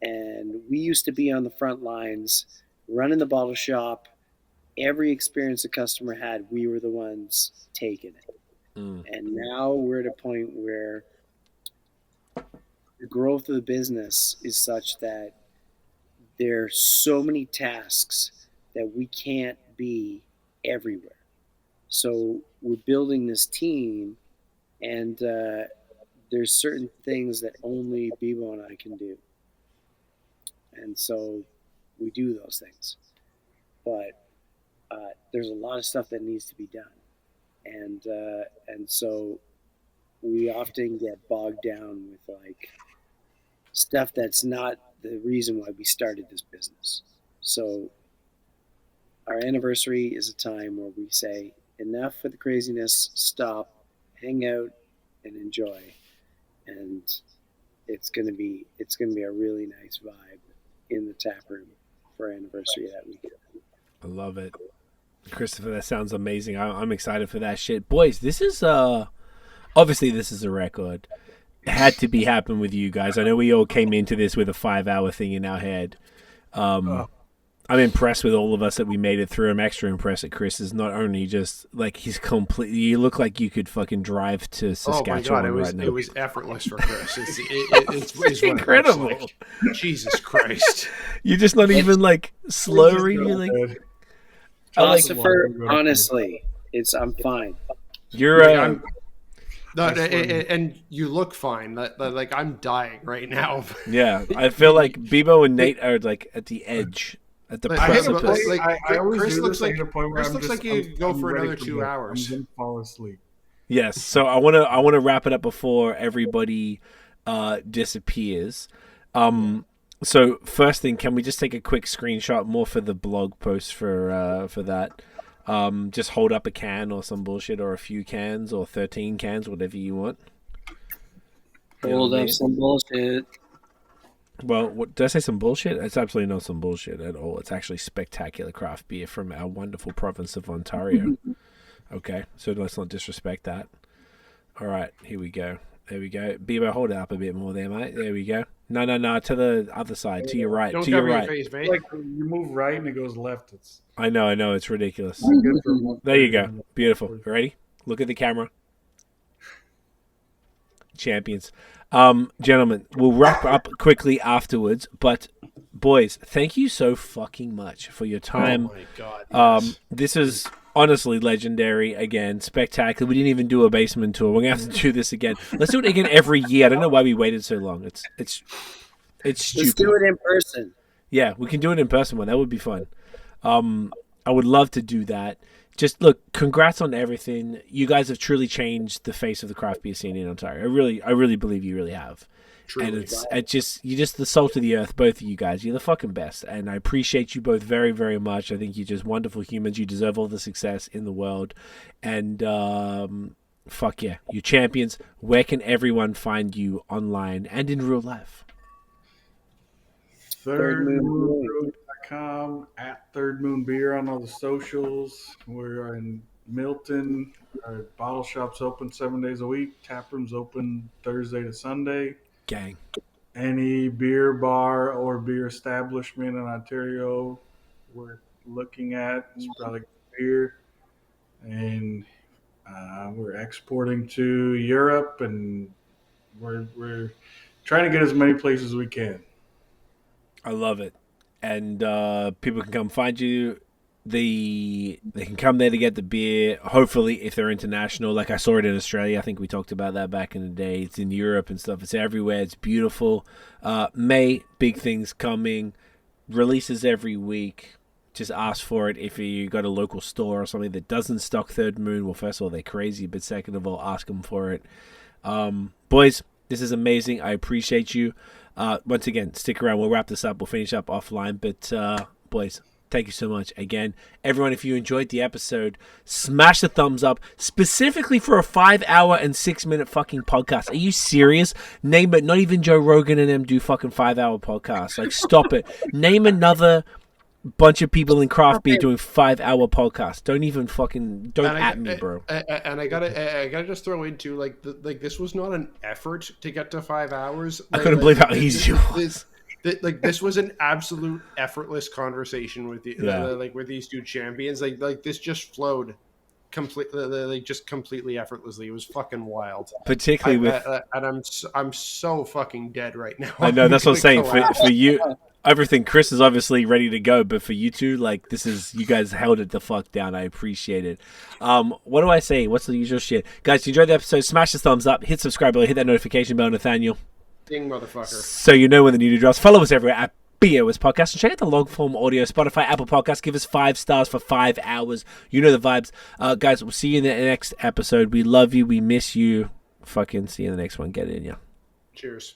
And we used to be on the front lines, running the bottle shop. Every experience a customer had, we were the ones taking it. And now we're at a point where the growth of the business is such that there's so many tasks that we can't be everywhere. So we're building this team, and there's certain things that only Bebo and I can do, and so we do those things. But there's a lot of stuff that needs to be done, and so we often get bogged down with like stuff that's not the reason why we started this business. So our anniversary is a time where we say enough for the craziness, stop, hang out, and enjoy, and it's gonna be a really nice vibe in the tap room for our anniversary that weekend. I love it, Christopher. That sounds amazing. I'm excited for that shit, boys. This is obviously this is a record. It had to be happening with you guys. I know we all came into this with a 5-hour thing in our head. I'm impressed with all of us that we made it through. I'm extra impressed at Chris. Is not only just like he's completely. You look like you could fucking drive to Saskatchewan right now. It was effortless for Chris. It's incredible. Jesus Christ! You're just not even like slurry. You're like, Christopher, honestly, I'm fine. You're and you look fine. Like I'm dying right now. Yeah, I feel like Bebo and Nate are like at the edge. At the precipice. Chris looks like he could go for another 2 hours. I'm gonna fall asleep. Yes, so I want to wrap it up before everybody disappears. So first thing, can we just take a quick screenshot more for the blog post for that? Just hold up a can or some bullshit, or a few cans, or 13 cans, whatever you want. Hold up some bullshit. Well, did I say some bullshit? It's absolutely not some bullshit at all. It's actually spectacular craft beer from our wonderful province of Ontario. Okay, so let's not disrespect that. All right, here we go. There we go. Bebo, hold it up a bit more there, mate. There we go. No, to the other side, to your right, Don't to your cover right. Your face, mate. Like you move right and it goes left. I know, it's ridiculous. There you go. Beautiful. Ready? Look at the camera. Champions. Gentlemen, we'll wrap up quickly afterwards, but boys, thank you so fucking much for your time. Oh my God. Yes. This is honestly legendary. Again, spectacular. We didn't even do a basement tour. We're gonna have to do this again. Let's do it again every year. I don't know why we waited so long. It's stupid. Let's do it in person. Yeah, we can do it in person one. That would be fun. I would love to do that. Just look, congrats on everything. You guys have truly changed the face of the craft beer scene in Ontario. I really believe you really have. Truly. And you're just the salt of the earth, both of you guys. You're the fucking best. And I appreciate you both very, very much. I think you're just wonderful humans. You deserve all the success in the world. And fuck yeah, you're champions. Where can everyone find you online and in real life? thirdmoonbrewing.com, at Third Moon Beer on all the socials. We're in Milton. Our bottle shop's open 7 days a week. Tap room's open Thursday to Sunday. Gang. Any beer bar or beer establishment in Ontario we're looking at is probably beer. And we're exporting to Europe, and we're trying to get as many places as we can. I love it. And people can come find you. They can come there to get the beer. Hopefully, if they're international, like I saw it in Australia. I think we talked about that back in the day. It's in Europe and stuff. It's everywhere. It's beautiful. May, big things coming. Releases every week. Just ask for it if you got a local store or something that doesn't stock Third Moon. Well, first of all, they're crazy. But second of all, ask them for it. Boys, this is amazing. I appreciate you. Once again, stick around. We'll wrap this up. We'll finish up offline. But, boys, thank you so much. Again, everyone, if you enjoyed the episode, smash the thumbs up, specifically for a 5-hour and 6-minute fucking podcast. Are you serious? Name it. Not even Joe Rogan and them do fucking 5-hour podcasts. Like, stop it. Name another bunch of people in craft beer doing 5-hour podcasts. Don't even fucking at me, bro. And I gotta just throw into like this was not an effort to get to 5 hours. I couldn't believe how easy it was. This was an absolute effortless conversation with you, with these two champions. Like this just flowed completely effortlessly. It was fucking wild. Particularly and I'm so fucking dead right now. I know, that's what I'm saying. For you, everything. Chris is obviously ready to go, but for you two, like, you guys held it the fuck down. I appreciate it. What do I say? What's the usual shit? Guys, if you enjoyed the episode, smash the thumbs up, hit subscribe bell, hit that notification bell, Nathaniel. Ding, motherfucker. So you know when the new drops. Follow us everywhere at BAOS Podcast, and check out the long form audio, Spotify, Apple Podcasts. Give us 5 stars for 5 hours. You know the vibes. Guys, we'll see you in the next episode. We love you. We miss you. Fucking see you in the next one. Get in, yeah. Cheers.